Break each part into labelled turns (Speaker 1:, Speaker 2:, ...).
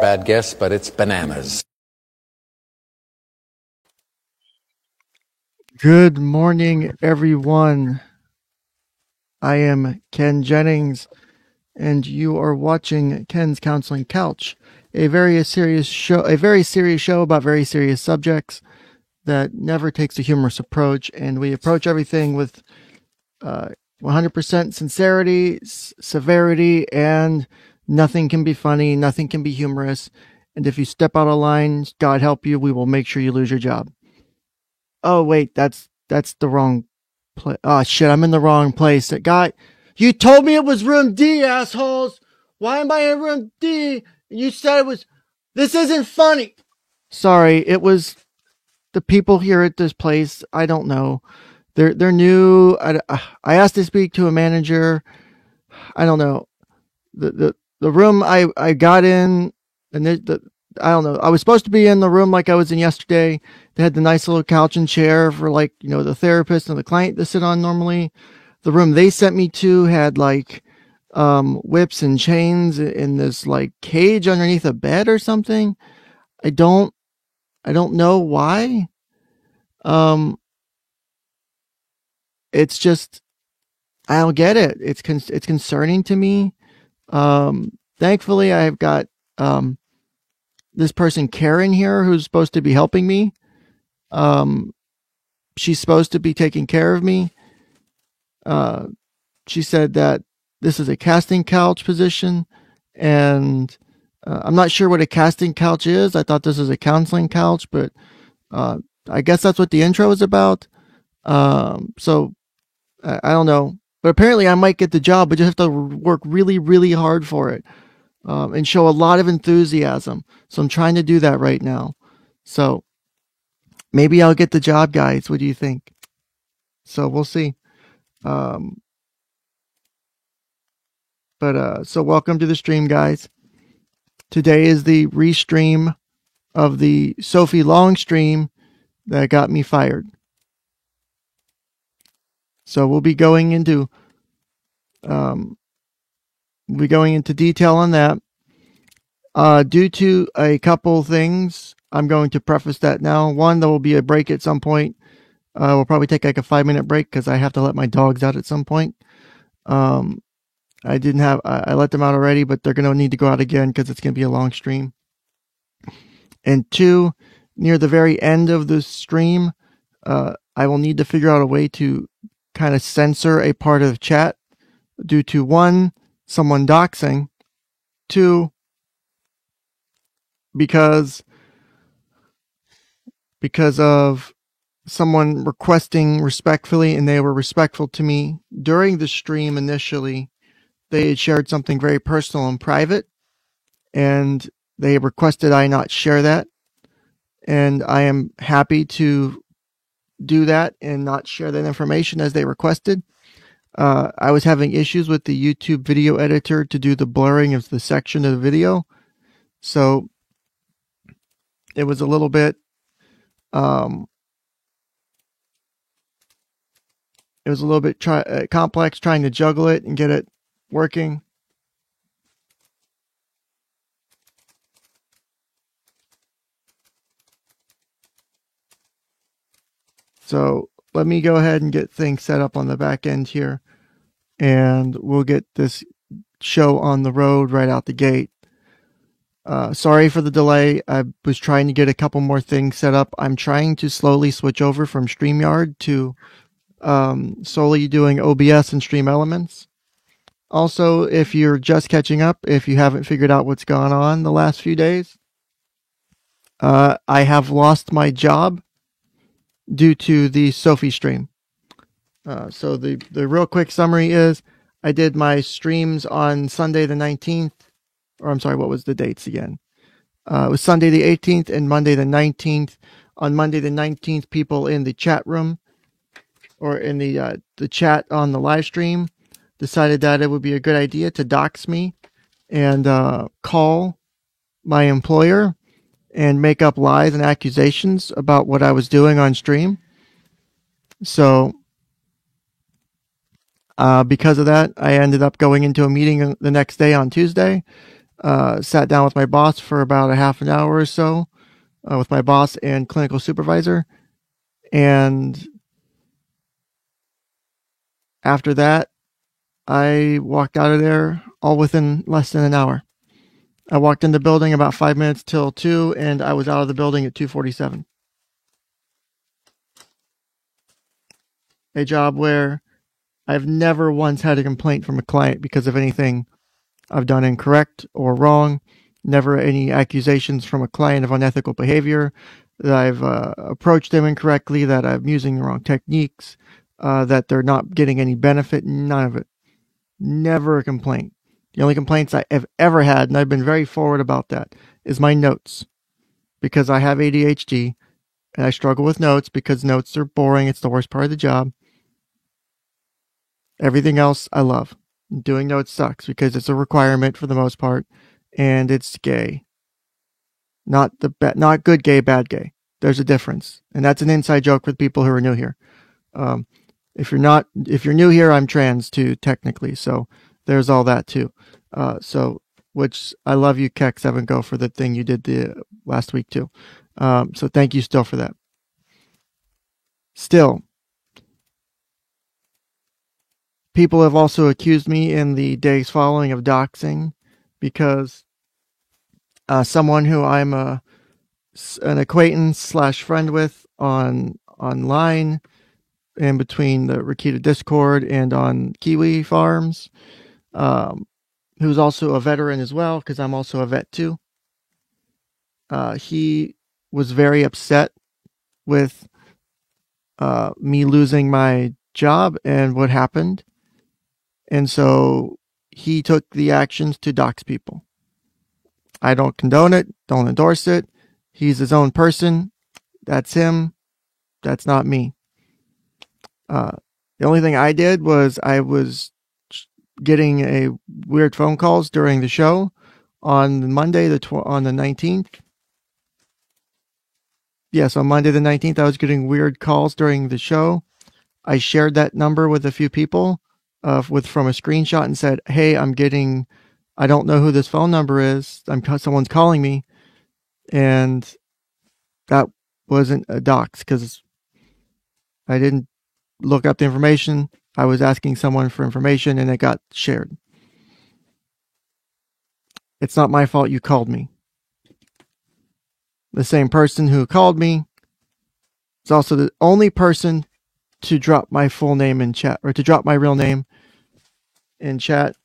Speaker 1: bad guess, but it's bananas.
Speaker 2: Good morning, everyone. I am Ken Jennings, and you are watching Ken's Counseling Couch, a very serious show about very serious subjects that never takes a humorous approach, and we approach everything with 100% sincerity, severity, and nothing can be funny, nothing can be humorous, and if you step out of line, God help you, we will make sure you lose your job. Oh wait, that's the wrong place. Oh shit, I'm in the wrong place. That guy, you told me it was room D, assholes. Why am I in room D? You said it was. This isn't funny. Sorry, it was the people here at this place. I don't know. They're new. I asked to speak to a manager. I don't know. The room I got in, and I don't know. I was supposed to be in the room like I was in yesterday. They had the nice little couch and chair for the therapist and the client to sit on normally. The room they sent me to had whips and chains in this cage underneath a bed or something. I don't know why. It's just, I don't get it. It's concerning to me. Thankfully I've got this person Karen here who's supposed to be helping me. She's supposed to be taking care of me. She said that this is a casting couch position, and I'm not sure what a casting couch is. I thought this was a counseling couch, but I guess that's what the intro is about. So I don't know, but apparently I might get the job, but just have to work really, really hard for it, and show a lot of enthusiasm. So I'm trying to do that right now. So maybe I'll get the job, guys. What do you think? So we'll see. So welcome to the stream, guys. Today is the restream of the Sophie Long stream that got me fired. So we'll be going into detail on that. Due to a couple things, I'm going to preface that now. One, there will be a break at some point. We'll probably take like a 5-minute break because I have to let my dogs out at some point. I let them out already, but they're going to need to go out again because it's going to be a long stream. And two, near the very end of the stream, I will need to figure out a way to kind of censor a part of the chat due to one, someone doxing, two, because of someone requesting respectfully, and they were respectful to me during the stream initially. They had shared something very personal and private, and they requested I not share that. And I am happy to do that and not share that information as they requested. I was having issues with the YouTube video editor to do the blurring of the section of the video. So it was a little bit, complex trying to juggle it and get it working. So let me go ahead and get things set up on the back end here, and we'll get this show on the road right out the gate. Sorry for the delay. I was trying to get a couple more things set up. I'm trying to slowly switch over from StreamYard to solely doing OBS and Stream Elements. Also, if you're just catching up, if you haven't figured out what's gone on the last few days, I have lost my job due to the Sophie stream. So the real quick summary is I did my streams on Sunday the 19th, or I'm sorry, what was the dates again? It was Sunday the 18th and Monday the 19th. On Monday the 19th, people in the chat room or in the chat on the live stream decided that it would be a good idea to dox me and call my employer and make up lies and accusations about what I was doing on stream. So because of that, I ended up going into a meeting the next day on Tuesday. Sat down with my boss for about a half an hour or so, with my boss and clinical supervisor. And after that, I walked out of there all within less than an hour. I walked in the building about 5 minutes till 2, and I was out of the building at 2:47. A job where I've never once had a complaint from a client because of anything I've done incorrect or wrong. Never any accusations from a client of unethical behavior, that I've approached them incorrectly, that I'm using the wrong techniques, that they're not getting any benefit. None of it. Never a complaint. The only complaints I have ever had, and I've been very forward about that, is my notes. Because I have ADHD, and I struggle with notes because notes are boring. It's the worst part of the job. Everything else I love. Doing notes sucks because it's a requirement for the most part, and it's gay. Not good gay, bad gay. There's a difference, and that's an inside joke for the people who are new here. If you're new here, I'm trans too, technically. So there's all that too. Which I love you, Keck7Go, for the thing you did the last week too. So thank you still for that. Still, people have also accused me in the days following of doxing because someone who I'm an acquaintance / friend with online, in between the Rakita Discord and on Kiwi Farms, who's also a veteran as well, because I'm also a vet too. He was very upset with me losing my job and what happened. And so he took the actions to dox people. I don't condone it, don't endorse it. He's his own person. That's him. That's not me. The only thing I did was I was getting a weird phone calls during the show on Monday, on the 19th. Yes, on Monday the 19th, I was getting weird calls during the show. I shared that number with a few people from a screenshot and said, hey, I don't know who this phone number is. Someone's calling me. And that wasn't a dox because I didn't look up the information. I was asking someone for information and it got shared. It's not my fault you called me. The same person who called me is also the only person to drop my full name in chat, or to drop my real name in chat.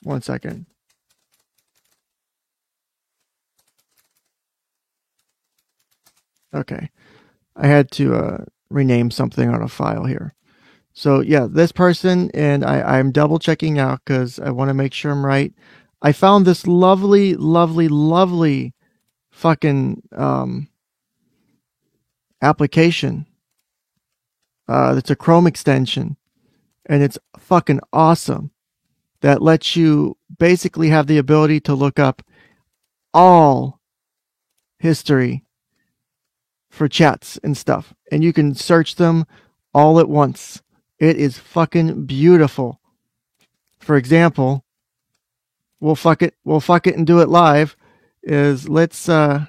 Speaker 2: One second. Okay. I had to rename something on a file here. So yeah, this person, and I'm double checking now because I want to make sure I'm right. I found this lovely, lovely, lovely fucking application. It's a Chrome extension, and it's fucking awesome. That lets you basically have the ability to look up all history for chats and stuff, and you can search them all at once. It is fucking beautiful. For example, we'll fuck it and do it live. Let's go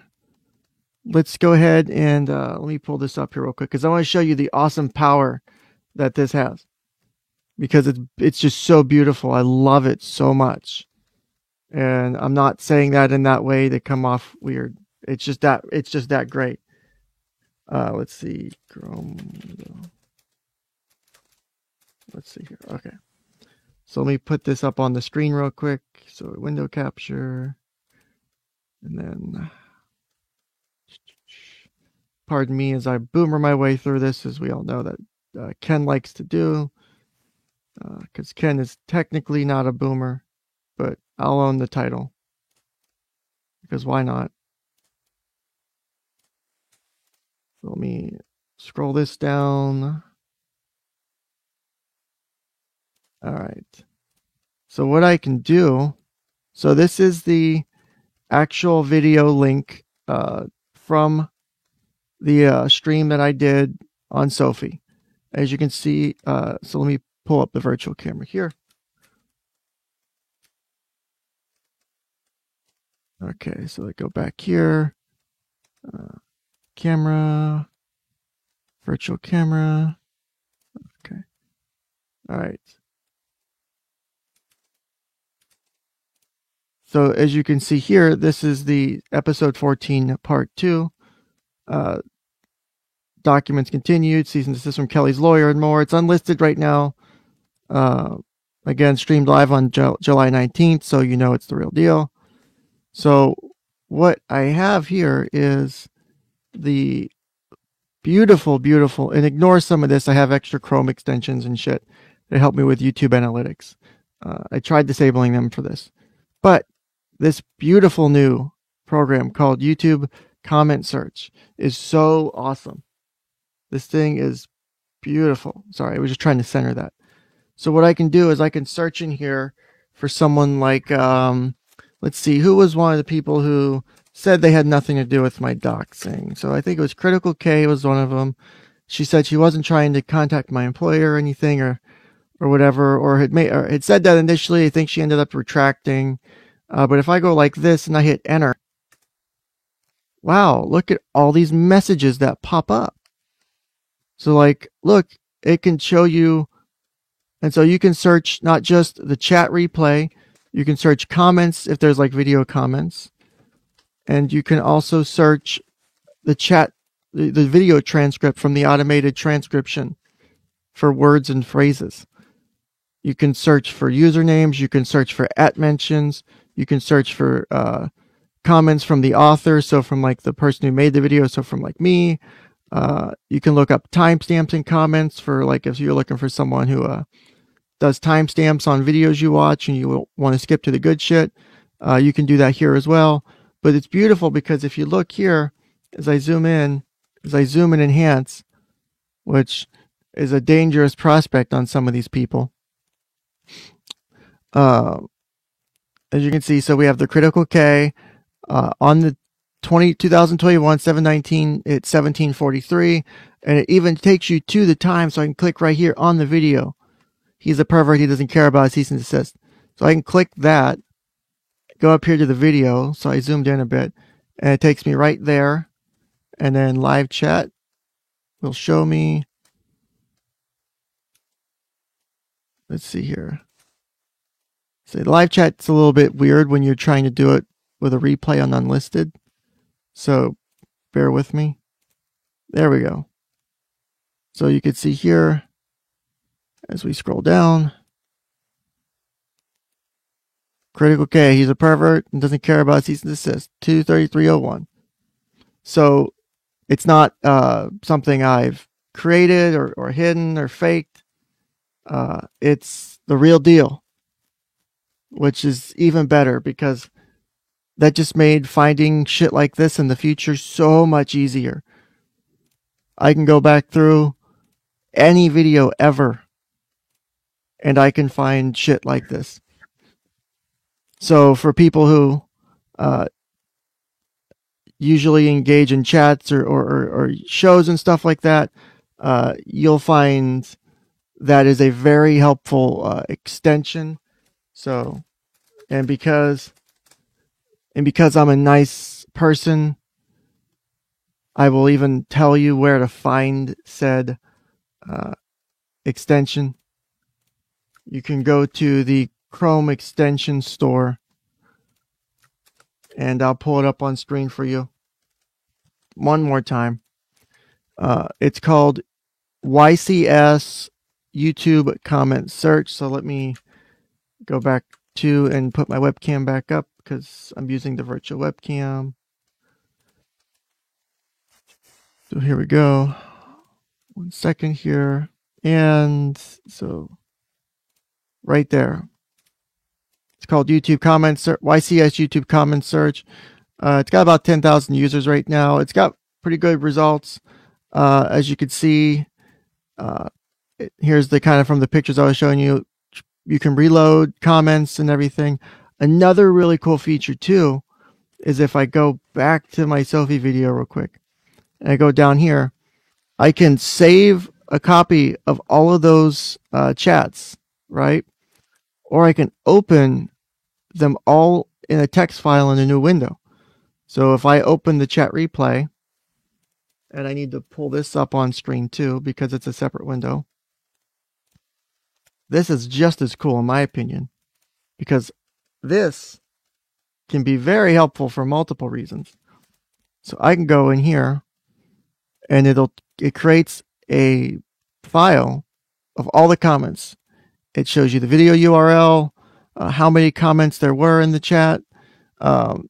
Speaker 2: ahead and let me pull this up here real quick because I want to show you the awesome power that this has, because it's just so beautiful. I love it so much, and I'm not saying that in that way to come off weird. It's just that great. Let's see, Chrome. Let's see here. Okay. So let me put this up on the screen real quick. So window capture. And then, pardon me as I boomer my way through this, as we all know that Ken likes to do. Because Ken is technically not a boomer, but I'll own the title. Because why not? So let me scroll this down. All right. So what I can do, so this is the actual video link from the stream that I did on Sophie. as you can see. So let me pull up the virtual camera here. Okay, so I go back here. Camera, virtual camera. Okay. All right. So as you can see here, this is the episode 14, part 2. Documents continued, cease and desist from Kelly's lawyer and more. It's unlisted right now. Again, streamed live on July 19th, so you know it's the real deal. So what I have here is the beautiful, and ignore some of this. I have extra Chrome extensions and shit that help me with YouTube analytics. I tried disabling them for this. But this beautiful new program called YouTube Comment Search is so awesome. This thing is beautiful. Sorry, I was just trying to center that. So what I can do is I can search in here for someone like, let's see, who was one of the people who said they had nothing to do with my doxing. So I think it was Critical K was one of them. She said she wasn't trying to contact my employer or anything or whatever, or had said that initially. I think she ended up retracting. But if I go like this and I hit enter, wow, look at all these messages that pop up. So like, look, it can show you, and so you can search not just the chat replay, you can search comments if there's like video comments, and you can also search the chat, the video transcript from the automated transcription for words and phrases. You can search for usernames, you can search for @mentions, you can search for comments from the author, so from like the person who made the video, so from like me. You can look up timestamps and comments for like if you're looking for someone who does timestamps on videos you watch and you want to skip to the good shit. You can do that here as well. But it's beautiful because if you look here, as I zoom in and enhance, which is a dangerous prospect on some of these people. As you can see, so we have the Critical K on the 2021 7/19, it's 17:43, and it even takes you to the time, so I can click right here on the video. He's a pervert, he doesn't care about cease and desist. So I can click that, go up here to the video, so I zoomed in a bit, and it takes me right there, and then live chat will show me, let's see here. So live chat's a little bit weird when you're trying to do it with a replay on unlisted. So bear with me. There we go. So you can see here as we scroll down, Critical K, he's a pervert and doesn't care about cease and desist, 23301. So it's not something I've created or hidden or faked. It's the real deal, which is even better because that just made finding shit like this in the future so much easier. I can go back through any video ever and I can find shit like this. So for people who usually engage in chats or shows and stuff like that, you'll find that is a very helpful extension. So, and because I'm a nice person, I will even tell you where to find said extension. You can go to the Chrome extension store and I'll pull it up on screen for you one more time. It's called YCS YouTube Comment Search. So let me go back to and put my webcam back up because I'm using the virtual webcam. So here we go. 1 second here. And so right there. It's called YouTube Comment Search, YCS YouTube Comment Search. It's got about 10,000 users right now. It's got pretty good results. As you can see, here's the kind of from the pictures I was showing you. You can reload comments and everything. Another really cool feature too is if I go back to my Sophie video real quick and I go down here, I can save a copy of all of those chats, right? Or I can open them all in a text file in a new window. So if I open the chat replay, and I need to pull this up on screen too because it's a separate window. This is just as cool in my opinion because this can be very helpful for multiple reasons. So I can go in here and it creates a file of all the comments. It shows you the video URL, how many comments there were in the chat,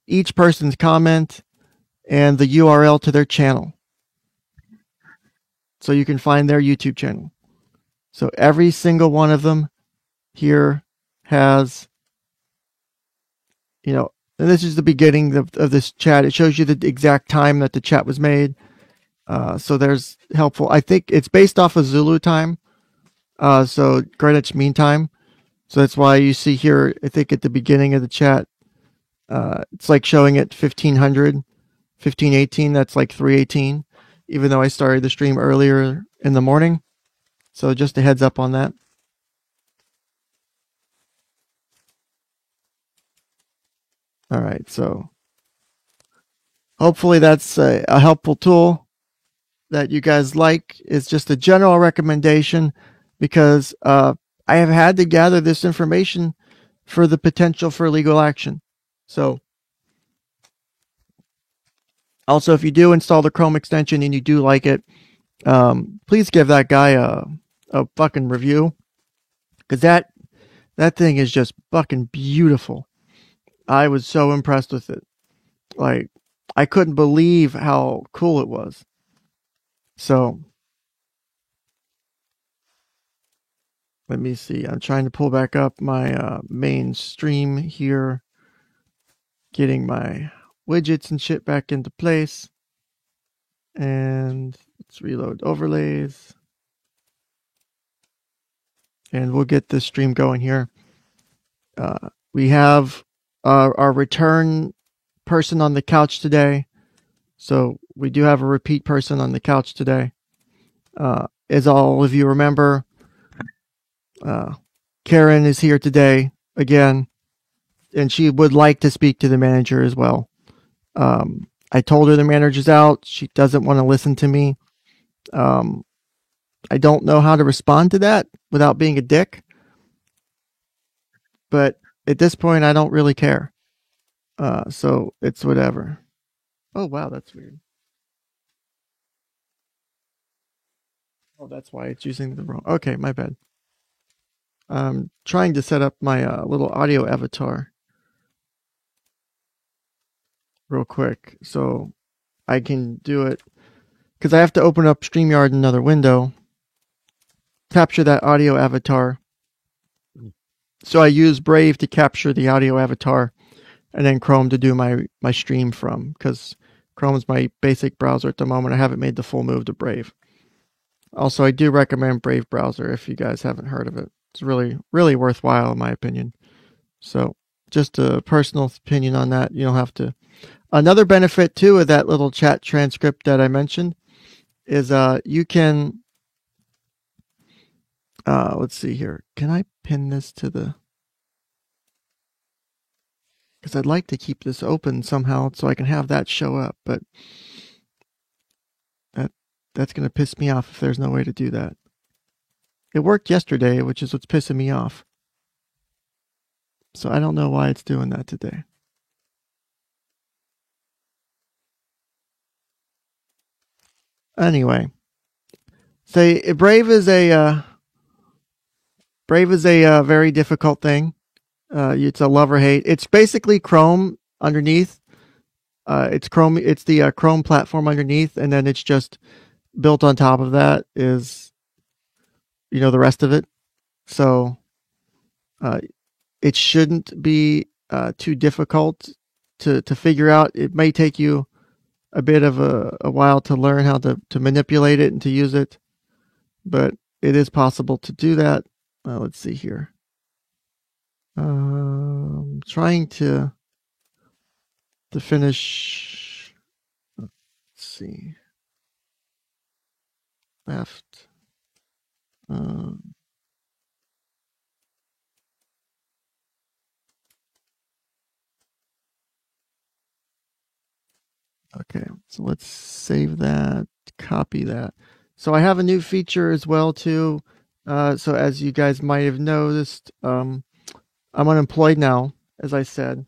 Speaker 2: each person's comment, and the URL to their channel. So you can find their YouTube channel. So every single one of them here has, and this is the beginning of this chat. It shows you the exact time that the chat was made. So there's helpful. I think it's based off of Zulu time. So Greenwich Mean Time. So that's why you see here, I think at the beginning of the chat, it's like showing it 1500, 1518. That's like 318, even though I started the stream earlier in the morning. So just a heads up on that. All right. So hopefully that's a helpful tool that you guys like. It's just a general recommendation because I have had to gather this information for the potential for legal action. So also, if you do install the Chrome extension and you do like it, please give that guy a fucking review because that thing is just fucking beautiful. I was so impressed with it. Like, I couldn't believe how cool it was. So let me see. I'm trying to pull back up my main stream here, getting my widgets and shit back into place. And let's reload overlays. And we'll get this stream going here. We have our return person on the couch today. So we do have a repeat person on the couch today. As all of you remember, Karen is here today again, and she would like to speak to the manager as well. I told her the manager's out. She doesn't want to listen to me. I don't know how to respond to that without being a dick. But at this point, I don't really care. So it's whatever. Oh, wow, that's weird. Oh, that's why it's using the wrong. Okay, my bad. I'm trying to set up my little audio avatar real quick so I can do it because I have to open up StreamYard in another window, capture that audio avatar. So I use Brave to capture the audio avatar and then Chrome to do my stream from because Chrome is my basic browser at the moment. I haven't made the full move to Brave. Also, I do recommend Brave browser if you guys haven't heard of it. It's really, really worthwhile in my opinion. So just a personal opinion on that. You don't have to. Another benefit too of that little chat transcript that I mentioned is you can let's see here. Can I pin this to the, because I'd like to keep this open somehow so I can have that show up, but that's going to piss me off if there's no way to do that. It worked yesterday, which is what's pissing me off. So I don't know why it's doing that today. Anyway, say Brave is a very difficult thing. It's a love or hate. It's basically Chrome underneath. It's Chrome. It's the Chrome platform underneath, and then it's just built on top of that is, the rest of it. So it shouldn't be too difficult to figure out. It may take you a bit of a while to learn how to manipulate it and to use it, but it is possible to do that. Let's see here. Trying to finish. Let's see. Left. Uh, okay, so let's save that, copy that. So I have a new feature as well too. So as you guys might have noticed, I'm unemployed now, as I said,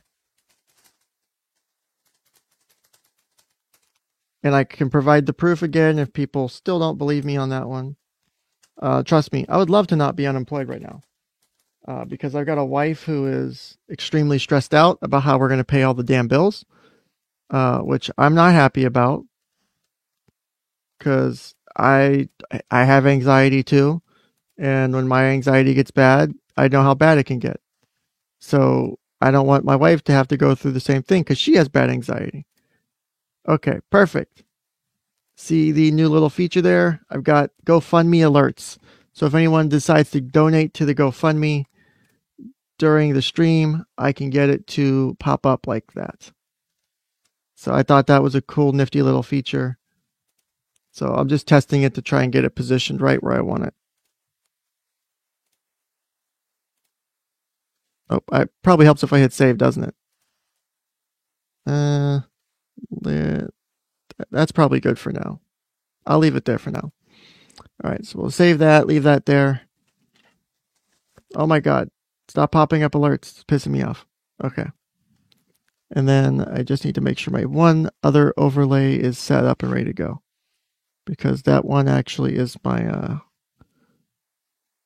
Speaker 2: and I can provide the proof again if people still don't believe me on that one. Trust me, I would love to not be unemployed right now. Because I've got a wife who is extremely stressed out about how we're going to pay all the damn bills, which I'm not happy about because I have anxiety too, and when my anxiety gets bad, I know how bad it can get. So I don't want my wife to have to go through the same thing because she has bad anxiety. Okay, perfect. See the new little feature there? I've got GoFundMe alerts. So if anyone decides to donate to the GoFundMe during the stream, I can get it to pop up like that. So I thought that was a cool, nifty little feature. So I'm just testing it to try and get it positioned right where I want it. Oh, it probably helps if I hit save, doesn't it? Uh, that's probably good for now. I'll leave it there for now. All right, so we'll save that, leave that there. Oh my God, stop popping up alerts. It's pissing me off. Okay. And then I just need to make sure my one other overlay is set up and ready to go. Because that one actually is my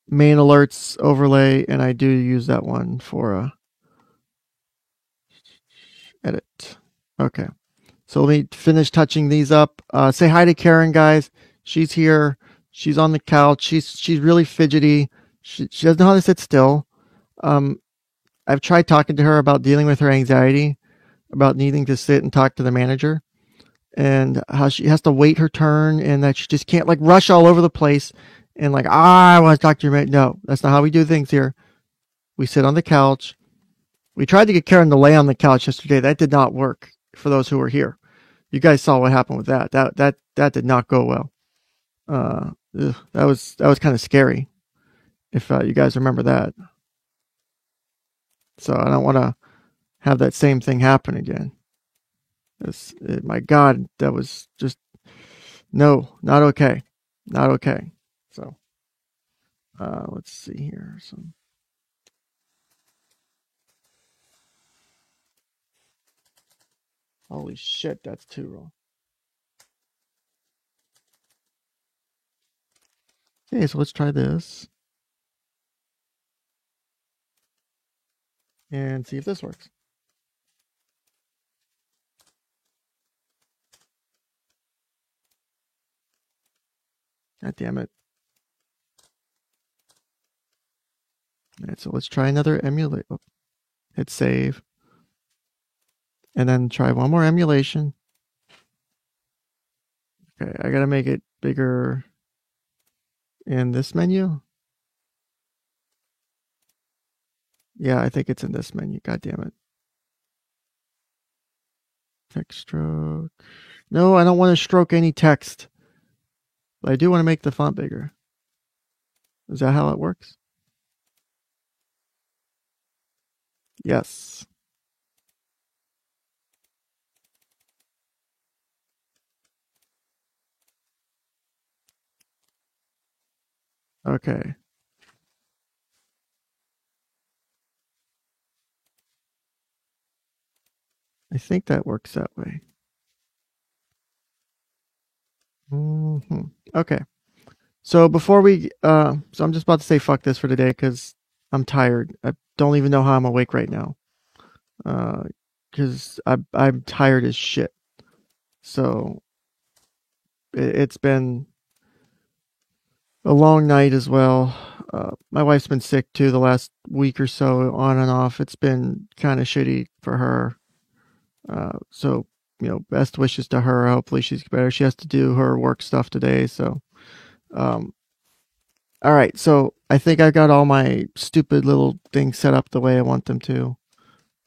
Speaker 2: main alerts overlay, and I do use that one for edit. Okay. So let me finish touching these up. Say hi to Karen, guys. She's here. She's on the couch. She's really fidgety. She doesn't know how to sit still. Um, I've tried talking to her about dealing with her anxiety, about needing to sit and talk to the manager, and how she has to wait her turn, and that she just can't like rush all over the place and like I want to talk to your manager. No, that's not how we do things here. We sit on the couch. We tried to get Karen to lay on the couch yesterday. That did not work for those who were here. You guys saw what happened with that. That did not go well. That was kind of scary. If you guys remember that, so I don't want to have that same thing happen again. My God, that was just no, not okay, not okay. So let's see here. Some holy shit, that's too wrong. Okay, so let's try this and see if this works. God damn it. All right, so let's try another emulate. Oh, hit save. And then try one more emulation. Okay, I gotta make it bigger in this menu. Yeah, I think it's in this menu. God damn it. Text stroke. No, I don't want to stroke any text. But I do want to make the font bigger. Is that how it works? Yes. Okay. I think that works that way. Mm-hmm. Okay. So before so I'm just about to say fuck this for today because I'm tired. I don't even know how I'm awake right now. Because I'm tired as shit. So it's been a long night as well. My wife's been sick too the last week or so, on and off. It's been kind of shitty for her. So, best wishes to her. Hopefully she's better. She has to do her work stuff today. So, um, all right. So I think I got all my stupid little things set up the way I want them to.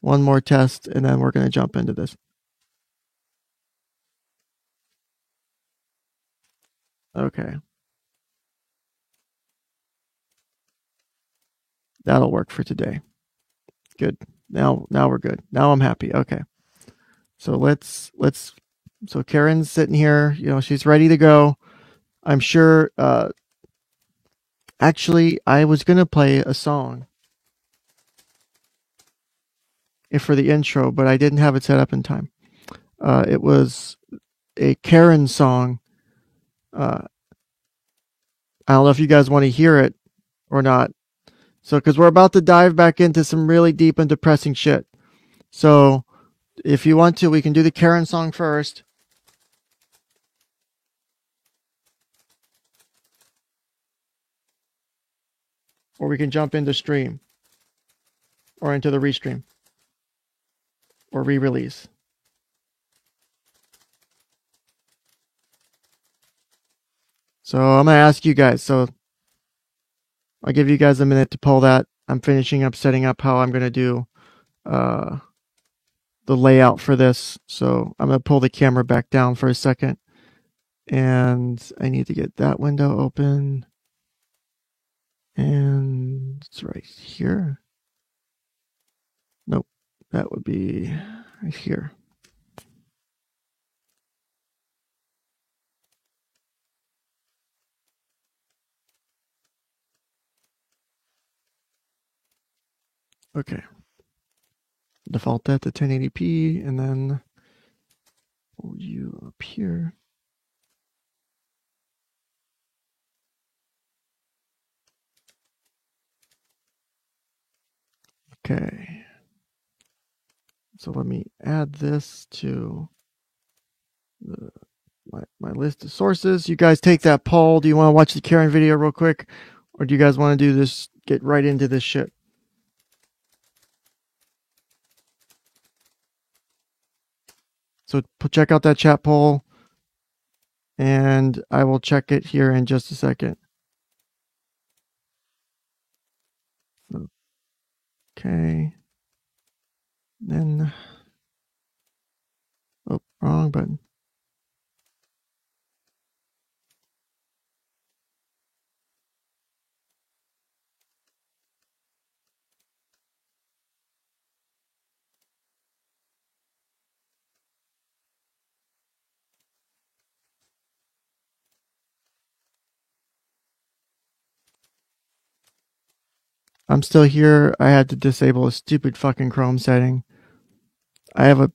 Speaker 2: One more test, and then we're going to jump into this. Okay. That'll work for today. Good. Now we're good. Now I'm happy. Okay. So so Karen's sitting here, she's ready to go. I'm sure actually I was going to play a song for the intro, but I didn't have it set up in time. It was a Karen song. I don't know if you guys want to hear it or not. So, because we're about to dive back into some really deep and depressing shit. So, if you want to, we can do the Karen song first. Or we can jump into stream. Or into the restream. Or re-release. So, I'm going to ask you guys. So, I'll give you guys a minute to pull that. I'm finishing up setting up how I'm going to do the layout for this. So I'm going to pull the camera back down for a second. And I need to get that window open. And it's right here. Nope. That would be right here. Okay. Default that to 1080p and then pull you up here. Okay. So let me add this to my list of sources. You guys take that poll. Do you want to watch the Karen video real quick? Or do you guys want to do this, get right into this shit? So check out that chat poll, and I will check it here in just a second. Okay. Then, oh, wrong button. I'm still here. I had to disable a stupid fucking Chrome setting. I have a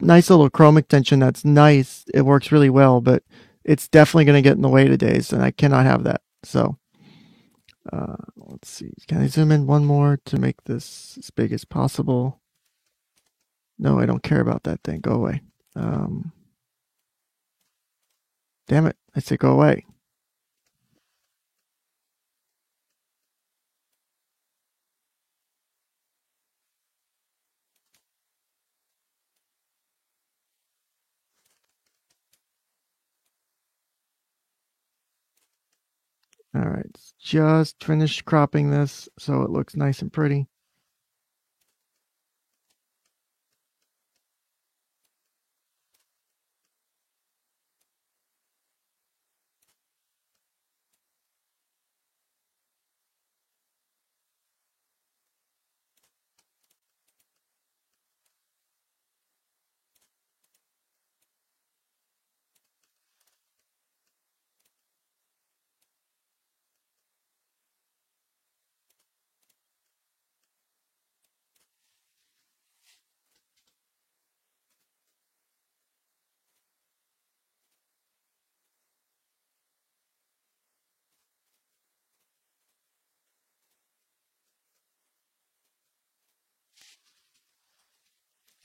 Speaker 2: nice little Chrome extension that's nice. It works really well, but it's definitely going to get in the way today, and I cannot have that. So, let's see. Can I zoom in one more to make this as big as possible? No, I don't care about that thing. Go away. Damn it. I say go away. All right, just finished cropping this so it looks nice and pretty.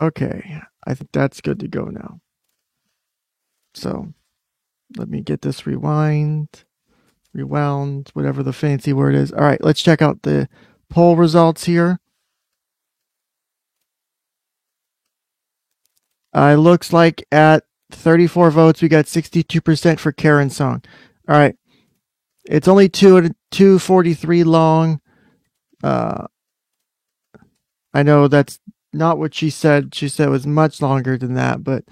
Speaker 2: Okay, I think that's good to go now. So let me get this rewound, whatever the fancy word is. All right, let's check out the poll results here. It looks like at 34 votes, we got 62% for Karen's song. All right, it's only 2:43 long. I know that's not what she said. She said it was much longer than that, but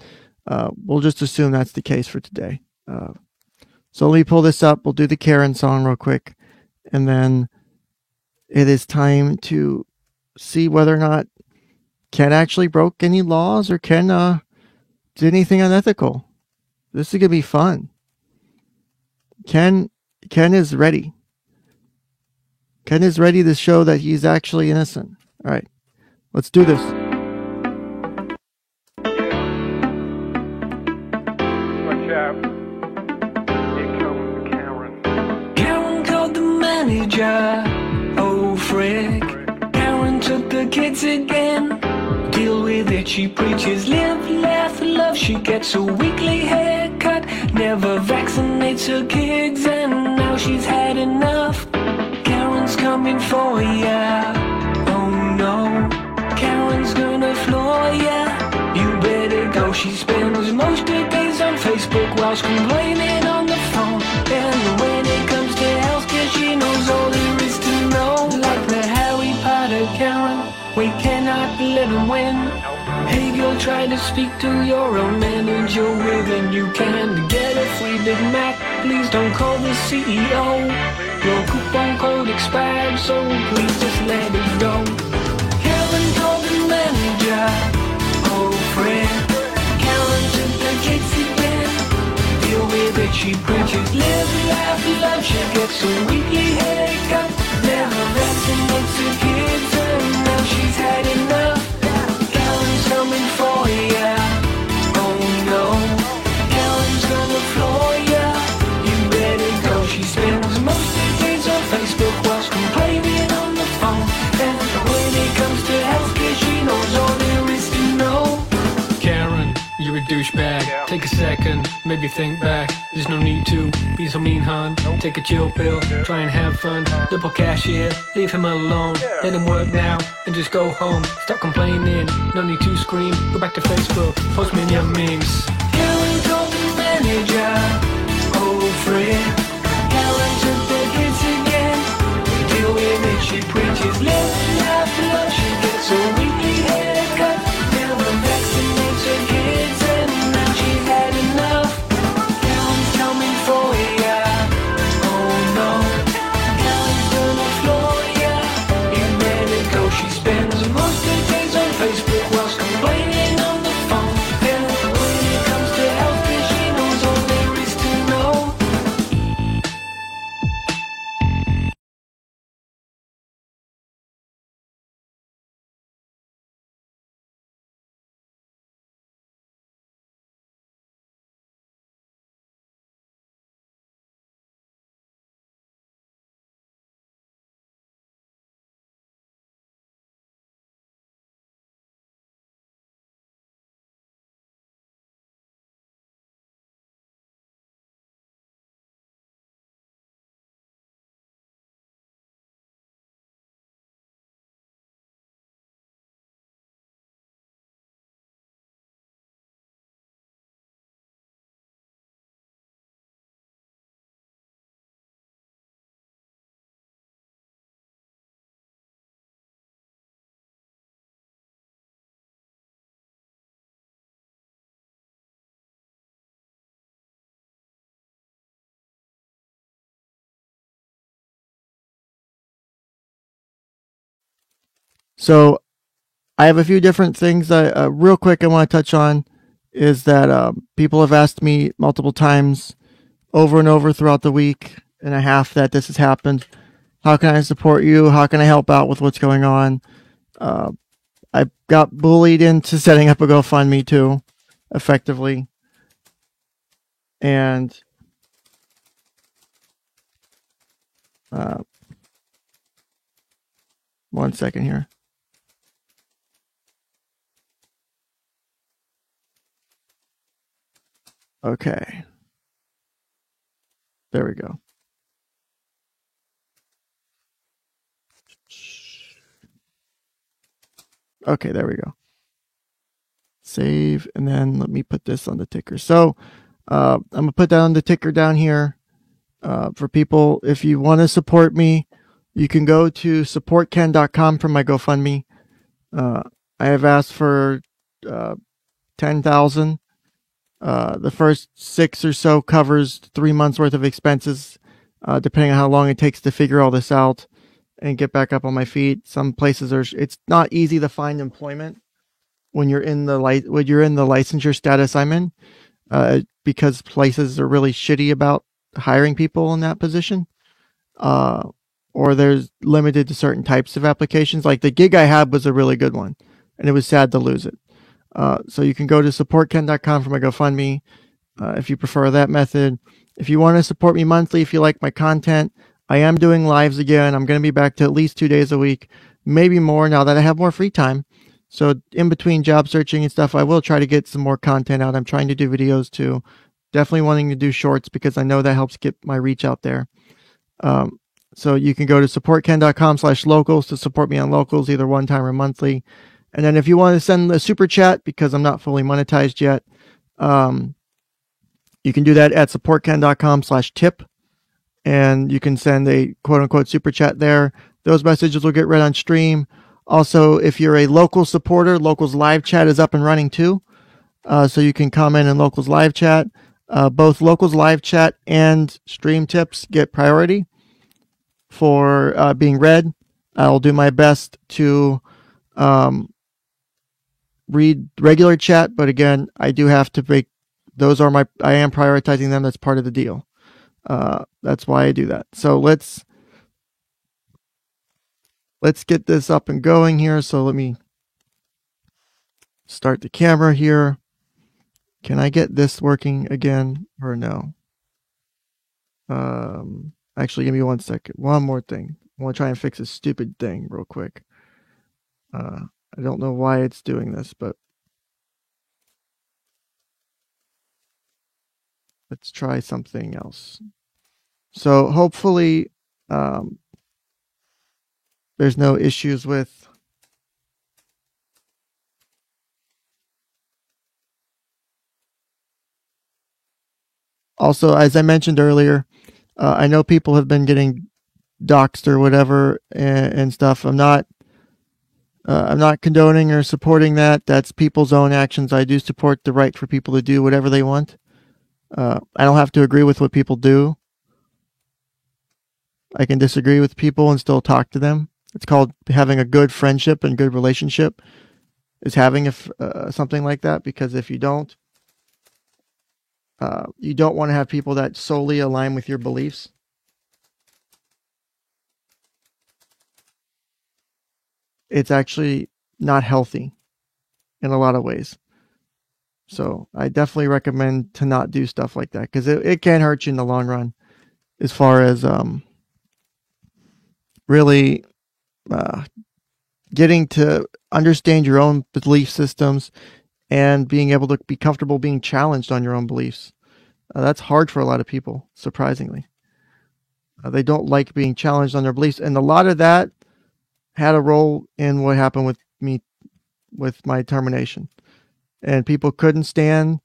Speaker 2: we'll just assume that's the case for today. So let me pull this up. We'll do the Karen song real quick. And then it is time to see whether or not Ken actually broke any laws or Ken did anything unethical. This is gonna be fun. Ken is ready. Ken is ready to show that he's actually innocent. All right, let's do this.
Speaker 3: Watch out. Here comes Karen.
Speaker 4: Karen called the manager. Oh, frick. Karen took the kids again. Deal with it, she preaches. Live, laugh, love. She gets a weekly haircut. Never vaccinates her kids, and now she's had enough. Karen's coming for ya. Oh no, Karen's gonna floor ya. You better go. She spends most of her days on Facebook whilst complaining on the phone. And when it comes to healthcare, she knows all there is to know. Like the Harry Potter Karen, we cannot let him win. Hey girl, try to speak to your own manager within you can get a free Big Mac. Please don't call the CEO. Your coupon code expired, so please just let it go. Karen called the manager. Oh, friend. Karen took the kids again. Deal with it, she preaches. Live, laugh, love. She gets a weekly haircut. Never vaccinates her kids, and now she's had enough. Karen's coming for ya. Oh no, Karen's gonna floor ya. You better go. She spends most of the days on Facebook whilst complaining on the phone. And when it comes to healthcare, she knows all there is to know. Karen, you're a douchebag.
Speaker 3: Yeah.
Speaker 4: Take a second, maybe think back. There's no need to be so mean, hon. Take a chill pill, try and have fun. Double cashier, leave him alone. Let him work now and just go home. Stop complaining, no need to scream. Go back to Facebook, post me your memes. Karen called the manager. Oh, friend. Karen took the kids again. Deal with it, she preaches. Live, laugh, love. She gets a weekly haircut. Never vaccinates her kids, and now she's had enough. Karen's coming for ya. Oh no, Karen's gonna floor ya. You better go. She spends most of the days on Facebook whilst complaining on the phone. And when it comes to healthcare, she knows all there is to know.
Speaker 2: So I have a few different things that real quick I want to touch on is that people have asked me multiple times over and over throughout the week and a half that this has happened. How can I support you? How can I help out with what's going on? I got bullied into setting up a GoFundMe too, effectively. And one second here. Okay. There we go. Okay, there we go. Save, and then let me put this on the ticker. So I'm going to put down the ticker down here for people. If you want to support me, you can go to supportken.com for my GoFundMe. I have asked for 10,000. The first 6 or so covers 3 months worth of expenses, depending on how long it takes to figure all this out. and get back up on my feet. Some places it's not easy to find employment when you're in the licensure status I'm in, because places are really shitty about hiring people in that position. Or there's limited to certain types of applications. Like the gig I had was a really good one, and it was sad to lose it. So you can go to supportken.com for my GoFundMe, if you prefer that method. If you want to support me monthly, if you like my content, I am doing lives again. I'm going to be back to at least 2 days a week, maybe more now that I have more free time. So in between job searching and stuff, I will try to get some more content out. I'm trying to do videos too. Definitely wanting to do shorts because I know that helps get my reach out there. So you can go to supportken.com/locals to support me on locals, either one time or monthly. And then if you want to send a super chat, because I'm not fully monetized yet, you can do that at supportken.com/tip. And you can send a quote unquote super chat there. Those messages will get read on stream. Also, if you're a local supporter, Locals live chat is up and running too. So you can comment in Locals live chat. Both Locals live chat and stream tips get priority for being read. I'll do my best to read regular chat, but again, I do have to make I am prioritizing them. That's part of the deal. That's why I do that. So let's get this up and going here. So let me start the camera here. Can I get this working again or no? Actually, give me 1 second. One more thing. I want to try and fix this stupid thing real quick. I don't know why it's doing this, but let's try something else. So hopefully there's no issues with also, as I mentioned earlier, I know people have been getting doxxed or whatever and stuff. I'm not condoning or supporting that. That's people's own actions. I do support the right for people to do whatever they want. I don't have to agree with what people do. I can disagree with people and still talk to them. It's called having a good friendship and good relationship, is having something like that, because if you don't want to have people that solely align with your beliefs. It's actually not healthy in a lot of ways. So I definitely recommend to not do stuff like that, because it can hurt you in the long run as far as really getting to understand your own belief systems and being able to be comfortable being challenged on your own beliefs. That's hard for a lot of people, surprisingly. They don't like being challenged on their beliefs. And a lot of that had a role in what happened with me with my termination. And people couldn't stand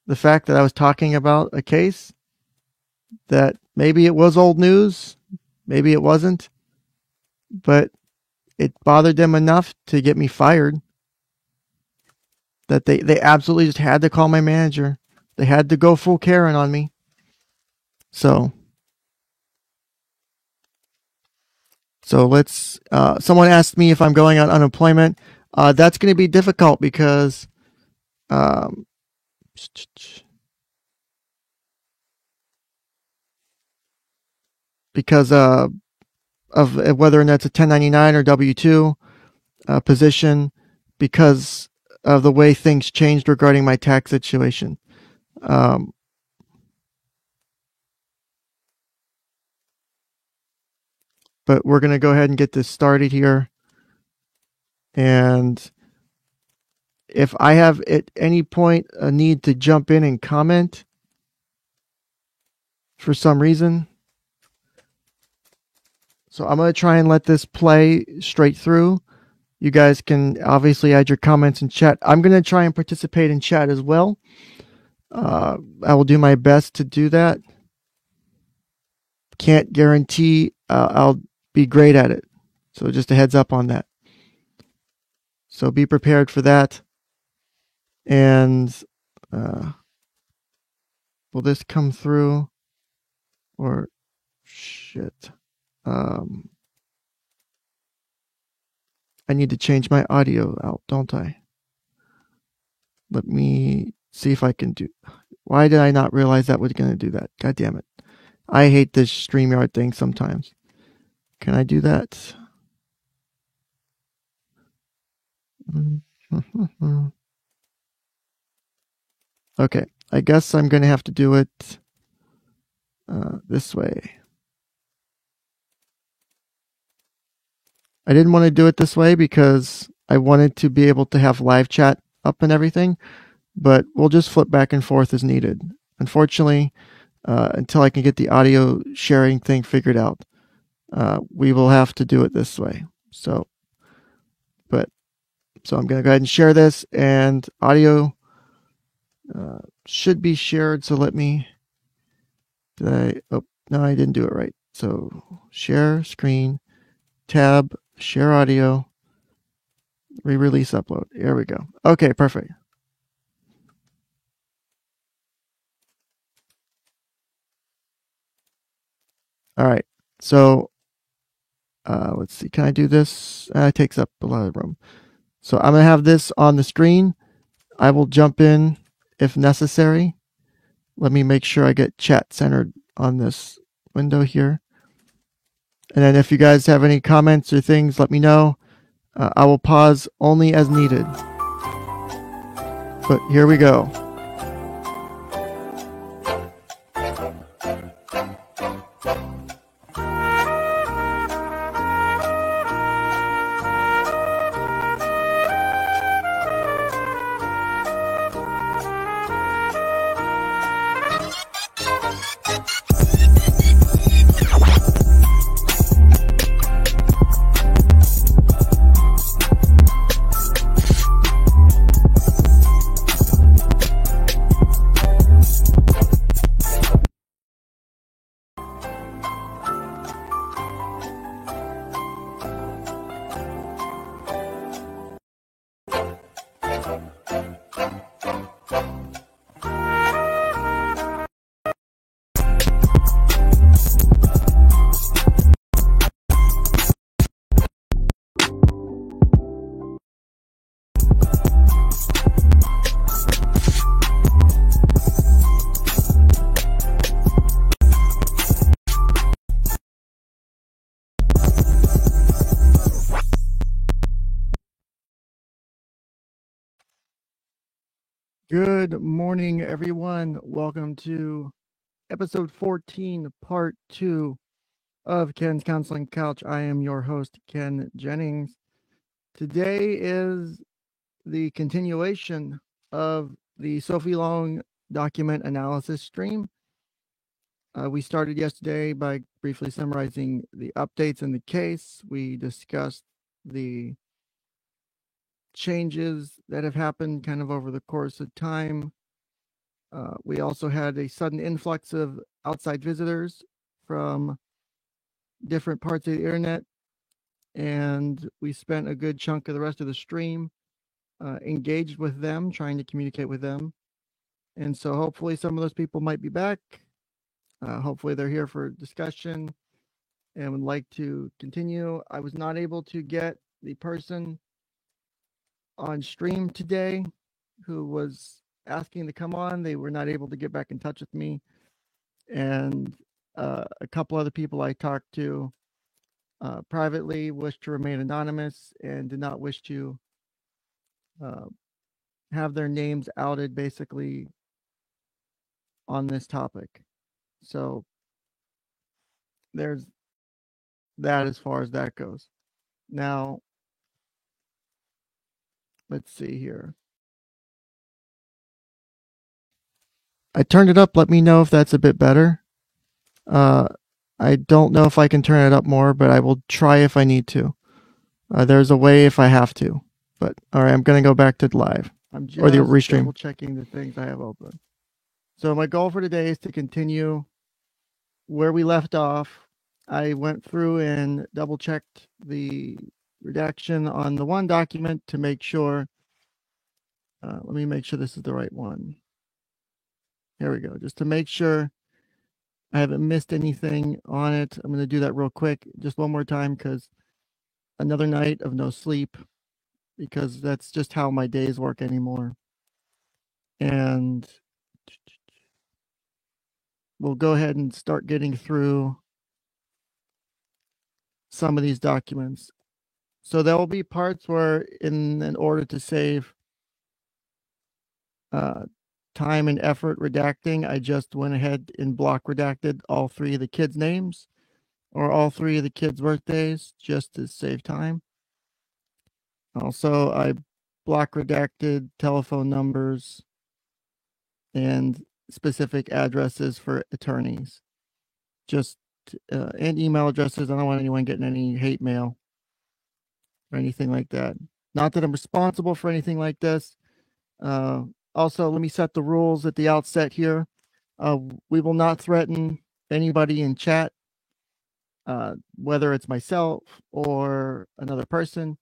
Speaker 2: the fact that I was talking about a case that maybe it was old news, maybe it wasn't, but it bothered them enough to get me fired that they absolutely just had to call my manager. They had to go full Karen on me. So let's, someone asked me if I'm going on unemployment. That's going to be difficult because, of whether or not it's a 1099 or W-2 position, because of the way things changed regarding my tax situation. But we're going to go ahead and get this started here. And if I have at any point a need to jump in and comment for some reason, so I'm going to try and let this play straight through. You guys can obviously add your comments in chat. I'm going to try and participate in chat as well. I will do my best to do that. Can't guarantee I'll be great at it. So just a heads up on that. So be prepared for that. And will this come through? Or shit. I need to change my audio out, don't I? Let me see if I can do. Why did I not realize that was going to do that? God damn it. I hate this StreamYard thing sometimes. Can I do that? Okay, I guess I'm going to have to do it this way. I didn't want to do it this way because I wanted to be able to have live chat up and everything, but we'll just flip back and forth as needed. Unfortunately, until I can get the audio sharing thing figured out, we will have to do it this way. So I'm going to go ahead and share this, and audio should be shared. So let me, oh, no, I didn't do it right. So share screen, tab, share audio, re-release upload. There we go. Okay, perfect. All right. So let's see. Can I do this? It takes up a lot of room. So I'm going to have this on the screen. I will jump in if necessary. Let me make sure I get chat centered on this window here. And then if you guys have any comments or things, let me know. I will pause only as needed. But here we go. Good morning, everyone. Welcome to episode 14, part 2 of Ken's Counseling Couch. I am your host, Ken Jennings. Today is the continuation of the Sophie Long document analysis stream. We started yesterday by briefly summarizing the updates in the case. We discussed the changes that have happened kind of over the course of time. We also had a sudden influx of outside visitors from different parts of the internet, and we spent a good chunk of the rest of the stream engaged with them, trying to communicate with them. And so hopefully some of those people might be back. Hopefully they're here for discussion and would like to continue. I was not able to get the person on stream today who was asking to come on. They were not able to get back in touch with me. And a couple other people I talked to privately wished to remain anonymous and did not wish to have their names outed basically on this topic. So there's that as far as that goes. Now, let's see here. I turned it up. Let me know if that's a bit better. I don't know if I can turn it up more, but I will try if I need to. There's a way if I have to. But all right, I'm going to go back to live. I'm just or the restream. Double checking the things I have open. So my goal for today is to continue where we left off. I went through and double checked the redaction on the one document to make sure. Let me make sure this is the right one. Here we go. Just to make sure I haven't missed anything on it. I'm going to do that real quick, just one more time, because another night of no sleep because that's just how my days work anymore. And we'll go ahead and start getting through some of these documents. So there will be parts where, in order to save time and effort redacting, I just went ahead and block redacted all 3 of the kids' names or all 3 of the kids' birthdays just to save time. Also, I block redacted telephone numbers and specific addresses for attorneys, just and email addresses. I don't want anyone getting any hate mail or anything like that. Not that I'm responsible for anything like this. Also, let me set the rules at the outset here. We will not threaten anybody in chat, whether it's myself or another person.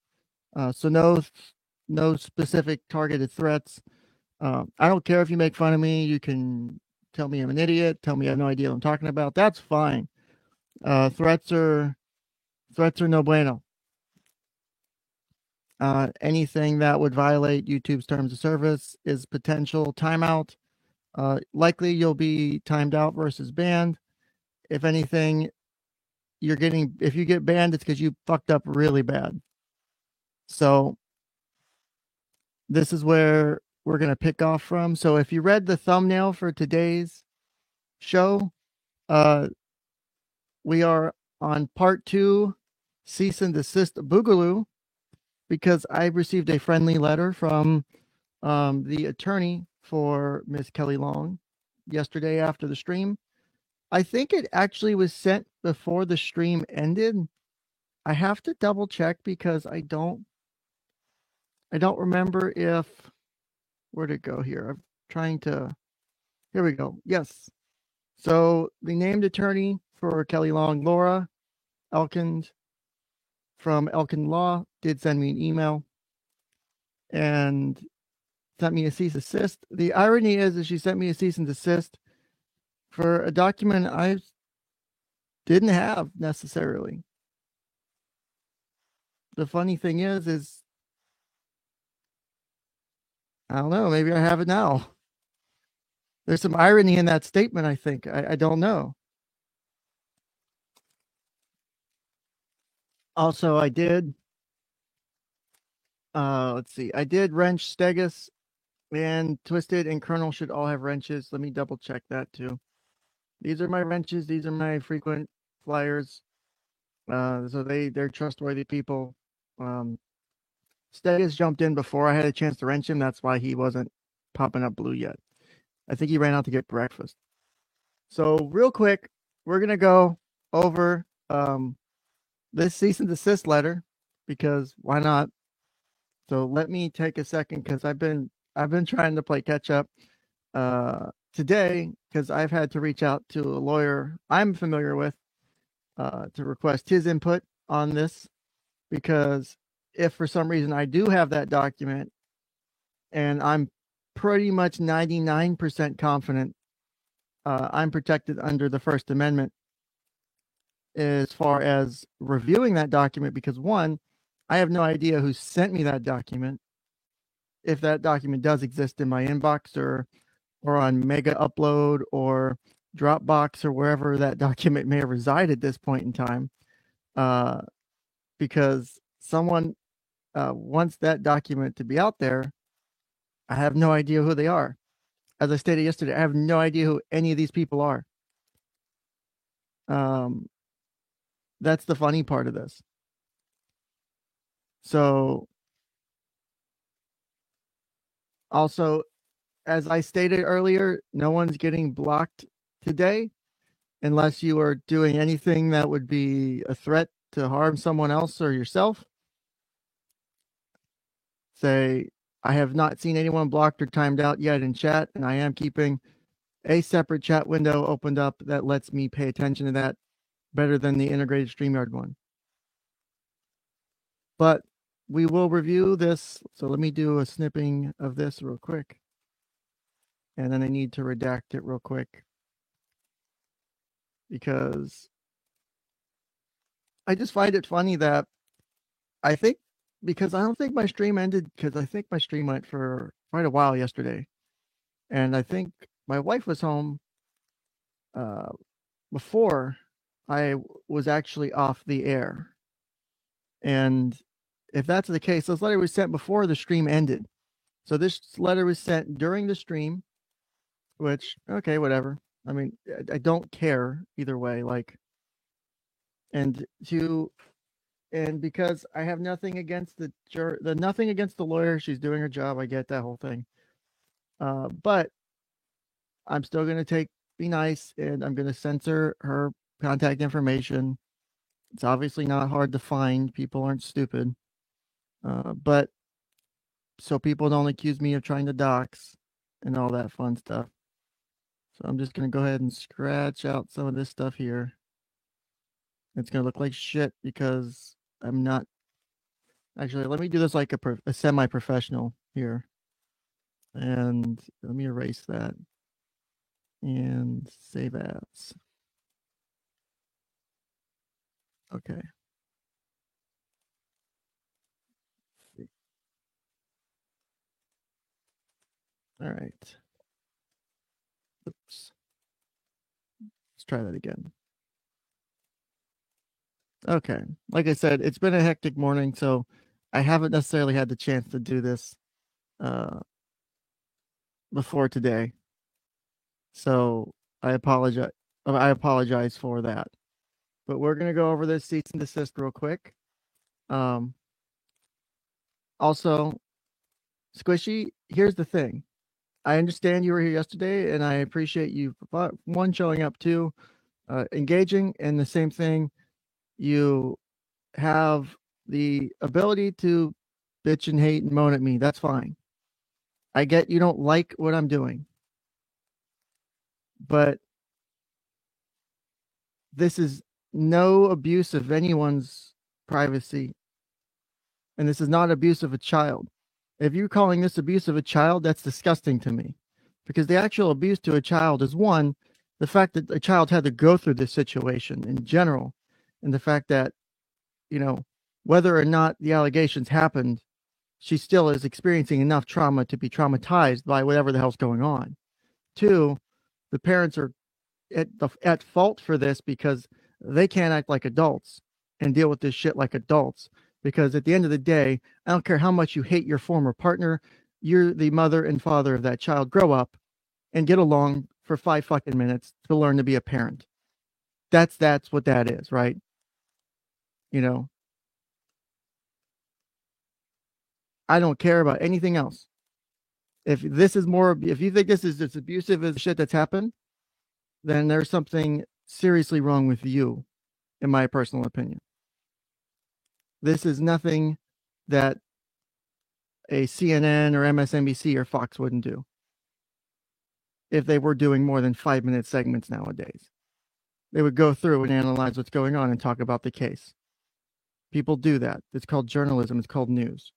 Speaker 2: So no specific targeted threats. I don't care if you make fun of me. You can tell me I'm an idiot, tell me I have no idea what I'm talking about. That's fine. Threats are no bueno. Anything that would violate YouTube's terms of service is potential timeout. Likely you'll be timed out versus banned. If anything, if you get banned, it's because you fucked up really bad. So this is where we're going to pick off from. So if you read the thumbnail for today's show, we are on part 2, cease and desist Boogaloo, because I received a friendly letter from the attorney for Miss Kelly Long yesterday after the stream. I think it actually was sent before the stream ended. I have to double check because I don't remember if, where'd it go here? I'm trying to, here we go. Yes. So the named attorney for Kelly Long, Laura Elkind from Elkind Law, did send me an email and sent me a cease and desist. The irony is she sent me a cease and desist for a document I didn't have necessarily. The funny thing is I don't know, maybe I have it now. There's some irony in that statement, I think. I don't know. Also, I did, let's see, I did wrench Stegus, and Twisted and Colonel should all have wrenches. Let me double check that too. These are my wrenches. These are my frequent flyers. So they're trustworthy people. Stegus jumped in before I had a chance to wrench him. That's why he wasn't popping up blue yet. I think he ran out to get breakfast. So real quick, we're going to go over this cease and desist letter because why not? So let me take a second because I've been trying to play catch up today because I've had to reach out to a lawyer I'm familiar with to request his input on this, because if for some reason I do have that document, and I'm pretty much 99% confident I'm protected under the First Amendment as far as reviewing that document, because one, I have no idea who sent me that document. If that document does exist in my inbox or on Mega Upload or Dropbox or wherever that document may have resided at this point in time, because someone wants that document to be out there. I have no idea who they are. As I stated yesterday, I have no idea who any of these people are. That's the funny part of this. So, also, as I stated earlier, no one's getting blocked today unless you are doing anything that would be a threat to harm someone else or yourself. Say, I have not seen anyone blocked or timed out yet in chat, and I am keeping a separate chat window opened up that lets me pay attention to that better than the integrated StreamYard one. But we will review this. So let me do a snipping of this real quick. And then I need to redact it real quick, because I just find it funny that I think because I don't think my stream ended because I think my stream went for quite a while yesterday, and I think my wife was home uh, before I was actually off the air. And if that's the case, this letter was sent before the stream ended. So this letter was sent during the stream, which okay, whatever. I mean, I don't care either way. Like, and to and because I have nothing against the nothing against the lawyer. She's doing her job. I get that whole thing. But I'm still gonna be nice, and I'm gonna censor her contact information. It's obviously not hard to find. People aren't stupid. But so people don't accuse me of trying to dox and all that fun stuff. So I'm just gonna go ahead and scratch out some of this stuff here. It's gonna look like shit because I'm not. Actually, let me do this like a semi-professional here. And let me erase that and save as. Okay. All right. Oops. Let's try that again. Okay. Like I said, it's been a hectic morning, so I haven't necessarily had the chance to do this before today. So I apologize. I apologize for that. But we're gonna go over this cease and desist real quick. Also, Squishy, here's the thing. I understand you were here yesterday, and I appreciate you one showing up, two, engaging, and the same thing. You have the ability to bitch and hate and moan at me. That's fine. I get you don't like what I'm doing, but this is no abuse of anyone's privacy, and this is not abuse of a child. If you're calling this abuse of a child, that's disgusting to me, because the actual abuse to a child is one, the fact that a child had to go through this situation in general, and the fact that, you know, whether or not the allegations happened, she still is experiencing enough trauma to be traumatized by whatever the hell's going on. Two, the parents are at fault for this because they can't act like adults and deal with this shit like adults. Because at the end of the day, I don't care how much you hate your former partner, you're the mother and father of that child. Grow up and get along for 5 fucking minutes to learn to be a parent. That's what that is, right? You know, I don't care about anything else. If you think this is as abusive as shit that's happened, then there's something seriously wrong with you, in my personal opinion. This is nothing that a CNN or MSNBC or Fox wouldn't do if they were doing more than 5-minute segments nowadays. They would go through and analyze what's going on and talk about the case. People do that. It's called journalism. It's called news.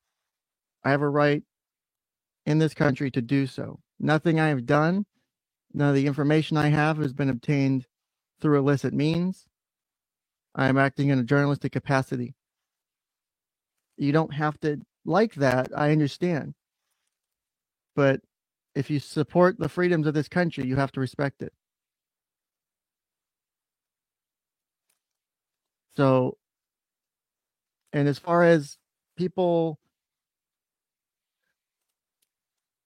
Speaker 2: I have a right in this country to do so. Nothing I have done, none of the information I have has been obtained through illicit means. I am acting in a journalistic capacity. You don't have to like that. I understand. But if you support the freedoms of this country, you have to respect it. So, and as far as people,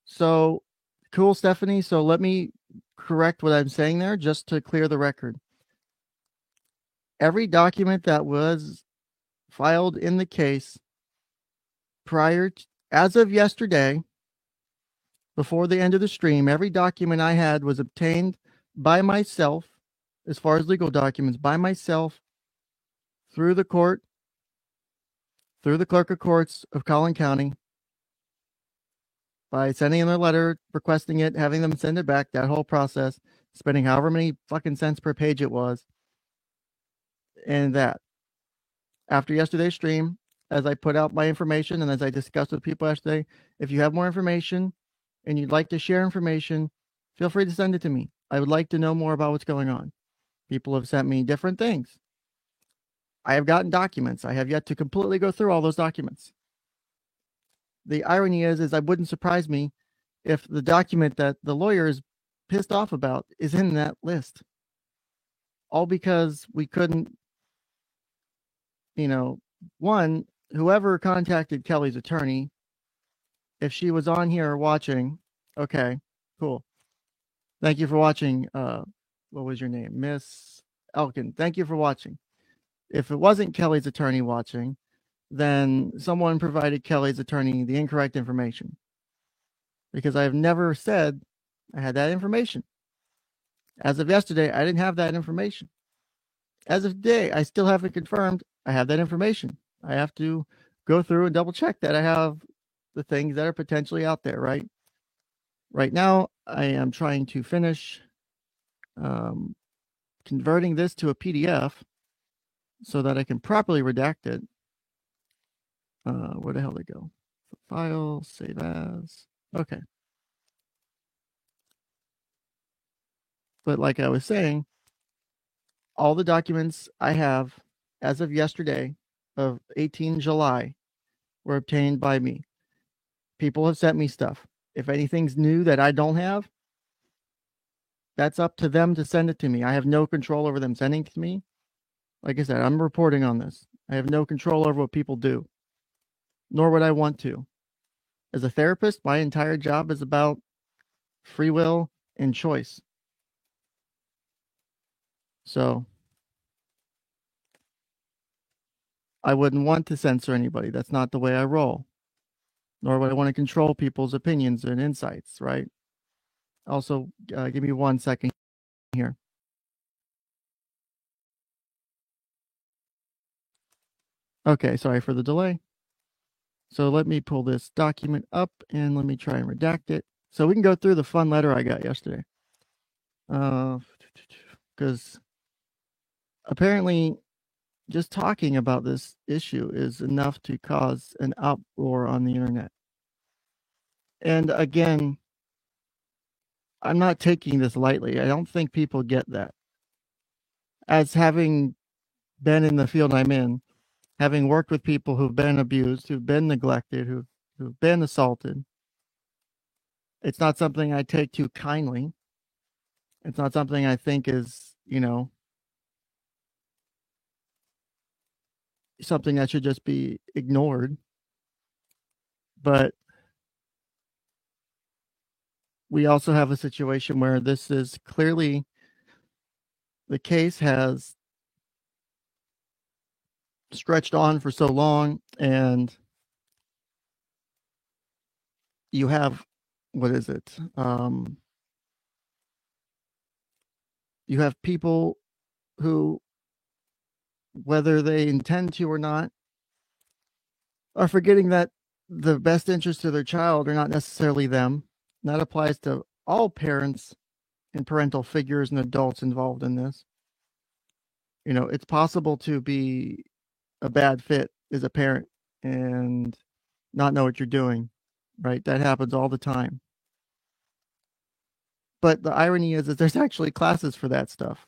Speaker 2: so cool, Stephanie. So let me correct what I'm saying there just to clear the record. Every document that was filed in the case as of yesterday, before the end of the stream, every document I had was obtained by myself, as far as legal documents, by myself, through the court, through the clerk of courts of Collin County, by sending them a letter, requesting it, having them send it back, that whole process, spending however many fucking cents per page it was. And that. After yesterday's stream, as I put out my information and as I discussed with people yesterday, if you have more information and you'd like to share information, feel free to send it to me. I would like to know more about what's going on. People have sent me different things. I have gotten documents. I have yet to completely go through all those documents. The irony is I wouldn't surprise me if the document that the lawyer is pissed off about is in that list. All because we couldn't, one, whoever contacted Kelly's attorney, if she was on here watching, okay, cool. Thank you for watching. What was your name? Miss Elkin. Thank you for watching. If it wasn't Kelly's attorney watching, then someone provided Kelly's attorney the incorrect information. Because I have never said I had that information. As of yesterday, I didn't have that information. As of today, I still haven't confirmed I have that information. I have to go through and double check that I have the things that are potentially out there, right? Right now, I am trying to finish converting this to a PDF so that I can properly redact it. Where the hell did it go? File, save as. Okay. But like I was saying, all the documents I have as of yesterday of 18 July were obtained by me. People have sent me stuff. If anything's new that I don't have, that's up to them to send it to me. I have no control over them sending it to me. Like I said, I'm reporting on this. I have no control over what people do, nor would I want to. As a therapist, my entire job is about free will and choice. So I wouldn't want to censor anybody. That's not the way I roll. Nor would I want to control people's opinions and insights, right? Also, give me 1 second here. Okay, sorry for the delay. So let me pull this document up and let me try and redact it. So we can go through the fun letter I got yesterday. Because apparently just talking about this issue is enough to cause an uproar on the internet. And again, I'm not taking this lightly. I don't think people get that. As having been in the field I'm in, having worked with people who've been abused, who've been neglected, who've been assaulted, it's not something I take too kindly. It's not something I think is, something that should just be ignored. But we also have a situation where this is clearly, the case has stretched on for so long, and you have, what is it? You have people who, whether they intend to or not, are forgetting that the best interests of their child are not necessarily them. And that applies to all parents and parental figures and adults involved in this. It's possible to be a bad fit as a parent and not know what you're doing, right? That happens all the time. But the irony is that there's actually classes for that stuff,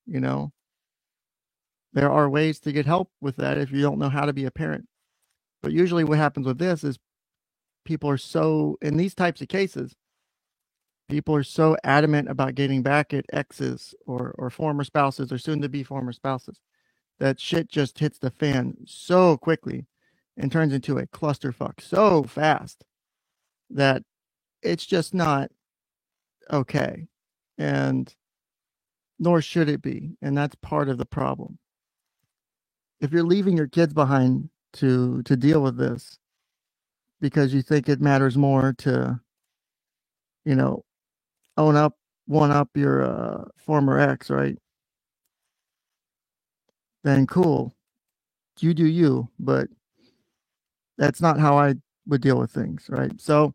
Speaker 2: There are ways to get help with that if you don't know how to be a parent. But usually what happens with this is people are so, in these types of cases, people are so adamant about getting back at exes or former spouses or soon to be former spouses that shit just hits the fan so quickly and turns into a clusterfuck so fast that it's just not okay. And nor should it be. And that's part of the problem. If you're leaving your kids behind to deal with this because you think it matters more to, one up your former ex, right? Then cool. You do you, but that's not how I would deal with things, right? So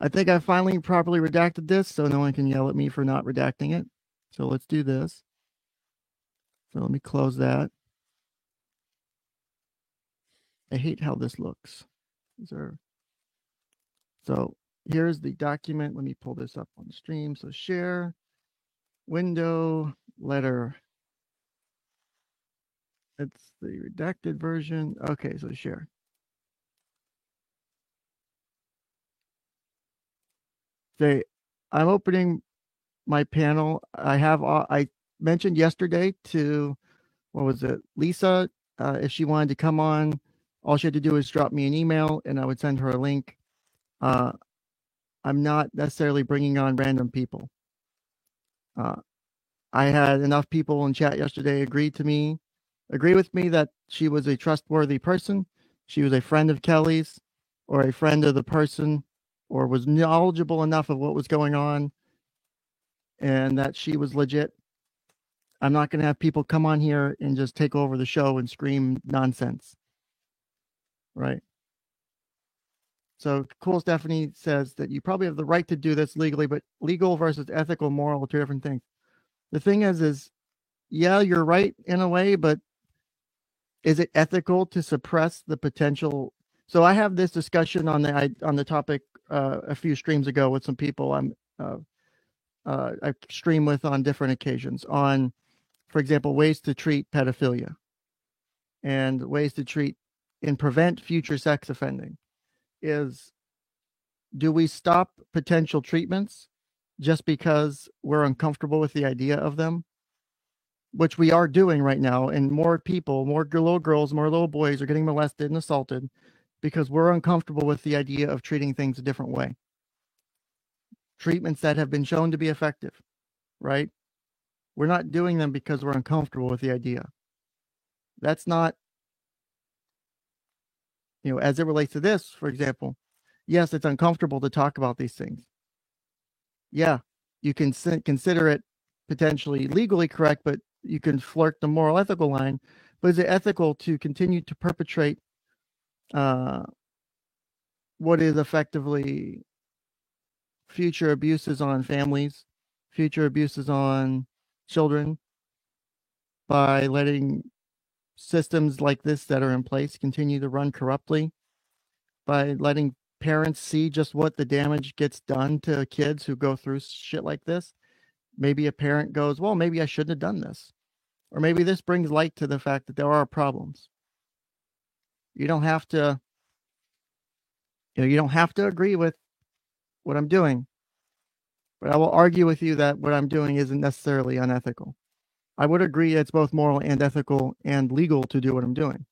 Speaker 2: I think I finally properly redacted this so no one can yell at me for not redacting it. So let's do this. So let me close that. I hate how this looks. So here's the document. Let me pull this up on the stream. So share, window, letter. It's the redacted version. Okay, so share. Okay, I'm opening my panel. I mentioned yesterday to, what was it, Lisa, if she wanted to come on, all she had to do is drop me an email and I would send her a link. I'm not necessarily bringing on random people. I had enough people in chat yesterday agree with me that she was a trustworthy person. She was a friend of Kelly's or a friend of the person, or was knowledgeable enough of what was going on and that she was legit. I'm not going to have people come on here and just take over the show and scream nonsense. Right. So Cool Stephanie says that you probably have the right to do this legally, but legal versus ethical, moral are two different things. The thing is, yeah, you're right in a way, but is it ethical to suppress the potential? So I have this discussion on the topic a few streams ago with some people I stream with on different occasions on, for example, ways to treat pedophilia and ways to treat and prevent future sex offending. Do we stop potential treatments just because we're uncomfortable with the idea of them? Which we are doing right now, and more people, more little girls, more little boys are getting molested and assaulted because we're uncomfortable with the idea of treating things a different way. Treatments that have been shown to be effective, right? We're not doing them because we're uncomfortable with the idea. That's not, as it relates to this, for example, yes, it's uncomfortable to talk about these things. Yeah, you can consider it potentially legally correct, but you can flirt the moral ethical line. But is it ethical to continue to perpetrate what is effectively future abuses on families, future abuses on children, by letting systems like this that are in place continue to run corruptly, by letting parents see just what the damage gets done to kids who go through shit like this? Maybe a parent goes, well, maybe I shouldn't have done this. Or maybe this brings light to the fact that there are problems. You don't have to, you don't have to agree with what I'm doing, but I will argue with you that what I'm doing isn't necessarily unethical. I would agree it's both moral and ethical and legal to do what I'm doing.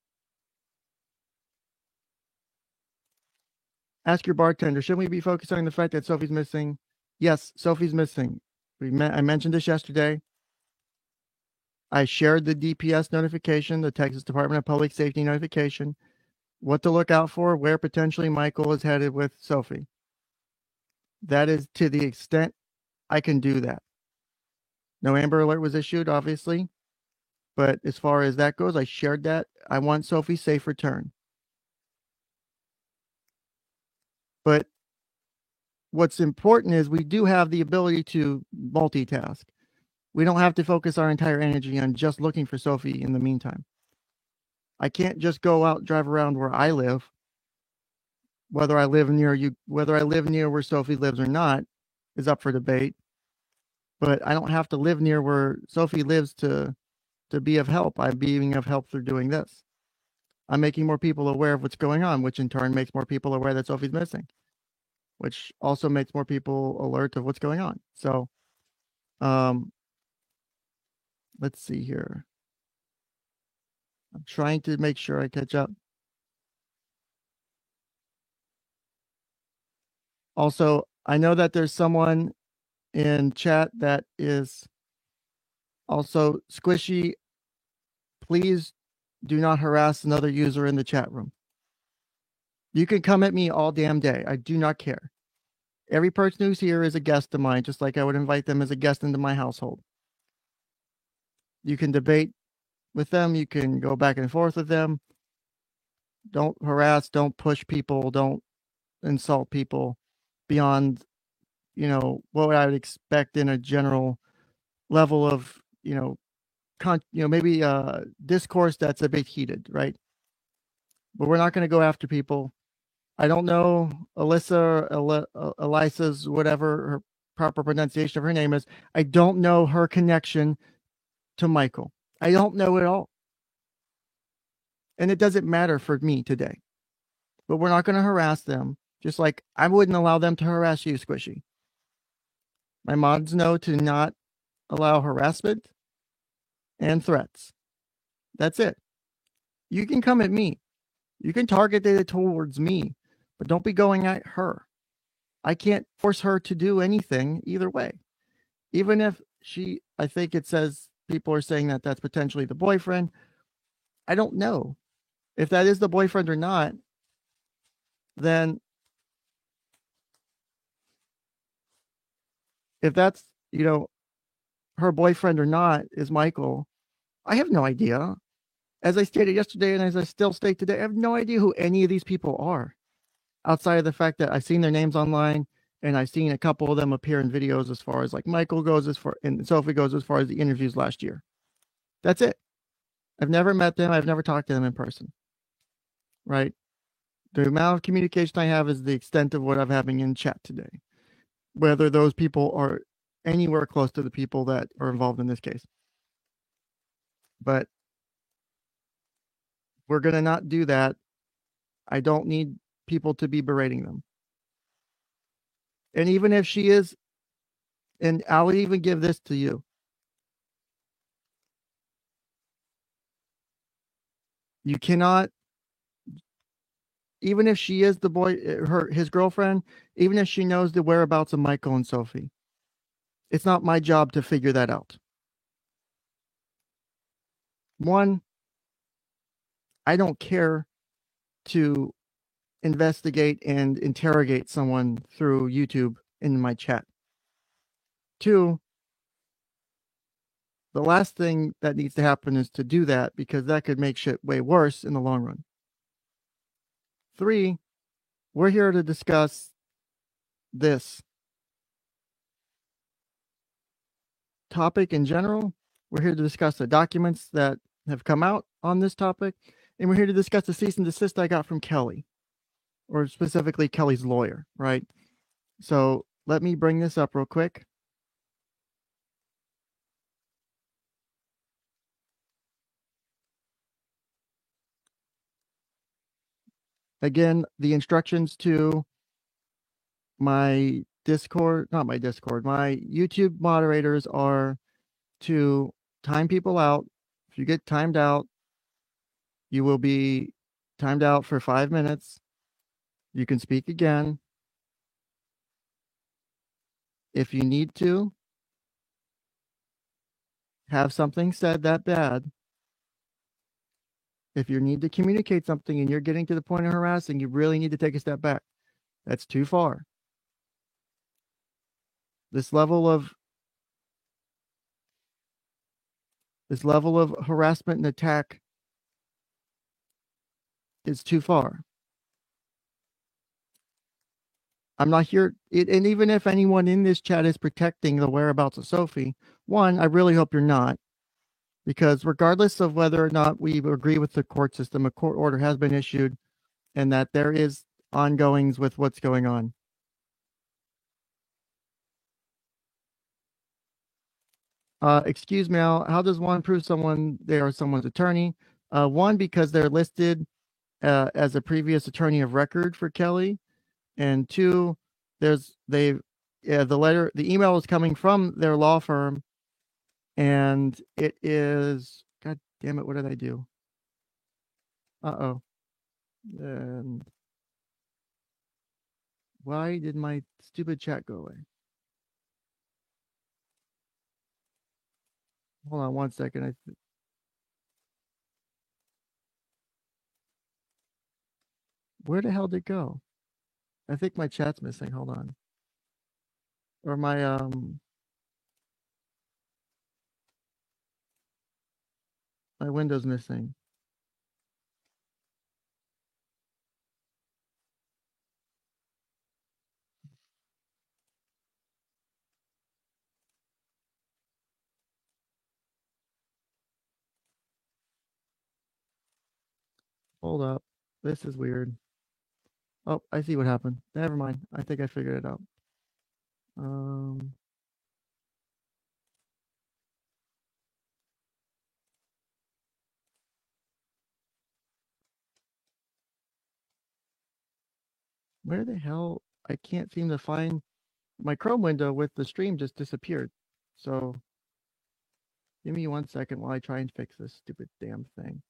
Speaker 2: Ask your bartender, shouldn't we be focusing on the fact that Sophie's missing? Yes, Sophie's missing. I mentioned this yesterday. I shared the DPS notification, the Texas Department of Public Safety notification, what to look out for, where potentially Michael is headed with Sophie. That is to the extent I can do that. No Amber Alert was issued, obviously. But as far as that goes, I shared that. I want Sophie's safe return. But what's important is we do have the ability to multitask. We don't have to focus our entire energy on just looking for Sophie in the meantime. I can't just go out and drive around where I live. Whether I live near where Sophie lives or not is up for debate. But I don't have to live near where Sophie lives to be of help. I'm being of help through doing this. I'm making more people aware of what's going on, which in turn makes more people aware that Sophie's missing, which also makes more people alert of what's going on. So, let's see here. I'm trying to make sure I catch up. Also, I know that there's someone in chat that is also Squishy. Please do not harass another user in the chat room. You can come at me all damn day. I do not care. Every person who's here is a guest of mine, just like I would invite them as a guest into my household. You can debate with them. You can go back and forth with them. Don't harass, don't push people, don't insult people beyond, what I would expect in a general level of, maybe discourse that's a bit heated, right? But we're not going to go after people. I don't know Elisa's, whatever her proper pronunciation of her name is. I don't know her connection to Michael. I don't know at all. And it doesn't matter for me today. But we're not going to harass them, just like I wouldn't allow them to harass you, Squishy. My mods know to not allow harassment and threats. That's it. You can come at me. You can target it towards me, but don't be going at her. I can't force her to do anything either way. Even if I think it says people are saying that that's potentially the boyfriend. I don't know if that is the boyfriend or not. Then if that's, her boyfriend or not is Michael, I have no idea. As I stated yesterday, and as I still state today, I have no idea who any of these people are, outside of the fact that I've seen their names online and I've seen a couple of them appear in videos as far as like Michael goes, and Sophie goes as far as the interviews last year. That's it. I've never met them. I've never talked to them in person. Right? The amount of communication I have is the extent of what I'm having in chat today. Whether those people are anywhere close to the people that are involved in this case. But we're going to not do that. I don't need people to be berating them. And even if she is, and I'll even give this to you. You cannot, even if she is the boy, his girlfriend, even if she knows the whereabouts of Michael and Sophie, it's not my job to figure that out. One, I don't care to investigate and interrogate someone through YouTube in my chat. Two, the last thing that needs to happen is to do that, because that could make shit way worse in the long run. Three, we're here to discuss this topic in general. We're here to discuss the documents that have come out on this topic, and we're here to discuss the cease and desist I got from Kelly, or specifically Kelly's lawyer, right? So let me bring this up real quick. Again, the instructions to my Discord, not my Discord, my YouTube moderators are to time people out. If you get timed out, you will be timed out for 5 minutes. You can speak again. If you need to have something said that bad, if you need to communicate something and you're getting to the point of harassing, you really need to take a step back. That's too far. This level of harassment and attack is too far. I'm not here, and even if anyone in this chat is protecting the whereabouts of Sophie, one, I really hope you're not, because regardless of whether or not we agree with the court system, a court order has been issued, and that there is ongoings with what's going on. Excuse me, how does one prove they are someone's attorney? One, because they're listed as a previous attorney of record for Kelly, and two, the email is coming from their law firm, and it is, God damn it, what did I do? And why did my stupid chat go away? Hold on 1 second. Where the hell did it go? I think my chat's missing. Hold on. Or my my window's missing. Hold up. This is weird. Oh, I see what happened. Never mind. I think I figured it out. Where the hell? I can't seem to find my Chrome window with the stream just disappeared. So give me 1 second while I try and fix this stupid damn thing.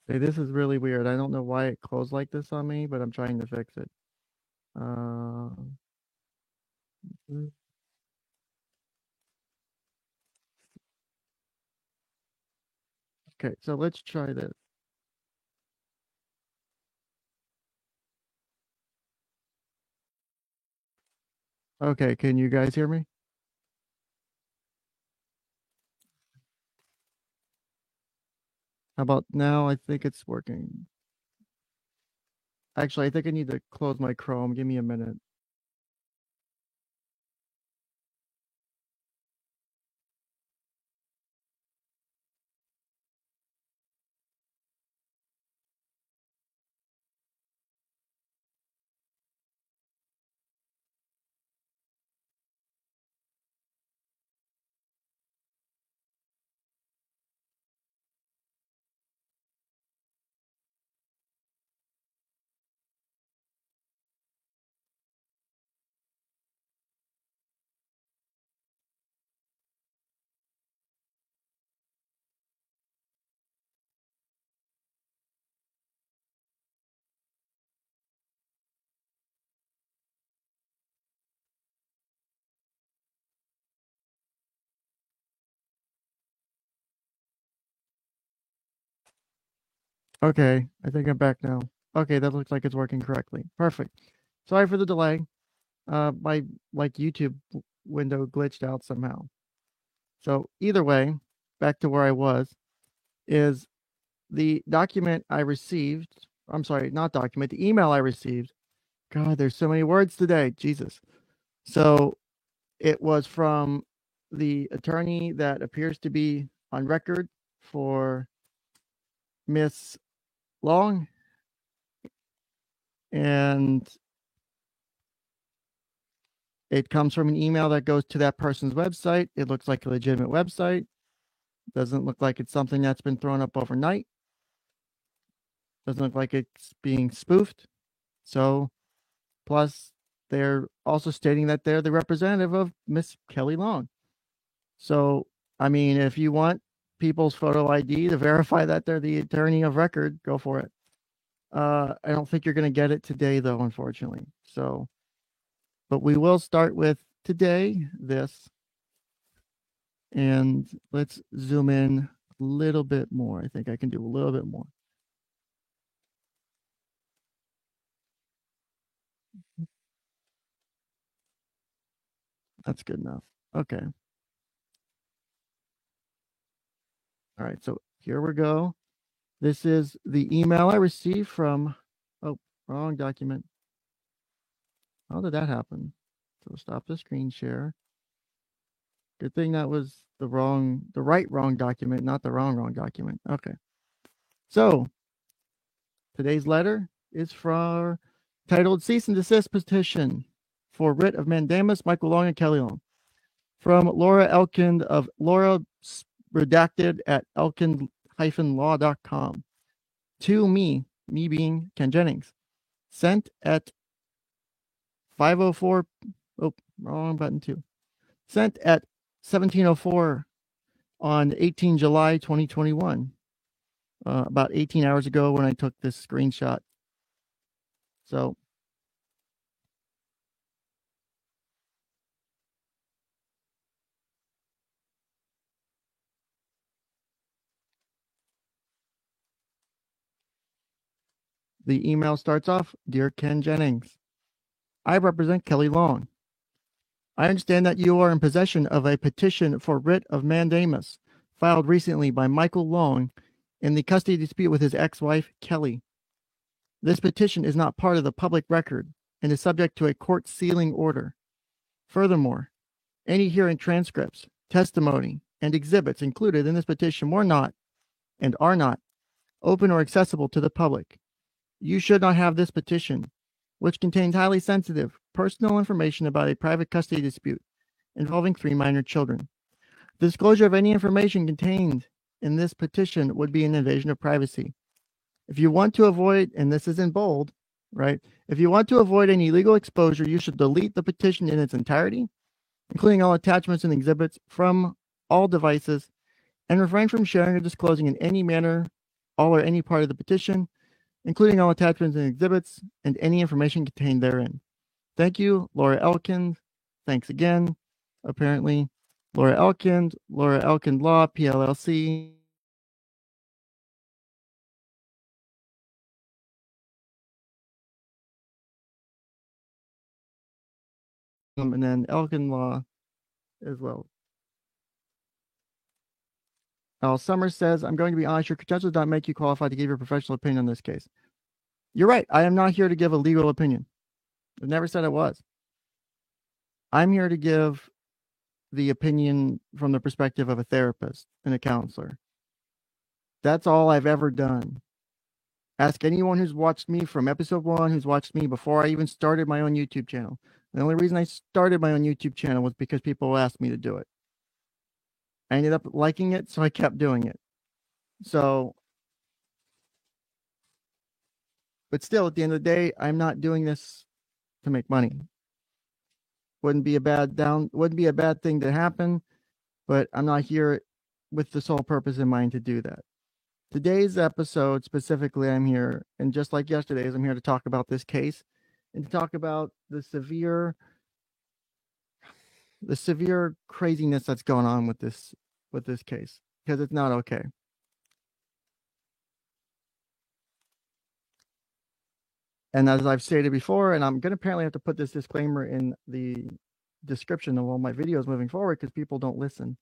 Speaker 2: Hey, this is really weird. I don't know why it closed like this on me, but I'm trying to fix it. Okay, so let's try this. Okay, can you guys hear me? How about now? I think it's working. Actually, I think I need to close my Chrome. Give me a minute. Okay, I think I'm back now. Okay, that looks like it's working correctly. Perfect. Sorry for the delay. My YouTube window glitched out somehow. So either way, back to where I was, is the document I received. I'm sorry, not document, the email I received. God, there's so many words today. Jesus. So it was from the attorney that appears to be on record for Miss Long. And it comes from an email that goes to that person's website. It looks like a legitimate website. Doesn't look like it's something that's been thrown up overnight. Doesn't look like it's being spoofed. So, plus, they're also stating that they're the representative of Miss Kelly Long. So, I mean, if you want people's photo ID to verify that they're the attorney of record, go for it. I don't think you're going to get it today, though, unfortunately. So, but we will start with today, this. And let's zoom in a little bit more. I think I can do a little bit more. That's good enough. Okay. All right, so here we go. This is the email I received from, oh, wrong document. How did that happen? So stop the screen share. Good thing that was the right wrong document, not the wrong document. Okay. So today's letter is titled Cease and Desist Petition for Writ of Mandamus, Michael Long and Kelly Long. From Laura Elkind of Laura Redacted at elkind-law.com. To me being Ken Jennings. Sent at 5:04. Oh, wrong button too. Sent at 17:04 on 18 July 2021. About 18 hours ago when I took this screenshot. So the email starts off, Dear Ken Jennings, I represent Kelly Long. I understand that you are in possession of a petition for writ of mandamus filed recently by Michael Long in the custody dispute with his ex-wife, Kelly. This petition is not part of the public record and is subject to a court sealing order. Furthermore, any hearing transcripts, testimony, and exhibits included in this petition were not and are not open or accessible to the public. You should not have this petition, which contains highly sensitive, personal information about a private custody dispute involving 3 minor children. The disclosure of any information contained in this petition would be an invasion of privacy. If you want to avoid, and this is in bold, right? If you want to avoid any legal exposure, you should delete the petition in its entirety, including all attachments and exhibits from all devices, and refrain from sharing or disclosing in any manner all or any part of the petition, including all attachments and exhibits and any information contained therein. Thank you, Laura Elkind. Thanks again. Apparently, Laura Elkind Law, PLLC. And then Elkind Law as well. Al Summers says, I'm going to be honest, your credentials don't make you qualified to give your professional opinion on this case. You're right. I am not here to give a legal opinion. I never said I was. I'm here to give the opinion from the perspective of a therapist and a counselor. That's all I've ever done. Ask anyone who's watched me from episode 1, who's watched me before I even started my own YouTube channel. The only reason I started my own YouTube channel was because people asked me to do it. I ended up liking it, so I kept doing it. So, but still, at the end of the day, I'm not doing this to make money. Wouldn't be a bad thing to happen, but I'm not here with the sole purpose in mind to do that. Today's episode specifically, I'm here, and just like yesterday's, I'm here to talk about this case and to talk about the severe craziness that's going on with this case, because it's not okay. And as I've stated before, and I'm going to apparently have to put this disclaimer in the description of all my videos moving forward because people don't listen,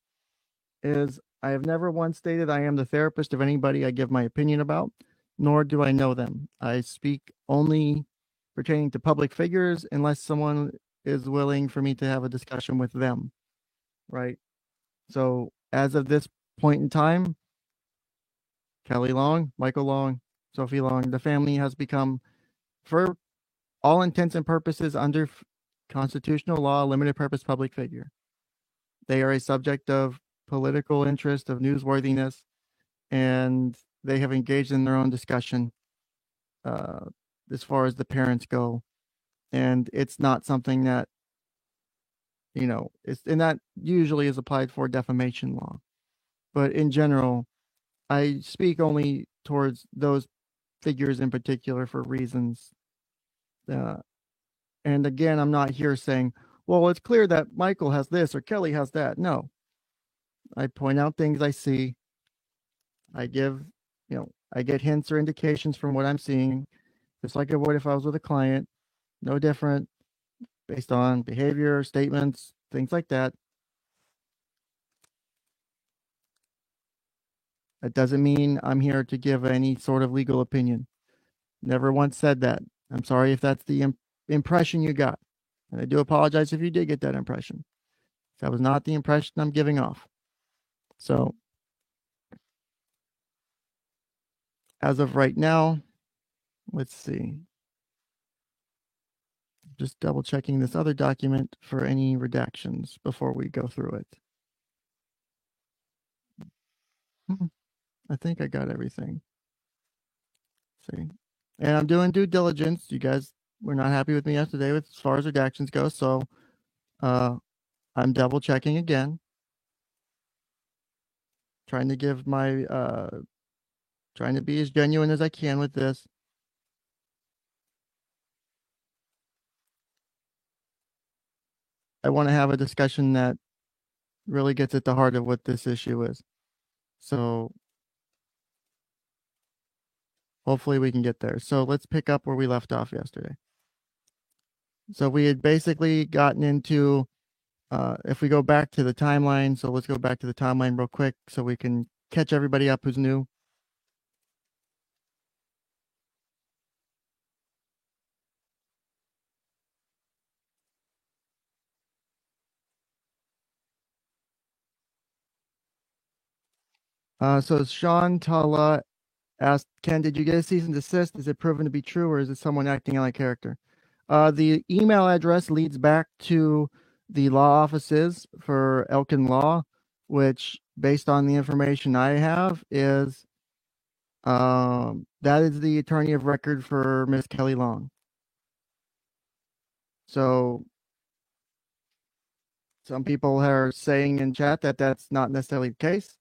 Speaker 2: is I have never once stated I am the therapist of anybody I give my opinion about, nor do I know them. I speak only pertaining to public figures unless someone is willing for me to have a discussion with them, right? So as of this point in time, Kelly Long, Michael Long, Sophie Long, the family has become, for all intents and purposes, under constitutional law, limited purpose public figure. They are a subject of political interest, of newsworthiness, and they have engaged in their own discussion as far as the parents go. And it's not something that, and that usually is applied for defamation law. But in general, I speak only towards those figures in particular for reasons. And again, I'm not here saying, well, it's clear that Michael has this or Kelly has that. No. I point out things I see. I give, I get hints or indications from what I'm seeing, just like I would if I was with a client. No different, based on behavior, statements, things like that. That doesn't mean I'm here to give any sort of legal opinion. Never once said that. I'm sorry if that's the impression you got. And I do apologize if you did get that impression. That was not the impression I'm giving off. So, as of right now, let's see. Just double checking this other document for any redactions before we go through it. I think I got everything. Let's see. And I'm doing due diligence. You guys were not happy with me yesterday as far as redactions go, so I'm double checking again. Trying to give my trying to be as genuine as I can with this. I want to have a discussion that really gets at the heart of what this issue is. So hopefully we can get there. So let's pick up where we left off yesterday. So we had basically gotten into, if we go back to the timeline, so let's go back to the timeline real quick so we can catch everybody up who's new. So Sean Tala Asked, Ken, did you get a cease and desist? Is it proven to be true, or is it someone acting out of character? The email address leads back to the law offices for Elkin Law, which, based on the information I have, is that is the attorney of record for Miss Kelly Long. So some people are saying in chat that that's not necessarily the case,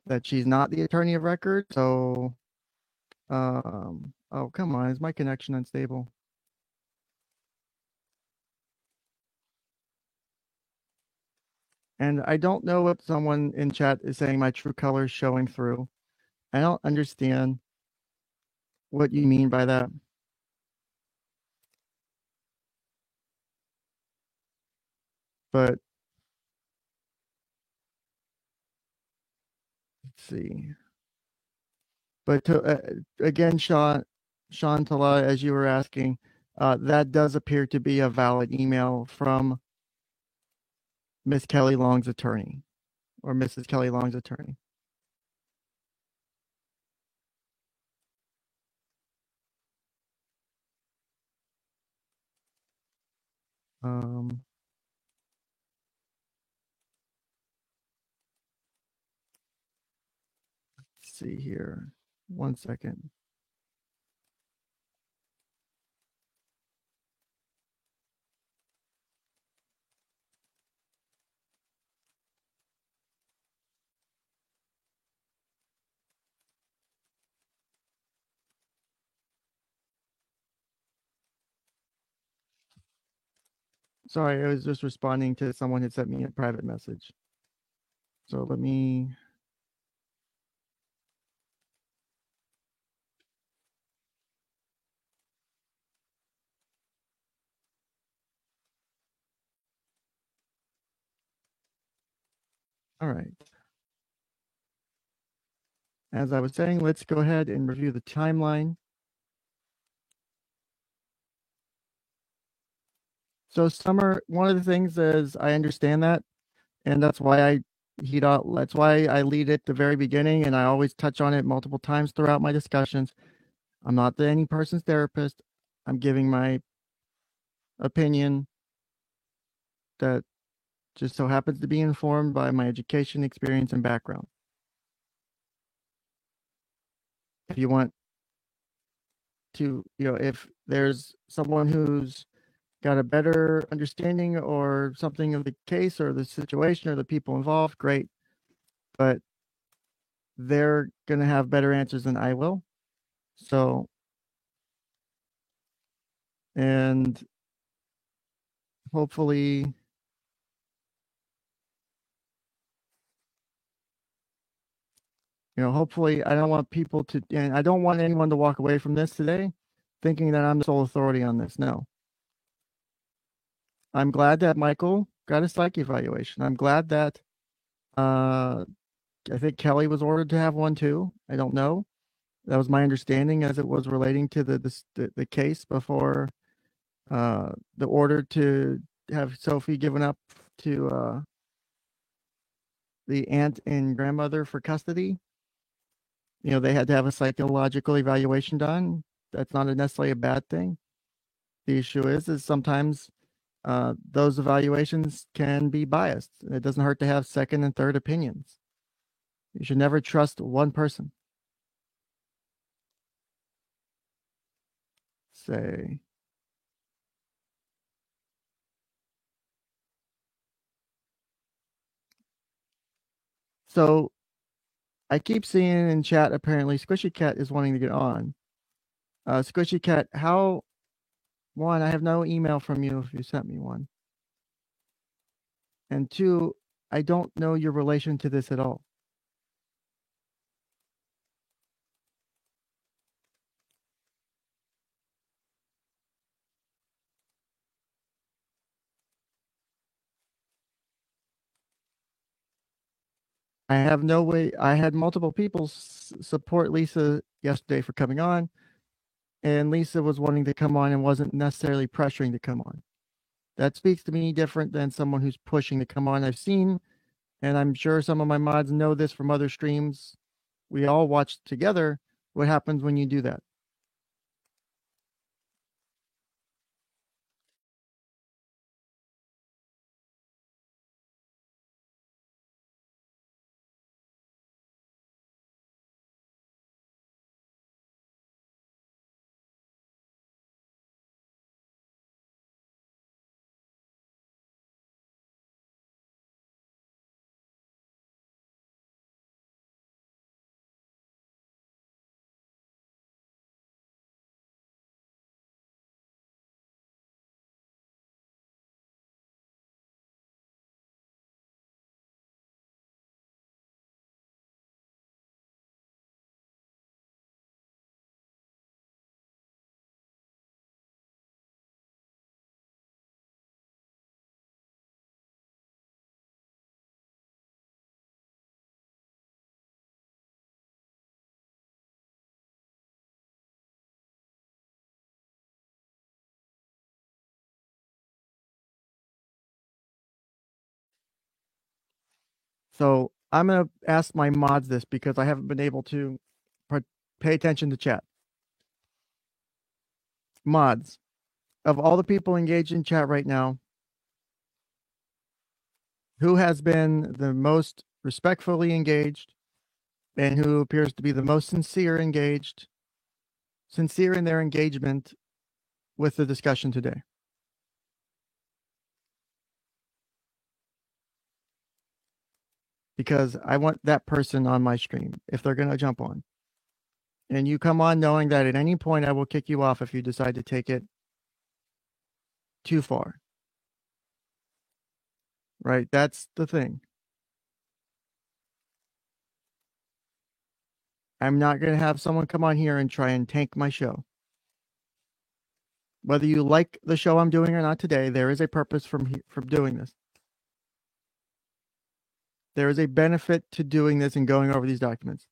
Speaker 2: that she's not the attorney of record. So, oh, come on. Is my connection unstable? And I don't know what someone in chat is saying my true colors showing through. I don't understand what you mean by that. But let's see. But to, again, Shantala, as you were asking, that does appear to be a valid email from Miss Kelly Long's attorney, or Mrs. Kelly Long's attorney. Let's see here. 1 second. Sorry, I was just responding to someone who sent me a private message. So let me. All right. As I was saying, let's go ahead and review the timeline. So Summer, one of the things is I understand that, and that's why I that's why I lead at the very beginning, and I always touch on it multiple times throughout my discussions. I'm not any person's therapist. I'm giving my opinion that just so happens to be informed by my education, experience, and background. If you want to, if there's someone who's got a better understanding or something of the case or the situation or the people involved, great. But they're going to have better answers than I will. So, and hopefully, hopefully I don't want people to, and I don't want anyone to walk away from this today thinking that I'm the sole authority on this. No. I'm glad that Michael got a psych evaluation. I'm glad that I think Kelly was ordered to have one too. I don't know. That was my understanding as it was relating to the case before the order to have Sophie given up to the aunt and grandmother for custody. They had to have a psychological evaluation done. That's not necessarily a bad thing. The issue is sometimes those evaluations can be biased. It doesn't hurt to have second and third opinions. You should never trust one person. Say. So I keep seeing in chat, apparently Squishy Cat is wanting to get on. Squishy Cat, one, I have no email from you if you sent me one. And two, I don't know your relation to this at all. I have no way. I had multiple people support Lisa yesterday for coming on, and Lisa was wanting to come on and wasn't necessarily pressuring to come on. That speaks to me different than someone who's pushing to come on. I've seen, and I'm sure some of my mods know this from other streams we all watched together, what happens when you do that. So I'm going to ask my mods this because I haven't been able to pay attention to chat. Mods, of all the people engaged in chat right now, who has been the most respectfully engaged and who appears to be the most sincere in their engagement with the discussion today? Because I want that person on my stream if they're going to jump on. And you come on knowing that at any point I will kick you off if you decide to take it too far. Right? That's the thing. I'm not going to have someone come on here and try and tank my show. Whether you like the show I'm doing or not today, there is a purpose from doing this. There is a benefit to doing this and going over these documents.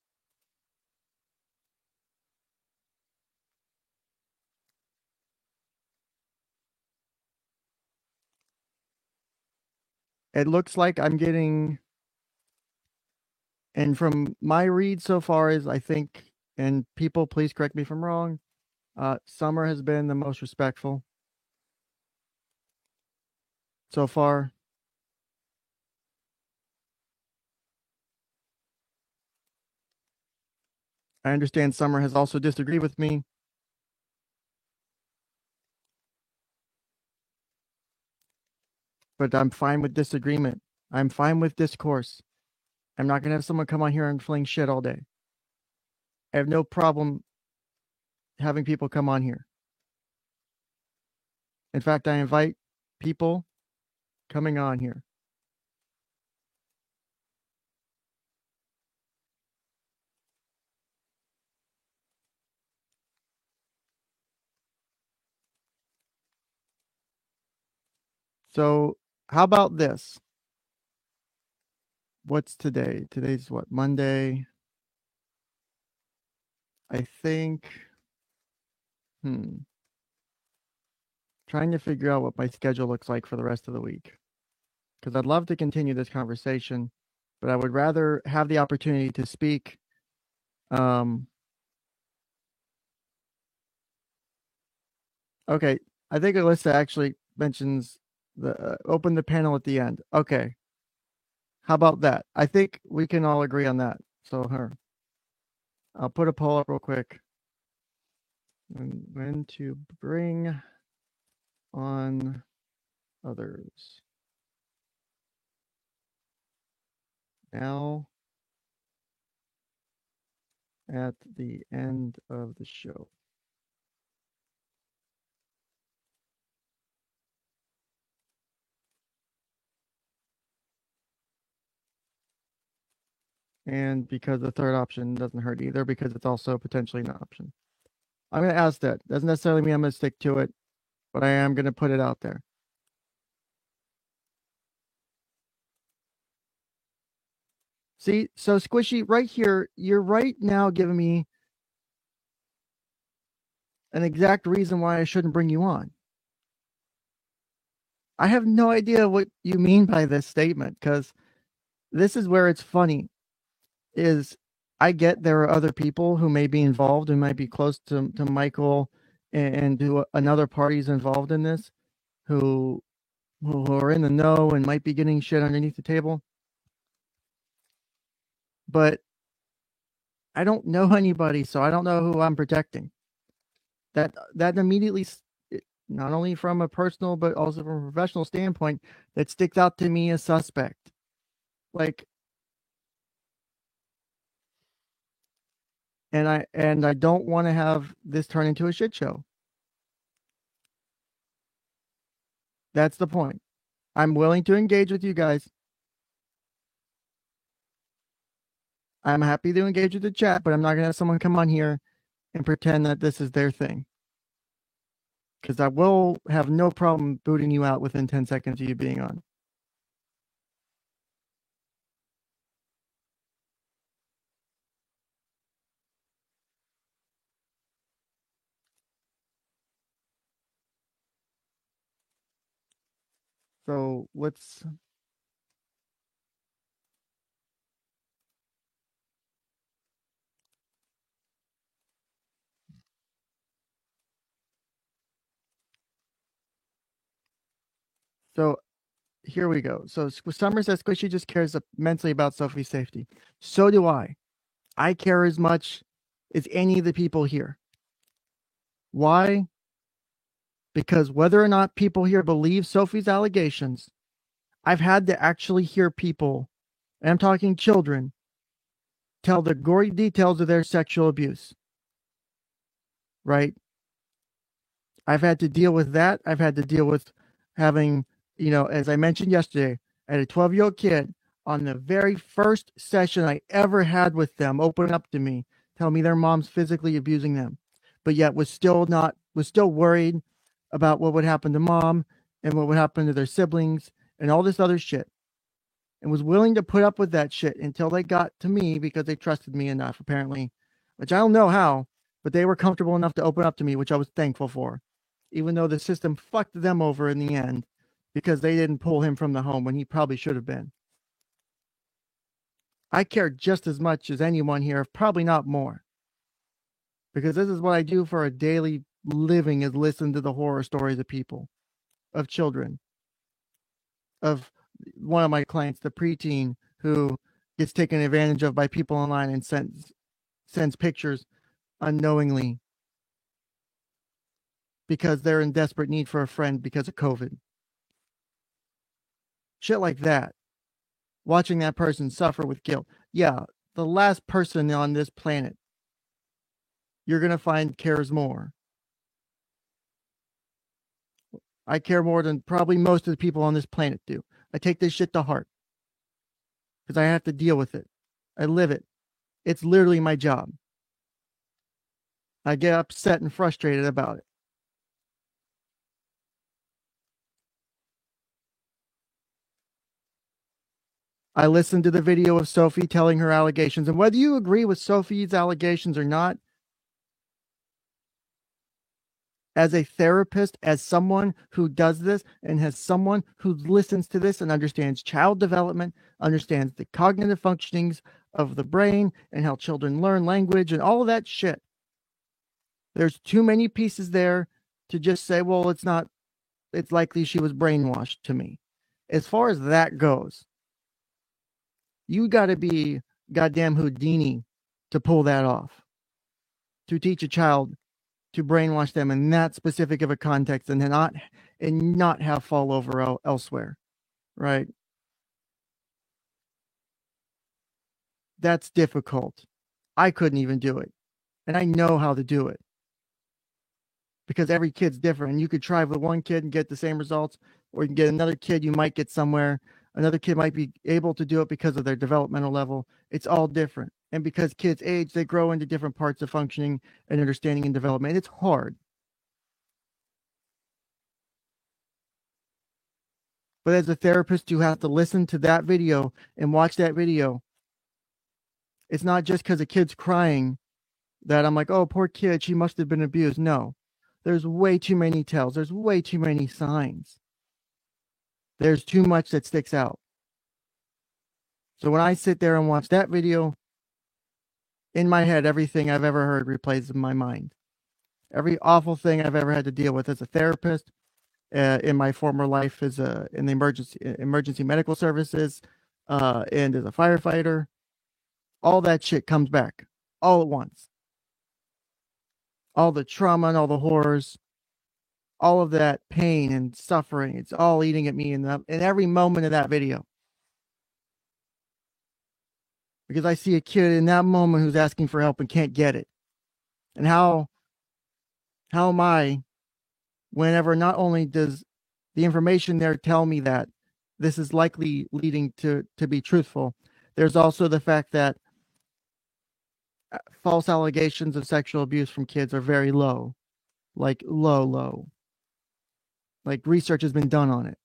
Speaker 2: It looks like I'm getting, and from my read so far is I think, and people please correct me if I'm wrong, Summer has been the most respectful so far. I understand Summer has also disagreed with me. But I'm fine with disagreement. I'm fine with discourse. I'm not going to have someone come on here and fling shit all day. I have no problem having people come on here. In fact, I invite people coming on here. So how about this? What's today? Today's what? Monday. I think, trying to figure out what my schedule looks like for the rest of the week. Because I'd love to continue this conversation, but I would rather have the opportunity to speak. Okay, I think Alyssa actually mentions the open the panel at the end. Okay. How about that? I think we can all agree on that. So I'll put a poll up real quick. When to bring on others. Now at the end of the show. And because the third option doesn't hurt either, because it's also potentially an option. I'm going to ask that. Doesn't necessarily mean I'm going to stick to it, but I am going to put it out there. See, so Squishy, right here, you're right now giving me an exact reason why I shouldn't bring you on. I have no idea what you mean by this statement, because this is where it's funny, is I get there are other people who may be involved and might be close to Michael and who another party's involved in this who are in the know and might be getting shit underneath the table. But I don't know anybody, so I don't know who I'm protecting. That immediately, not only from a personal but also from a professional standpoint, that sticks out to me as suspect. Like, and I don't want to have this turn into a shit show. That's the point. I'm willing to engage with you guys. I'm happy to engage with the chat, but I'm not going to have someone come on here and pretend that this is their thing. Because I will have no problem booting you out within 10 seconds of you being on. So let's... So here we go. So Summer says Squishy just cares immensely about Sophie's safety. So do I. I care as much as any of the people here. Why? Because whether or not people here believe Sophie's allegations, I've had to actually hear people, and I'm talking children, tell the gory details of their sexual abuse. Right? I've had to deal with that. I've had to deal with having, as I mentioned yesterday, I had a 12-year-old kid on the very first session I ever had with them open up to me, tell me their mom's physically abusing them, but yet was still worried about what would happen to mom and what would happen to their siblings and all this other shit, and was willing to put up with that shit until they got to me because they trusted me enough, apparently, which I don't know how, but they were comfortable enough to open up to me, which I was thankful for, even though the system fucked them over in the end because they didn't pull him from the home when he probably should have been. I care just as much as anyone here, probably not more, because this is what I do for a daily living, is listen to the horror stories of people, of children, of one of my clients, the preteen who gets taken advantage of by people online and sends pictures unknowingly because they're in desperate need for a friend because of COVID. Shit like that. Watching that person suffer with guilt. Yeah, the last person on this planet you're going to find cares more. I care more than probably most of the people on this planet do. I take this shit to heart because I have to deal with it. I live it. It's literally my job. I get upset and frustrated about it. I listened to the video of Sophie telling her allegations, and whether you agree with Sophie's allegations or not, as a therapist, as someone who does this, and as someone who listens to this and understands child development, understands the cognitive functionings of the brain and how children learn language and all of that shit, there's too many pieces there to just say, well, it's likely she was brainwashed to me. As far as that goes, you got to be goddamn Houdini to pull that off, to teach a child to brainwash them in that specific of a context and not have fall over elsewhere, right? That's difficult. I couldn't even do it, and I know how to do it because every kid's different. And you could try with one kid and get the same results, or you can get another kid, you might get somewhere. Another kid might be able to do it because of their developmental level. It's all different. And because kids age, they grow into different parts of functioning and understanding and development. It's hard. But as a therapist, you have to listen to that video and watch that video. It's not just because a kid's crying that I'm like, oh, poor kid, she must have been abused. No, there's way too many tells. There's way too many signs. There's too much that sticks out. So when I sit there and watch that video, in my head, everything I've ever heard replays in my mind. Every awful thing I've ever had to deal with as a therapist, in my former life as in the emergency medical services, and as a firefighter, all that shit comes back all at once. All the trauma and all the horrors, all of that pain and suffering, it's all eating at me in every moment of that video. Because I see a kid in that moment who's asking for help and can't get it. And how am I, whenever not only does the information there tell me that this is likely leading to be truthful, there's also the fact that false allegations of sexual abuse from kids are very low, like low. Like research has been done on it.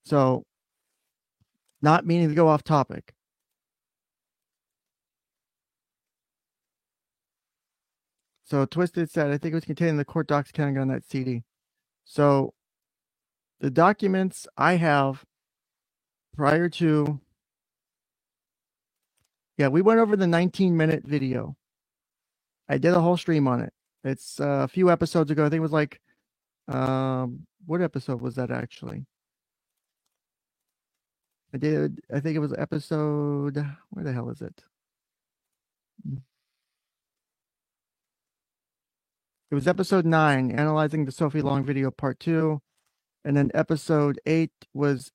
Speaker 2: So, not meaning to go off topic. So Twisted said, I think it was contained in the court docs counting on that CD. So the documents I have prior to, we went over the 19-minute video. I did a whole stream on it. It's a few episodes ago. I think it was like, what episode was that actually? I think it was episode, where the hell is it? It was episode 9, analyzing the Sophie Long video part 2. And then episode 8 was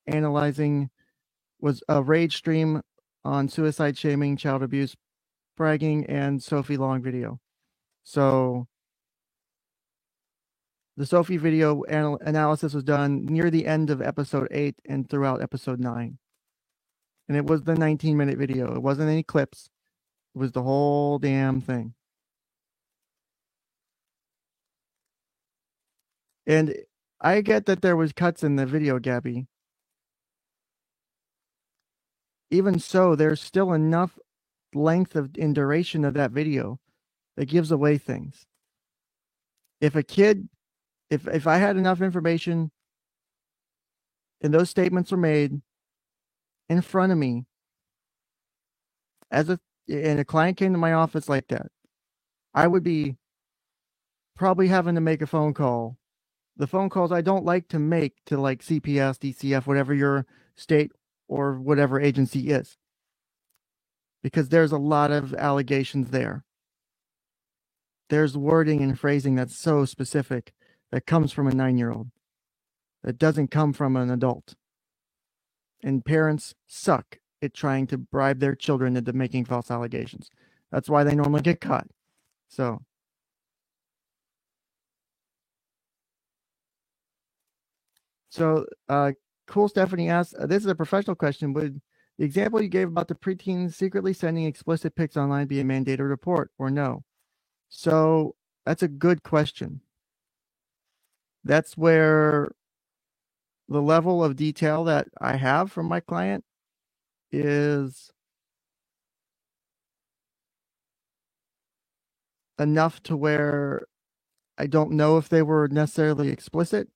Speaker 2: was a rage stream on suicide shaming, child abuse, bragging, and Sophie Long video. So the Sophie video analysis was done near the end of episode 8 and throughout episode 9. And it was the 19-minute video. It wasn't any clips. It was the whole damn thing. And I get that there was cuts in the video, Gabby. Even so, there's still enough length in duration of that video that gives away things. If a kid, if I had enough information and those statements were made in front of me, and a client came to my office like that, I would be probably having to make a phone call. The phone calls I don't like to make to like CPS, DCF, whatever your state or whatever agency is, because there's a lot of allegations there. There's wording and phrasing that's so specific that comes from a 9-year-old, that doesn't come from an adult. And parents suck at trying to bribe their children into making false allegations. That's why they normally get caught. So Cool Stephanie asks, this is a professional question. Would the example you gave about the preteens secretly sending explicit pics online be a mandated report or no? So that's a good question. That's where the level of detail that I have from my client is enough to where I don't know if they were necessarily explicit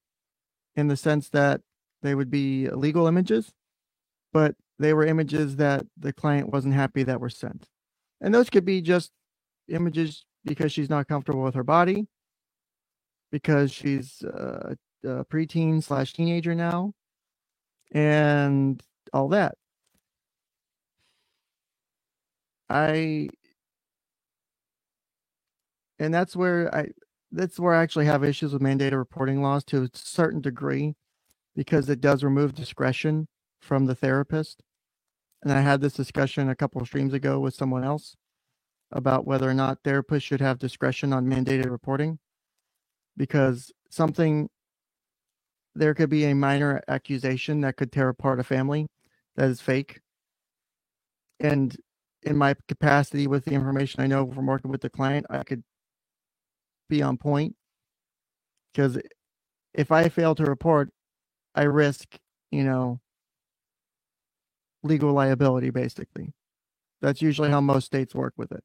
Speaker 2: in the sense that they would be illegal images, but they were images that the client wasn't happy that were sent. And those could be just images because she's not comfortable with her body, because she's a preteen / teenager now, and all that. And that's where I actually have issues with mandated reporting laws to a certain degree, because it does remove discretion from the therapist. And I had this discussion a couple of streams ago with someone else about whether or not therapists should have discretion on mandated reporting, because there could be a minor accusation that could tear apart a family that is fake. And in my capacity with the information I know from working with the client, I could be on point, because if I fail to report, I risk, legal liability, basically. That's usually how most states work with it.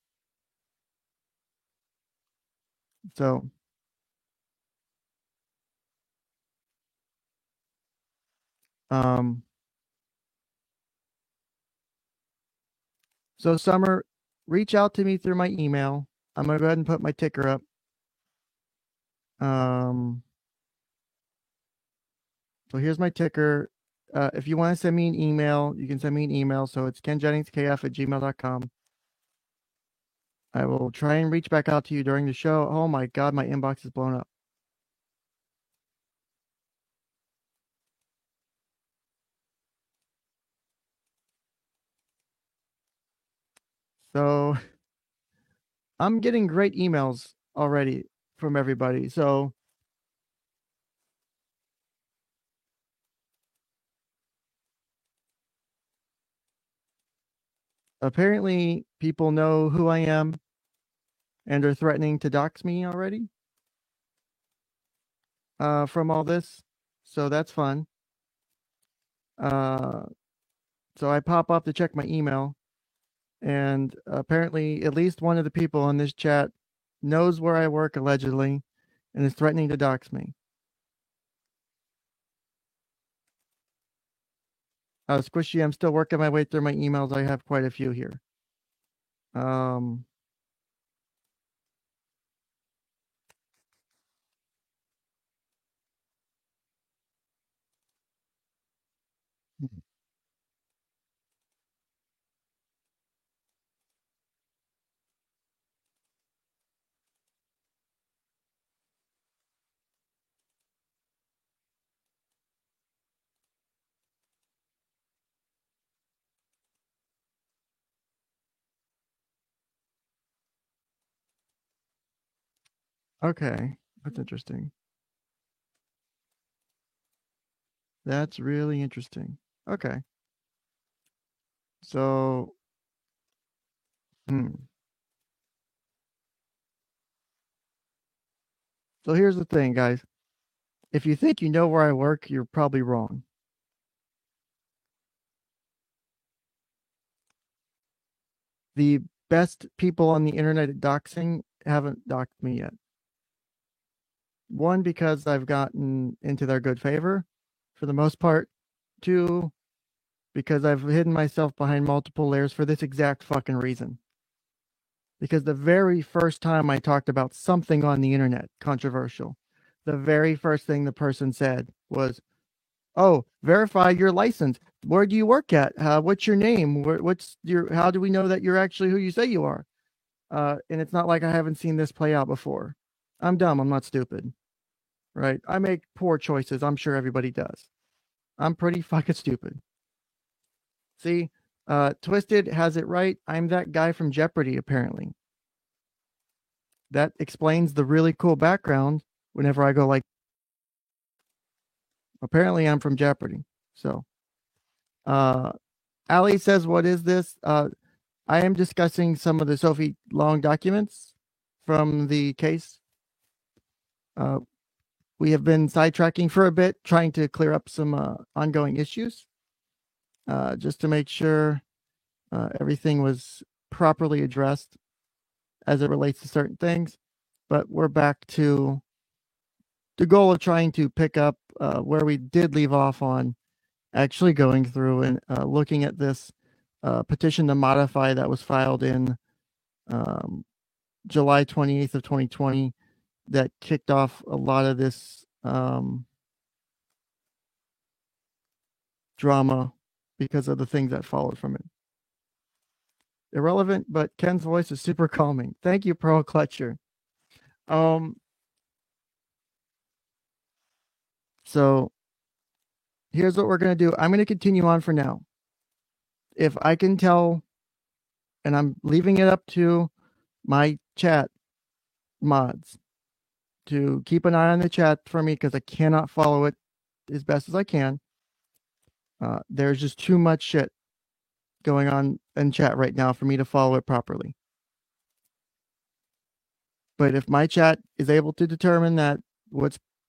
Speaker 2: So, So Summer, reach out to me through my email. I'm gonna go ahead and put my ticker up. So here's my ticker. If you want to send me an email, you can send me an email. So it's kenjenningskf@gmail.com. I will try and reach back out to you during the show. Oh my God, my inbox is blown up. So I'm getting great emails already from everybody. So apparently people know who I am and are threatening to dox me already from all this. So that's fun. So I pop up to check my email, and apparently at least one of the people in this chat knows where I work allegedly and is threatening to dox me. Squishy, I'm still working my way through my emails. I have quite a few here. Okay, that's interesting. That's really interesting. Okay. So, So here's the thing, guys. If you think you know where I work, you're probably wrong. The best people on the internet at doxing haven't doxed me yet. One, because I've gotten into their good favor for the most part. Two, because I've hidden myself behind multiple layers for this exact fucking reason. Because the very first time I talked about something on the internet controversial, the very first thing the person said was, "Oh, verify your license. Where do you work at? What's your name? How do we know that you're actually who you say you are?" And it's not like I haven't seen this play out before. I'm dumb. I'm not stupid. Right? I make poor choices. I'm sure everybody does. I'm pretty fucking stupid. See, Twisted has it right. I'm that guy from Jeopardy, apparently. That explains the really cool background whenever I go like, apparently I'm from Jeopardy. So, Ali says, what is this? I am discussing some of the Sophie Long documents from the case. We have been sidetracking for a bit, trying to clear up some ongoing issues, just to make sure everything was properly addressed as it relates to certain things. But we're back to the goal of trying to pick up where we did leave off on actually going through and looking at this petition to modify that was filed in July 28th of 2020 that kicked off a lot of this drama because of the things that followed from it. Irrelevant, but Ken's voice is super calming. Thank you, Pearl Clutcher. So here's what we're going to do. I'm going to continue on for now. If I can tell, and I'm leaving it up to my chat mods to keep an eye on the chat for me because I cannot follow it as best as I can. There's just too much shit going on in chat right now for me to follow it properly. But if my chat is able to determine that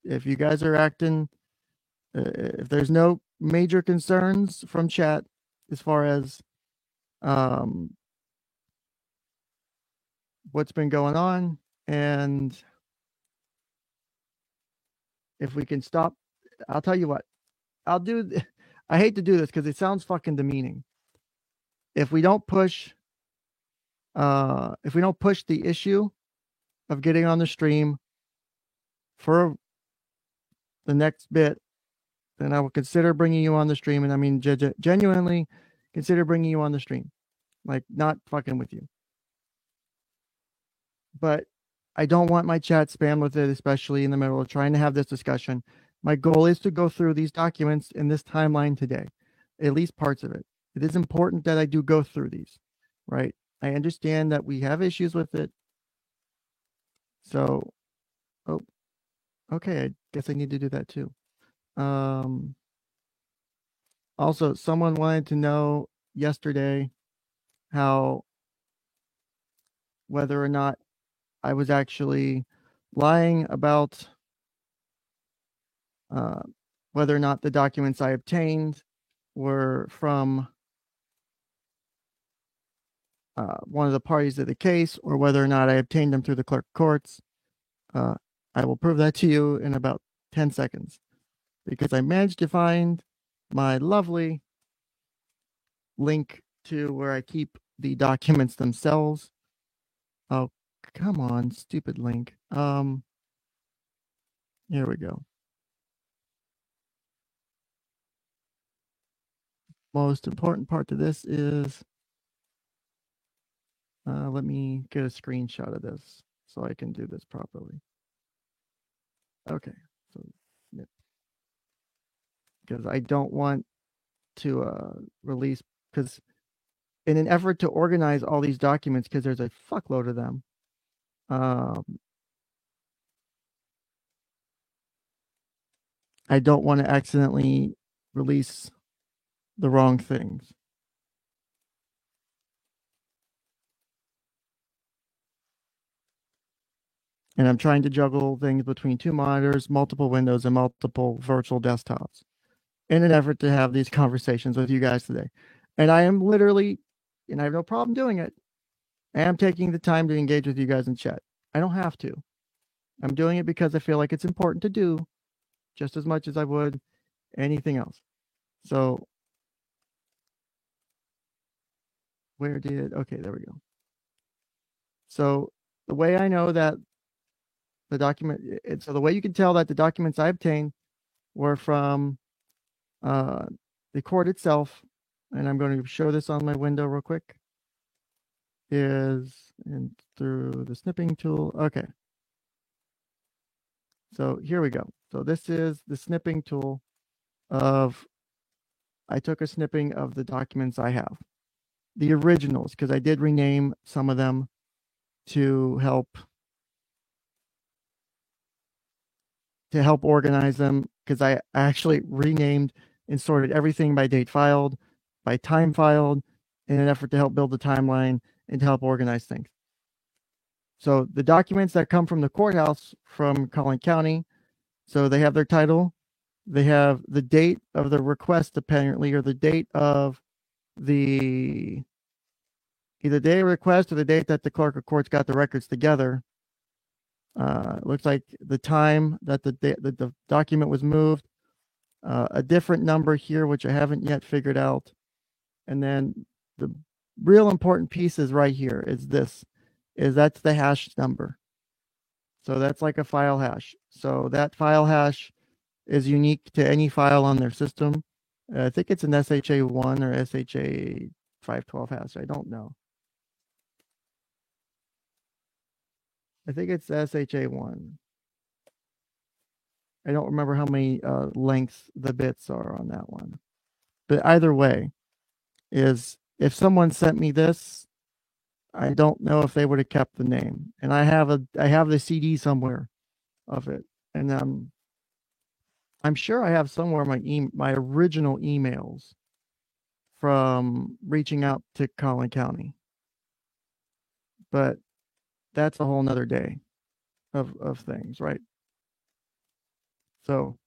Speaker 2: if you guys are acting, if there's no major concerns from chat as far as what's been going on, and if we can stop, I'll tell you what, I'll do. I hate to do this because it sounds fucking demeaning. If we don't push if we don't push the issue of getting on the stream for the next bit, then I will consider bringing you on the stream. And I mean, genuinely consider bringing you on the stream, like not fucking with you. But I don't want my chat spammed with it, especially in the middle of trying to have this discussion. My goal is to go through these documents in this timeline today, at least parts of it. It is important that I do go through these, right? I understand that we have issues with it. So, oh, okay, I guess I need to do that too. Also, someone wanted to know yesterday whether or not I was actually lying about whether or not the documents I obtained were from one of the parties of the case, or whether or not I obtained them through the clerk of courts. I will prove that to you in about 10 seconds, because I managed to find my lovely link to where I keep the documents themselves. Oh, come on, stupid link. Here we go. Most important part to this is, let me get a screenshot of this so I can do this properly. Okay, so because I don't want to release, because in an effort to organize all these documents, because there's a fuckload of them, I don't want to accidentally release the wrong things. And I'm trying to juggle things between 2 monitors, multiple windows, and multiple virtual desktops in an effort to have these conversations with you guys today. And I am literally, and I have no problem doing it, I am taking the time to engage with you guys in chat. I don't have to. I'm doing it because I feel like it's important to do, just as much as I would anything else. So, okay, there we go. So the way I know that the document, so the way you can tell that the documents I obtained were from the court itself, and I'm going to show this on my window real quick, is through the snipping tool. Okay. So here we go. So this is the snipping tool I took a snipping of the documents I have. The originals, because I did rename some of them to help organize them, because I actually renamed and sorted everything by date filed, by time filed, in an effort to help build the timeline and to help organize things. So the documents that come from the courthouse from Collin County, so they have their title, they have the date of the request apparently, or the date of the either day of request or the date that the clerk of courts got the records together. It looks like the time that the document was moved, a different number here, which I haven't yet figured out. And then the real important piece is right here, that's the hash number. So that's like a file hash. So that file hash is unique to any file on their system. I think it's an SHA-1 or SHA-512 hash. I don't know. I think it's SHA-1. I don't remember how many lengths the bits are on that one. But either way, is if someone sent me this, I don't know if they would have kept the name. And I have the CD somewhere of it. And I'm sure I have somewhere my original emails from reaching out to Collin County. But that's a whole nother day of things, right? So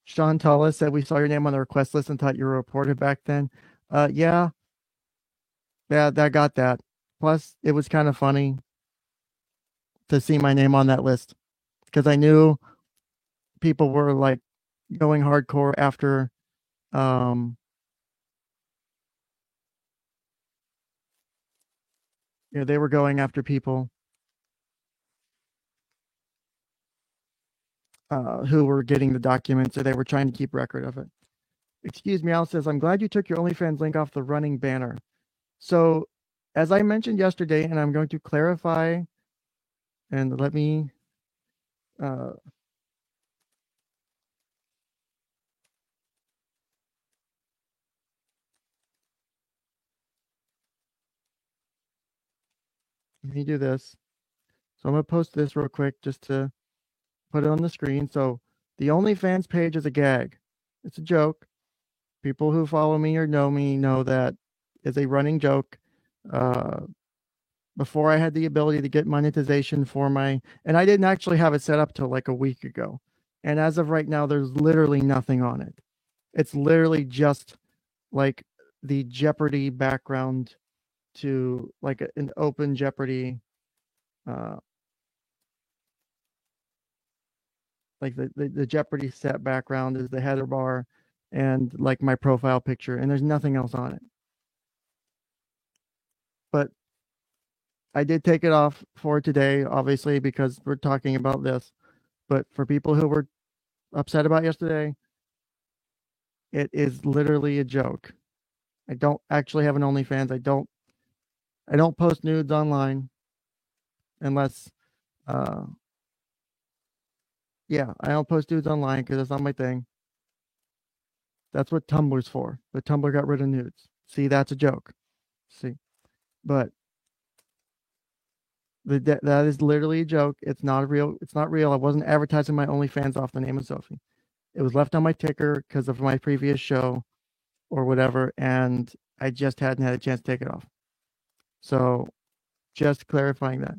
Speaker 2: Sean Tullis said, we saw your name on the request list and thought you were reported back then. Yeah, I got that. Plus, it was kind of funny to see my name on that list, because I knew people were like going hardcore after they were going after people who were getting the documents, so they were trying to keep record of it. Excuse me, Al says, I'm glad you took your OnlyFans link off the running banner. So, as I mentioned yesterday, and I'm going to clarify, and let me do this. So I'm going to post this real quick just to put it on the screen. So the OnlyFans page is a gag. It's a joke. People who follow me or know me know that is a running joke. Before I had the ability to get monetization for my, and I didn't actually have it set up till like a week ago. And as of right now, there's literally nothing on it. It's literally just like the Jeopardy background to like an open Jeopardy, like the Jeopardy set background is the header bar and like my profile picture, and there's nothing else on it. But I did take it off for today, obviously, because we're talking about this. But for people who were upset about yesterday, it is literally a joke. I don't actually have an OnlyFans. I don't post nudes online unless yeah, I don't post nudes online because that's not my thing. That's what Tumblr's for. But Tumblr got rid of nudes. See, that's a joke. See, but that is literally a joke. It's not real. It's not real. I wasn't advertising my OnlyFans off the name of Sophie. It was left on my ticker because of my previous show or whatever, and I just hadn't had a chance to take it off. So, just clarifying that.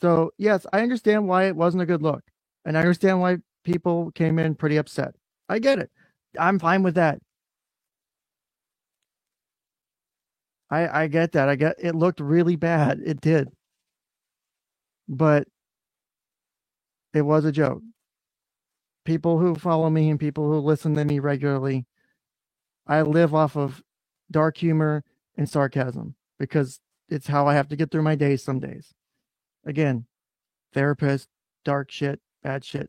Speaker 2: So, yes, I understand why it wasn't a good look, and I understand why people came in pretty upset. I get it. I'm fine with that. I get that. I get it looked really bad. It did. But it was a joke. People who follow me and people who listen to me regularly, I live off of dark humor and sarcasm because it's how I have to get through my days some days. Again, therapist, dark shit, bad shit.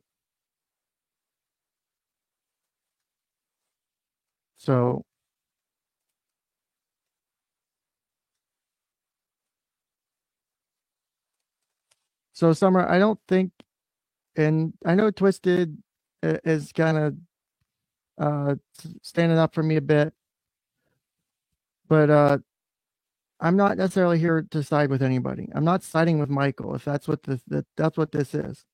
Speaker 2: So Summer, I don't think, and I know Twisted is kind of standing up for me a bit, but I'm not necessarily here to side with anybody. I'm not siding with Michael if that's what that's what this is.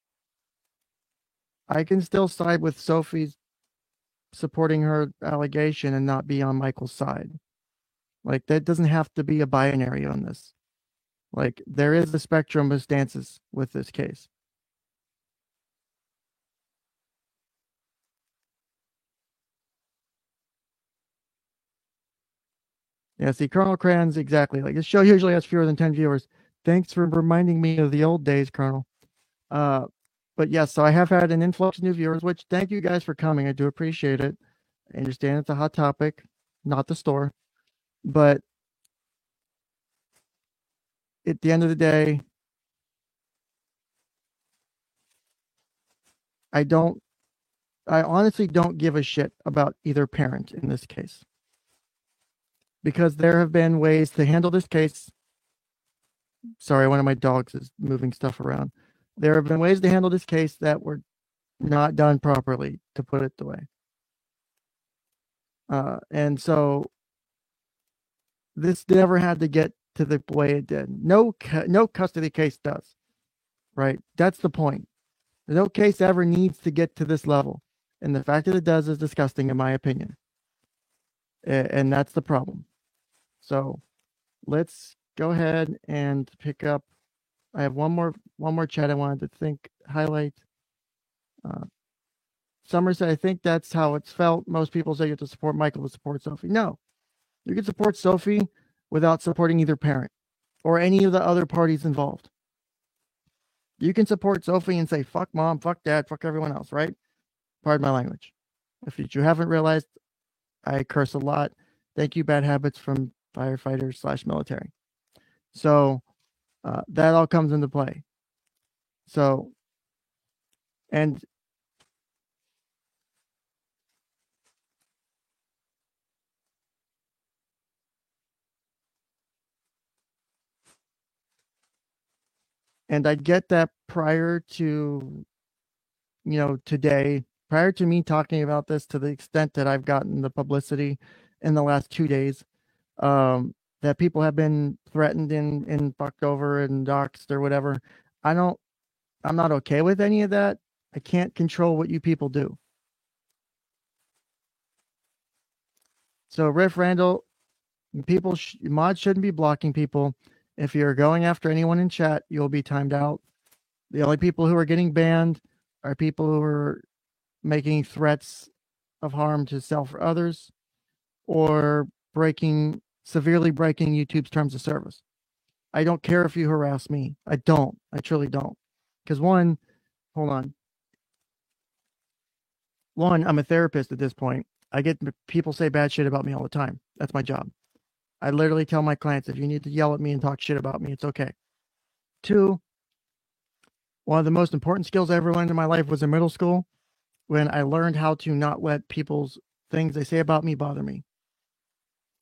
Speaker 2: I can still side with Sophie's supporting her allegation and not be on Michael's side. Like that doesn't have to be a binary on this. Like there is a spectrum of stances with this case. Yeah, see, Colonel Cran's exactly like this show usually has fewer than 10 viewers. Thanks for reminding me of the old days, Colonel. But yes, so I have had an influx of new viewers, which thank you guys for coming. I do appreciate it. I understand it's a hot topic, not the store. But at the end of the day, I honestly don't give a shit about either parent in this case. Because there have been ways to handle this case. Sorry, one of my dogs is moving stuff around. There have been ways to handle this case that were not done properly, to put it the way. And so this never had to get to the way it did. No custody case does, right? That's the point. No case ever needs to get to this level. And the fact that it does is disgusting, in my opinion. And that's the problem. So let's go ahead and pick up. I have one more chat I wanted to highlight. Summer said, I think that's how it's felt. Most people say you have to support Michael to support Sophie. No, you can support Sophie without supporting either parent or any of the other parties involved. You can support Sophie and say, fuck mom, fuck dad, fuck everyone else, right? Pardon my language. If you haven't realized, I curse a lot. Thank you, bad habits from firefighters/military. So that all comes into play. So, and I get that prior to, today, prior to me talking about this, to the extent that I've gotten the publicity in the last 2 days, that people have been threatened and fucked over and doxxed or whatever. I'm not okay with any of that. I can't control what you people do. So Riff Randall, mods shouldn't be blocking people. If you're going after anyone in chat, you'll be timed out. The only people who are getting banned are people who are making threats of harm to self or others, or severely breaking YouTube's terms of service. I don't care if you harass me. I truly don't. Because one, I'm a therapist at this point. I get people say bad shit about me all the time. That's my job. I literally tell my clients, if you need to yell at me and talk shit about me, it's okay. Two, one of the most important skills I ever learned in my life was in middle school, when I learned how to not let people's things they say about me bother me.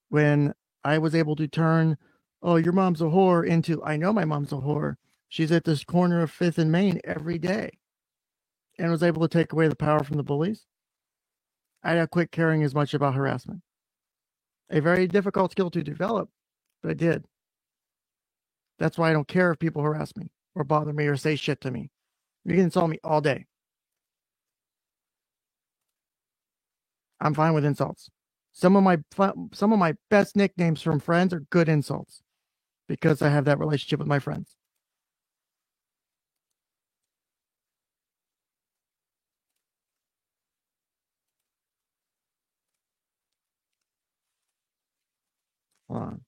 Speaker 2: When I was able to turn, oh, your mom's a whore, into, I know my mom's a whore. She's at this corner of 5th and Main every day. And was able to take away the power from the bullies. I had to quit caring as much about harassment. A very difficult skill to develop, but I did. That's why I don't care if people harass me or bother me or say shit to me. You can insult me all day. I'm fine with insults. Some of my best nicknames from friends are good insults because I have that relationship with my friends. Hold on.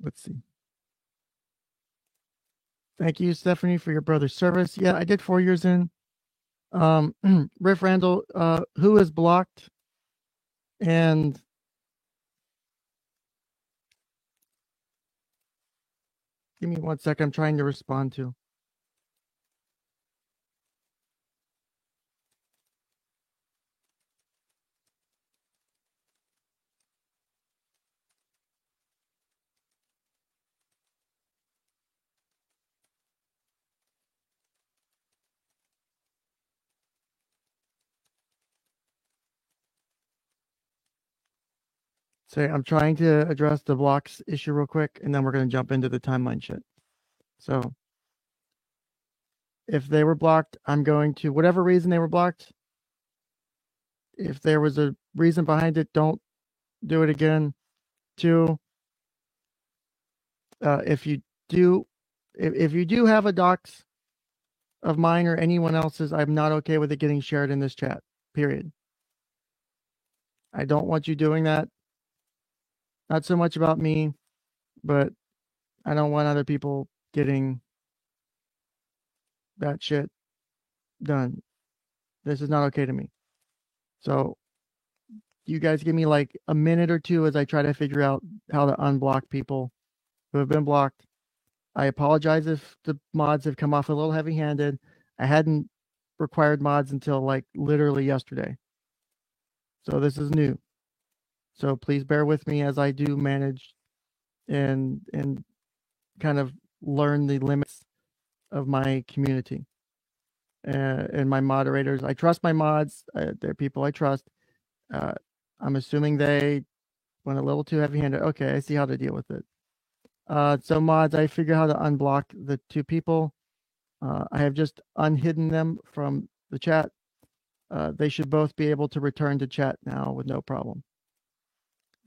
Speaker 2: Let's see. Thank you, Stephanie, for your brother's service. Yeah, I did 4 years in. Riff Randall, who is blocked? And give me 1 second. I'm trying to respond to. So I'm trying to address the blocks issue real quick, and then we're going to jump into the timeline shit. So if they were blocked, I'm going to, whatever reason they were blocked, if there was a reason behind it, don't do it again. Two, if you do have a dox of mine or anyone else's, I'm not okay with it getting shared in this chat, period. I don't want you doing that. Not so much about me, but I don't want other people getting that shit done. This is not okay to me. So you guys give me like a minute or two as I try to figure out how to unblock people who have been blocked. I apologize if the mods have come off a little heavy-handed. I hadn't required mods until like literally yesterday. So this is new. So please bear with me as I do manage and kind of learn the limits of my community and my moderators. I trust my mods. They're people I trust. I'm assuming they went a little too heavy-handed. Okay, I see how to deal with it. So mods, I figure how to unblock the two people. I have just unhidden them from the chat. They should both be able to return to chat now with no problem.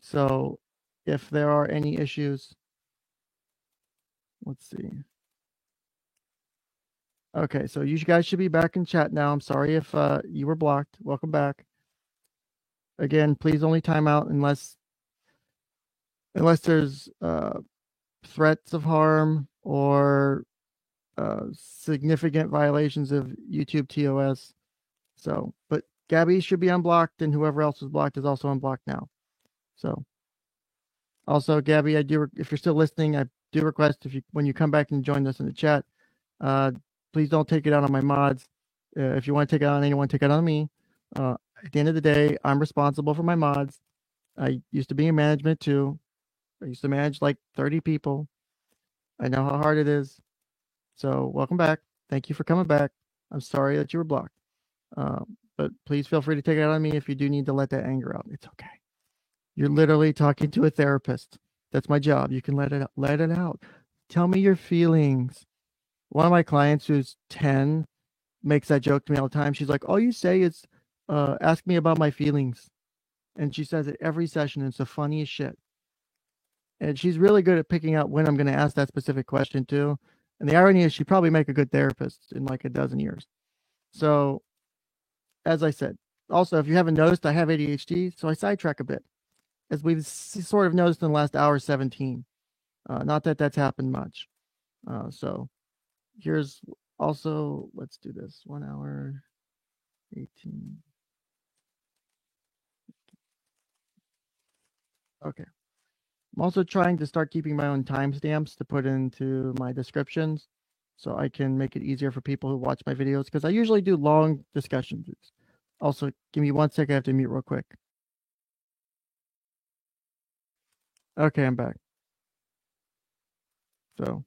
Speaker 2: So if there are any issues, let's see. Okay, so you guys should be back in chat now. I'm sorry if you were blocked. Welcome back. Again, please only time out unless there's threats of harm or significant violations of YouTube TOS. So, but Gabby should be unblocked, and whoever else was blocked is also unblocked now. So, also, Gabby, I do, if you're still listening, I do request when you come back and join us in the chat, please don't take it out on my mods. If you want to take it out on anyone, take it out on me. At the end of the day, I'm responsible for my mods. I used to be in management too. I used to manage like 30 people. I know how hard it is. So welcome back. Thank you for coming back. I'm sorry that you were blocked. But please feel free to take it out on me if you do need to let that anger out. It's okay. You're literally talking to a therapist. That's my job. You can let it out. Tell me your feelings. One of my clients who's 10 makes that joke to me all the time. She's like, all you say is ask me about my feelings. And she says it every session. And it's the funniest shit. And she's really good at picking out when I'm going to ask that specific question too. And the irony is she'd probably make a good therapist in like a dozen years. So, as I said, also, if you haven't noticed, I have ADHD, so I sidetrack a bit, as we've sort of noticed in the last hour 17. Not that that's happened much. So here's also, let's do this, 1 hour, 18. Okay. I'm also trying to start keeping my own timestamps to put into my descriptions so I can make it easier for people who watch my videos, because I usually do long discussions. Also, give me 1 second. I have to mute real quick. Okay, I'm back. So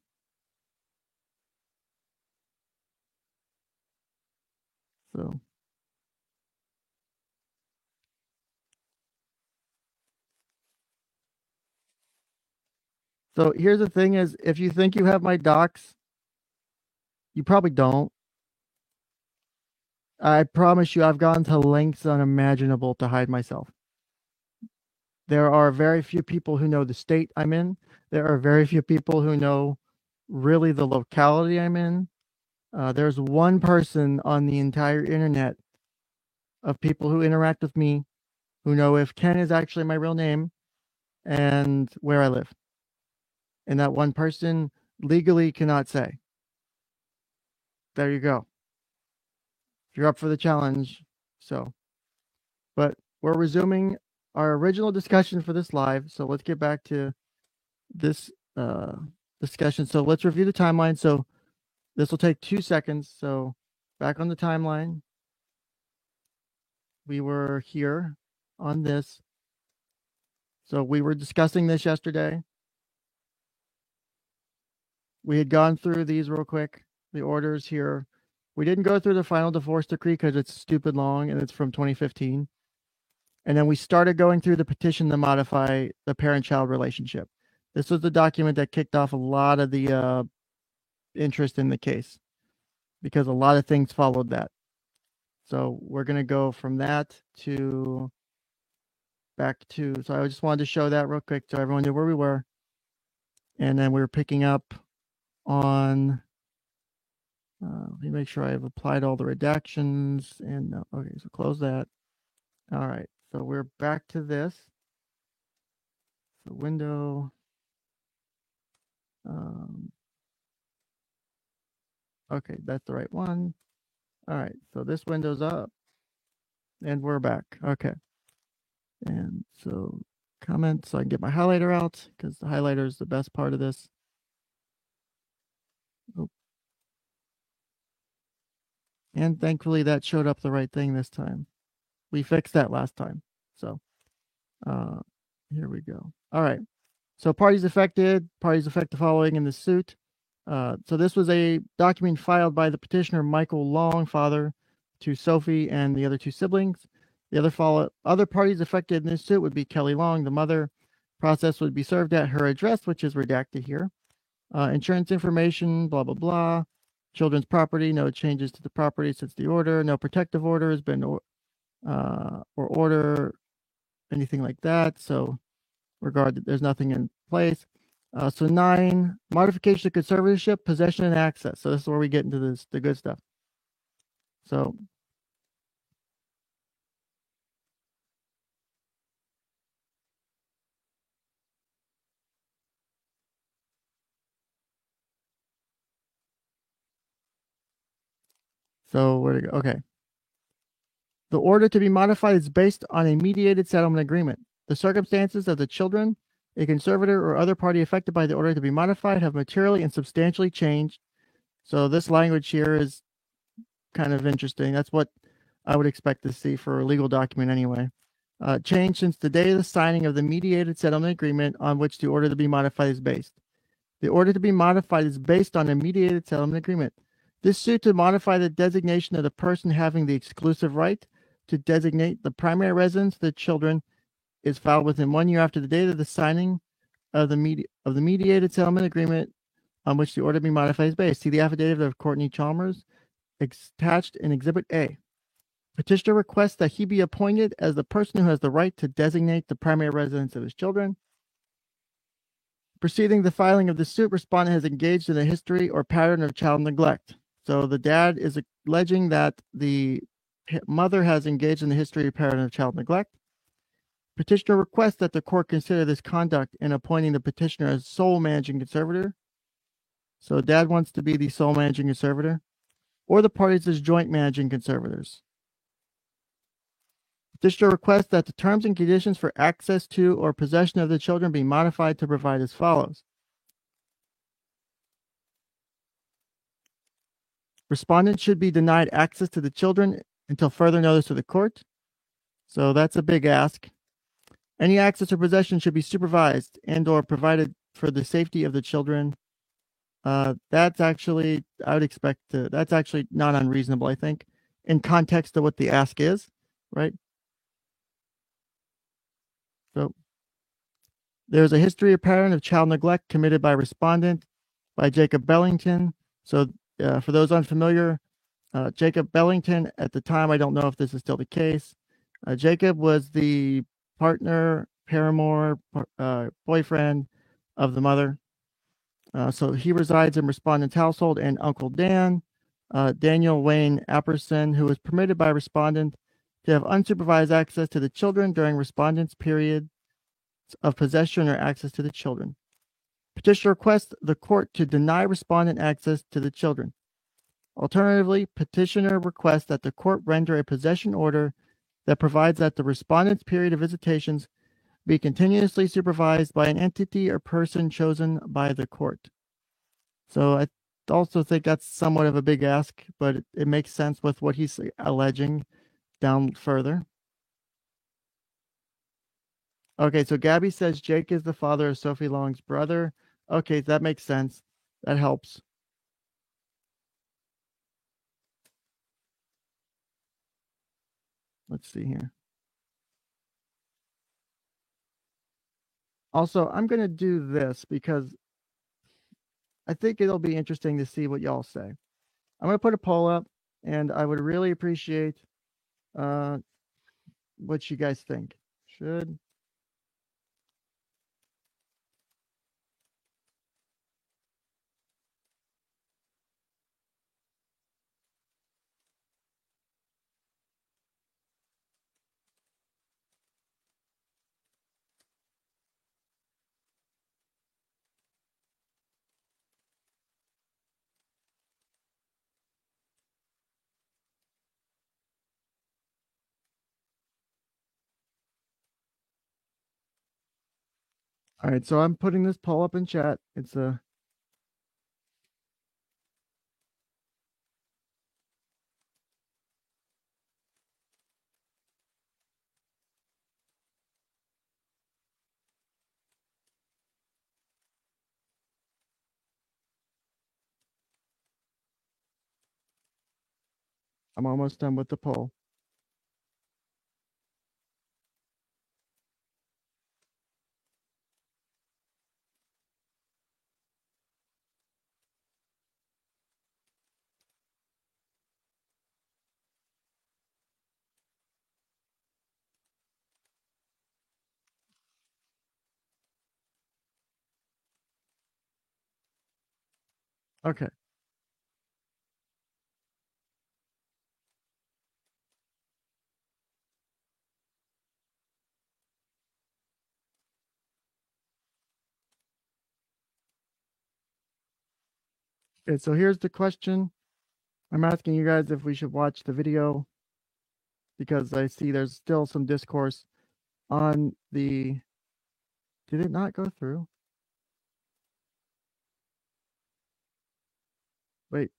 Speaker 2: here's the thing is, if you think you have my docs, you probably don't. I promise you, I've gone to lengths unimaginable to hide myself. There are very few people who know the state I'm in. There are very few people who know really the locality I'm in. There's one person on the entire internet of people who interact with me who know if Ken is actually my real name and where I live. And that one person legally cannot say. There you go. If you're up for the challenge. So, but we're resuming our original discussion for this live. So let's get back to this discussion. So let's review the timeline. So this will take 2 seconds. So back on the timeline, we were here on this. So we were discussing this yesterday. We had gone through these real quick, the orders here. We didn't go through the final divorce decree because it's stupid long and it's from 2015. And then we started going through the petition to modify the parent-child relationship. This was the document that kicked off a lot of the interest in the case because a lot of things followed that. So we're going to go from that to back to, so I just wanted to show that real quick so everyone knew where we were. And then we were picking up on, let me make sure I've applied all the redactions and, okay, so close that. All right, so we're back to this. So window, okay, that's the right one. All right, so this window's up and we're back. Okay. And so comment so I can get my highlighter out because the highlighter is the best part of this. Oh. And thankfully that showed up the right thing this time. We fixed that last time. So here we go. All right. So parties affected following in the suit. So this was a document filed by the petitioner, Michael Long, father to Sophie and the other 2 siblings. The other parties affected in this suit would be Kelly Long, the mother. Process would be served at her address, which is redacted here. Insurance information, blah, blah, blah. Children's property, no changes to the property since the order. No protective order has been, or order, anything like that. So there's nothing in place. So 9, modification of conservatorship, possession and access. So this is where we get into the good stuff. So So where to go? Okay. The order to be modified is based on a mediated settlement agreement. The circumstances of the children, a conservator, or other party affected by the order to be modified have materially and substantially changed. So this language here is kind of interesting. That's what I would expect to see for a legal document anyway. Changed since the day of the signing of the mediated settlement agreement on which the order to be modified is based. The order to be modified is based on a mediated settlement agreement. This suit to modify the designation of the person having the exclusive right to designate the primary residence of the children is filed within 1 year after the date of the signing of the mediated settlement agreement on which the order to be modified is based. See the affidavit of Courtney Chalmers attached in Exhibit A. Petitioner requests that he be appointed as the person who has the right to designate the primary residence of his children. Preceding the filing of the suit, respondent has engaged in a history or pattern of child neglect. So the dad is alleging that the mother has engaged in the history or pattern of child neglect. Petitioner requests that the court consider this conduct in appointing the petitioner as sole managing conservator. So dad wants to be the sole managing conservator, or the parties as joint managing conservators. Petitioner requests that the terms and conditions for access to or possession of the children be modified to provide as follows. Respondent should be denied access to the children until further notice to the court. So that's a big ask. Any access or possession should be supervised and or provided for the safety of the children. That's actually, I would expect that's actually not unreasonable, I think, in context of what the ask is, right? So there's a history or pattern of child neglect committed by respondent by Jacob Bellington. So for those unfamiliar, Jacob Bellington, at the time, I don't know if this is still the case. Jacob was the partner, paramour, boyfriend of the mother. So he resides in respondent's household, and Uncle Dan, Daniel Wayne Apperson, who was permitted by respondent to have unsupervised access to the children during respondent's period of possession or access to the children. Petitioner requests the court to deny respondent access to the children. Alternatively, petitioner requests that the court render a possession order that provides that the respondent's period of visitations be continuously supervised by an entity or person chosen by the court. So I also think that's somewhat of a big ask, but it makes sense with what he's alleging down further. Okay, so Gabby says Jake is the father of Sophie Long's brother. Okay, that makes sense. That helps. Let's see here. Also, I'm going to do this because I think it'll be interesting to see what y'all say. I'm going to put a poll up, and I would really appreciate what you guys think. Should All right, so I'm putting this poll up in chat. It's a I'm almost done with the poll. Okay. Okay, so here's the question. I'm asking you guys if we should watch the video because I see there's still some discourse on the. Did it not go through? Wait.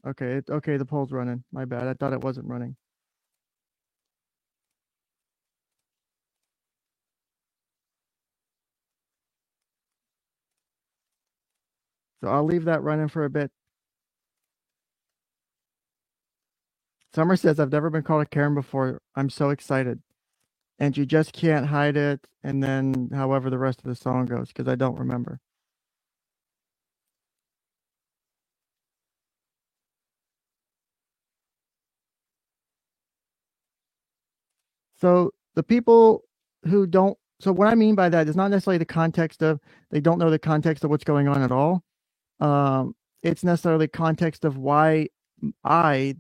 Speaker 2: Okay, okay, the poll's running. My bad. I thought it wasn't running. So I'll leave that running for a bit. Summer says, I've never been called a Karen before. I'm so excited. And you just can't hide it. And then however the rest of the song goes, because I don't remember. So the people who don't, so what I mean by that is not necessarily the context of, they don't know the context of what's going on at all. It's necessarily context of why I,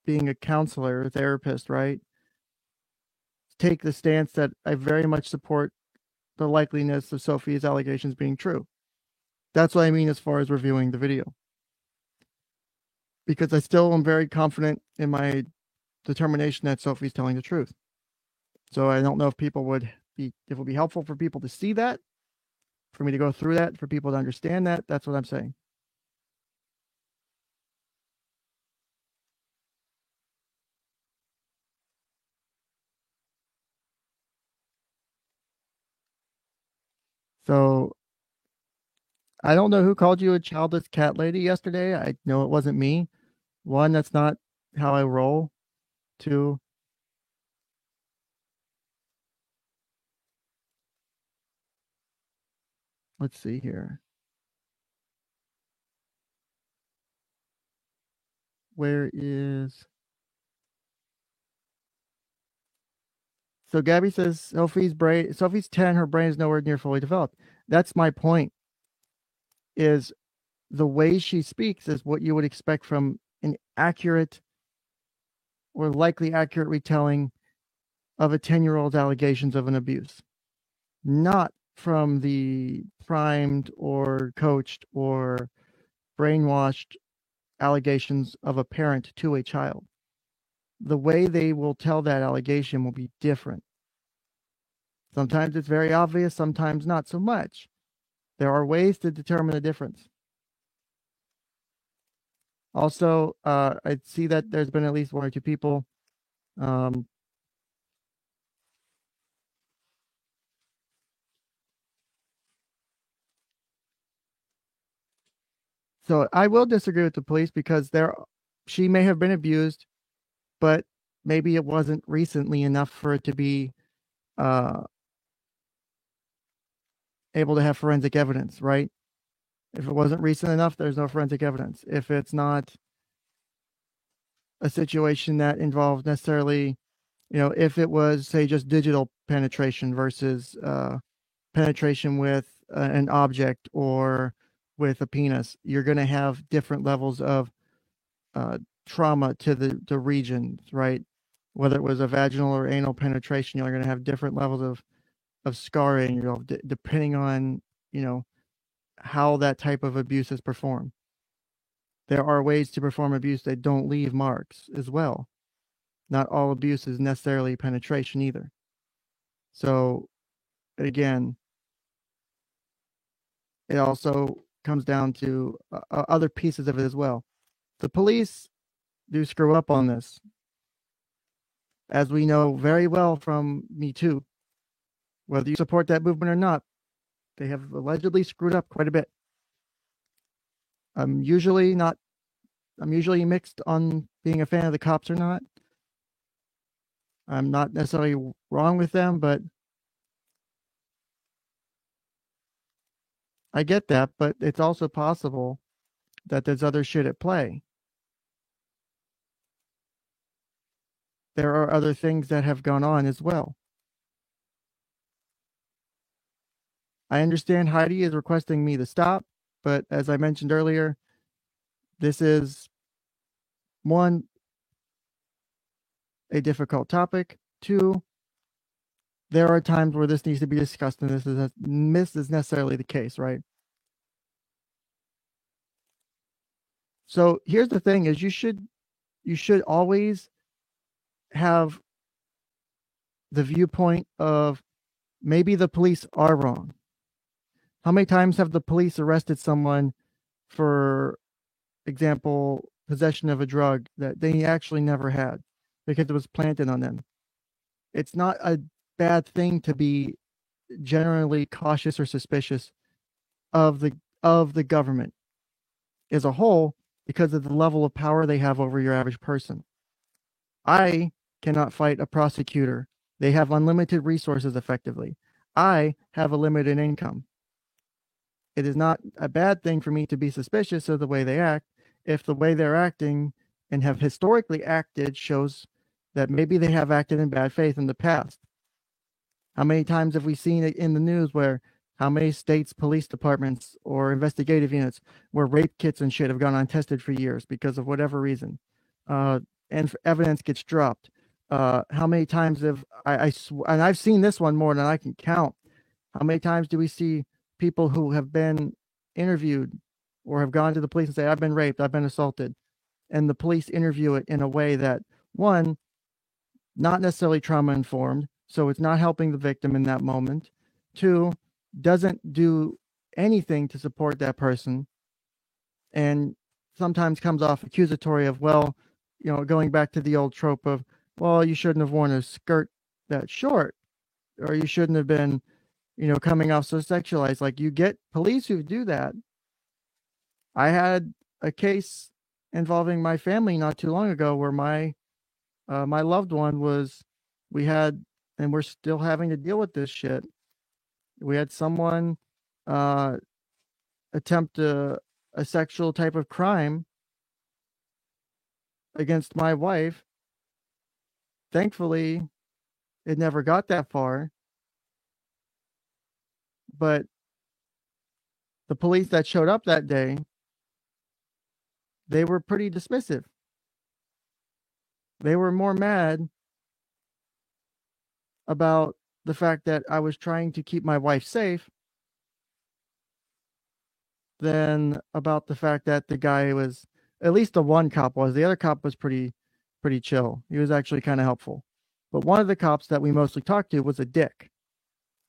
Speaker 2: being a counselor, a therapist, right, take the stance that I very much support the likeliness of Sophie's allegations being true. That's what I mean as far as reviewing the video. Because I still am very confident in my determination that Sophie's telling the truth. So I don't know if people would be, if it would be helpful for people to see that, for me to go through that, for people to understand that. That's what I'm saying. So I don't know who called you a childless cat lady yesterday. I know it wasn't me. One, that's not how I roll. Two, let's see here. Where is... So Gabby says Sophie's 10, her brain is nowhere near fully developed. That's my point. Is the way she speaks is what you would expect from an accurate or likely accurate retelling of a 10-year-old's allegations of an abuse, not from the primed or coached or brainwashed allegations of a parent to a child. The way they will tell that allegation will be different. Sometimes it's very obvious, sometimes not so much. There are ways to determine the difference. Also, I see that there's been at least one or two people. So I will disagree with the police because she may have been abused, but maybe it wasn't recently enough for it to be able to have forensic evidence, right? If it wasn't recent enough, there's no forensic evidence. If it's not a situation that involved necessarily, if it was, say, just digital penetration versus penetration with an object or with a penis, you're going to have different levels of trauma to the regions, right? Whether it was a vaginal or anal penetration, you're going to have different levels of scarring, depending on, how that type of abuse is performed. There are ways to perform abuse that don't leave marks as well. Not all abuse is necessarily penetration either. So again, it also comes down to other pieces of it as well. The police do screw up on this, as we know very well from Me Too. Whether you support that movement or not, they have allegedly screwed up quite a bit. I'm usually mixed on being a fan of the cops or not. I'm not necessarily wrong with them, but I get that. But it's also possible that there's other shit at play. There are other things that have gone on as well. I understand Heidi is requesting me to stop, but as I mentioned earlier, this is, one, a difficult topic. Two, there are times where this needs to be discussed, and this is necessarily the case, right? So here's the thing: is you should always have the viewpoint of maybe the police are wrong. How many times have the police arrested someone for example, possession of a drug that they actually never had because it was planted on them? It's not a bad thing to be generally cautious or suspicious of the government as a whole because of the level of power they have over your average person. I cannot fight a prosecutor. They have unlimited resources effectively. I have a limited income. It is not a bad thing for me to be suspicious of the way they act if the way they're acting and have historically acted shows that maybe they have acted in bad faith in the past. How many times have we seen it in the news where how many states' police departments or investigative units where rape kits and shit have gone untested for years because of whatever reason, and evidence gets dropped? How many times have and I've seen this one more than I can count. How many times do we see people who have been interviewed or have gone to the police and say, I've been raped, I've been assaulted, and the police interview it in a way that, one, not necessarily trauma informed, so it's not helping the victim in that moment. Two, doesn't do anything to support that person, and sometimes comes off accusatory of, well, going back to the old trope of, well, you shouldn't have worn a skirt that short, or you shouldn't have been, coming off so sexualized. Like, you get police who do that. I had a case involving my family not too long ago where my loved one and we're still having to deal with this shit. We had someone attempt a sexual type of crime against my wife. Thankfully, it never got that far. But the police that showed up that day, they were pretty dismissive. They were more mad about the fact that I was trying to keep my wife safe than about the fact that the guy was, at least the one cop was. The other cop was pretty chill. He was actually kind of helpful. But one of the cops that we mostly talked to was a dick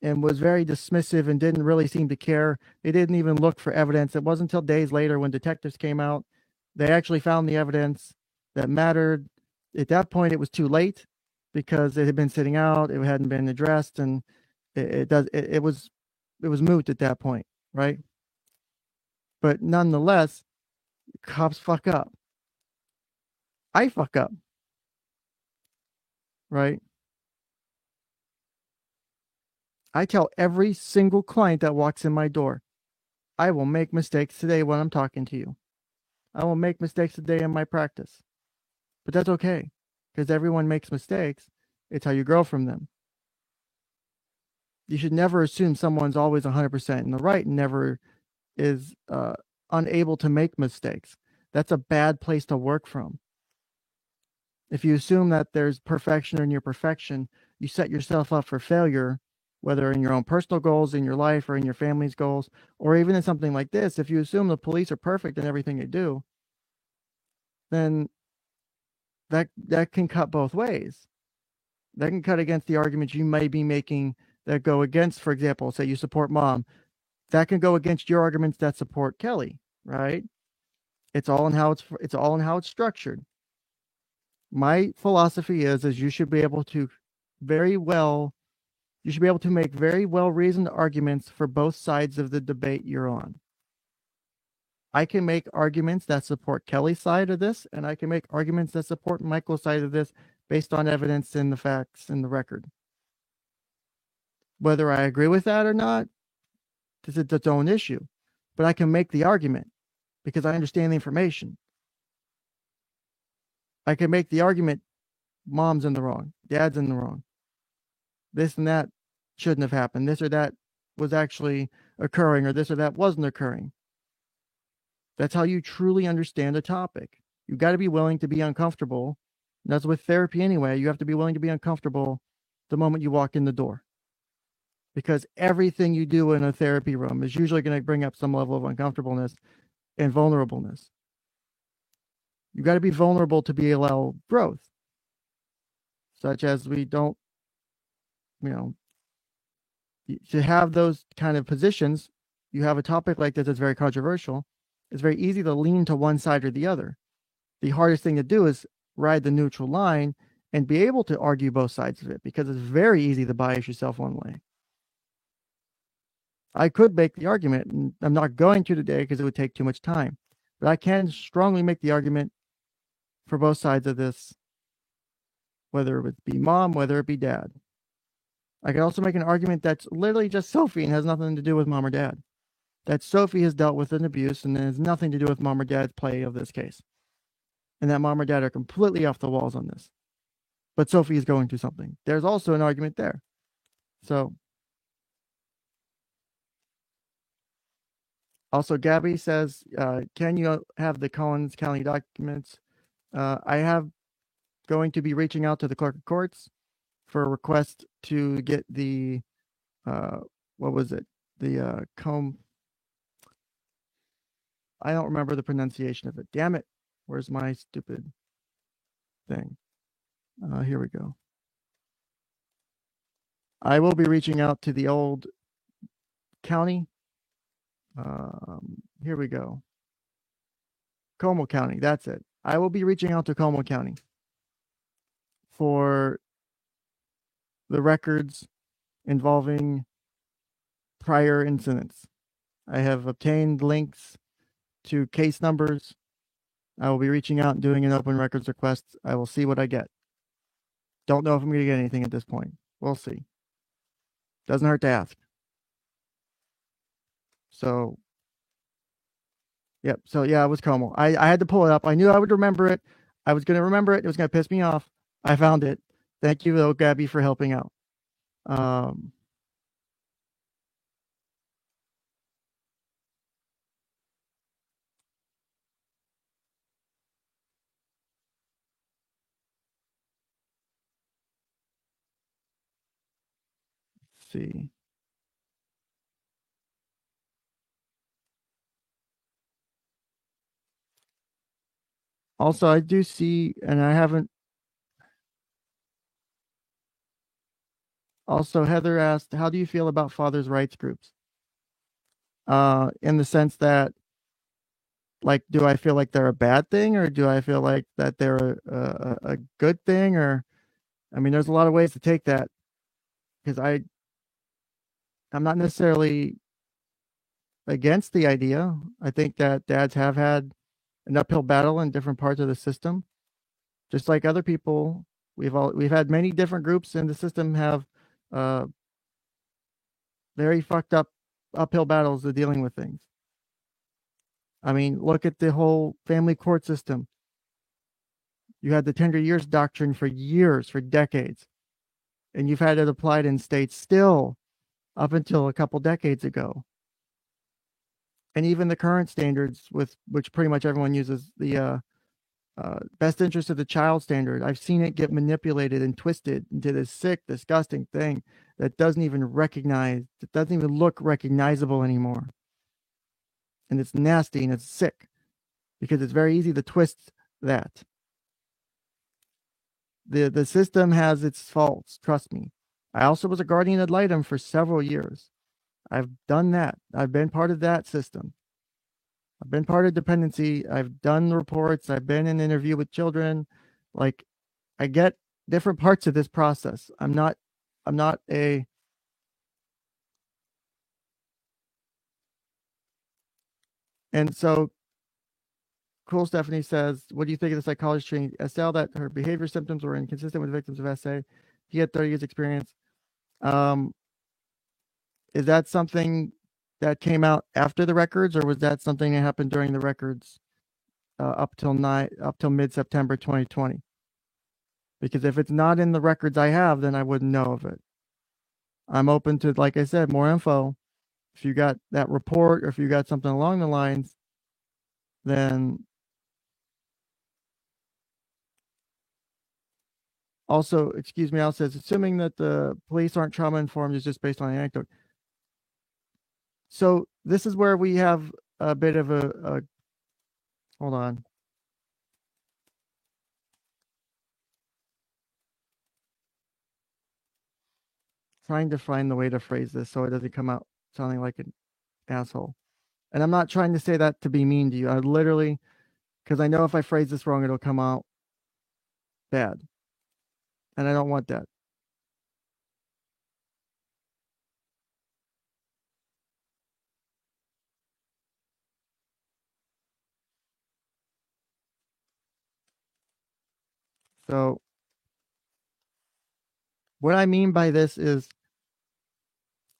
Speaker 2: and was very dismissive and didn't really seem to care. They didn't even look for evidence. It wasn't until days later when detectives came out, they actually found the evidence that mattered. At that point, it was too late because it had been sitting out. It hadn't been addressed, and it was moot at that point, right? But nonetheless, cops fuck up. I fuck up, right? I tell every single client that walks in my door, I will make mistakes today when I'm talking to you. I will make mistakes today in my practice. But that's okay, because everyone makes mistakes. It's how you grow from them. You should never assume someone's always 100% in the right and never is unable to make mistakes. That's a bad place to work from. If you assume that there's perfection in your perfection, you set yourself up for failure, whether in your own personal goals, in your life, or in your family's goals, or even in something like this. If you assume the police are perfect in everything they do, then that can cut both ways. That can cut against the arguments you may be making that go against, for example, say you support mom. That can go against your arguments that support Kelly, right? It's all in how it's structured. My philosophy is you should be able to make very well reasoned arguments for both sides of the debate you're on. I can make arguments that support Kelly's side of this, and I can make arguments that support Michael's side of this based on evidence and the facts and the record. Whether I agree with that or not, this is its own issue. But I can make the argument because I understand the information. I can make the argument, mom's in the wrong, dad's in the wrong. This and that shouldn't have happened. This or that was actually occurring, or this or that wasn't occurring. That's how you truly understand a topic. You've got to be willing to be uncomfortable. And that's with therapy anyway. You have to be willing to be uncomfortable the moment you walk in the door. Because everything you do in a therapy room is usually going to bring up some level of uncomfortableness and vulnerableness. You got to be vulnerable to be allow growth, such as we don't, to have those kind of positions. You have a topic like this that's very controversial. It's very easy to lean to one side or the other. The hardest thing to do is ride the neutral line and be able to argue both sides of it, because it's very easy to bias yourself one way. I could make the argument, and I'm not going to today because it would take too much time, but I can strongly make the argument for both sides of this, whether it be mom, whether it be dad. I can also make an argument that's literally just Sophie and has nothing to do with mom or dad. That Sophie has dealt with an abuse and it has nothing to do with mom or dad's play of this case. And that mom or dad are completely off the walls on this. But Sophie is going through something. There's also an argument there. So, also Gabby says, can you have the Collins County documents? I have going to be reaching out to the clerk of courts for a request to get the, what was it? The comb. I don't remember the pronunciation of it. Damn it. Where's my stupid thing? Here we go. I will be reaching out to the old county. Here we go. Como County. That's it. I will be reaching out to Como County for the records involving prior incidents. I have obtained links to case numbers. I will be reaching out and doing an open records request. I will see what I get. Don't know if I'm going to get anything at this point. We'll see. Doesn't hurt to ask. So, yep. So, yeah, it was Como. I had to pull it up. I knew I would remember it. I was going to remember it. It was going to piss me off. I found it. Thank you, though, Gabby, for helping out. Let's see. Also, I do see, and I haven't. Also, Heather asked, how do you feel about fathers' rights groups? In the sense that, like, do I feel like they're a bad thing, or do I feel like that they're a good thing? Or, I mean, there's a lot of ways to take that, because I'm not necessarily against the idea. I think that dads have had an uphill battle in different parts of the system, just like other people. We've had many different groups in the system have very fucked up uphill battles of dealing with things. I mean, look at the whole family court system. You had the tender years doctrine for years, for decades, and you've had it applied in states still up until a couple decades ago. And even the current standards, with which pretty much everyone uses, the best interest of the child standard, I've seen it get manipulated and twisted into this sick, disgusting thing that doesn't even look recognizable anymore. And it's nasty and it's sick, because it's very easy to twist that. The system has its faults, trust me. I also was a guardian ad litem for several years. I've done that. I've been part of that system. I've been part of dependency. I've done reports. I've been in interview with children. Like, I get different parts of this process. I'm not a, and so Cool Stephanie says, what do you think of the psychologist treating Estelle that her behavior symptoms were inconsistent with victims of SA? He had 30 years experience. Is that something that came out after the records, or was that something that happened during the records up till mid-September 2020? Because if it's not in the records I have, then I wouldn't know of it. I'm open to, like I said, more info. If you got that report, or if you got something along the lines, then also, excuse me, Al says, assuming that the police aren't trauma informed is just based on anecdote. So this is where we have a bit of a hold on. trying to find the way to phrase this so it doesn't come out sounding like an asshole. And I'm not trying to say that to be mean to you. I literally, because I know if I phrase this wrong, it'll come out bad. And I don't want that. So, what I mean by this is,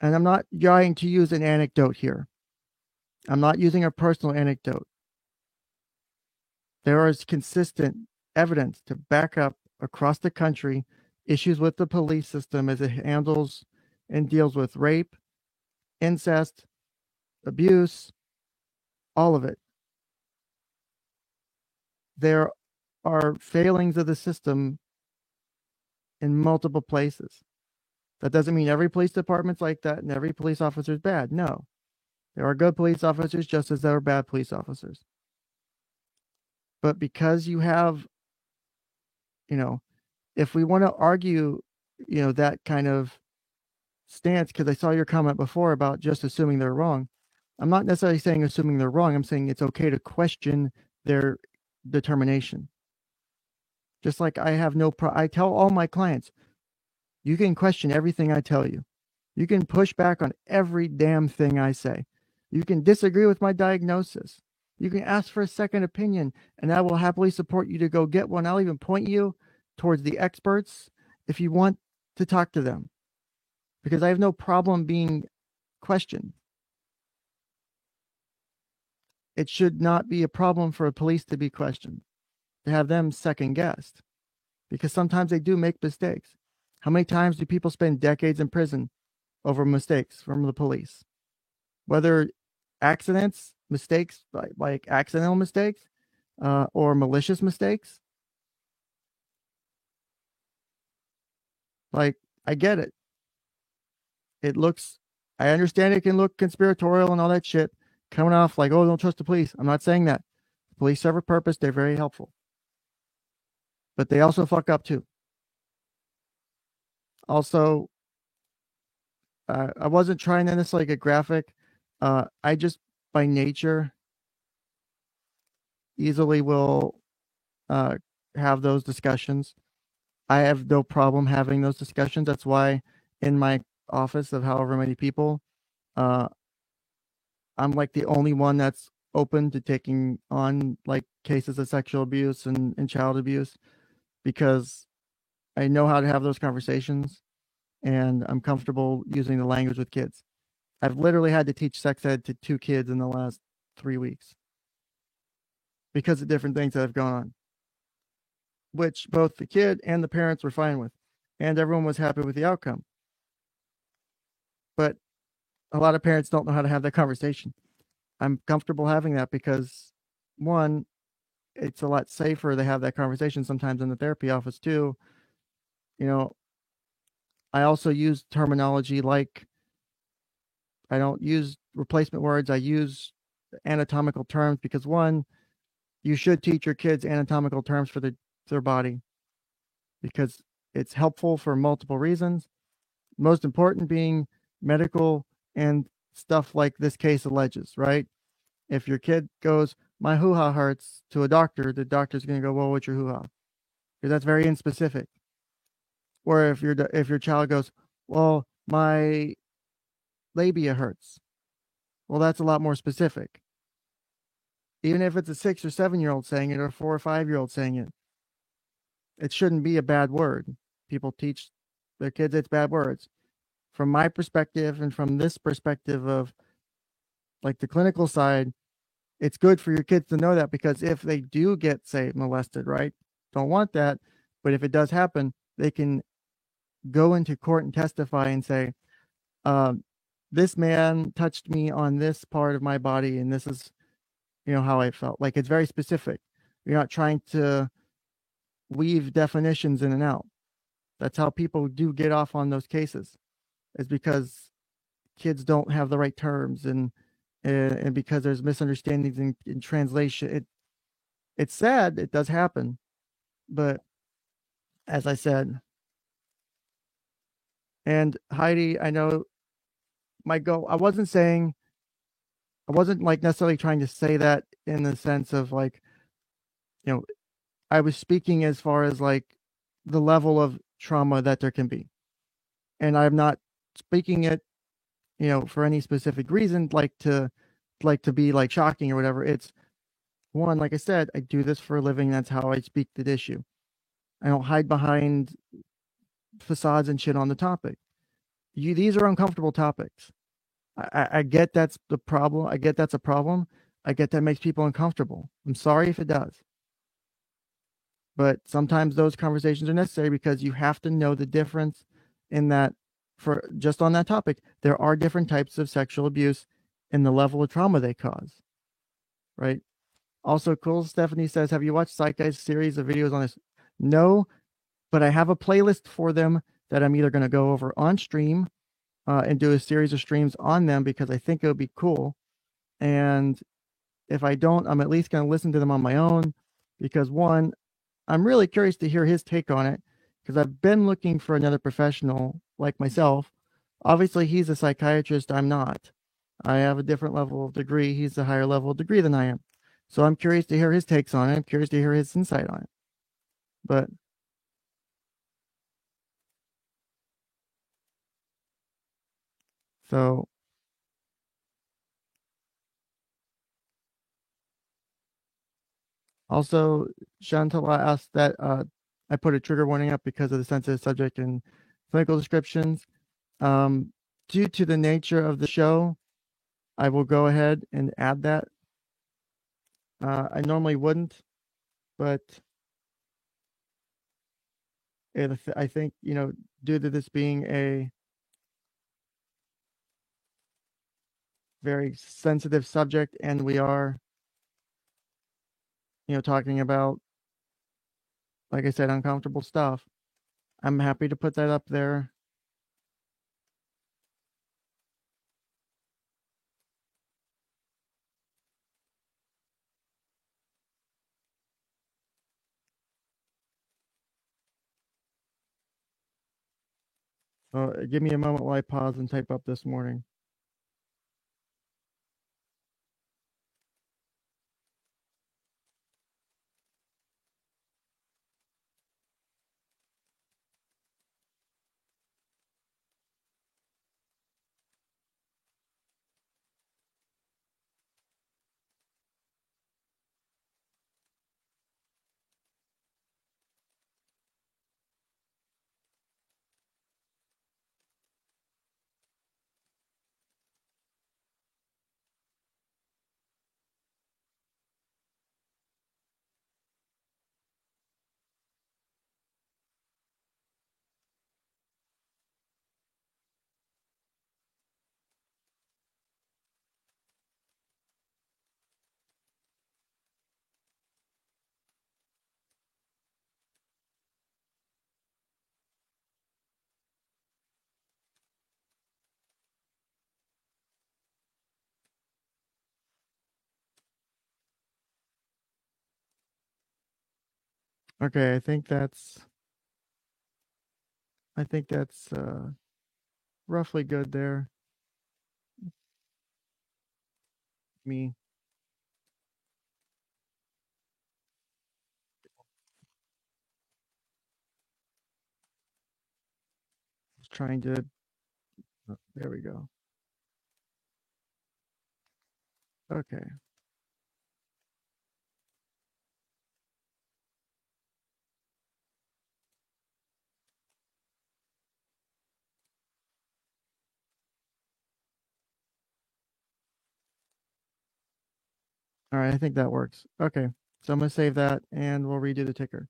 Speaker 2: and I'm not trying to use an anecdote here. I'm not using a personal anecdote. There is consistent evidence to back up across the country issues with the police system as it handles and deals with rape, incest, abuse, all of it. There are failings of the system in multiple places. That doesn't mean every police department's like that and every police officer is bad. No. There are good police officers just as there are bad police officers. But because you have, if we want to argue, that kind of stance, because I saw your comment before about just assuming they're wrong. I'm not necessarily saying assuming they're wrong. I'm saying it's okay to question their determination. Just like I have I tell all my clients, you can question everything I tell you. You can push back on every damn thing I say. You can disagree with my diagnosis. You can ask for a second opinion, and I will happily support you to go get one. I'll even point you towards the experts if you want to talk to them, because I have no problem being questioned. It should not be a problem for a police to be questioned, to have them second guessed, because sometimes they do make mistakes. How many times do people spend decades in prison over mistakes from the police? Whether accidents, mistakes, like accidental mistakes, or malicious mistakes. Like, I get it. I understand it can look conspiratorial and all that shit, coming off like, oh, don't trust the police. I'm not saying that. The police serve a purpose. They're very helpful. But they also fuck up too. Also, I wasn't trying to necessarily get graphic. I just, by nature, easily will have those discussions. I have no problem having those discussions. That's why in my office of however many people, I'm like the only one that's open to taking on like cases of sexual abuse and child abuse, because I know how to have those conversations and I'm comfortable using the language with kids. I've literally had to teach sex ed to 2 kids in the last 3 weeks because of different things that have gone on, which both the kid and the parents were fine with, and everyone was happy with the outcome. But a lot of parents don't know how to have that conversation. I'm comfortable having that because, one, it's a lot safer to have that conversation sometimes in the therapy office too. I also use terminology like, I don't use replacement words. I use anatomical terms because, one, you should teach your kids anatomical terms for their body because it's helpful for multiple reasons. Most important being medical and stuff like this case alleges, right? If your kid goes, my hoo-ha hurts, to a doctor, the doctor's going to go, well, what's your hoo-ha? Because that's very inspecific. Or if your child goes, well, my labia hurts. Well, that's a lot more specific. Even if it's a 6 or 7-year-old saying it or a 4 or 5-year-old saying it, it shouldn't be a bad word. People teach their kids it's bad words. From my perspective and from this perspective of like the clinical side, it's good for your kids to know that, because if they do get, say, molested, right? Don't want that. But if it does happen, they can go into court and testify and say, this man touched me on this part of my body, and this is, how I felt. Like, it's very specific. You're not trying to weave definitions in and out. That's how people do get off on those cases, is because kids don't have the right terms and because there's misunderstandings in translation. It's sad. It does happen. But as I said, And Heidi, I know my goal, I wasn't like necessarily trying to say that in the sense of like, you know, I was speaking as far as like the level of trauma that there can be. And I'm not speaking it, for any specific reason, like to be like shocking or whatever. It's one, like I said, I do this for a living. That's how I speak the issue. I don't hide behind facades and shit on the topic. These are uncomfortable topics. I get that's the problem. I get that's a problem. I get that makes people uncomfortable. I'm sorry if it does. But sometimes those conversations are necessary because you have to know the difference in that for just on that topic, there are different types of sexual abuse and the level of trauma they cause. Right. Also, cool. Stephanie says, have you watched Zeitgeist series of videos on this? No, but I have a playlist for them that I'm either going to go over on stream and do a series of streams on them because I think it would be cool. And if I don't, I'm at least going to listen to them on my own because one, I'm really curious to hear his take on it because I've been looking for another professional like myself. Obviously, he's a psychiatrist. I'm not. I have a different level of degree. He's a higher level of degree than I am. So I'm curious to hear his takes on it. I'm curious to hear his insight on it. But so also, Shantala asked that I put a trigger warning up because of the sensitive subject and clinical descriptions. Due to the nature of the show, I will go ahead and add that. I normally wouldn't, but I think, due to this being a very sensitive subject and we are, talking about, like I said, uncomfortable stuff, I'm happy to put that up there. Give me a moment while I pause and type up this morning. Okay, I think that's roughly good there. Me trying to there we go. Okay. All right, I think that works. Okay. So I'm going to save that and we'll redo the ticker.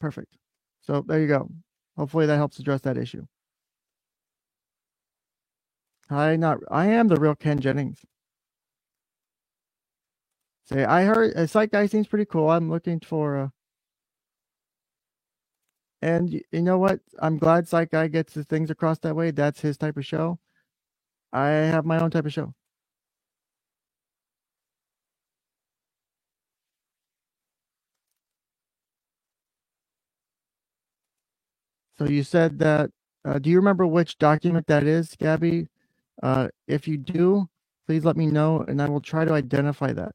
Speaker 2: Perfect. So there you go. Hopefully that helps address that issue. I am the real Ken Jennings. Say, I heard a Psych Guy seems pretty cool. I'm looking for and you know what? I'm glad Psych Guy gets his things across that way. That's his type of show. I have my own type of show. So you said that Do you remember which document that is, Gabby? If you do, please let me know, and I will try to identify that.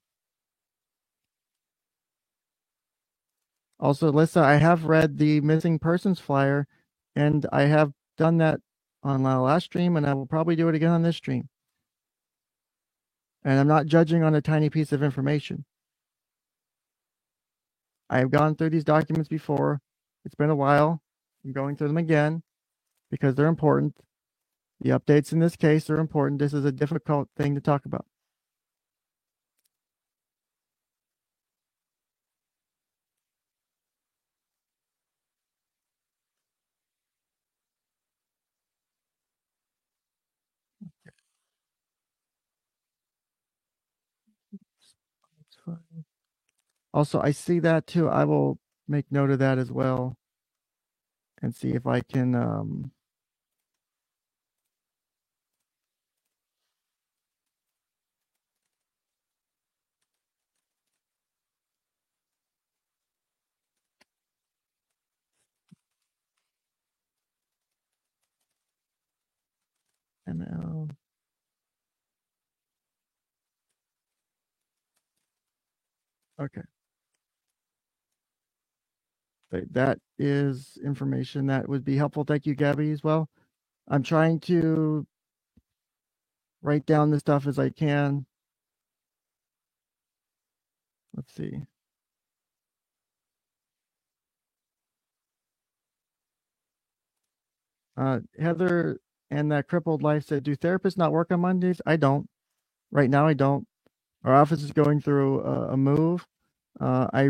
Speaker 2: Also, Lissa, I have read the missing persons flyer, and I have done that on my last stream, and I will probably do it again on this stream. And I'm not judging on a tiny piece of information. I have gone through these documents before. It's been a while. I'm going through them again because they're important. The updates in this case are important. This is a difficult thing to talk about. Also, I see that too. I will make note of that as well and see if I can ML. Okay. But that is information that would be helpful. Thank you, Gabby, as well. I'm trying to write down the stuff as I can. Let's see. Heather and that crippled life said, do therapists not work on Mondays? I don't. Right now, I don't. Our office is going through a move. I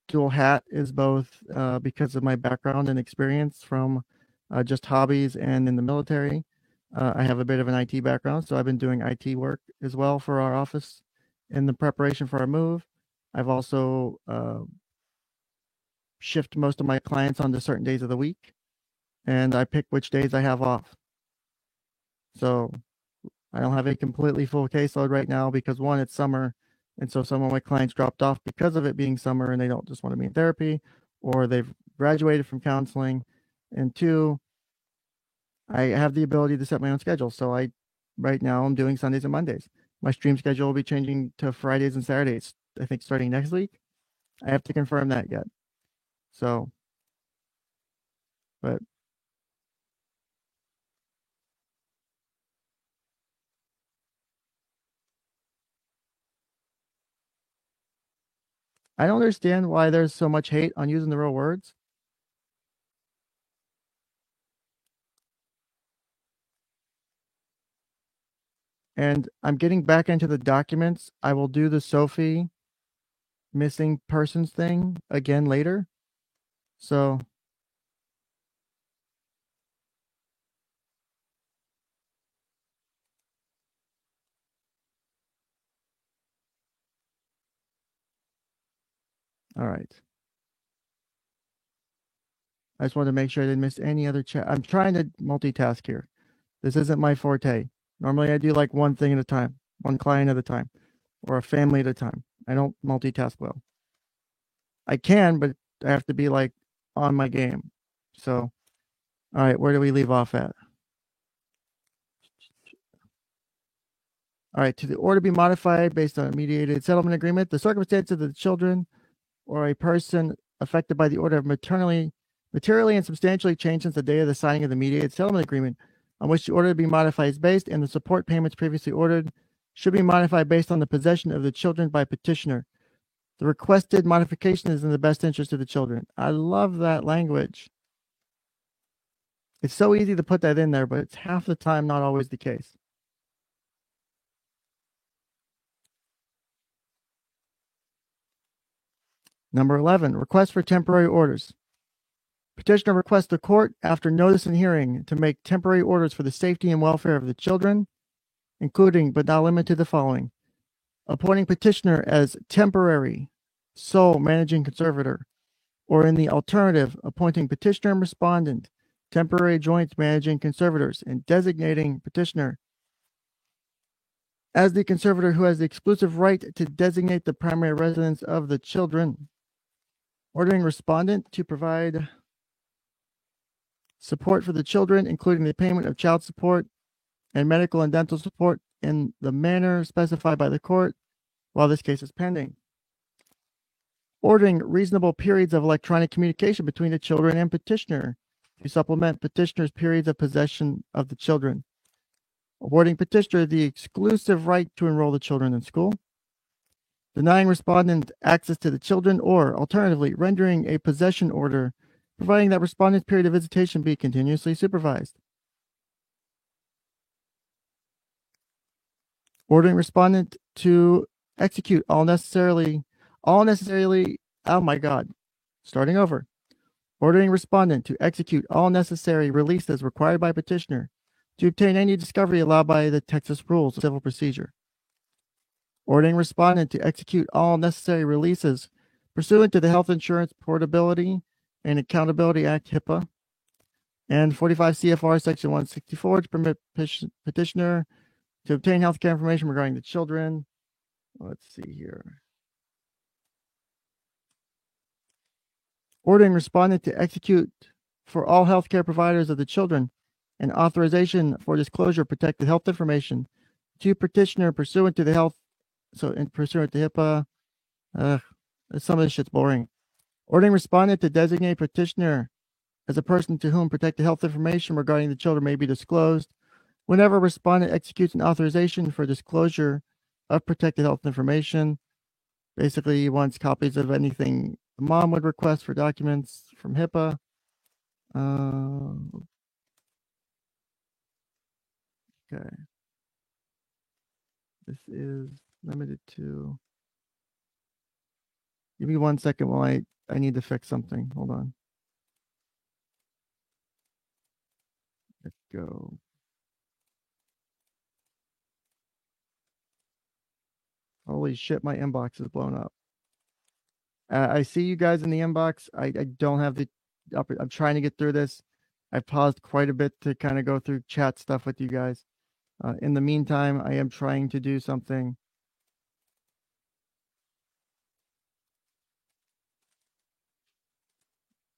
Speaker 2: dual hat is both because of my background and experience from just hobbies and in the military. I have a bit of an IT background, so I've been doing IT work as well for our office in the preparation for our move. I've also shift most of my clients onto certain days of the week, and I pick which days I have off. So I don't have a completely full caseload right now because one, it's summer, and so some of my clients dropped off because of it being summer and they don't just want to be in therapy, or they've graduated from counseling. And two, I have the ability to set my own schedule. So right now I'm doing Sundays and Mondays. My stream schedule will be changing to Fridays and Saturdays, I think starting next week. I have to confirm that yet. So, but I don't understand why there's so much hate on using the real words. And I'm getting back into the documents. I will do the Sophie missing persons thing again later. So all right. I just wanted to make sure I didn't miss any other chat. I'm trying to multitask here. This isn't my forte. Normally I do like one thing at a time, one client at a time, or a family at a time. I don't multitask well. I can, but I have to be like on my game. So, all right, where do we leave off at? All right, to the order be modified based on a mediated settlement agreement, the circumstances of the children or a person affected by the order of materially and substantially changed since the day of the signing of the mediated settlement agreement on which the order to be modified is based, and the support payments previously ordered should be modified based on the possession of the children by petitioner. The requested modification is in the best interest of the children. I love that language. It's so easy to put that in there, but it's half the time not always the case. Number 11, request for temporary orders. Petitioner requests the court, after notice and hearing, to make temporary orders for the safety and welfare of the children, including but not limited to the following: appointing petitioner as temporary sole managing conservator, or in the alternative, appointing petitioner and respondent temporary joint managing conservators, and designating petitioner as the conservator who has the exclusive right to designate the primary residence of the children. Ordering respondent to provide support for the children, including the payment of child support and medical and dental support in the manner specified by the court while this case is pending. Ordering reasonable periods of electronic communication between the children and petitioner to supplement petitioner's periods of possession of the children. Awarding petitioner the exclusive right to enroll the children in school. Denying respondent access to the children, or alternatively, rendering a possession order, providing that respondent's period of visitation be continuously supervised. Ordering respondent to execute all necessarily, starting over. Ordering respondent to execute all necessary releases required by petitioner to obtain any discovery allowed by the Texas Rules of Civil Procedure. Ordering respondent to execute all necessary releases pursuant to the Health Insurance Portability and Accountability Act, HIPAA, and 45 CFR Section 164 to permit petitioner to obtain healthcare information regarding the children. Let's see here. Ordering respondent to execute for all healthcare providers of the children an authorization for disclosure of protected health information to petitioner pursuant to the pursuant to HIPAA. Some of this shit's boring. Ordering respondent to designate petitioner as a person to whom protected health information regarding the children may be disclosed whenever respondent executes an authorization for disclosure of protected health information. Basically, he wants copies of anything the mom would request for documents from HIPAA. Okay. This is limited to. Give me 1 second while I need to fix something. Hold on. Let's go. Holy shit, my inbox is blown up. I see you guys in the inbox. I don't have the. I'm trying to get through this. I paused quite a bit to kind of go through chat stuff with you guys. In the meantime, I am trying to do something.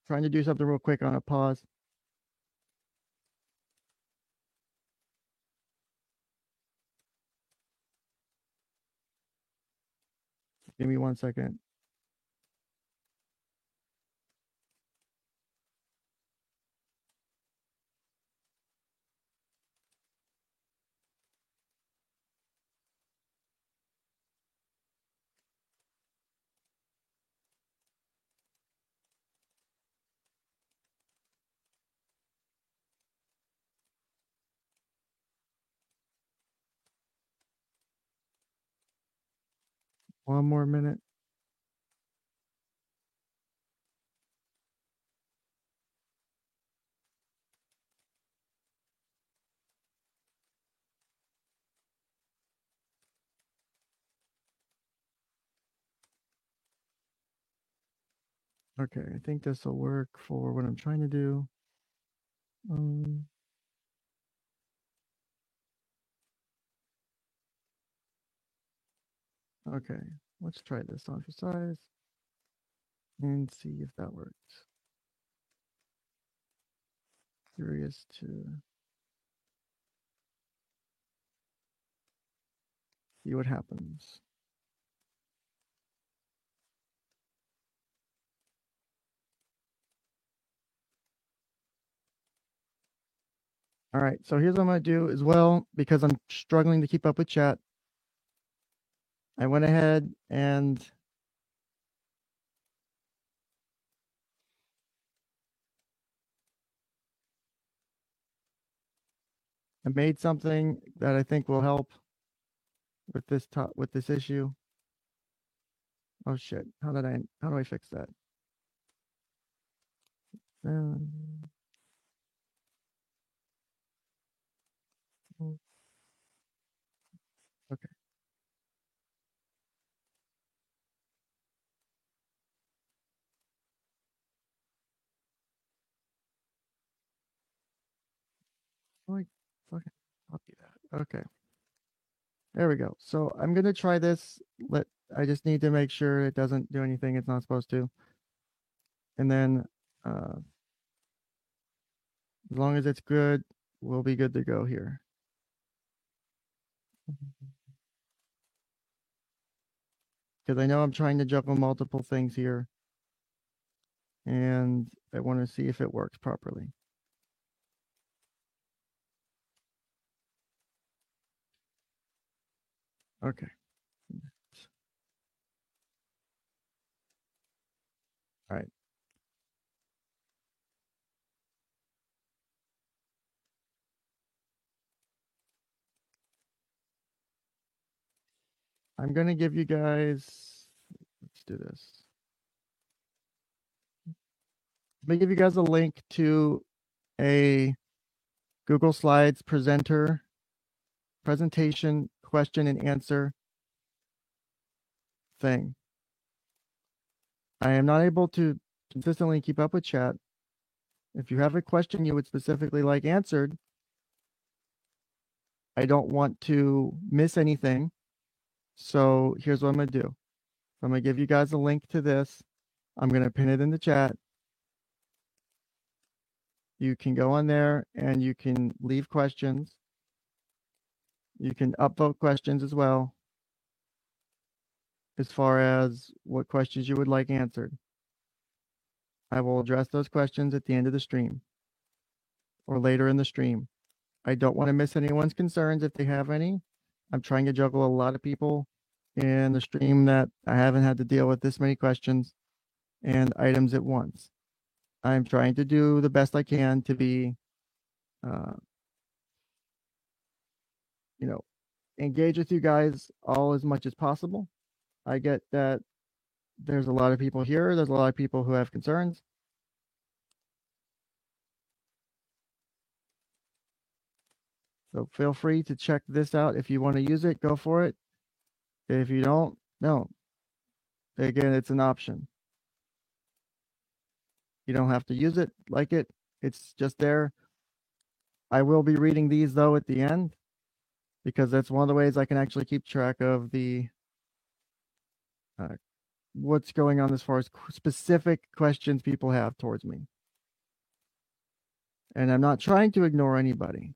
Speaker 2: Trying to do something real quick on a pause. Give me 1 second. One more minute. Okay, I think this will work for what I'm trying to do. Okay, let's try this on for size and see if that works. Curious to see what happens. All right, so here's what I'm going to do as well, because I'm struggling to keep up with chat. I went ahead and I made something that I think will help with this issue. Oh shit! How do I fix that? Okay. Like, fucking copy that. Okay. There we go. So I'm gonna try this. I just need to make sure it doesn't do anything it's not supposed to. And then As long as it's good, we'll be good to go here. Because I know I'm trying to juggle multiple things here. And I want to see if it works properly. Okay. All right. I'm going to give you guys, let's do this. Let me give you guys a link to a Google Slides presentation question and answer thing. I am not able to consistently keep up with chat. If you have a question you would specifically like answered, I don't want to miss anything. So here's what I'm going to do. I'm going to give you guys a link to this. I'm going to pin it in the chat. You can go on there and you can leave questions. You can upvote questions as well, as far as what questions you would like answered. I will address those questions at the end of the stream or later in the stream. I don't want to miss anyone's concerns if they have any. I'm trying to juggle a lot of people in the stream that I haven't had to deal with this many questions and items at once. I'm trying to do the best I can to be, engage with you guys all as much as possible. I get that there's a lot of people here. There's a lot of people who have concerns. So feel free to check this out. If you want to use it, go for it. If you don't, don't. Again, it's an option. You don't have to use it, like it. It's just there. I will be reading these, though, at the end, because that's one of the ways I can actually keep track of the what's going on as far as specific questions people have towards me. And I'm not trying to ignore anybody.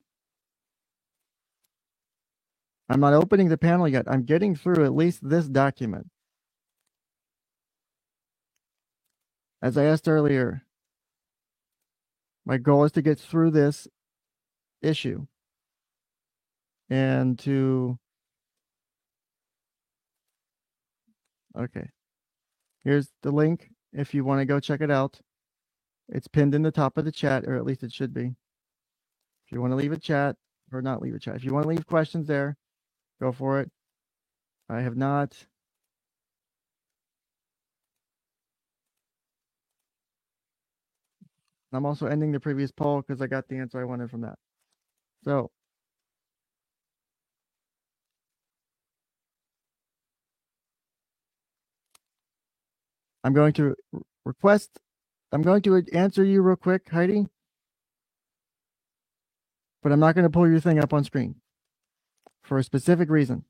Speaker 2: I'm not opening the panel yet. I'm getting through at least this document. As I asked earlier, my goal is to get through this issue and to, okay. Here's the link if you want to go check it out. It's pinned in the top of the chat, or at least it should be. If you want to leave a chat, or not leave a chat, if you want to leave questions there, go for it. I have not. I'm also ending the previous poll because I got the answer I wanted from that. So I'm going to answer you real quick, Heidi, but I'm not going to pull your thing up on screen for a specific reason.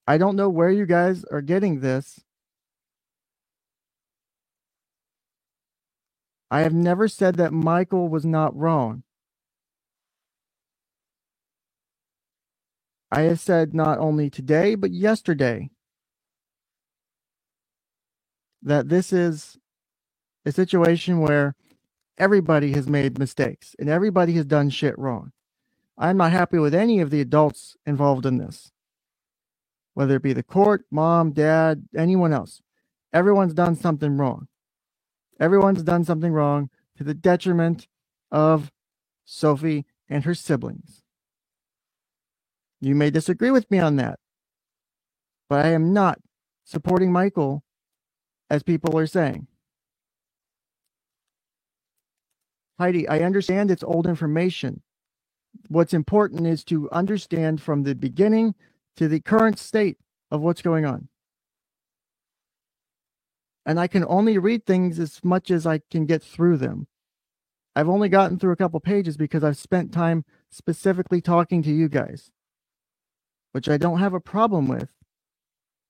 Speaker 2: I don't know where you guys are getting this. I have never said that Michael was not wrong. I have said not only today, but yesterday, that this is a situation where everybody has made mistakes and everybody has done shit wrong. I'm not happy with any of the adults involved in this, whether it be the court, mom, dad, anyone else. Everyone's done something wrong. Everyone's done something wrong to the detriment of Sophie and her siblings. You may disagree with me on that, but I am not supporting Michael as people are saying. Heidi, I understand it's old information. What's important is to understand from the beginning to the current state of what's going on. And I can only read things as much as I can get through them. I've only gotten through a couple pages because I've spent time specifically talking to you guys, which I don't have a problem with.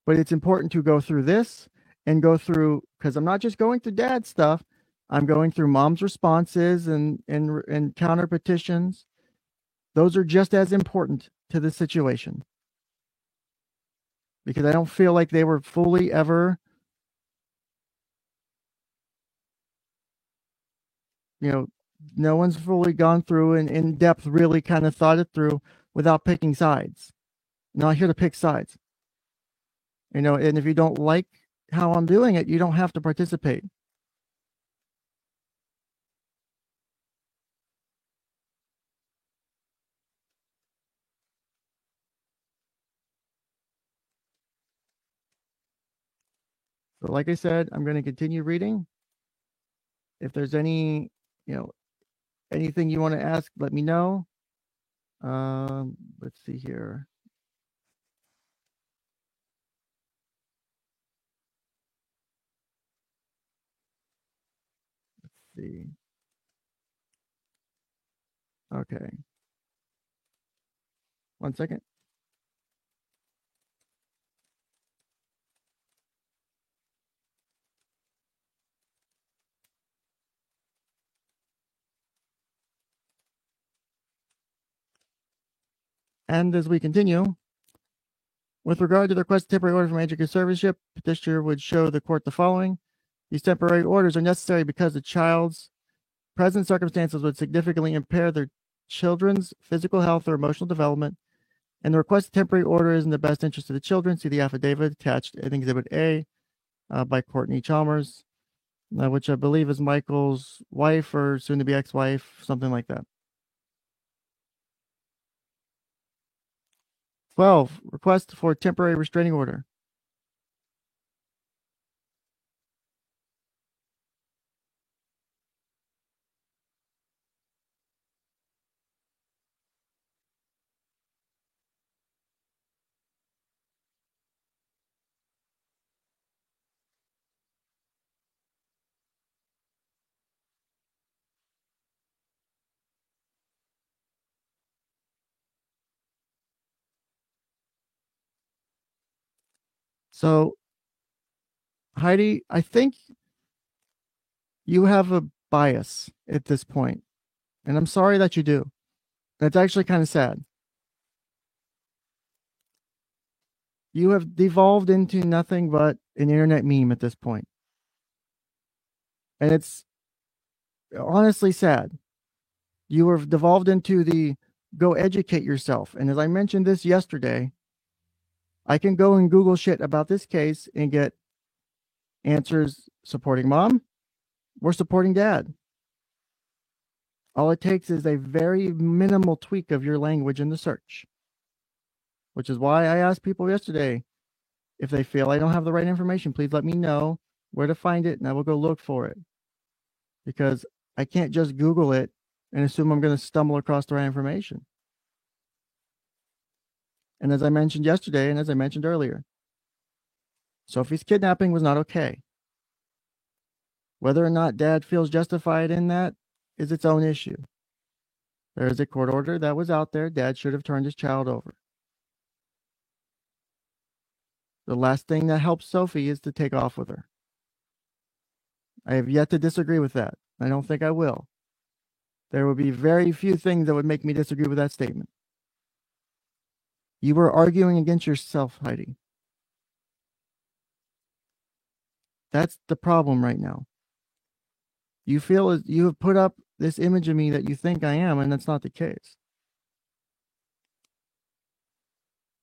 Speaker 2: But it's important to go through this and go through, because I'm not just going through dad's stuff. I'm going through mom's responses and counter petitions. Those are just as important to the situation, because I don't feel like they were fully ever, no one's fully gone through and in depth really kind of thought it through without picking sides. I'm not here to pick sides. And if you don't like how I'm doing it, you don't have to participate. So like I said, I'm going to continue reading. If there's anything you want to ask, let me know. Let's see here. Let's see. Okay. 1 second. And as we continue, with regard to the request of temporary order from major conservatorship, petitioner would show the court the following. These temporary orders are necessary because the child's present circumstances would significantly impair their children's physical health or emotional development, and the requested temporary order is in the best interest of the children. See the affidavit attached in Exhibit A by Courtney Chalmers, which I believe is Michael's wife or soon-to-be ex-wife, something like that. 12, request for temporary restraining order. So, Heidi, I think you have a bias at this point, and I'm sorry that you do. That's actually kind of sad. You have devolved into nothing but an internet meme at this point. And it's honestly sad. You have devolved into the go educate yourself. And as I mentioned this yesterday, I can go and Google shit about this case and get answers supporting mom or supporting dad. All it takes is a very minimal tweak of your language in the search, which is why I asked people yesterday, if they feel I don't have the right information, please let me know where to find it and I will go look for it. Because I can't just Google it and assume I'm going to stumble across the right information. And as I mentioned yesterday, and as I mentioned earlier, Sophie's kidnapping was not okay. Whether or not dad feels justified in that is its own issue. There is a court order that was out there. Dad should have turned his child over. The last thing that helps Sophie is to take off with her. I have yet to disagree with that. I don't think I will. There will be very few things that would make me disagree with that statement. You were arguing against yourself, Heidi. That's the problem right now. You feel as you have put up this image of me that you think I am, and that's not the case.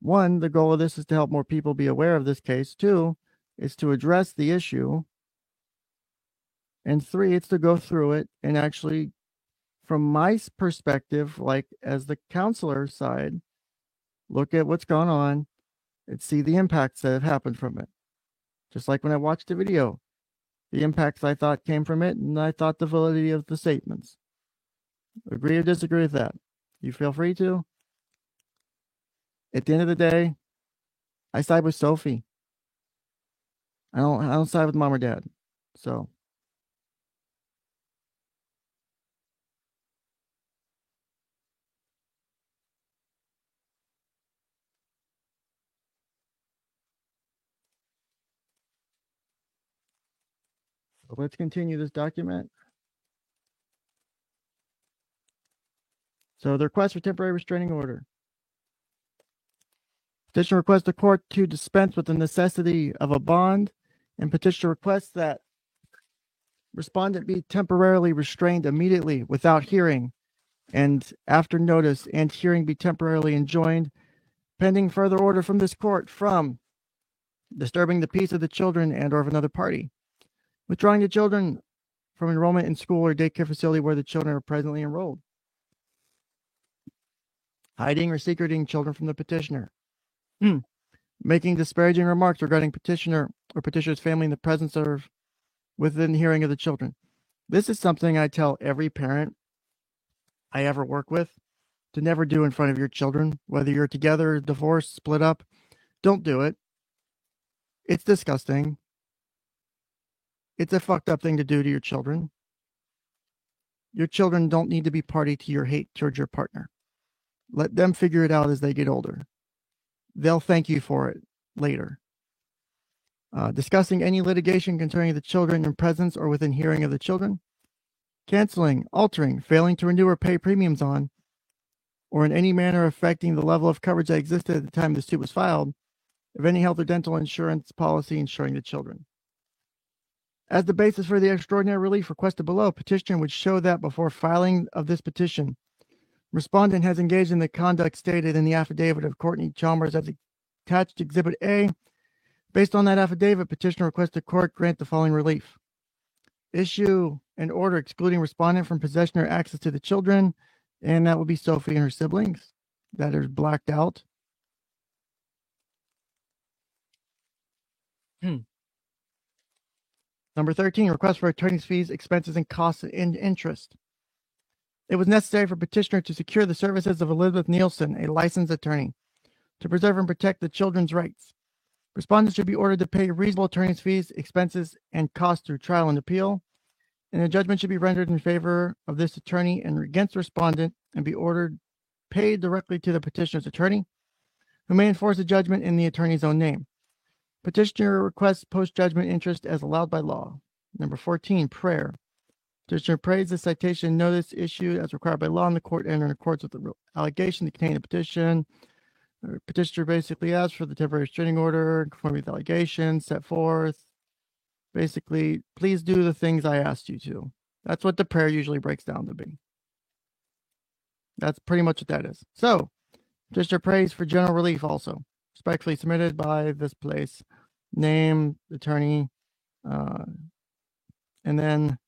Speaker 2: One, the goal of this is to help more people be aware of this case. Two, is to address the issue. And three, it's to go through it and actually, from my perspective, like as the counselor side, look at what's gone on and see the impacts that have happened from it. Just like when I watched the video, the impacts I thought came from it, and I thought the validity of the statements. Agree or disagree with that? You feel free to. At the end of the day, I side with Sophie. I don't side with mom or dad. So Let's continue this document. So the request for temporary restraining order. Petitioner requests the court to dispense with the necessity of a bond, and petitioner requests that respondent be temporarily restrained immediately without hearing, and after notice and hearing be temporarily enjoined, pending further order from this court from disturbing the peace of the children and or of another party, withdrawing the children from enrollment in school or daycare facility where the children are presently enrolled, hiding or secreting children from the petitioner, making disparaging remarks regarding petitioner or petitioner's family in the presence of within hearing of the children. This is something I tell every parent I ever work with to never do in front of your children, whether you're together, divorced, split up. Don't do it. It's disgusting. It's a fucked up thing to do to your children. Your children don't need to be party to your hate towards your partner. Let them figure it out as they get older. They'll thank you for it later. Discussing any litigation concerning the children in presence or within hearing of the children. Canceling, altering, failing to renew or pay premiums on, or in any manner affecting the level of coverage that existed at the time the suit was filed, of any health or dental insurance policy insuring the children. As the basis for the extraordinary relief requested below, petitioner would show that before filing of this petition, respondent has engaged in the conduct stated in the affidavit of Courtney Chalmers as attached Exhibit A. Based on that affidavit, petitioner requests the court grant the following relief. Issue an order excluding respondent from possession or access to the children, and that would be Sophie and her siblings that are blacked out. Number 13, request for attorney's fees, expenses, and costs and interest. It was necessary for petitioner to secure the services of Elizabeth Nielsen, a licensed attorney, to preserve and protect the children's rights. Respondents should be ordered to pay reasonable attorney's fees, expenses, and costs through trial and appeal, and a judgment should be rendered in favor of this attorney and against respondent and be ordered paid directly to the petitioner's attorney, who may enforce the judgment in the attorney's own name. Petitioner requests post-judgment interest as allowed by law. Number 14, prayer. Petitioner prays the citation notice issued as required by law in the court enter in accordance with the allegation contained in the petition. The petitioner basically asks for the temporary restraining order, conforming with allegations set forth. Basically, please do the things I asked you to. That's what the prayer usually breaks down to be. That's pretty much what that is. So, petitioner prays for general relief also. Respectfully submitted by this place. Name, attorney, and then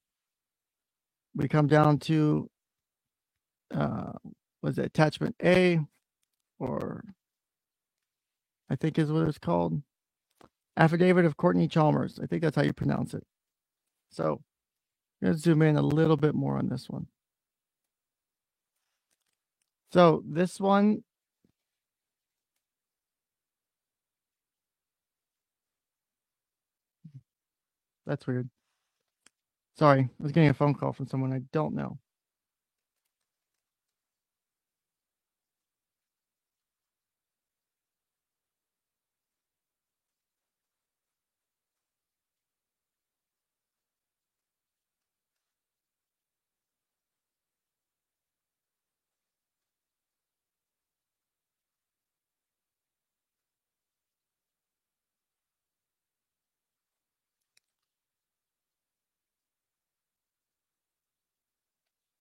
Speaker 2: we come down to was it attachment A, or I think is what it's called. Affidavit of Courtney Chalmers. I think that's how you pronounce it. So I'm going to zoom in a little bit more on this one. So this one, that's weird. Sorry, I was getting a phone call from someone I don't know.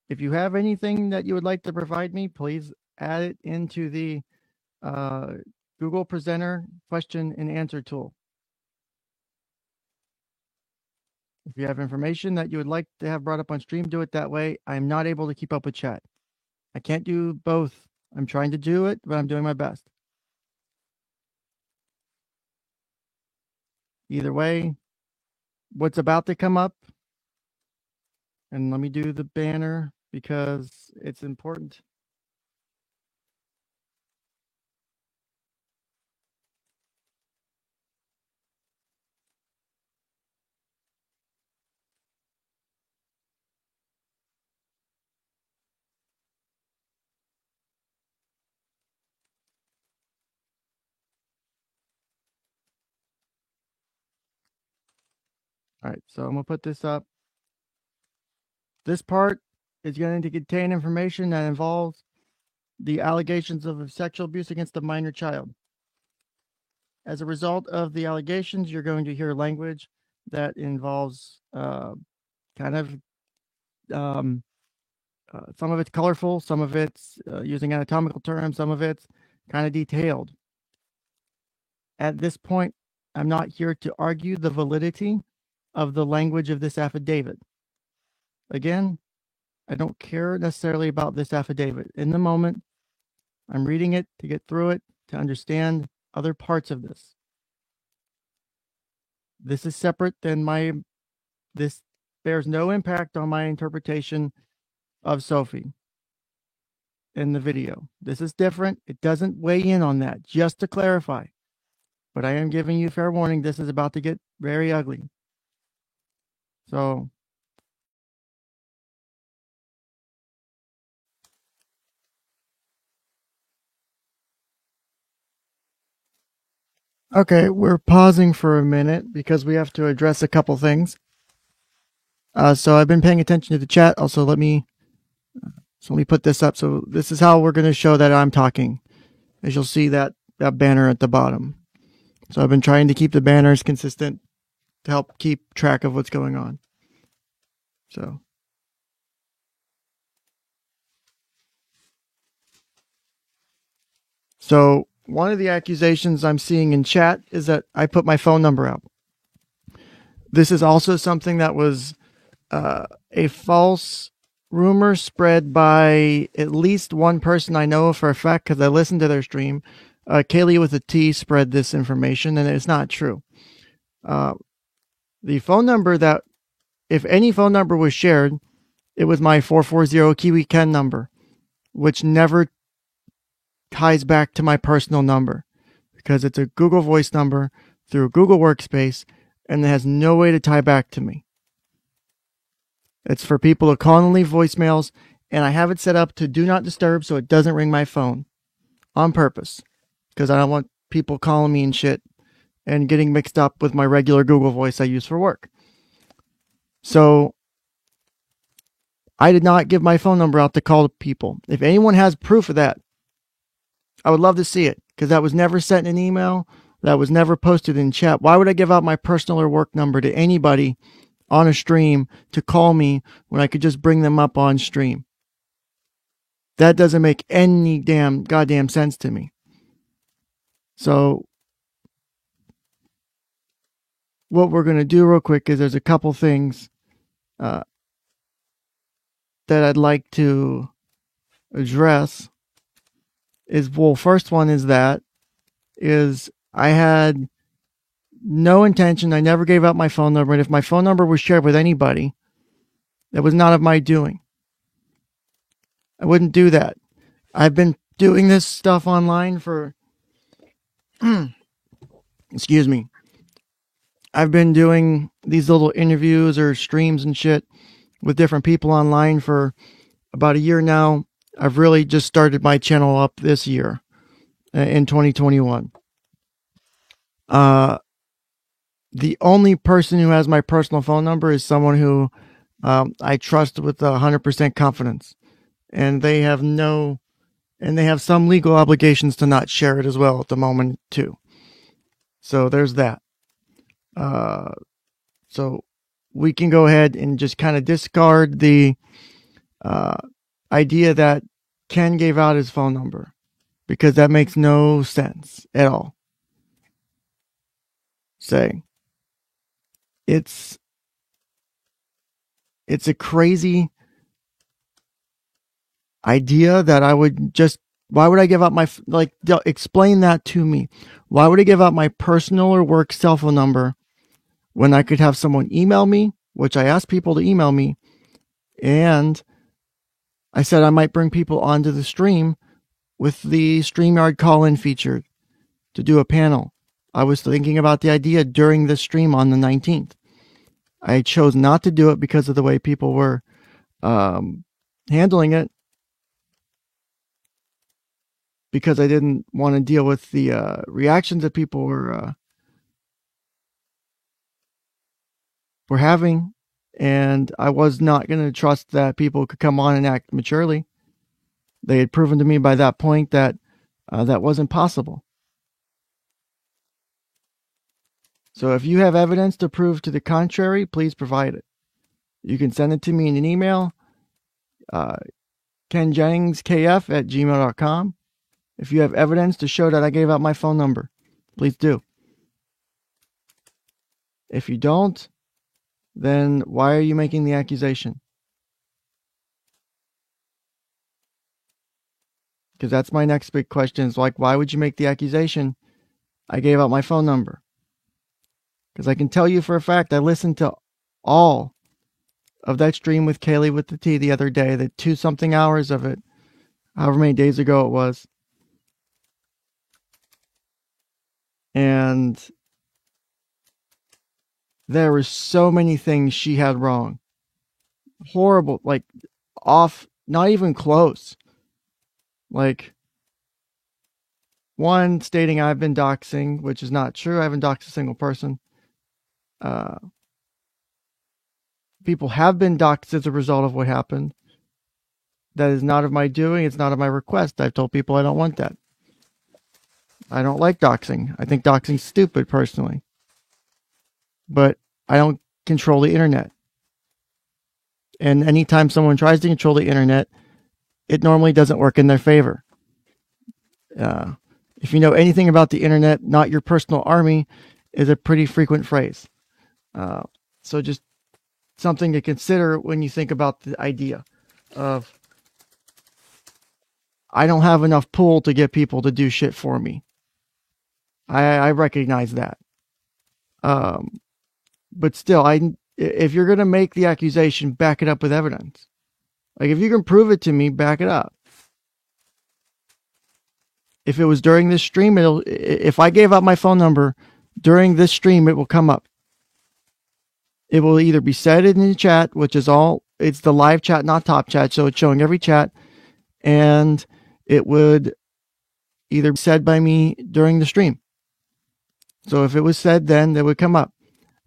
Speaker 2: If you have anything that you would like to provide me, please add it into the Google Presenter question and answer tool. If you have information that you would like to have brought up on stream, do it that way. I'm not able to keep up with chat. I can't do both. I'm trying to do it, but I'm doing my best. Either way, what's about to come up, and let me do the banner because it's important. All right, so I'm going to put this up. This part is going to contain information that involves the allegations of sexual abuse against a minor child. As a result of the allegations, you're going to hear language that involves kind of some of it's colorful, some of it's using anatomical terms, some of it's kind of detailed. At this point, I'm not here to argue the validity of the language of this affidavit. Again, I don't care necessarily about this affidavit. In the moment, I'm reading it to get through it, to understand other parts of this. This is separate than this bears no impact on my interpretation of Sophie in the video. This is different. It doesn't weigh in on that, just to clarify. But I am giving you fair warning. This is about to get very ugly. So, okay, we're pausing for a minute because we have to address a couple things. So I've been paying attention to the chat. Also, let me put this up. So this is how we're going to show that I'm talking. As you'll see that banner at the bottom. So I've been trying to keep the banners consistent to help keep track of what's going on. So one of the accusations I'm seeing in chat is that I put my phone number out. This is also something that was a false rumor spread by at least one person I know for a fact because I listened to their stream. Kaylee with a T spread this information, and it's not true. The phone number that, if any phone number was shared, it was my 440 Kiwi Ken number, which never ties back to my personal number because it's a Google Voice number through Google Workspace, and it has no way to tie back to me. It's for people to call and leave voicemails, and I have it set up to do not disturb so it doesn't ring my phone on purpose because I don't want people calling me and shit and getting mixed up with my regular Google Voice I use for work. So I did not give my phone number out to call people. If anyone has proof of that, I would love to see it because that was never sent in an email. That was never posted in chat. Why would I give out my personal or work number to anybody on a stream to call me when I could just bring them up on stream? That doesn't make any goddamn sense to me. So what we're going to do real quick is there's a couple things that I'd like to address. First one is I had no intention. I never gave out my phone number. And if my phone number was shared with anybody, that was not of my doing. I wouldn't do that. I've been doing this stuff online for, excuse me. I've been doing these little interviews or streams and shit with different people online for about a year now. I've really just started my channel up this year in 2021. The only person who has my personal phone number is someone who I trust with 100% confidence, and they have some legal obligations to not share it as well at the moment too. So there's that. So we can go ahead and just kind of discard the idea that Ken gave out his phone number because that makes no sense at all. It's a crazy idea that I would just, why would I give out explain that to me. Why would I give out my personal or work cell phone number when I could have someone email me, which I asked people to email me, and I said I might bring people onto the stream with the StreamYard call-in feature to do a panel. I was thinking about the idea during the stream on the 19th. I chose not to do it because of the way people were handling it, because I didn't want to deal with the reactions that people were were having, and I was not going to trust that people could come on and act maturely. They had proven to me by that point that that wasn't possible. So if you have evidence to prove to the contrary, please provide it. You can send it to me in an email, kenjenningskf@gmail.com. If you have evidence to show that I gave out my phone number, please do. If you don't, then why are you making the accusation? Because that's my next big question. Is like, why would you make the accusation? I gave out my phone number. Because I can tell you for a fact, I listened to all of that stream with Kaylee with the T the other day, the 2-something hours of it, however many days ago it was. And there were so many things she had wrong. Horrible, like off, not even close. Like, one stating I've been doxing, which is not true. I haven't doxed a single person. People have been doxed as a result of what happened. That is not of my doing. It's not of my request. I've told people I don't want that. I don't like doxing. I think doxing's stupid, personally. But I don't control the internet. And anytime someone tries to control the internet, it normally doesn't work in their favor. If you know anything about the internet, not your personal army is a pretty frequent phrase. So just something to consider when you think about the idea of, I don't have enough pull to get people to do shit for me. I recognize that. But still, if you're going to make the accusation, back it up with evidence. Like, if you can prove it to me, back it up. If it was during this stream, if I gave out my phone number during this stream, it will come up. It will either be said in the chat, which is it's the live chat, not top chat, so it's showing every chat, and it would either be said by me during the stream. So if it was said then, it would come up.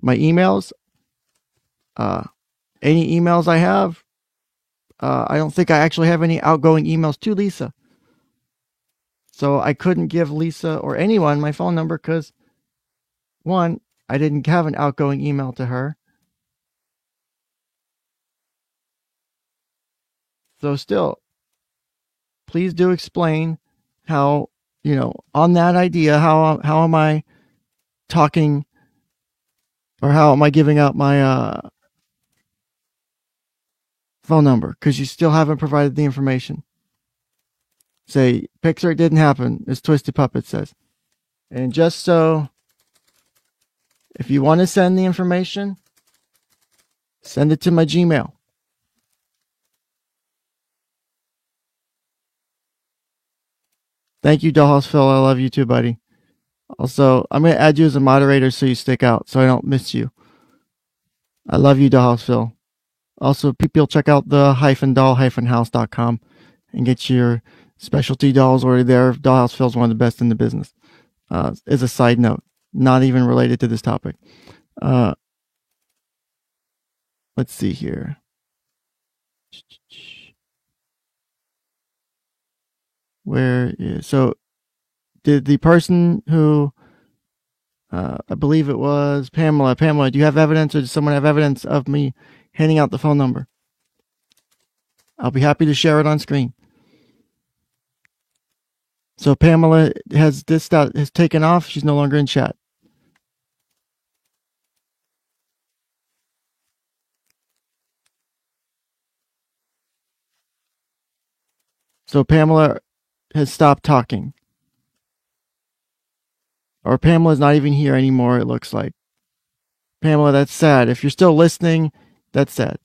Speaker 2: My emails, any emails I have, I don't think I actually have any outgoing emails to Lisa. So I couldn't give Lisa or anyone my phone number because, one, I didn't have an outgoing email to her. So still, please do explain how, on that idea, how am I talking, or how am I giving out my phone number? Because you still haven't provided the information. Say, Pixar, it didn't happen, as Twisted Puppet says. And just so, if you want to send the information, send it to my Gmail. Thank you, Dollhouse Phil. I love you too, buddy. Also, I'm going to add you as a moderator so you stick out, so I don't miss you. I love you, Dollhouse Phil. Also, people check out the -doll-house.com and get your specialty dolls already there. Dollhouse Phil's one of the best in the business. As a side note, not even related to this topic. Let's see here. So did the person who, I believe it was Pamela, do you have evidence, or does someone have evidence of me handing out the phone number? I'll be happy to share it on screen. So Pamela has taken off. She's no longer in chat. So Pamela has stopped talking. Or Pamela's not even here anymore, it looks like. Pamela, that's sad. If you're still listening, that's sad.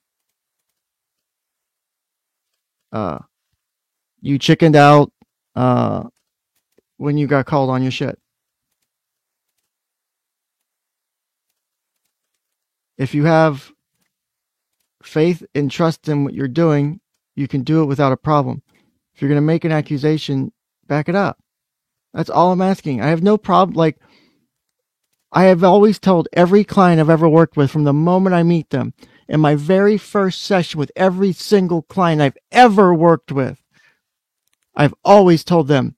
Speaker 2: You chickened out when you got called on your shit. If you have faith and trust in what you're doing, you can do it without a problem. If you're going to make an accusation, back it up. That's all I'm asking. I have no problem. Like, I have always told every client I've ever worked with from the moment I meet them, in my very first session with every single client I've ever worked with, I've always told them,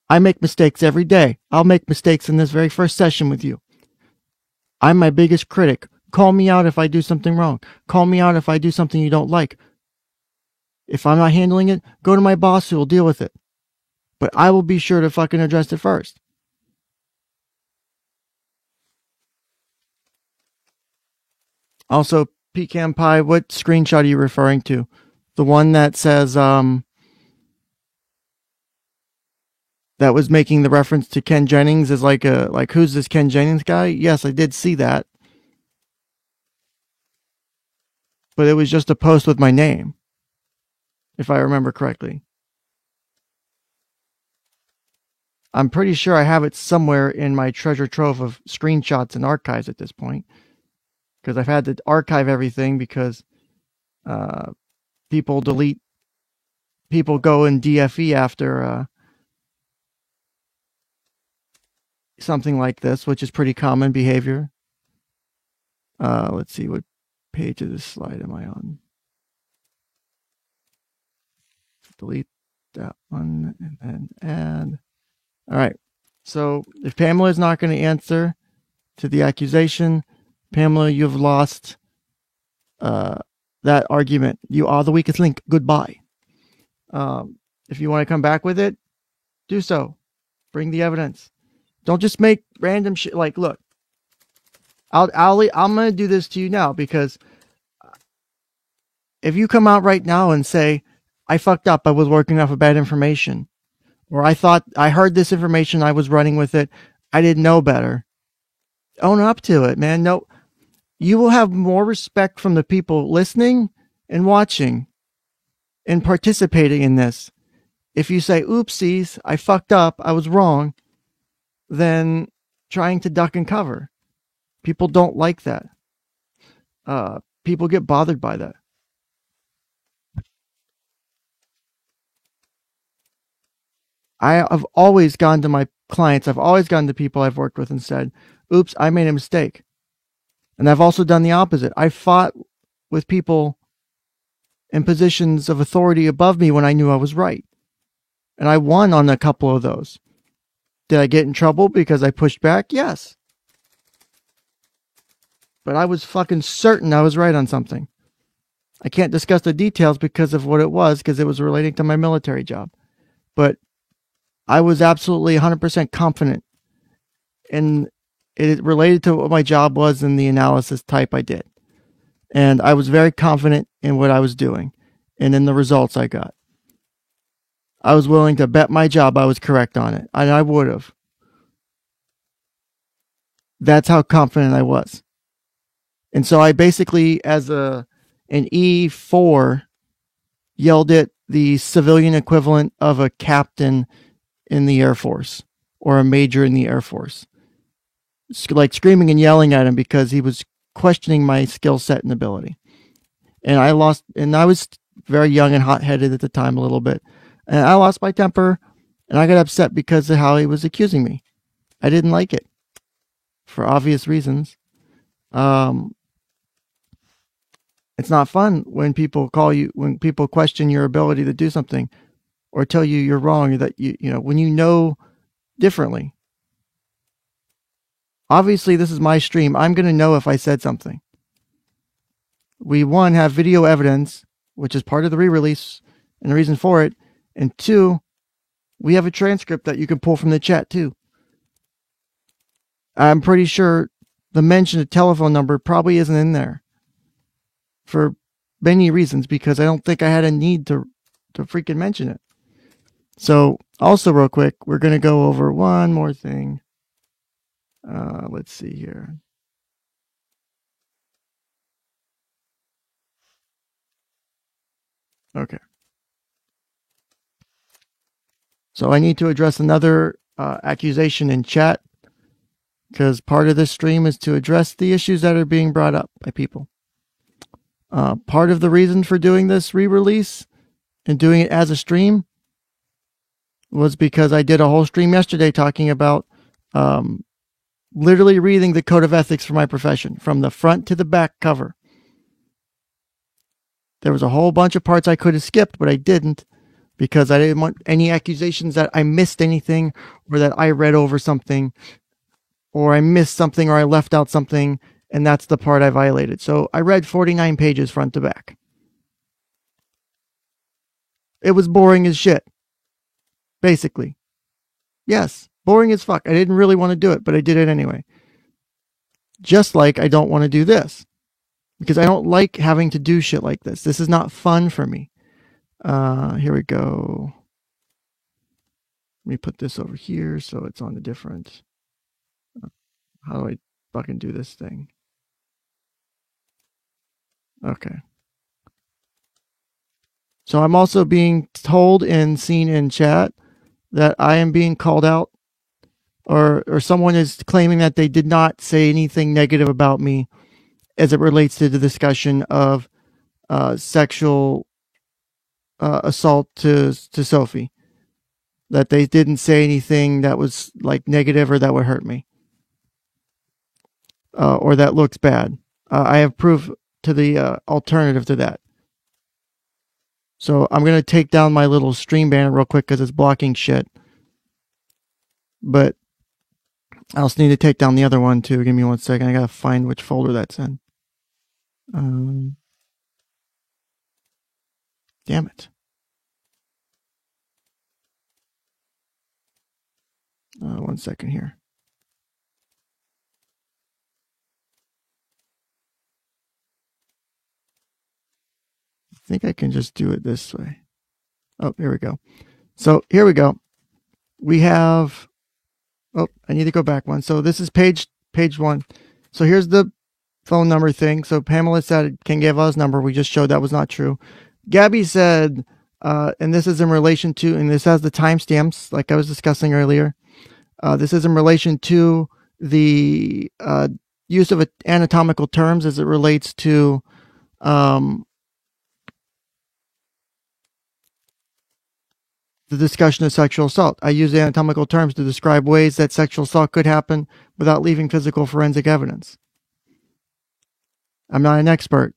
Speaker 2: I make mistakes every day. I'll make mistakes in this very first session with you. I'm my biggest critic. Call me out if I do something wrong. Call me out if I do something you don't like. If I'm not handling it, go to my boss who will deal with it. But I will be sure to fucking address it first. Also, Pecan Pie, what screenshot are you referring to? The one that says, that was making the reference to Ken Jennings as like who's this Ken Jennings guy? Yes, I did see that. But it was just a post with my name, if I remember correctly. I'm pretty sure I have it somewhere in my treasure trove of screenshots and archives at this point. Because I've had to archive everything because people go in DFE after something like this, which is pretty common behavior. Let's see, what page of this slide am I on? Delete that one and then add. All right. So if Pamela is not going to answer to the accusation, Pamela, you've lost that argument. You are the weakest link. Goodbye. If you want to come back with it, do so. Bring the evidence. Don't just make random shit. Like, look, I'm going to do this to you now because if you come out right now and say, I fucked up, I was working off of bad information, or I thought I heard this information, I was running with it, I didn't know better. Own up to it, man. No, you will have more respect from the people listening and watching and participating in this if you say, oopsies, I fucked up, I was wrong, than trying to duck and cover. People don't like that. People get bothered by that. I have always gone to my clients, I've always gone to people I've worked with and said, oops, I made a mistake. And I've also done the opposite. I fought with people in positions of authority above me when I knew I was right. And I won on a couple of those. Did I get in trouble because I pushed back? Yes. But I was fucking certain I was right on something. I can't discuss the details because of what it was, because it was relating to my military job. But I was absolutely 100% confident, and it related to what my job was and the analysis type I did. And I was very confident in what I was doing and in the results I got. I was willing to bet my job I was correct on it, and I would have. That's how confident I was. And so I basically, as an E4, yelled at the civilian equivalent of a captain in the Air Force or a major in the Air Force. Like screaming and yelling at him because he was questioning my skill set and ability. And I was very young and hot-headed at the time a little bit. And I lost my temper and I got upset because of how he was accusing me. I didn't like it for obvious reasons. It's not fun when people when people question your ability to do something or tell you you're wrong, or that when you know differently. Obviously, this is my stream. I'm going to know if I said something. We, one, have video evidence, which is part of the re-release and the reason for it. And two, we have a transcript that you can pull from the chat too. I'm pretty sure the mentioned telephone number probably isn't in there for many reasons, because I don't think I had a need to freaking mention it. So also real quick, we're going to go over one more thing. Let's see here. Okay. So I need to address another accusation in chat, because part of this stream is to address the issues that are being brought up by people. Part of the reason for doing this re-release and doing it as a stream was because I did a whole stream yesterday talking about literally reading the Code of Ethics for my profession from the front to the back cover. There was a whole bunch of parts I could have skipped, but I didn't because I didn't want any accusations that I missed anything or that I read over something or I missed something or I left out something, and that's the part I violated. So I read 49 pages front to back. It was boring as shit, basically. Yes, boring as fuck. I didn't really want to do it, but I did it anyway. Just like I don't want to do this. Because I don't like having to do shit like this. This is not fun for me. Here we go. Let me put this over here so it's on a different... How do I fucking do this thing? Okay. So I'm also being told and seen in chat that I am being called out, or someone is claiming that they did not say anything negative about me as it relates to the discussion of sexual assault to Sophie. That they didn't say anything that was like negative or that would hurt me. Or that looks bad. I have proof to the alternative to that. So I'm going to take down my little stream banner real quick because it's blocking shit. But I also need to take down the other one too. Give me 1 second. I got to find which folder that's in. Damn it. 1 second here. I think I can just do it this way. Oh, here we go. So here we go. We have, oh, I need to go back one. So this is page 1. So here's the phone number thing. So Pamela said, can give us number. We just showed that was not true. Gabby said, and this is in relation to, and this has the timestamps like I was discussing earlier. This is in relation to the use of anatomical terms as it relates to the discussion of sexual assault. I use anatomical terms to describe ways that sexual assault could happen without leaving physical forensic evidence. I'm not an expert,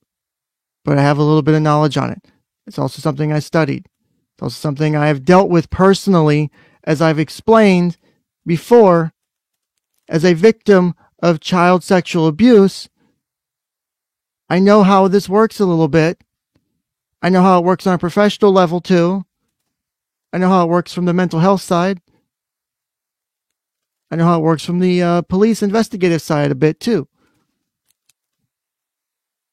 Speaker 2: but I have a little bit of knowledge on it. It's also something I studied. It's also something I have dealt with personally, as I've explained before, as a victim of child sexual abuse. I know how this works a little bit. I know how it works on a professional level too. I know how it works from the mental health side. I know how it works from the police investigative side a bit too.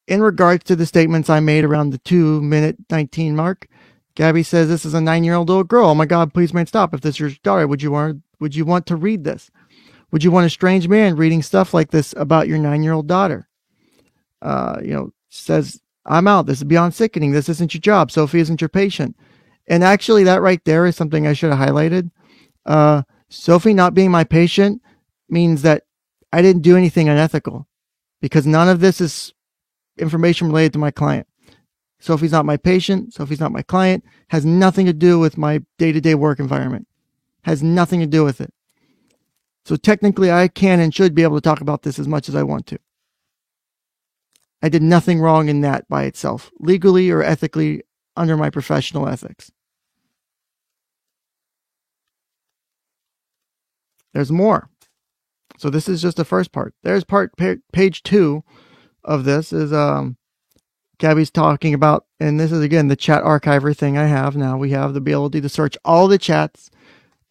Speaker 2: In regards to the statements I made around the 2-minute 19 mark, Gabby says, this is a 9-year-old little girl. Oh my God, please man, stop. If this is your daughter, would you want to read this? Would you want a strange man reading stuff like this about your 9-year-old daughter? Says, I'm out. This is beyond sickening. This isn't your job. Sophie isn't your patient. And actually, that right there is something I should have highlighted. Sophie not being my patient means that I didn't do anything unethical, because none of this is information related to my client. Sophie's not my patient. Sophie's not my client. Has nothing to do with my day-to-day work environment. Has nothing to do with it. So technically, I can and should be able to talk about this as much as I want to. I did nothing wrong in that by itself, legally or ethically, under my professional ethics. There's more. So this is just the first part. There's page 2 of this is Gabby's talking about, and this is again the chat archiver thing I have now. We have the ability to search all the chats.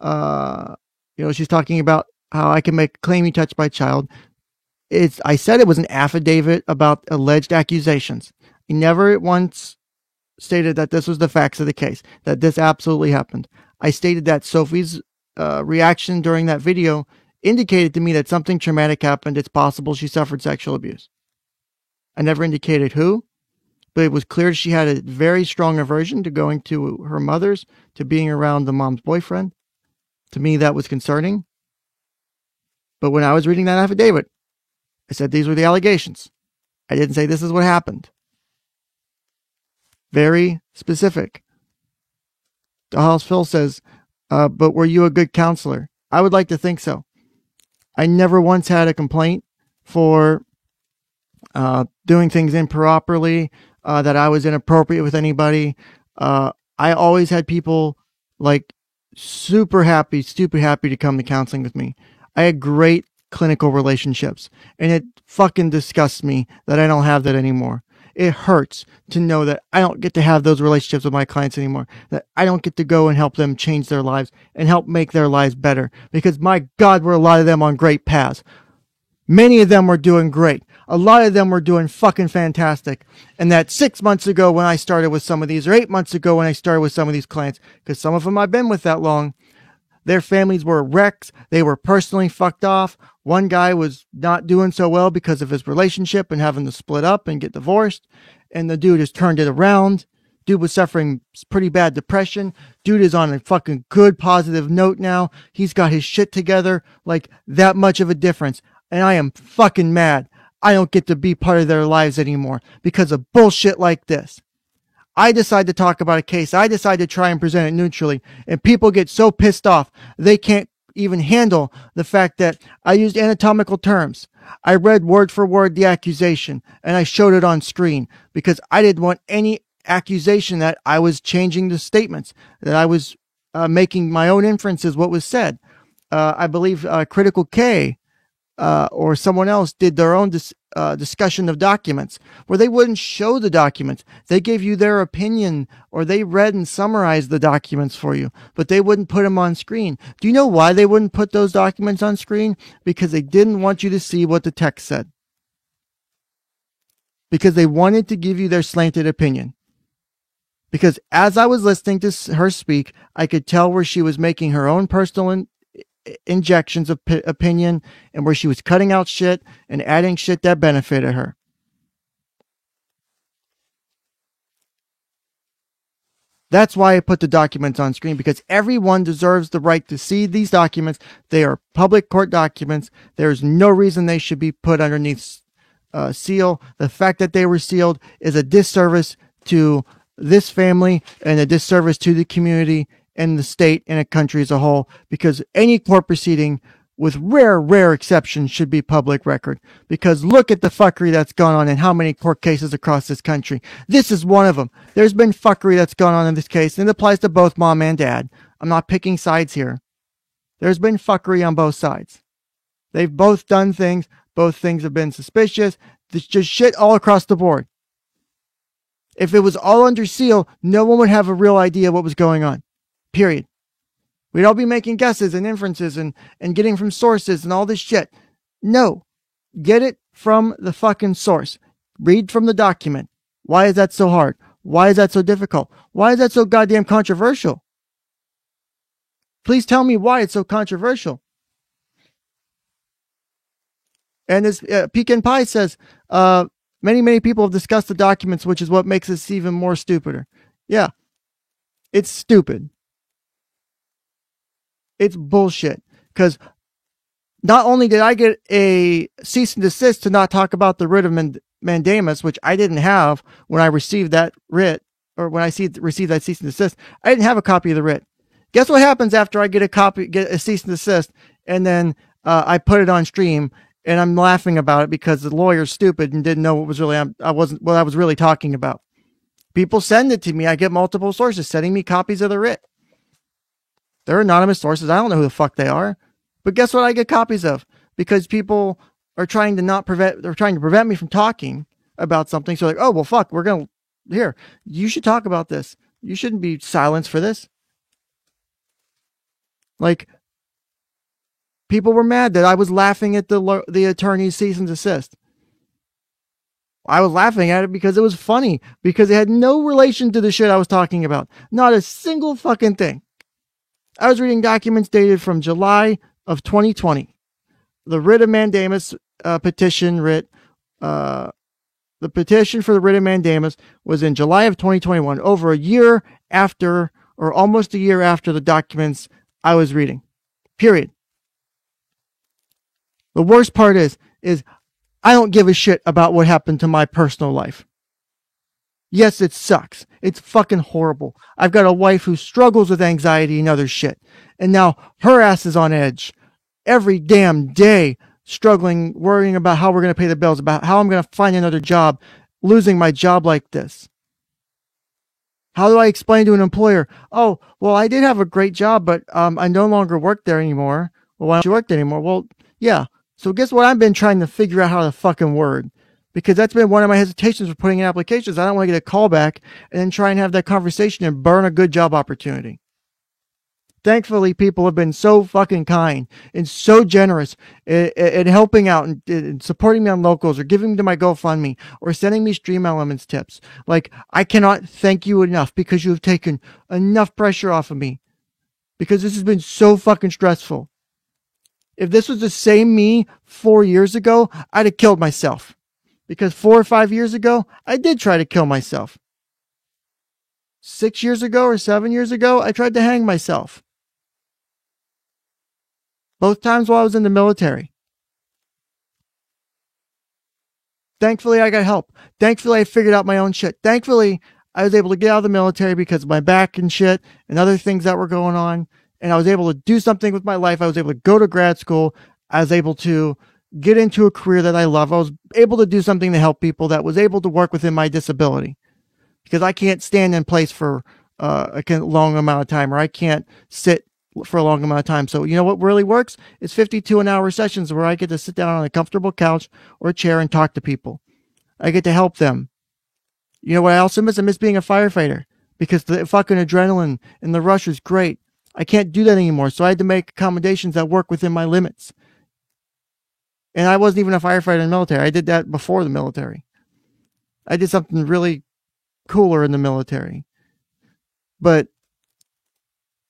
Speaker 2: She's talking about how I can make a claim you touched by child. I said it was an affidavit about alleged accusations. I never once stated that this was the facts of the case, that this absolutely happened. I stated that Sophie's reaction during that video indicated to me that something traumatic happened. It's possible she suffered sexual abuse. I never indicated who, but it was clear she had a very strong aversion to going to her mother's, to being around the mom's boyfriend. To me, that was concerning. But when I was reading that affidavit, I said these were the allegations. I didn't say this is what happened. Very specific. Dollhouse Phil says, but were you a good counselor? I would like to think so. I never once had a complaint for doing things improperly, that I was inappropriate with anybody. I always had people like super happy, stupid happy to come to counseling with me. I had great clinical relationships, and it fucking disgusts me that I don't have that anymore. It hurts to know that I don't get to have those relationships with my clients anymore, that I don't get to go and help them change their lives and help make their lives better, because my God, were a lot of them on great paths. Many of them were doing great. A lot of them were doing fucking fantastic. And that 6 months ago when I started with some of these, or 8 months ago when I started with some of these clients, because some of them I've been with that long, their families were wrecks. They were personally fucked off. One guy was not doing so well because of his relationship and having to split up and get divorced. And the dude has turned it around. Dude was suffering pretty bad depression. Dude is on a fucking good positive note now. He's got his shit together. Like, that much of a difference. And I am fucking mad I don't get to be part of their lives anymore because of bullshit like this. I decide to talk about a case. I decide to try and present it neutrally. And people get so pissed off, they can't even handle the fact that I used anatomical terms. I read word for word the accusation, and I showed it on screen because I didn't want any accusation that I was changing the statements, that I was making my own inferences what was said. I believe Critical K or someone else did their own discussion of documents where they wouldn't show the documents. They gave you their opinion, or they read and summarized the documents for you, but they wouldn't put them on screen. Do you know why they wouldn't put those documents on screen? Because they didn't want you to see what the text said. Because they wanted to give you their slanted opinion. Because as I was listening to her speak, I could tell where she was making her own personal injections of opinion, and where she was cutting out shit and adding shit that benefited her. That's why I put the documents on screen, because everyone deserves the right to see these documents. They are public court documents. There's no reason they should be put underneath seal. The fact that they were sealed is a disservice to this family and a disservice to the community and the state and a country as a whole, because any court proceeding, with rare exceptions, should be public record. Because look at the fuckery that's gone on in how many court cases across this country. This is one of them. There's been fuckery that's gone on in this case, and it applies to both mom and dad. I'm not picking sides here. There's been fuckery on both sides. They've both done things. Both things have been suspicious. There's just shit all across the board. If it was all under seal, no one would have a real idea what was going on. Period. We'd all be making guesses and inferences and getting from sources and all this shit. No. Get it from the fucking source. Read from the document. Why is that so hard? Why is that so difficult? Why is that so goddamn controversial? Please tell me why it's so controversial. And as Pecan Pie says, many people have discussed the documents, which is what makes this even more stupider. Yeah. It's stupid. It's bullshit. Because not only did I get a cease and desist to not talk about the writ of mandamus, which I didn't have when I received that writ, or when I received that cease and desist, I didn't have a copy of the writ. Guess what happens after I get a cease and desist, and then I put it on stream, and I'm laughing about it because the lawyer's stupid and didn't know what was really I was really talking about. People send it to me. I get multiple sources sending me copies of the writ. They're anonymous sources. I don't know who the fuck they are. But guess what I get copies of? Because people are trying to prevent me from talking about something. So like, oh, well, fuck, here, you should talk about this. You shouldn't be silenced for this. Like, people were mad that I was laughing at the attorney's cease and desist. I was laughing at it because it was funny, because it had no relation to the shit I was talking about. Not a single fucking thing. I was reading documents dated from July of 2020. The writ of mandamus petition writ, the petition for the writ of mandamus was in July of 2021, over a year after, or almost a year after, the documents I was reading. Period. The worst part is I don't give a shit about what happened to my personal life. Yes, it sucks. It's fucking horrible. I've got a wife who struggles with anxiety and other shit. And now her ass is on edge every damn day struggling, worrying about how we're going to pay the bills, about how I'm going to find another job, losing my job like this. How do I explain to an employer, oh, well, I did have a great job, but I no longer work there anymore. Well, why don't you work there anymore? Well, yeah. So guess what? I've been trying to figure out how to fucking word, because that's been one of my hesitations for putting in applications. I don't want to get a call back and then try and have that conversation and burn a good job opportunity. Thankfully, people have been so fucking kind and so generous in helping out and supporting me on Locals, or giving me to my GoFundMe, or sending me Stream Elements tips. Like, I cannot thank you enough, because you have taken enough pressure off of me, because this has been so fucking stressful. If this was the same me 4 years ago, I'd have killed myself, because 4 or 5 years ago, I did try to kill myself. 6 years ago or 7 years ago, I tried to hang myself. Both times while I was in the military. Thankfully, I got help. Thankfully, I figured out my own shit. Thankfully, I was able to get out of the military because of my back and shit and other things that were going on. And I was able to do something with my life. I was able to go to grad school. I was able to get into a career that I love. I was able to do something to help people, that was able to work within my disability. Because I can't stand in place for a long amount of time, or I can't sit for a long amount of time. So, you know what really works? It's 52 an hour sessions where I get to sit down on a comfortable couch or a chair and talk to people. I get to help them. You know what I also miss? I miss being a firefighter, because the fucking adrenaline and the rush is great. I can't do that anymore. So I had to make accommodations that work within my limits. And I wasn't even a firefighter in the military. I did that before the military. I did something really cooler in the military. But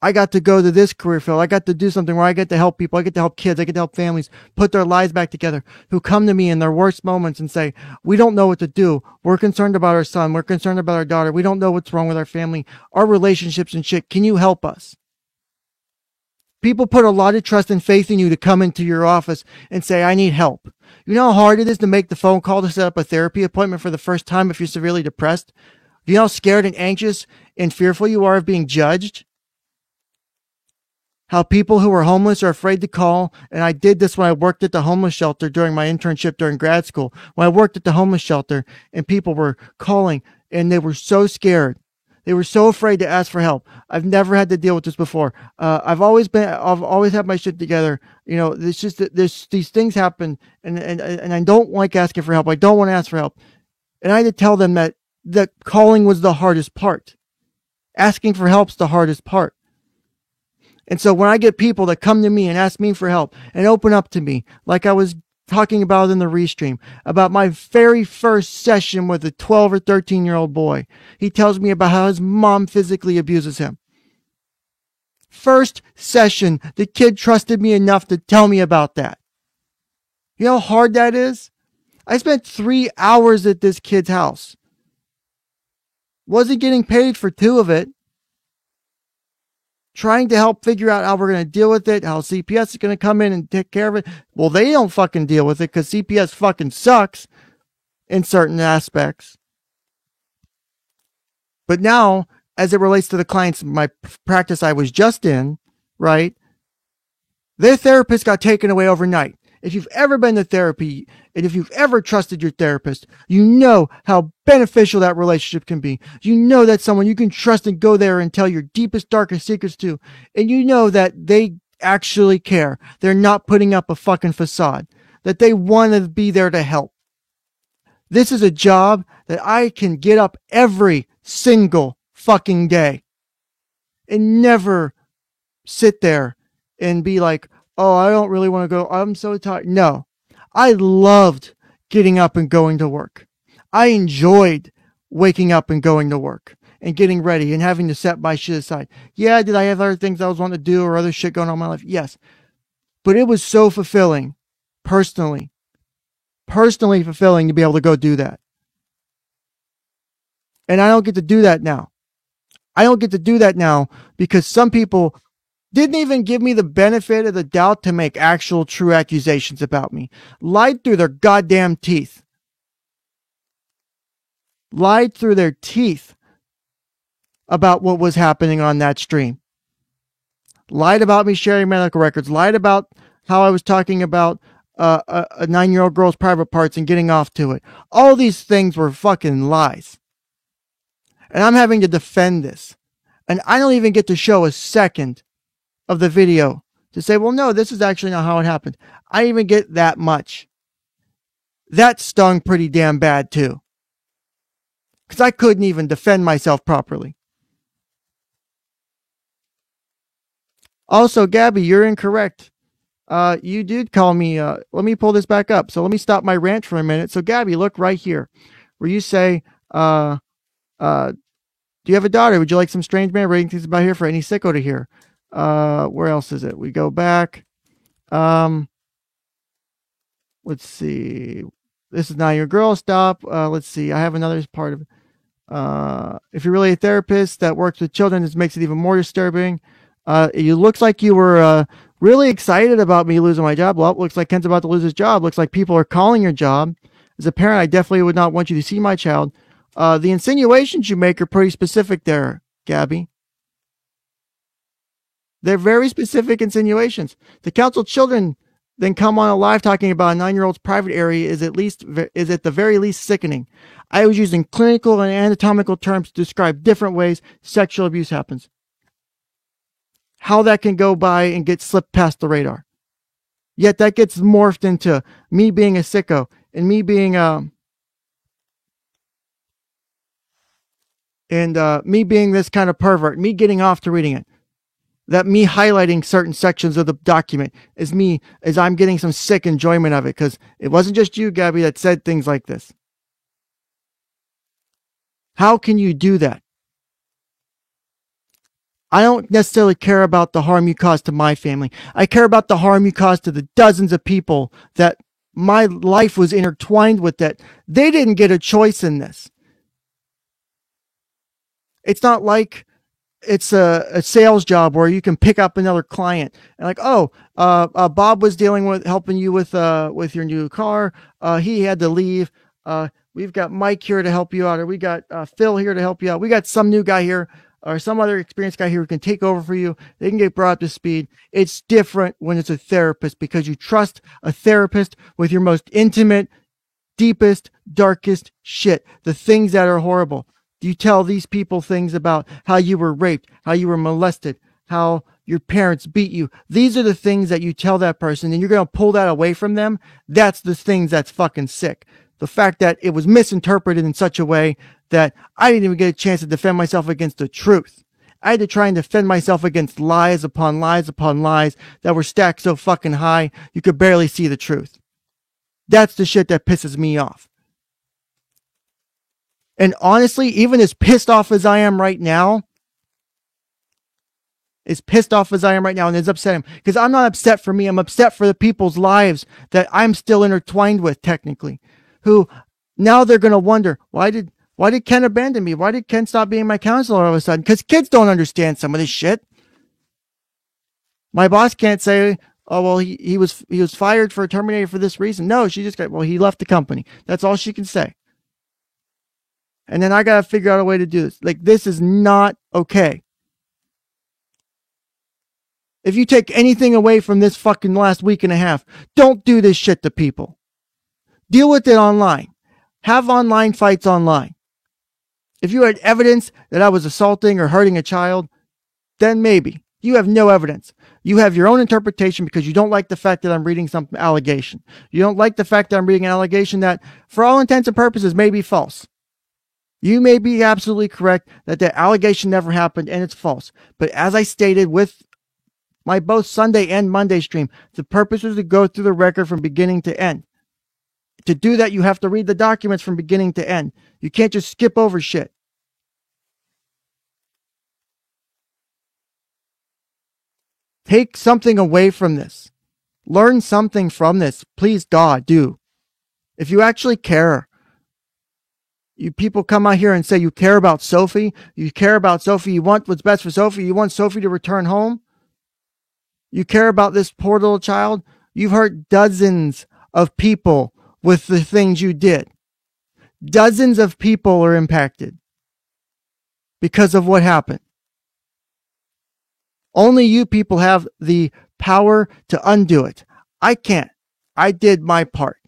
Speaker 2: I got to go to this career field. I got to do something where I get to help people. I get to help kids. I get to help families put their lives back together, who come to me in their worst moments and say, we don't know what to do. We're concerned about our son. We're concerned about our daughter. We don't know what's wrong with our family, our relationships and shit. Can you help us? People put a lot of trust and faith in you to come into your office and say, I need help. You know how hard it is to make the phone call to set up a therapy appointment for the first time if you're severely depressed? Do you know how scared and anxious and fearful you are of being judged? How people who are homeless are afraid to call. And I did this when I worked at the homeless shelter during my internship during grad school. When I worked at the homeless shelter and people were calling and they were so scared. They were so afraid to ask for help. I've never had to deal with this before. I've always had my shit together. You know, it's just that these things happen and I don't like asking for help. I don't want to ask for help. And I had to tell them that calling was the hardest part. Asking for help's the hardest part. And so when I get people that come to me and ask me for help and open up to me, like I was talking about in the Restream, about my very first session with a 12 or 13-year-old boy, he tells me about how his mom physically abuses him. First session, the kid trusted me enough to tell me about that. You know how hard that is? I spent 3 hours at this kid's house. Wasn't getting paid for 2 of it. Trying to help figure out how we're going to deal with it, how CPS is going to come in and take care of it. Well, they don't fucking deal with it because CPS fucking sucks in certain aspects. But now, as it relates to the clients, my practice I was just in, right? Their therapist got taken away overnight. If you've ever been to therapy, and if you've ever trusted your therapist, you know how beneficial that relationship can be. You know that's someone you can trust and go there and tell your deepest, darkest secrets to. And you know that they actually care. They're not putting up a fucking facade. That they want to be there to help. This is a job that I can get up every single fucking day and never sit there and be like, oh, I don't really want to go. I'm so tired. No, I loved getting up and going to work. I enjoyed waking up and going to work and getting ready and having to set my shit aside. Yeah, did I have other things I was wanting to do or other shit going on in my life? Yes. But it was so fulfilling, personally fulfilling to be able to go do that. And I don't get to do that now. I don't get to do that now because some people didn't even give me the benefit of the doubt to make actual true accusations about me. Lied through their goddamn teeth. Lied through their teeth about what was happening on that stream. Lied about me sharing medical records. Lied about how I was talking about a 9-year-old girl's private parts and getting off to it. All these things were fucking lies. And I'm having to defend this. And I don't even get to show a second of the video to say, well, no, this is actually not how it happened. I didn't even get that much. That stung pretty damn bad too. Because I couldn't even defend myself properly. Also, Gabby, you're incorrect. You did call me, let me pull this back up. So let me stop my rant for a minute. So Gabby, look right here where you say, do you have a daughter? Would you like some strange man reading things about here for any sicko to hear? Where else is it? We go back. Let's see. This is not your girl. Stop. Let's see. I have another part of it. If you're really a therapist that works with children, this makes it even more disturbing. It looks like you were really excited about me losing my job. Well, it looks like Ken's about to lose his job. Looks like people are calling your job. As a parent, I definitely would not want you to see my child. The insinuations you make are pretty specific there, Gabby. They're very specific insinuations. To counsel children, then come on a live talking about a 9-year-old's private area is at the very least sickening. I was using clinical and anatomical terms to describe different ways sexual abuse happens. How that can go by and get slipped past the radar. Yet that gets morphed into me being a sicko and me being me being this kind of pervert, me getting off to reading it. That me highlighting certain sections of the document is I'm getting some sick enjoyment of it, because it wasn't just you, Gabby, that said things like this. How can you do that? I don't necessarily care about the harm you caused to my family. I care about the harm you caused to the dozens of people that my life was intertwined with, that they didn't get a choice in this. It's not like it's a sales job where you can pick up another client and like, Bob was helping you with your new car. He had to leave. We've got Mike here to help you out, or we got Phil here to help you out. We got some new guy here or some other experienced guy here who can take over for you. They can get brought up to speed. It's different when it's a therapist, because you trust a therapist with your most intimate, deepest, darkest shit, the things that are horrible. You tell these people things about how you were raped, how you were molested, how your parents beat you. These are the things that you tell that person, and you're going to pull that away from them. That's the things that's fucking sick. The fact that it was misinterpreted in such a way that I didn't even get a chance to defend myself against the truth. I had to try and defend myself against lies upon lies upon lies that were stacked so fucking high you could barely see the truth. That's the shit that pisses me off. And honestly, even as pissed off as I am right now, and it's upsetting, because I'm not upset for me. I'm upset for the people's lives that I'm still intertwined with, technically, who now they're going to wonder, why did Ken abandon me? Why did Ken stop being my counselor all of a sudden? Because kids don't understand some of this shit. My boss can't say, oh, well, he was fired for terminated for this reason. No, she just he left the company. That's all she can say. And then I got to figure out a way to do this. Like, this is not okay. If you take anything away from this fucking last week and a half, don't do this shit to people. Deal with it online. Have online fights online. If you had evidence that I was assaulting or hurting a child, then maybe. You have no evidence. You have your own interpretation because you don't like the fact that I'm reading some allegation. You don't like the fact that I'm reading an allegation that, for all intents and purposes, may be false. You may be absolutely correct that the allegation never happened and it's false. But as I stated with my both Sunday and Monday stream, the purpose was to go through the record from beginning to end. To do that, you have to read the documents from beginning to end. You can't just skip over shit. Take something away from this. Learn something from this. Please, God, do. If you actually care. You people come out here and say you care about Sophie. You care about Sophie. You want what's best for Sophie. You want Sophie to return home. You care about this poor little child. You've hurt dozens of people with the things you did. Dozens of people are impacted because of what happened. Only you people have the power to undo it. I can't. I did my part.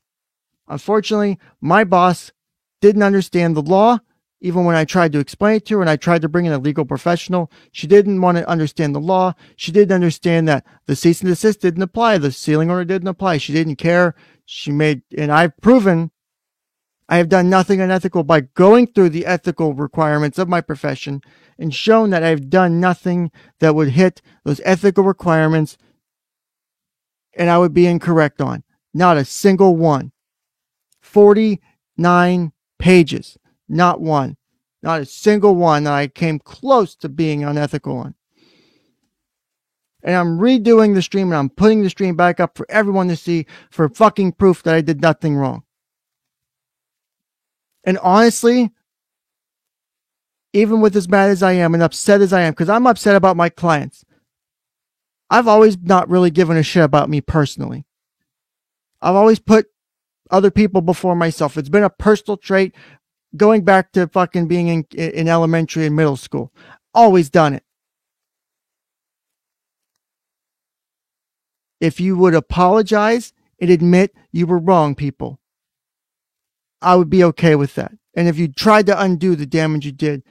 Speaker 2: Unfortunately, my boss didn't understand the law. Even when I tried to explain it to her and I tried to bring in a legal professional, she didn't want to understand the law. She didn't understand that the cease and desist didn't apply. The sealing order didn't apply. She didn't care. And I've proven I have done nothing unethical by going through the ethical requirements of my profession and shown that I've done nothing that would hit those ethical requirements and I would be incorrect on. Not a single one. 49 pages. Not one. Not a single one that I came close to being unethical on. And I'm redoing the stream and I'm putting the stream back up for everyone to see for fucking proof that I did nothing wrong. And honestly, even with as mad as I am and upset as I am, because I'm upset about my clients, I've always not really given a shit about me personally. I've always put other people before myself. It's been a personal trait going back to fucking being in elementary and middle school. Always done it. If you would apologize and admit you were wrong, people, I would be okay with that. And if you tried to undo the damage you did,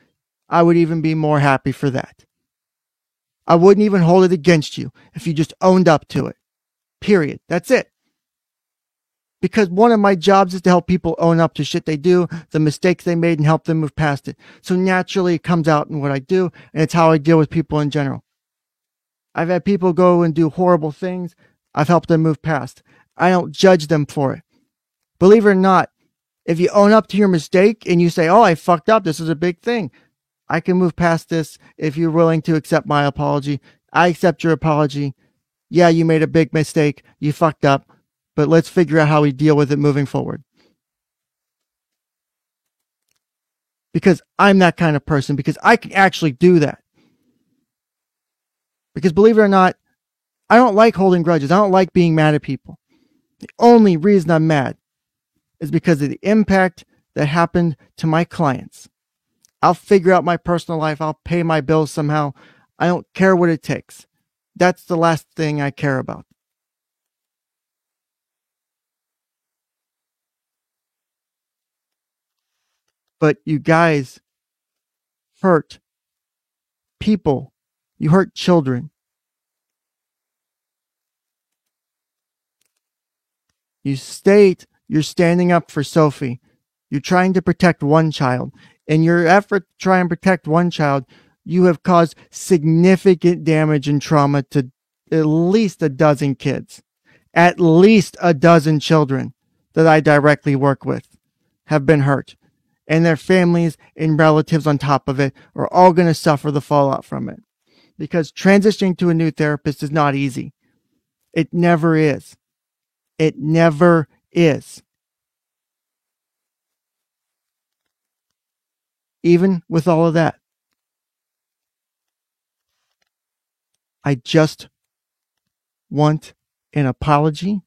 Speaker 2: I would even be more happy for that. I wouldn't even hold it against you if you just owned up to it. Period. That's it. Because one of my jobs is to help people own up to shit they do, the mistakes they made, and help them move past it. So naturally, it comes out in what I do, and it's how I deal with people in general. I've had people go and do horrible things. I've helped them move past. I don't judge them for it. Believe it or not, if you own up to your mistake and you say, oh, I fucked up, this is a big thing, I can move past this if you're willing to accept my apology. I accept your apology. Yeah, you made a big mistake. You fucked up. But let's figure out how we deal with it moving forward. Because I'm that kind of person. Because I can actually do that. Because believe it or not, I don't like holding grudges. I don't like being mad at people. The only reason I'm mad is because of the impact that happened to my clients. I'll figure out my personal life. I'll pay my bills somehow. I don't care what it takes. That's the last thing I care about. But you guys hurt people. You hurt children. You state you're standing up for Sophie. You're trying to protect one child. In your effort to try and protect one child, you have caused significant damage and trauma to at least a dozen kids. At least a dozen children that I directly work with have been hurt. And their families and relatives on top of it are all going to suffer the fallout from it. Because transitioning to a new therapist is not easy. It never is. It never is. Even with all of that, I just want an apology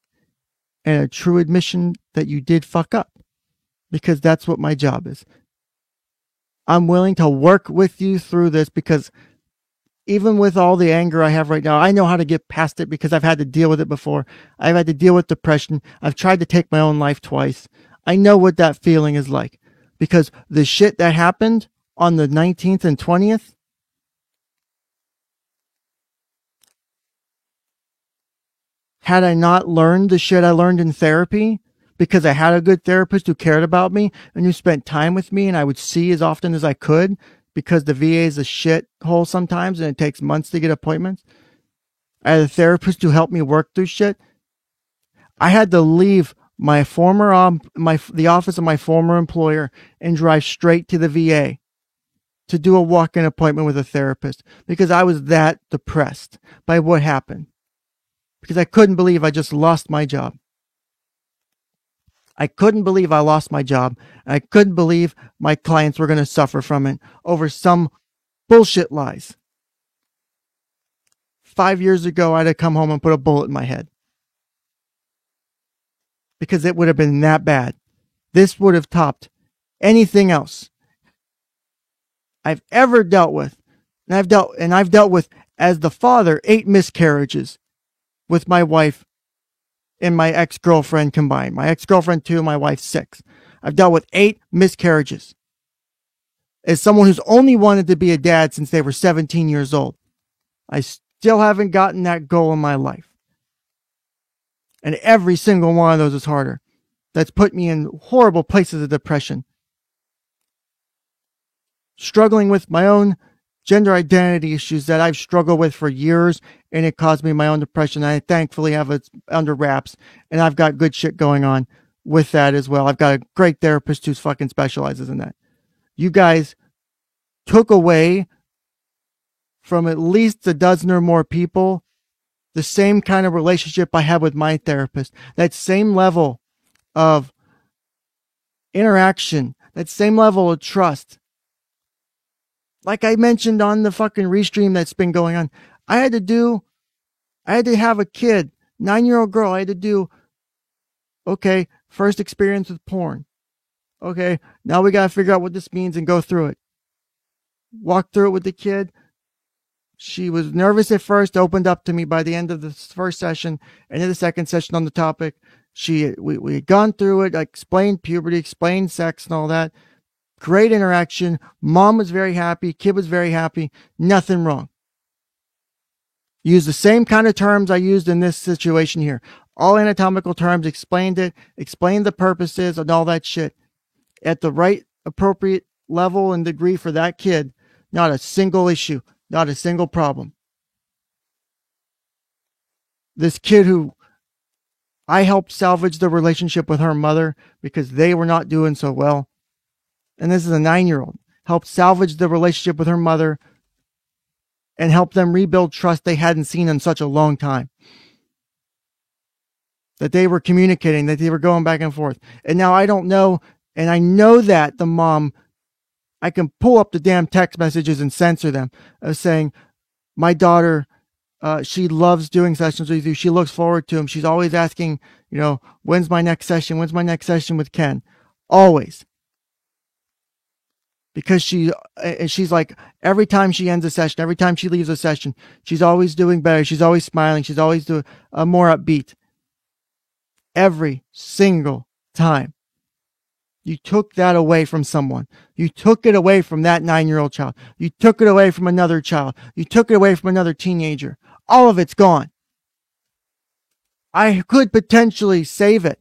Speaker 2: and a true admission that you did fuck up. Because that's what my job is. I'm willing to work with you through this because even with all the anger I have right now, I know how to get past it because I've had to deal with it before. I've had to deal with depression. I've tried to take my own life twice. I know what that feeling is like because the shit that happened on the 19th and 20th, had I not learned the shit I learned in therapy, because I had a good therapist who cared about me and who spent time with me and I would see as often as I could because the VA is a shithole sometimes and it takes months to get appointments. I had a therapist who helped me work through shit. I had to leave my the office of my former employer and drive straight to the VA to do a walk-in appointment with a therapist because I was that depressed by what happened. Because I couldn't believe I just lost my job. I couldn't believe I lost my job. I couldn't believe my clients were going to suffer from it over some bullshit lies. 5 years ago, I'd have come home and put a bullet in my head. Because it would have been that bad. This would have topped anything else I've ever dealt with. And I've dealt with, as the father, 8 miscarriages with my wife and my ex-girlfriend combined. My ex-girlfriend 2, my wife 6. I've dealt with 8 miscarriages. As someone who's only wanted to be a dad since they were 17 years old, I still haven't gotten that goal in my life. And every single one of those is harder. That's put me in horrible places of depression. Struggling with my own gender identity issues that I've struggled with for years, and it caused me my own depression. I thankfully have it under wraps, and I've got good shit going on with that as well. I've got a great therapist who fucking specializes in that. You guys took away from at least a dozen or more people the same kind of relationship I had with my therapist, that same level of interaction, that same level of trust. Like I mentioned on the fucking restream that's been going on, I had to have a kid, 9-year-old girl. I had to do, okay, first experience with porn. Okay, now we got to figure out what this means and go through it. Walk through it with the kid. She was nervous at first, opened up to me by the end of the first session, and in the second session on the topic. We had gone through it, I explained puberty, explained sex and all that. Great interaction. Mom was very happy. Kid was very happy. Nothing wrong. Used the same kind of terms I used in this situation here. All anatomical terms, explained it, explained the purposes and all that shit. At the right appropriate level and degree for that kid, not a single issue. Not a single problem. This kid who I helped salvage the relationship with her mother because they were not doing so well. And this is a 9-year-old. Helped salvage the relationship with her mother and help them rebuild trust they hadn't seen in such a long time. That they were communicating, that they were going back and forth. And now I don't know, and I know that the mom, I can pull up the damn text messages and censor them, saying, my daughter, she loves doing sessions with you. She looks forward to them. She's always asking, when's my next session? When's my next session with Ken? Always. Because she's like, every time she ends a session, every time she leaves a session, she's always doing better. She's always smiling. She's always doing more upbeat. Every single time. You took that away from someone. You took it away from that 9-year-old child. You took it away from another child. You took it away from another teenager. All of it's gone. I could potentially save it.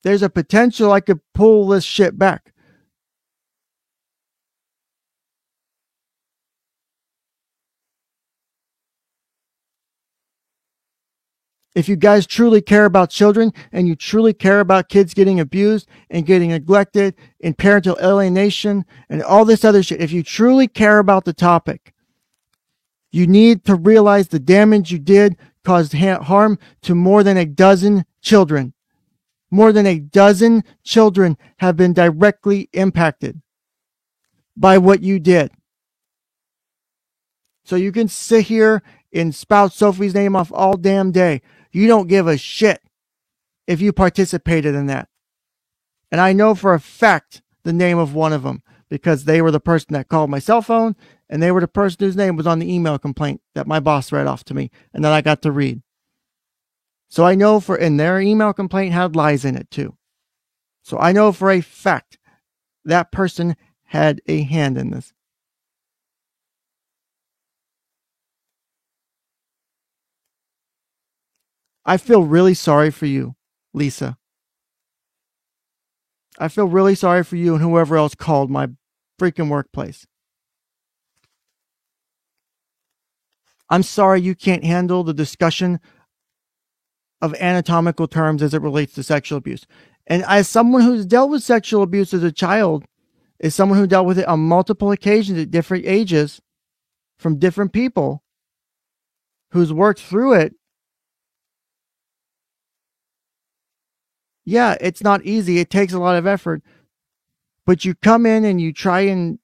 Speaker 2: There's a potential I could pull this shit back. If you guys truly care about children and you truly care about kids getting abused and getting neglected and parental alienation and all this other shit, if you truly care about the topic, you need to realize the damage you did caused harm to more than a dozen children. More than a dozen children have been directly impacted by what you did. So you can sit here and spout Sophie's name off all damn day. You don't give a shit if you participated in that. And I know for a fact the name of one of them because they were the person that called my cell phone and they were the person whose name was on the email complaint that my boss read off to me and that I got to read. So I know and their email complaint had lies in it too. So I know for a fact that person had a hand in this. I feel really sorry for you, Lisa. I feel really sorry for you and whoever else called my freaking workplace. I'm sorry you can't handle the discussion of anatomical terms as it relates to sexual abuse. And as someone who's dealt with sexual abuse as a child, as someone who dealt with it on multiple occasions at different ages from different people who's worked through it, yeah, it's not easy. It takes a lot of effort. But you come in and you try and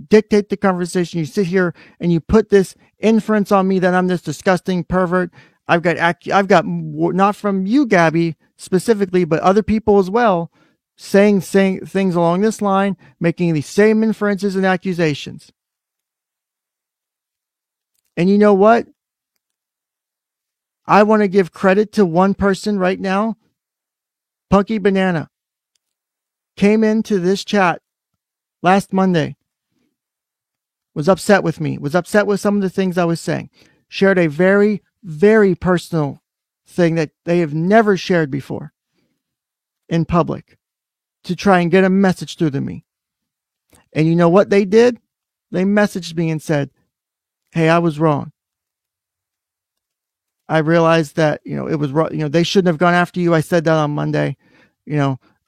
Speaker 2: dictate the conversation. You sit here and you put this inference on me that I'm this disgusting pervert. I've got not from you, Gabby, specifically, but other people as well, saying things along this line, making the same inferences and accusations. And you know what? I want to give credit to one person right now. Punky Banana came into this chat last Monday, was upset with me, was upset with some of the things I was saying, shared a very, very personal thing that they have never shared before in public to try and get a message through to me. And you know what they did? They messaged me and said, hey, I was wrong. I realized that, it was wrong. They shouldn't have gone after you. I said that on Monday.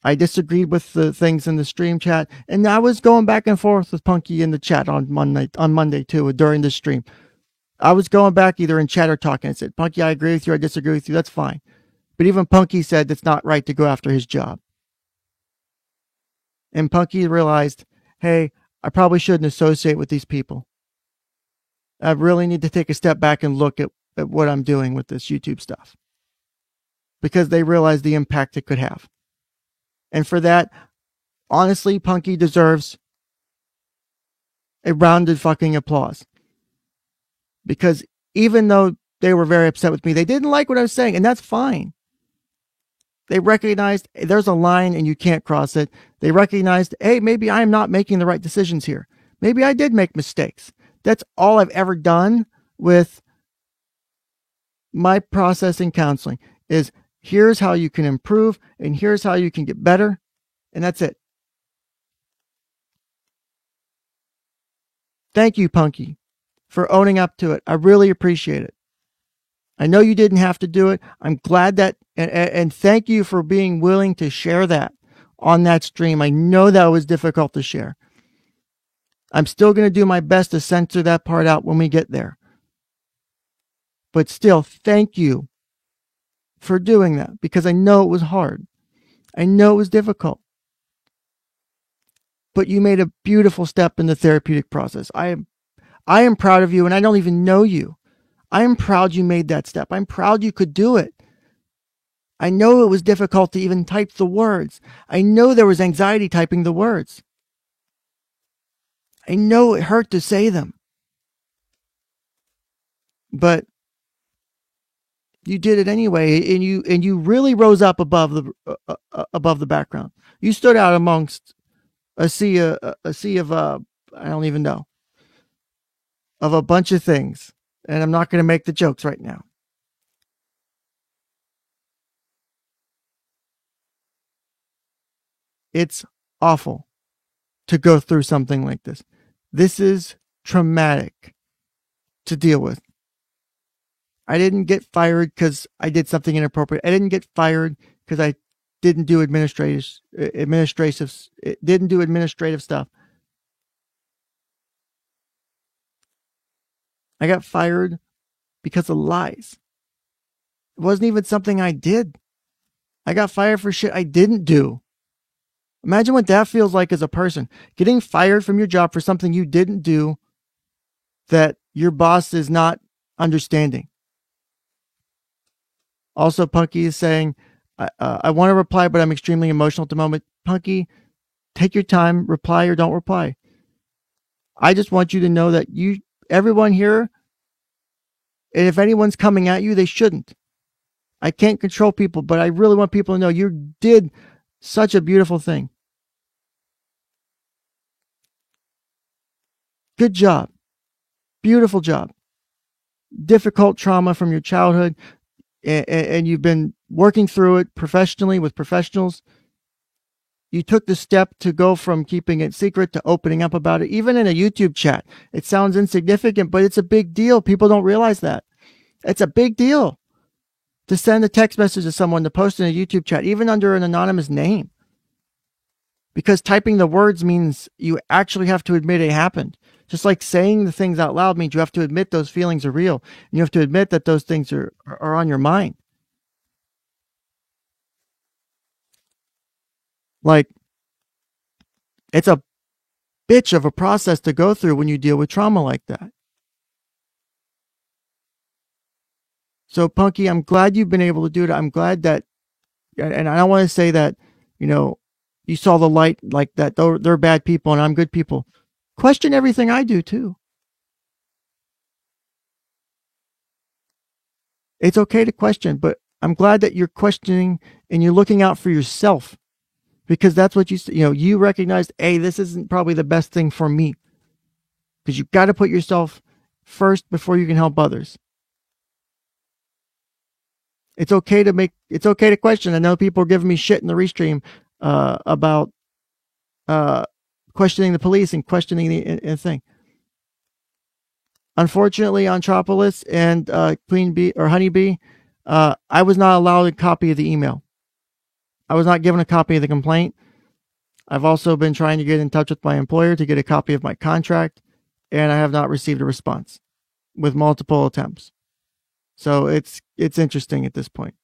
Speaker 2: I disagreed with the things in the stream chat, and I was going back and forth with Punky in the chat on Monday too, during the stream. I was going back either in chat or talking. I said, Punky, I agree with you. I disagree with you. That's fine. But even Punky said it's not right to go after his job. And Punky realized, hey, I probably shouldn't associate with these people. I really need to take a step back and look at what I'm doing with this YouTube stuff. Because they realized the impact it could have. And for that, honestly, Punky deserves a rounded fucking applause. Because even though they were very upset with me, they didn't like what I was saying, and that's fine. They recognized there's a line and you can't cross it. They recognized, hey, maybe I'm not making the right decisions here. Maybe I did make mistakes. That's all I've ever done with my process in counseling is here's how you can improve and here's how you can get better. And that's it. Thank you, Punky, for owning up to it. I really appreciate it. I know you didn't have to do it. I'm glad that, and thank you for being willing to share that on that stream. I know that was difficult to share. I'm still going to do my best to censor that part out when we get there. But still, thank you for doing that because I know it was hard. I know it was difficult. But you made a beautiful step in the therapeutic process. I am proud of you, and I don't even know you. I am proud you made that step. I'm proud you could do it. I know it was difficult to even type the words. I know there was anxiety typing the words. I know it hurt to say them. But you did it anyway, and you really rose up above the background. You stood out amongst a sea of I don't even know, of a bunch of things. And I'm not going to make the jokes right now. It's awful to go through something like this. This is traumatic to deal with. I didn't get fired because I did something inappropriate. I didn't get fired because I didn't do administrative stuff. I got fired because of lies. It wasn't even something I did. I got fired for shit I didn't do. Imagine what that feels like as a person. Getting fired from your job for something you didn't do that your boss is not understanding. Also, Punky is saying, I want to reply, but I'm extremely emotional at the moment. Punky, take your time, reply or don't reply. I just want you to know that everyone here, and if anyone's coming at you, they shouldn't. I can't control people, but I really want people to know you did such a beautiful thing. Good job. Beautiful job. Difficult trauma from your childhood, and you've been working through it professionally with professionals. You took the step to go from keeping it secret to opening up about it, even in a YouTube chat. It sounds insignificant, but it's a big deal. People don't realize that. It's a big deal to send a text message to someone, to post in a YouTube chat, even under an anonymous name. Because typing the words means you actually have to admit it happened. Just like saying the things out loud means you have to admit those feelings are real. And you have to admit that those things are on your mind. Like, it's a bitch of a process to go through when you deal with trauma like that. So, Punky, I'm glad you've been able to do it. I'm glad that, and I don't want to say that, you saw the light like that. They're bad people and I'm good people. Question everything I do too. It's okay to question, but I'm glad that you're questioning and you're looking out for yourself, because that's what you recognized, hey, this isn't probably the best thing for me, because you've got to put yourself first before you can help others. It's okay to question. I know people are giving me shit in the restream about questioning the police and questioning the thing. Unfortunately, Antropolis and Queen Bee or Honeybee, I was not allowed a copy of the email. I was not given a copy of the complaint. I've also been trying to get in touch with my employer to get a copy of my contract, and I have not received a response with multiple attempts. So it's interesting at this point.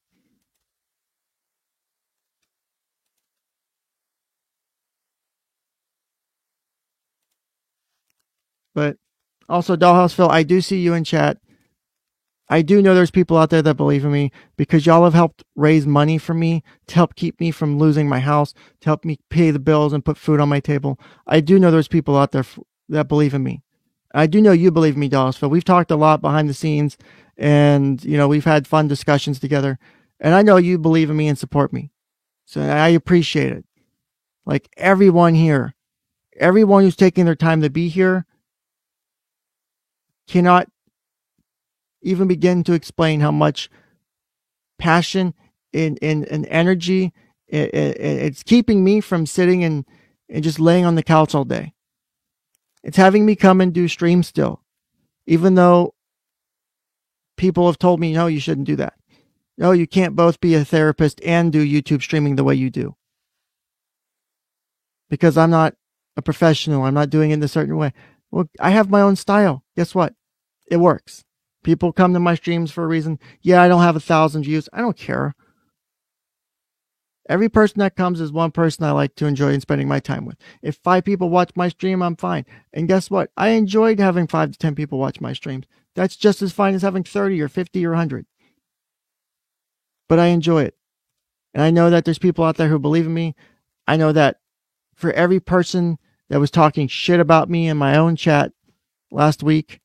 Speaker 2: But also, Dollhouse Phil, I do see you in chat. I do know there's people out there that believe in me, because y'all have helped raise money for me to help keep me from losing my house, to help me pay the bills and put food on my table. I do know there's people out there that believe in me. I do know you believe in me, Dollhouse Phil. We've talked a lot behind the scenes, and we've had fun discussions together. And I know you believe in me and support me. So I appreciate it. Like everyone here, everyone who's taking their time to be here cannot even begin to explain how much passion and energy it's keeping me from sitting and just laying on the couch all day. It's having me come and do streams still, even though people have told me, no, you shouldn't do that. No, you can't both be a therapist and do YouTube streaming the way you do. Because I'm not a professional. I'm not doing it in a certain way. Well, I have my own style. Guess what? It works. People come to my streams for a reason. Yeah, I don't have 1,000 views. I don't care. Every person that comes is one person I like to enjoy and spending my time with. If 5 people watch my stream, I'm fine. And guess what? I enjoyed having 5 to 10 people watch my streams. That's just as fine as having 30 or 50 or 100. But I enjoy it. And I know that there's people out there who believe in me. I know that for every person that was talking shit about me in my own chat last week,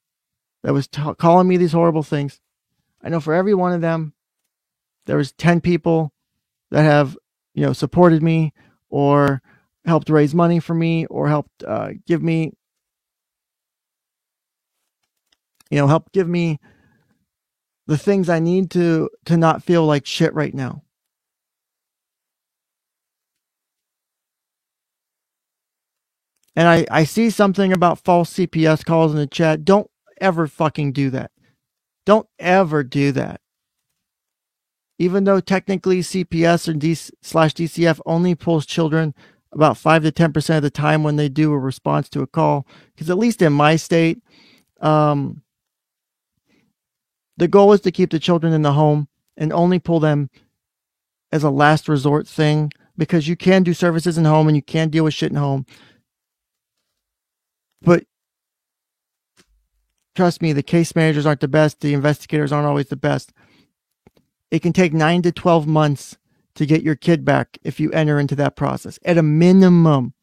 Speaker 2: that was calling me these horrible things, I know for every one of them, there was 10 people that have, supported me or helped raise money for me or helped give me, help give me the things I need to not feel like shit right now. And I see something about false CPS calls in the chat. Don't ever fucking do that. Don't ever do that. Even though technically CPS or /DCF only pulls children about 5 to 10% of the time when they do a response to a call. Because at least in my state, the goal is to keep the children in the home and only pull them as a last resort thing, because you can do services in home and you can deal with shit in home. But trust me, the case managers aren't the best. The investigators aren't always the best. It can take 9 to 12 months to get your kid back if you enter into that process. At a minimum,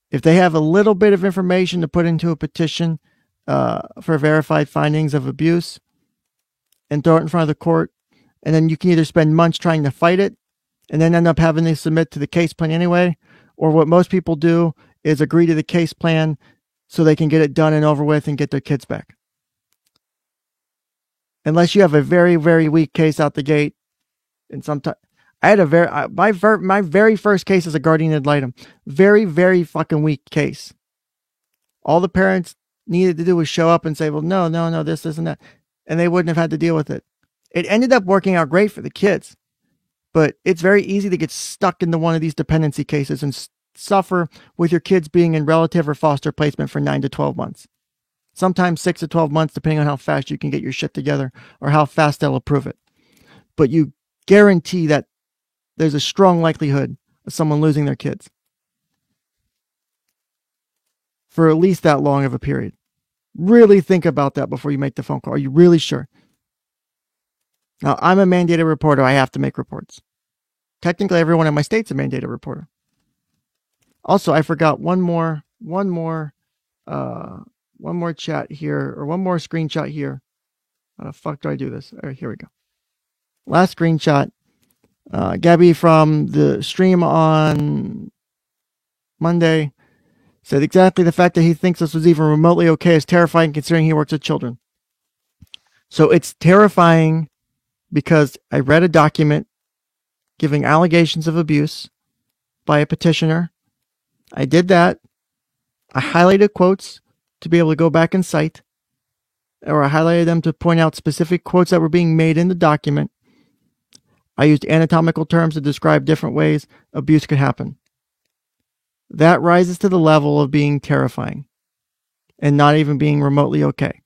Speaker 2: if they have a little bit of information to put into a petition for verified findings of abuse and throw it in front of the court, and then you can either spend months trying to fight it and then end up having to submit to the case plan anyway, or what most people do is agree to the case plan so they can get it done and over with and get their kids back. Unless you have a very, very weak case out the gate. And sometimes I had my very first case as a guardian ad litem. Very, very fucking weak case. All the parents needed to do was show up and say, well, no, this isn't that. And they wouldn't have had to deal with it. It ended up working out great for the kids. But it's very easy to get stuck into one of these dependency cases and suffer with your kids being in relative or foster placement for 9 to 12 months. Sometimes 6 to 12 months, depending on how fast you can get your shit together or how fast they'll approve it. But you guarantee that there's a strong likelihood of someone losing their kids for at least that long of a period. Really think about that before you make the phone call. Are you really sure? Now, I'm a mandated reporter. I have to make reports. Technically, everyone in my state's a mandated reporter. Also, I forgot one more chat here, or one more screenshot here. How the fuck do I do this? All right, here we go. Last screenshot. Gabby from the stream on Monday said exactly the fact that he thinks this was even remotely okay is terrifying considering he works with children. So it's terrifying because I read a document giving allegations of abuse by a petitioner. I did that. I highlighted quotes to be able to go back and cite, or I highlighted them to point out specific quotes that were being made in the document. I used anatomical terms to describe different ways abuse could happen. That rises to the level of being terrifying and not even being remotely okay.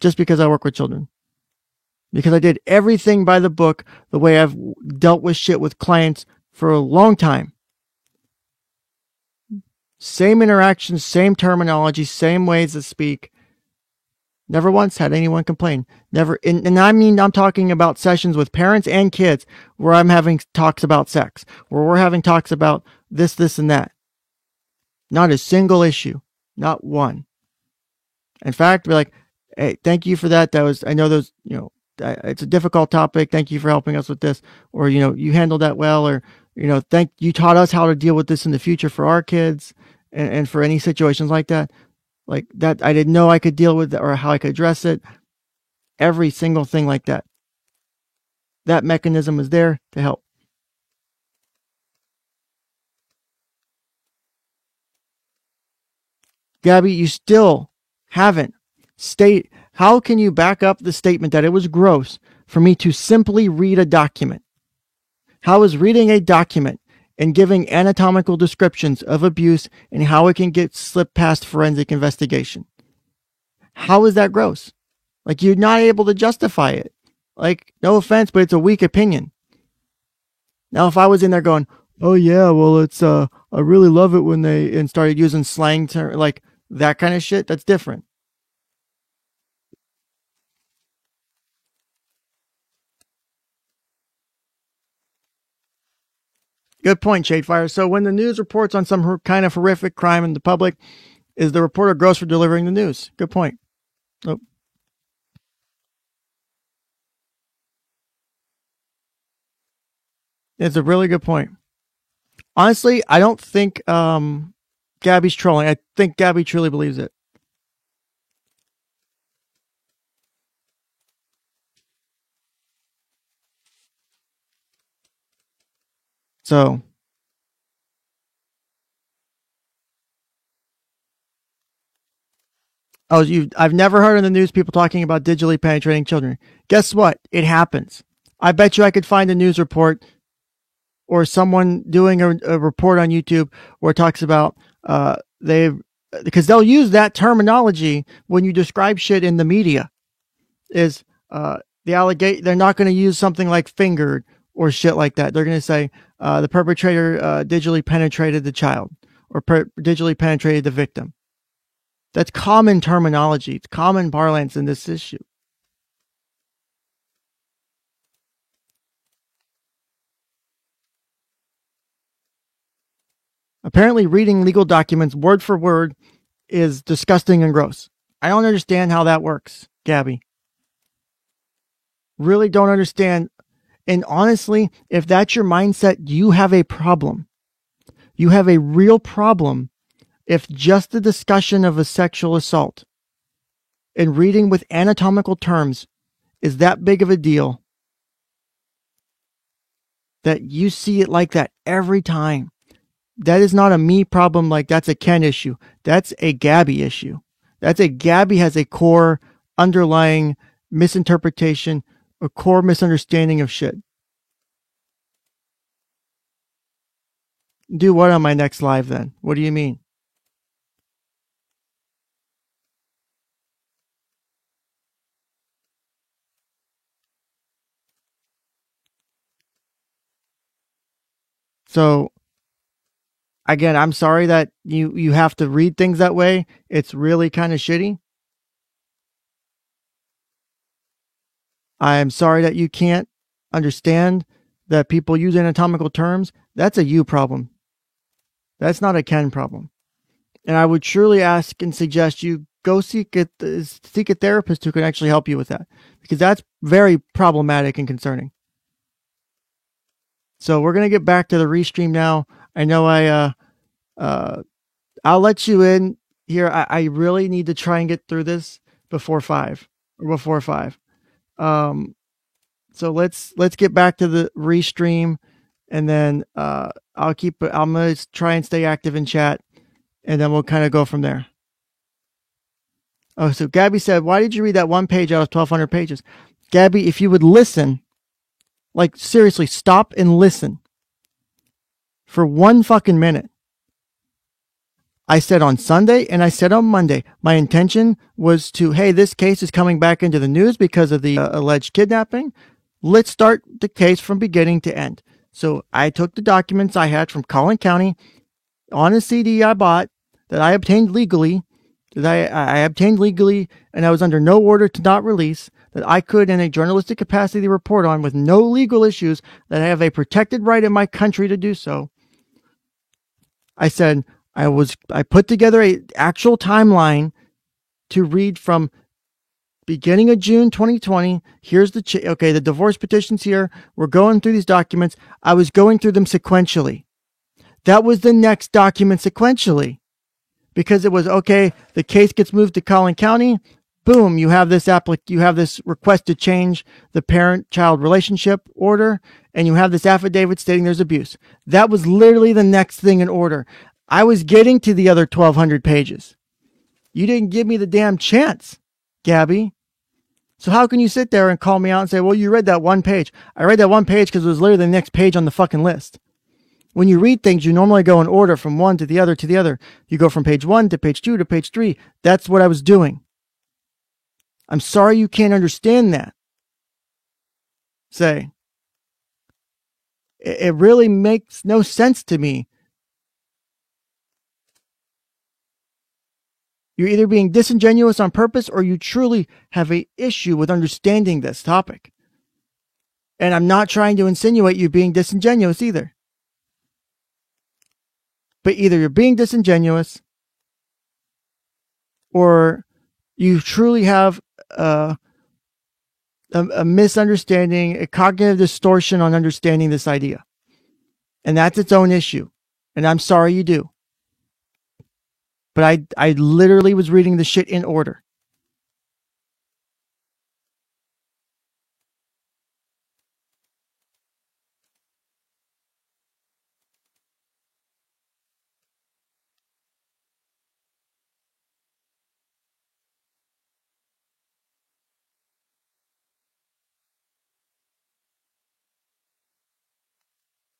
Speaker 2: Just because I work with children. Because I did everything by the book, the way I've dealt with shit with clients for a long time. Same interactions, same terminology, same ways to speak. Never once had anyone complain. Never, and I mean, I'm talking about sessions with parents and kids where I'm having talks about sex, where we're having talks about this, and that. Not a single issue. Not one. In fact, be like, hey, thank you for that. I know those, it's a difficult topic. Thank you for helping us with this. Or, you handled that well. Or, you taught us how to deal with this in the future for our kids and for any situations like that. Like that, I didn't know I could deal with it or how I could address it. Every single thing like that. That mechanism is there to help. Gabby, you still haven't stated. How can you back up the statement that it was gross for me to simply read a document? How is reading a document and giving anatomical descriptions of abuse and how it can get slipped past forensic investigation? How is that gross? Like, you're not able to justify it. Like, no offense, but it's a weak opinion. Now, if I was in there going, oh yeah, well, it's, I really love it when and started using slang term, like that kind of shit, that's different. Good point, Shadefire. So when the news reports on some kind of horrific crime in the public, is the reporter gross for delivering the news? Good point. Oh. It's a really good point. Honestly, I don't think Gabby's trolling. I think Gabby truly believes it. So, I've never heard in the news people talking about digitally penetrating children. Guess what? It happens. I bet you I could find a news report or someone doing a report on YouTube where it talks about because they'll use that terminology when you describe shit in the media. Is they're not going to use something like fingered or shit like that. They're going to say the perpetrator digitally penetrated the child or digitally penetrated the victim. That's common terminology. It's common parlance in this issue. Apparently, reading legal documents word for word is disgusting and gross. I don't understand how that works, Gabby. Really don't understand. And honestly, if that's your mindset, you have a problem. You have a real problem if just the discussion of a sexual assault and reading with anatomical terms is that big of a deal that you see it like that every time. That is not a me problem, like that's a Ken issue. That's a Gabby issue. Gabby has a core underlying misinterpretation, a core misunderstanding of shit. Do what on my next live then? What do you mean? So, again, I'm sorry that you have to read things that way. It's really kind of shitty. I am sorry that you can't understand that people use anatomical terms. That's a you problem. That's not a Ken problem. And I would truly ask and suggest you go seek a therapist who can actually help you with that, because that's very problematic and concerning. So we're going to get back to the restream now. I know I'll let you in here. I really need to try and get through this before 5. So let's get back to the restream, and then I'm going to try and stay active in chat, and then we'll kind of go from there. Oh, so Gabby said, why did you read that one page out of 1,200 pages? Gabby, if you would listen, like seriously, stop and listen for 1 fucking minute. I said on Sunday and I said on Monday, my intention was to, hey, this case is coming back into the news because of the alleged kidnapping. Let's start the case from beginning to end. So I took the documents I had from Collin County on a CD I bought that I obtained legally, and I was under no order to not release, that I could in a journalistic capacity report on with no legal issues, that I have a protected right in my country to do so. I said, I put together a actual timeline to read from beginning of June 2020. Here's the divorce petitions here. We're going through these documents. I was going through them sequentially. That was the next document sequentially, because it was, okay, the case gets moved to Collin County. Boom, you have this request to change the parent-child relationship order, and you have this affidavit stating there's abuse. That was literally the next thing in order. I was getting to the other 1,200 pages. You didn't give me the damn chance, Gabby. So how can you sit there and call me out and say, well, you read that one page? I read that one page because it was literally the next page on the fucking list. When you read things, you normally go in order from one to the other to the other. You go from page 1 to page 2 to page 3. That's what I was doing. I'm sorry you can't understand that. Say, it really makes no sense to me. You're either being disingenuous on purpose, or you truly have an issue with understanding this topic. And I'm not trying to insinuate you being disingenuous either. But either you're being disingenuous, or you truly have a misunderstanding, a cognitive distortion on understanding this idea. And that's its own issue. And I'm sorry you do. But I literally was reading the shit in order.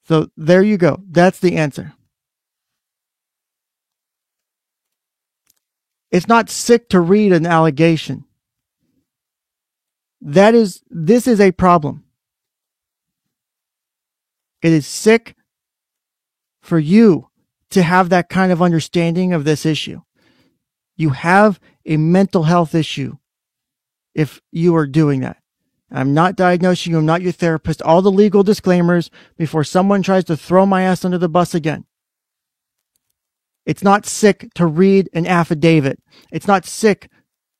Speaker 2: So there you go. That's the answer. It's not sick to read an allegation. This is a problem. It is sick for you to have that kind of understanding of this issue. You have a mental health issue if you are doing that. I'm not diagnosing you. I'm not your therapist. All the legal disclaimers before someone tries to throw my ass under the bus again. It's not sick to read an affidavit. It's not sick.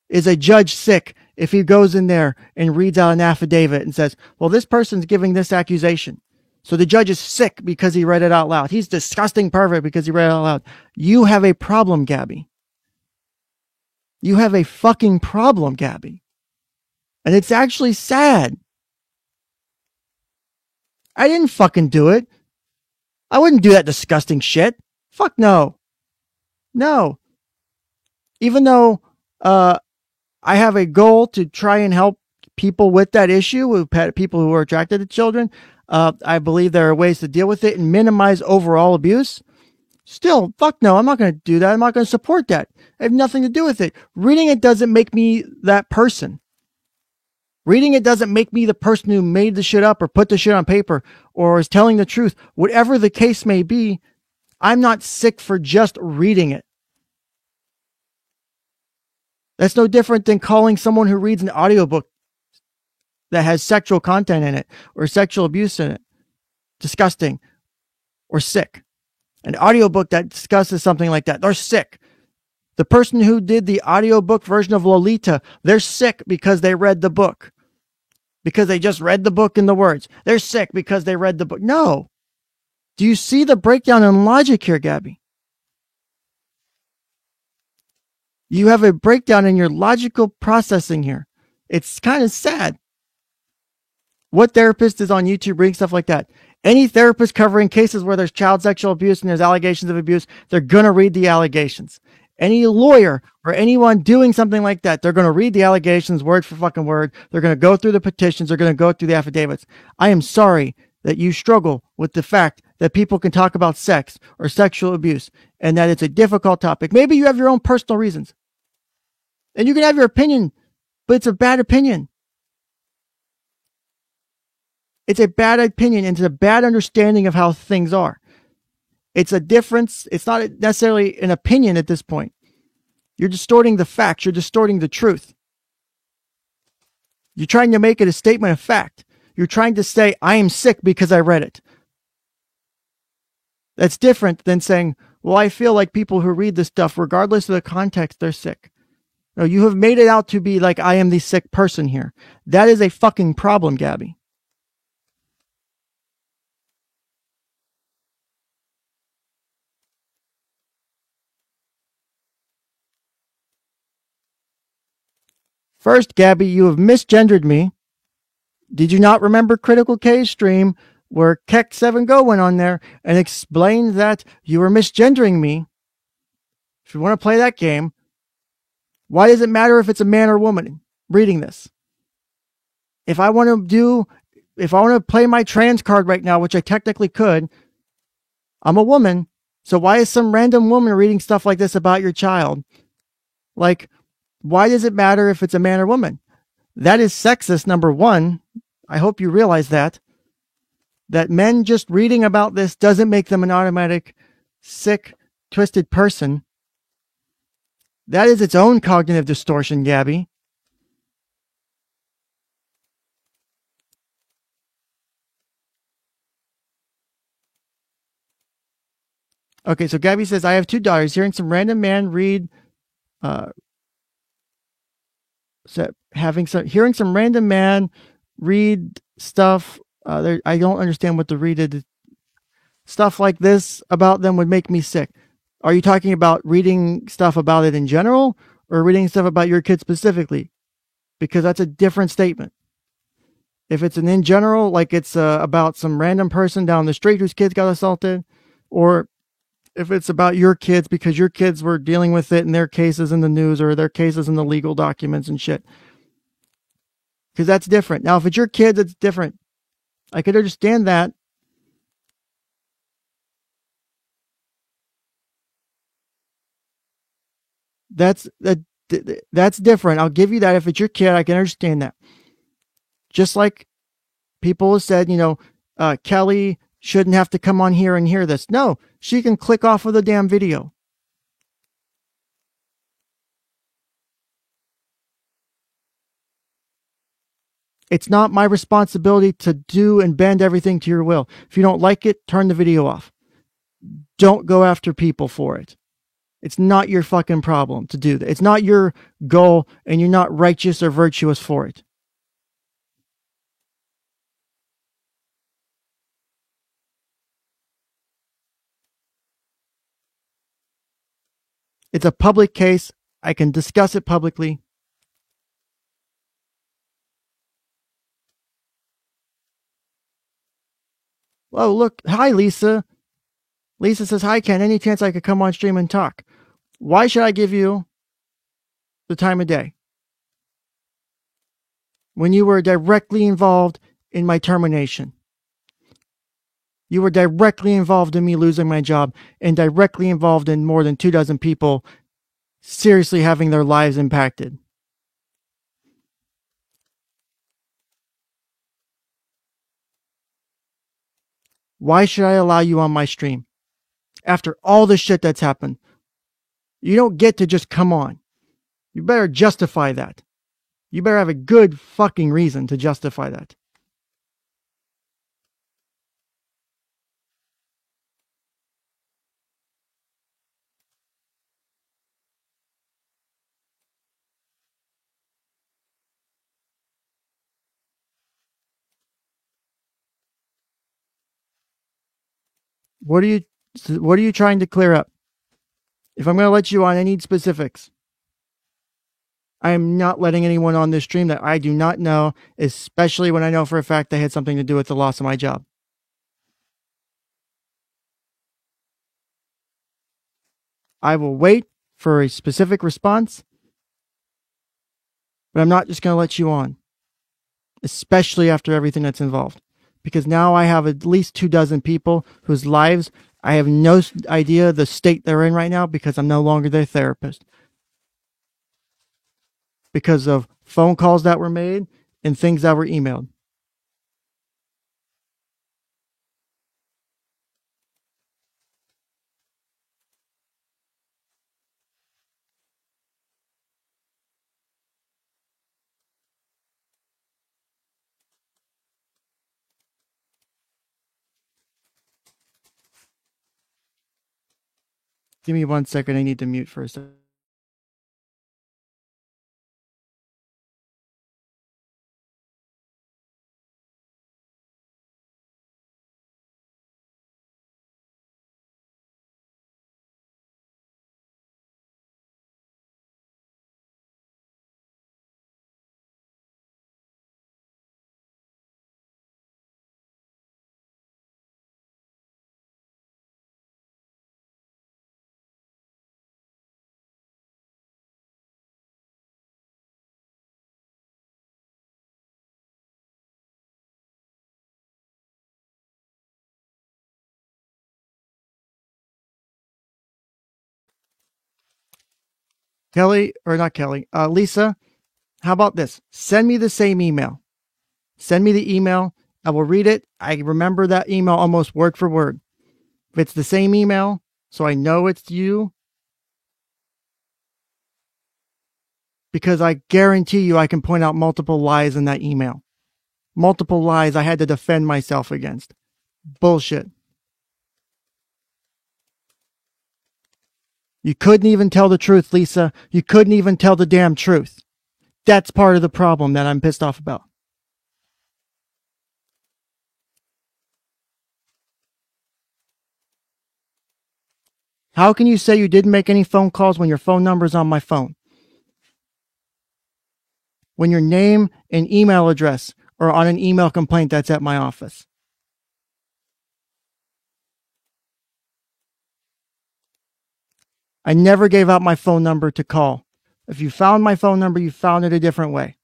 Speaker 2: Is a judge sick if he goes in there and reads out an affidavit and says, well, this person's giving this accusation. So the judge is sick because he read it out loud. He's disgusting pervert because he read it out loud. You have a problem, Gabby. You have a fucking problem, Gabby. And it's actually sad. I didn't fucking do it. I wouldn't do that disgusting shit. Fuck no. No. Even though I have a goal to try and help people with that issue, with people who are attracted to children, I believe there are ways to deal with it and minimize overall abuse. Still, fuck no, I'm not going to do that. I'm not going to support that. I have nothing to do with it. Reading it doesn't make me that person. Reading it doesn't make me the person who made the shit up or put the shit on paper or is telling the truth. Whatever the case may be, I'm not sick for just reading it. That's no different than calling someone who reads an audiobook that has sexual content in it or sexual abuse in it disgusting or sick. An audiobook that discusses something like that, they're sick. The person who did the audiobook version of Lolita, they're sick because they read the book. Because they just read the book and the words. They're sick because they read the book. No. Do you see the breakdown in logic here, Gabby? You have a breakdown in your logical processing here. It's kind of sad. What therapist is on YouTube reading stuff like that? Any therapist covering cases where there's child sexual abuse and there's allegations of abuse, they're going to read the allegations. Any lawyer or anyone doing something like that, they're going to read the allegations word for fucking word. They're going to go through the petitions. They're going to go through the affidavits. I am sorry that you struggle with the fact that people can talk about sex or sexual abuse and that it's a difficult topic. Maybe you have your own personal reasons. And you can have your opinion, but it's a bad opinion. It's a bad opinion and it's a bad understanding of how things are. It's a difference. It's not necessarily an opinion at this point. You're distorting the facts. You're distorting the truth. You're trying to make it a statement of fact. You're trying to say, I am sick because I read it. That's different than saying, well, I feel like people who read this stuff, regardless of the context, they're sick. No, you have made it out to be like I am the sick person here. That is a fucking problem, Gabby. First, Gabby, you have misgendered me. Did you not remember Critical K's stream where Keck7Go went on there and explained that you were misgendering me? If you want to play that game, why does it matter if it's a man or woman reading this? If I want to play my trans card right now, which I technically could, I'm a woman. So why is some random woman reading stuff like this about your child? Like, why does it matter if it's a man or woman? That is sexist, number one. I hope you realize that. That men just reading about this doesn't make them an automatic, sick, twisted person. That is its own cognitive distortion, Gabby. Okay, so Gabby says, I have 2 daughters. Hearing some random man read... hearing some random man read stuff, I don't understand what the read stuff like this about them would make me sick. Are you talking about reading stuff about it in general or reading stuff about your kid specifically? Because that's a different statement. If it's an in general, like it's about some random person down the street whose kids got assaulted, or if it's about your kids because your kids were dealing with it in their cases in the news or their cases in the legal documents and shit. Because that's different. Now, if it's your kids, it's different. I could understand that. That's different. I'll give you that. If it's your kid, I can understand that. Just like people have said, Kelly shouldn't have to come on here and hear this. No, she can click off of the damn video. It's not my responsibility to do and bend everything to your will. If you don't like it, turn the video off. Don't go after people for it. It's not your fucking problem to do that. It's not your goal, and you're not righteous or virtuous for it. It's a public case. I can discuss it publicly. Oh, look. Hi, Lisa. Lisa says, hi, Ken. Any chance I could come on stream and talk? Why should I give you the time of day when you were directly involved in my termination? You were directly involved in me losing my job and directly involved in more than 24 people seriously having their lives impacted. Why should I allow you on my stream? After all the shit that's happened, you don't get to just come on. You better justify that. You better have a good fucking reason to justify that. What are you trying to clear up? If I'm going to let you on, I need specifics. I am not letting anyone on this stream that I do not know, especially when I know for a fact they had something to do with the loss of my job. I will wait for a specific response, but I'm not just going to let you on, especially after everything that's involved. Because now I have at least 24 people whose lives I have no idea the state they're in right now because I'm no longer their therapist. Because of phone calls that were made and things that were emailed. Give me 1 second. I need to mute for a second. Lisa, how about this? Send me the same email. Send me the email. I will read it. I remember that email almost word for word. If it's the same email, so I know it's you, because I guarantee you I can point out multiple lies in that email. Multiple lies I had to defend myself against. Bullshit. You couldn't even tell the truth, Lisa. You couldn't even tell the damn truth. That's part of the problem that I'm pissed off about. How can you say you didn't make any phone calls when your phone number's on my phone? When your name and email address are on an email complaint that's at my office? I never gave out my phone number to call. If you found my phone number, you found it a different way.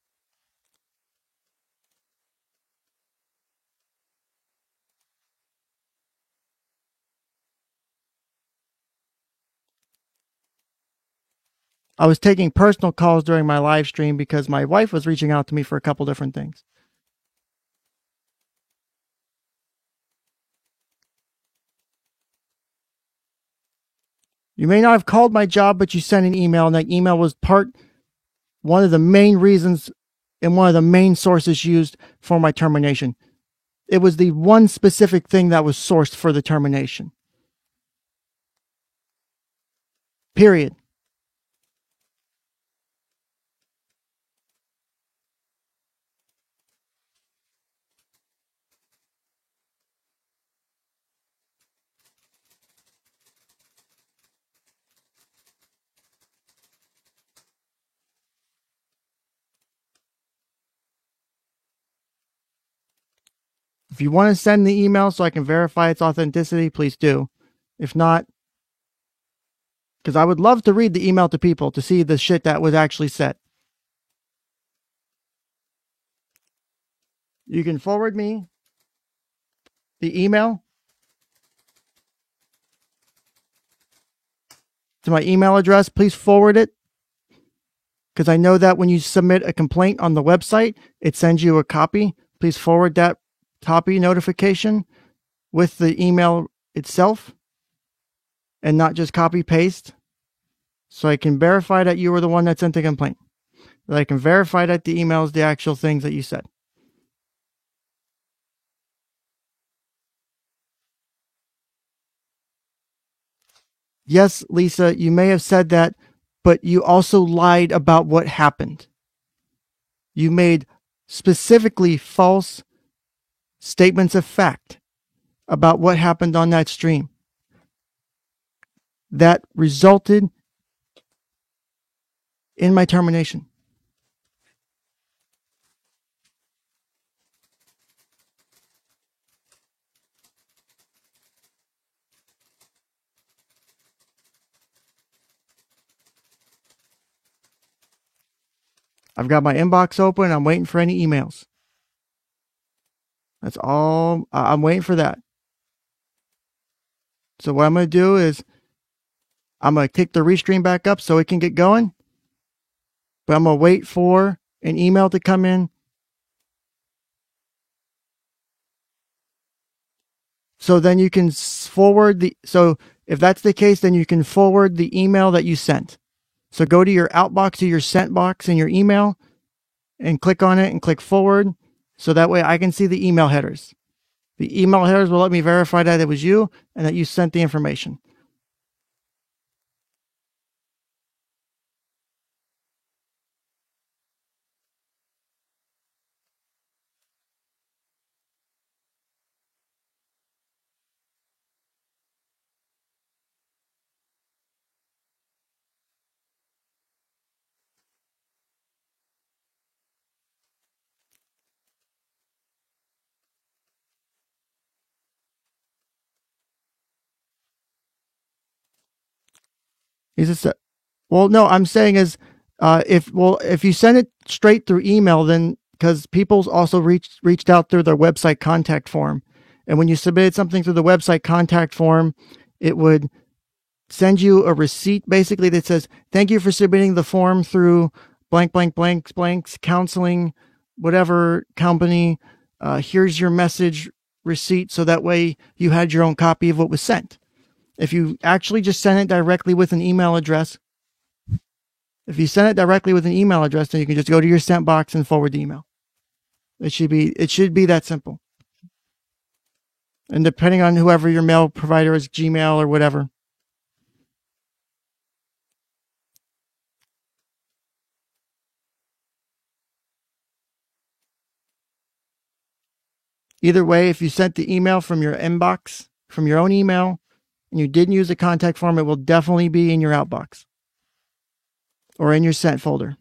Speaker 2: I was taking personal calls during my live stream because my wife was reaching out to me for a couple different things. You may not have called my job, but you sent an email, and that email was one of the main reasons and one of the main sources used for my termination. It was the one specific thing that was sourced for the termination. Period. If you want to send the email so I can verify its authenticity, please do. If not, because I would love to read the email to people to see the shit that was actually said. You can forward me the email to my email address. Please forward it, because I know that when you submit a complaint on the website, it sends you a copy. Please forward that copy notification with the email itself and not just copy paste, so I can verify that you were the one that sent the complaint. That I can verify that the email is the actual things that you said. Yes, Lisa, you may have said that, but you also lied about what happened. You made specifically false statements of fact. about what happened on that stream that resulted in my termination. I've got my inbox open. I'm waiting for any emails. That's all. I'm waiting for that. So what I'm going to do is I'm going to kick the restream back up so it can get going. But I'm going to wait for an email to come in. So then you can forward so if that's the case, then you can forward the email that you sent. So go to your outbox or your sent box in your email and click on it and click forward. So that way I can see the email headers. The email headers will let me verify that it was you and that you sent the information. Well, no, I'm saying is, if you send it straight through email, then because people also reached out through their website contact form, and when you submitted something through the website contact form, it would send you a receipt basically that says, "Thank you for submitting the form through blank blank blank blanks counseling, whatever company. Here's your message receipt." So that way you had your own copy of what was sent. If you actually just send it directly with an email address, then you can just go to your sent box and forward the email. It should be that simple. And depending on whoever your mail provider is, Gmail or whatever. Either way, if you sent the email from your inbox, from your own email, and you didn't use the contact form, it will definitely be in your outbox or in your sent folder.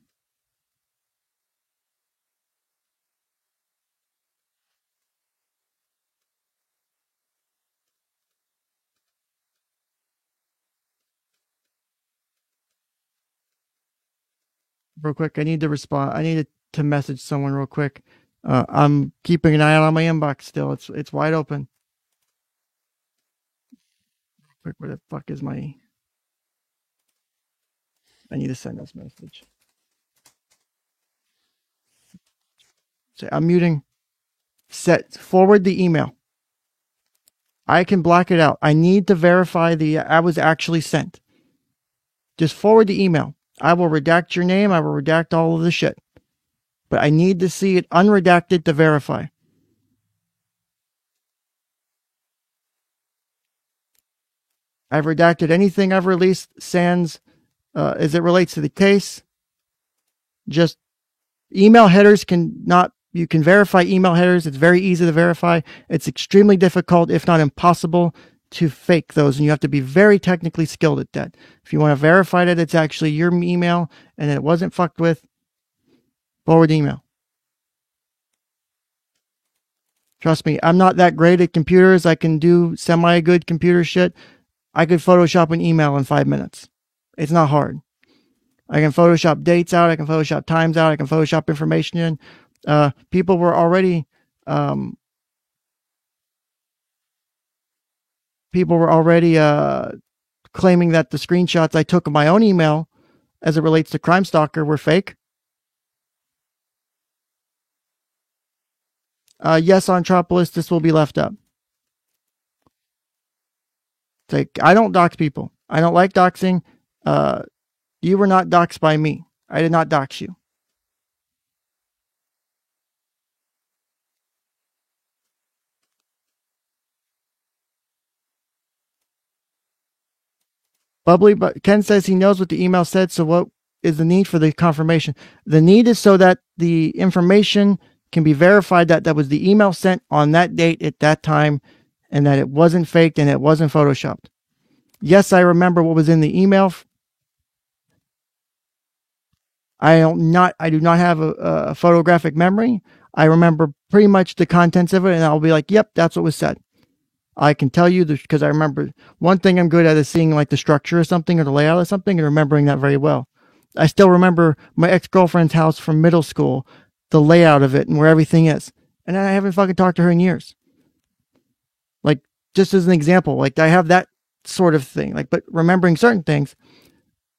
Speaker 2: Real quick, I need to respond. I need to message someone real quick. I'm keeping an eye out on my inbox still. It's wide open. Quick, where the fuck is my? I need to send this message. Say, I'm muting. Forward the email. I can block it out. I need to verify I was actually sent. Just forward the email. I will redact your name. I will redact all of the shit. But I need to see it unredacted to verify. I've redacted anything I've released sans as it relates to the case. Just email headers you can verify email headers. It's very easy to verify. It's extremely difficult, if not impossible, to fake those. And you have to be very technically skilled at that. If you want to verify that it's actually your email and it wasn't fucked with, forward email. Trust me, I'm not that great at computers. I can do semi-good computer shit. I could Photoshop an email in 5 minutes. It's not hard. I can Photoshop dates out. I can Photoshop times out. I can Photoshop information in. People were already claiming that the screenshots I took of my own email as it relates to Crime Stalker were fake. Yes, on Tropolis, this will be left up. It's like, I don't dox people. I don't like doxing. You were not doxed by me. I did not dox you. Bubbly, but Ken says he knows what the email said, so what is the need for the confirmation? The need is so that the information can be verified that was the email sent on that date at that time, and that it wasn't faked and it wasn't photoshopped. Yes, I remember what was in the email. I do not have a photographic memory. I remember pretty much the contents of it, and I'll be like, yep, that's what was said. I can tell you because I remember. One thing I'm good at is seeing like the structure of something or the layout of something and remembering that very well. I still remember my ex-girlfriend's house from middle school, the layout of it and where everything is. And I haven't fucking talked to her in years. Like, just as an example, like I have that sort of thing, like, but remembering certain things.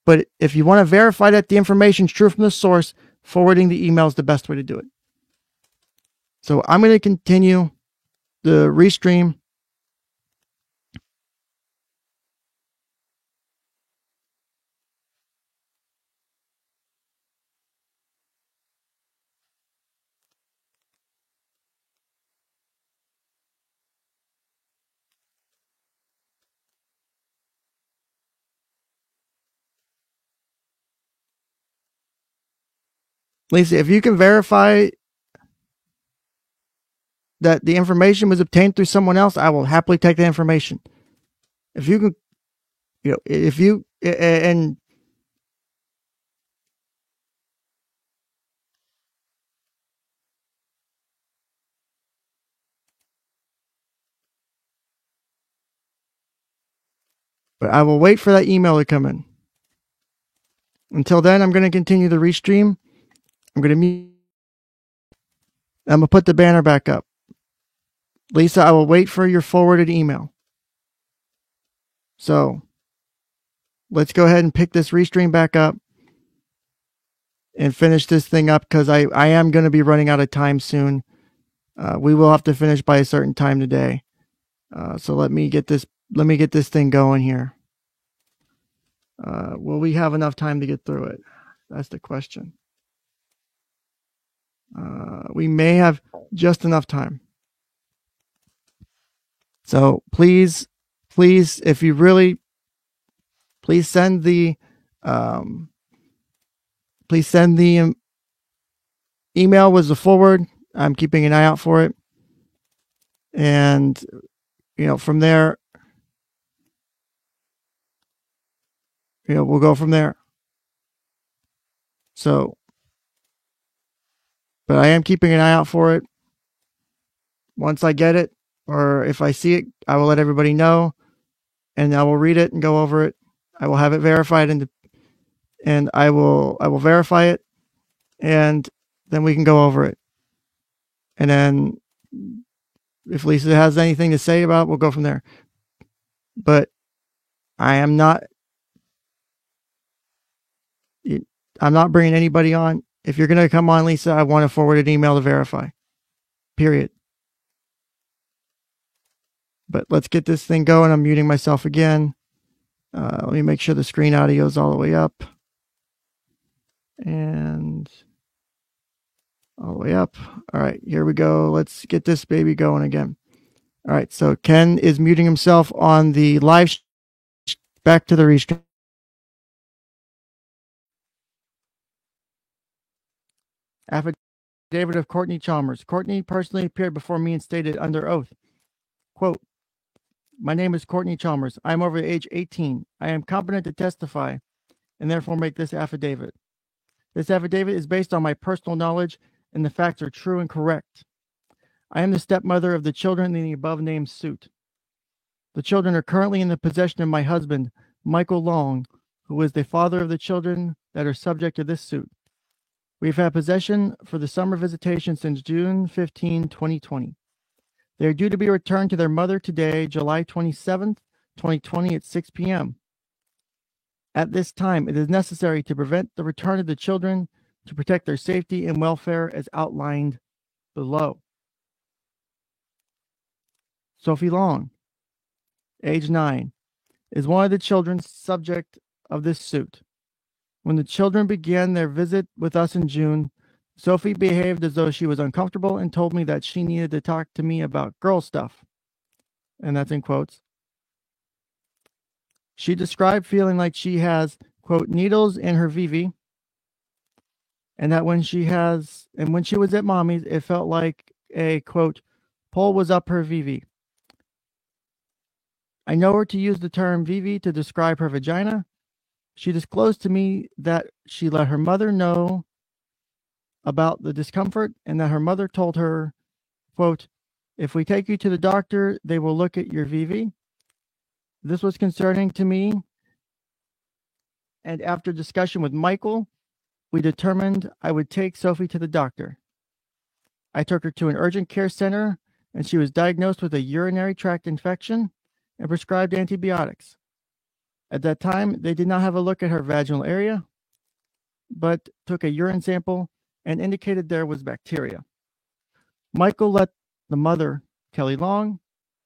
Speaker 2: But if you want to verify that the information's true from the source, forwarding the email is the best way to do it. So I'm going to continue the restream. Lisa, if you can verify that the information was obtained through someone else, I will happily take the information. If you can, if you, and but I will wait for that email to come in. Until then, I'm going to continue the restream. I'm going to put the banner back up. Lisa, I will wait for your forwarded email. So let's go ahead and pick this restream back up and finish this thing up because I am going to be running out of time soon. We will have to finish by a certain time today. So let me get this thing going here. Will we have enough time to get through it? That's the question. We may have just enough time. So please, if you really, please send the email with the forward. I'm keeping an eye out for it. And, from there, we'll go from there. So, but I am keeping an eye out for it. Once I get it, or if I see it, I will let everybody know, and I will read it and go over it. I will have it verified, and I will verify it, and then we can go over it. And then if Lisa has anything to say about it, we'll go from there. But I'm not bringing anybody on. If you're going to come on, Lisa, I want a forwarded email to verify. Period. But let's get this thing going. I'm muting myself again. Let me make sure the screen audio is all the way up. And all the way up. All right, here we go. Let's get this baby going again. All right, so Ken is muting himself on the live. Back to the restream. Affidavit of Courtney Chalmers. Courtney personally appeared before me and stated under oath, quote, "My name is Courtney Chalmers. I am over age 18. I am competent to testify and therefore make this affidavit. This affidavit is based on my personal knowledge and the facts are true and correct. I am the stepmother of the children in the above named suit. The children are currently in the possession of my husband, Michael Long, who is the father of the children that are subject to this suit. We've had possession for the summer visitation since June 15, 2020. They are due to be returned to their mother today, July 27th, 2020 at 6 p.m. At this time, it is necessary to prevent the return of the children to protect their safety and welfare as outlined below. Sophie Long, age 9, is one of the children subject of this suit. When the children began their visit with us in June, Sophie behaved as though she was uncomfortable and told me that she needed to talk to me about girl stuff. And that's in quotes. She described feeling like she has, quote, needles in her VV. And that when she was at mommy's, it felt like a, quote, pole was up her VV. I know her to use the term VV to describe her vagina. She disclosed to me that she let her mother know about the discomfort and that her mother told her, quote, if we take you to the doctor, they will look at your VV. This was concerning to me. And after discussion with Michael, we determined I would take Sophie to the doctor. I took her to an urgent care center and she was diagnosed with a urinary tract infection and prescribed antibiotics. At that time, they did not have a look at her vaginal area, but took a urine sample and indicated there was bacteria. Michael let the mother, Kelly Long,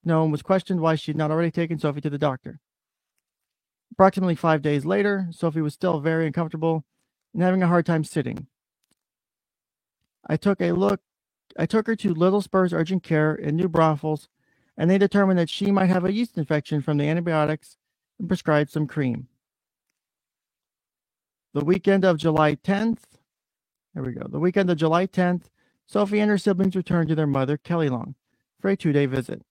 Speaker 2: know and was questioned why she had not already taken Sophie to the doctor. Approximately 5 days later, Sophie was still very uncomfortable and having a hard time sitting. I took her to Little Spurs Urgent Care in New Braunfels, and they determined that she might have a yeast infection from the antibiotics and prescribed some cream. The weekend of July 10th, Sophie and her siblings returned to their mother, Kelly Long, for a 2-day visit.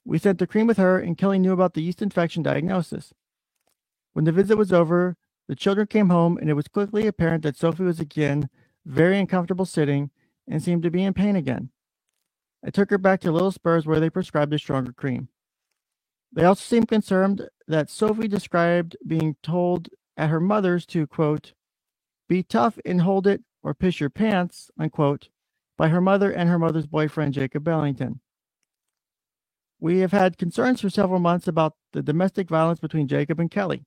Speaker 2: We sent the cream with her, and Kelly knew about the yeast infection diagnosis. When the visit was over, the children came home, and it was quickly apparent that Sophie was again very uncomfortable sitting and seemed to be in pain again. I took her back to Little Spurs where they prescribed a stronger cream. They also seemed concerned that Sophie described being told at her mother's to, quote, be tough and hold it or piss your pants, unquote, by her mother and her mother's boyfriend, Jacob Bellington. We have had concerns for several months about the domestic violence between Jacob and Kelly.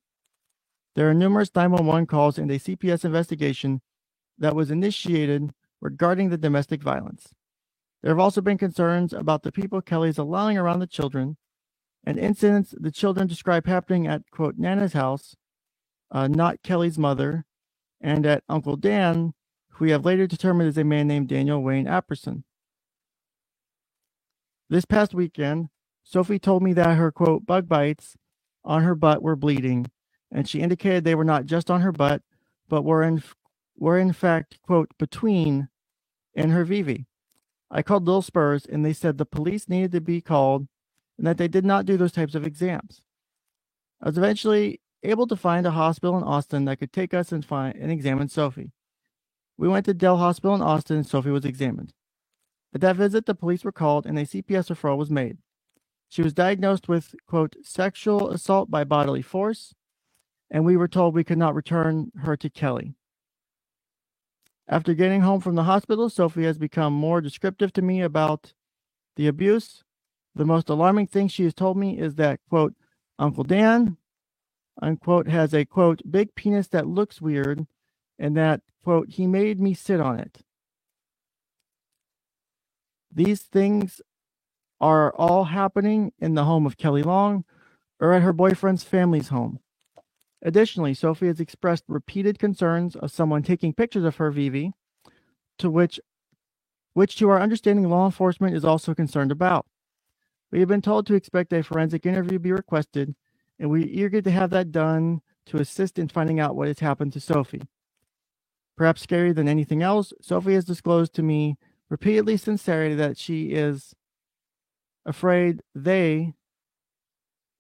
Speaker 2: There are numerous 911 calls and a CPS investigation that was initiated regarding the domestic violence. There have also been concerns about the people Kelly is allowing around the children and incidents the children describe happening at, quote, Nana's house, not Kelly's mother, and at Uncle Dan, who we have later determined is a man named Daniel Wayne Apperson. This past weekend, Sophie told me that her, quote, bug bites on her butt were bleeding, and she indicated they were not just on her butt, but were in fact, quote, between in her VV. I called Little Spurs, and they said the police needed to be called and that they did not do those types of exams. I was eventually able to find a hospital in Austin that could take us and examine Sophie. We went to Dell Hospital in Austin, and Sophie was examined. At that visit, the police were called, and a CPS referral was made. She was diagnosed with, quote, sexual assault by bodily force, and we were told we could not return her to Kelly. After getting home from the hospital, Sophie has become more descriptive to me about the abuse. The most alarming thing she has told me is that, quote, Uncle Dan, unquote, has a, quote, big penis that looks weird, and that, quote, he made me sit on it. These things are all happening in the home of Kelly Long or at her boyfriend's family's home. Additionally, Sophie has expressed repeated concerns of someone taking pictures of her VV, to which to our understanding law enforcement is also concerned about. We have been told to expect a forensic interview be requested, and we are eager to have that done to assist in finding out what has happened to Sophie. Perhaps scarier than anything else, Sophie has disclosed to me repeatedly since Saturday that she is afraid they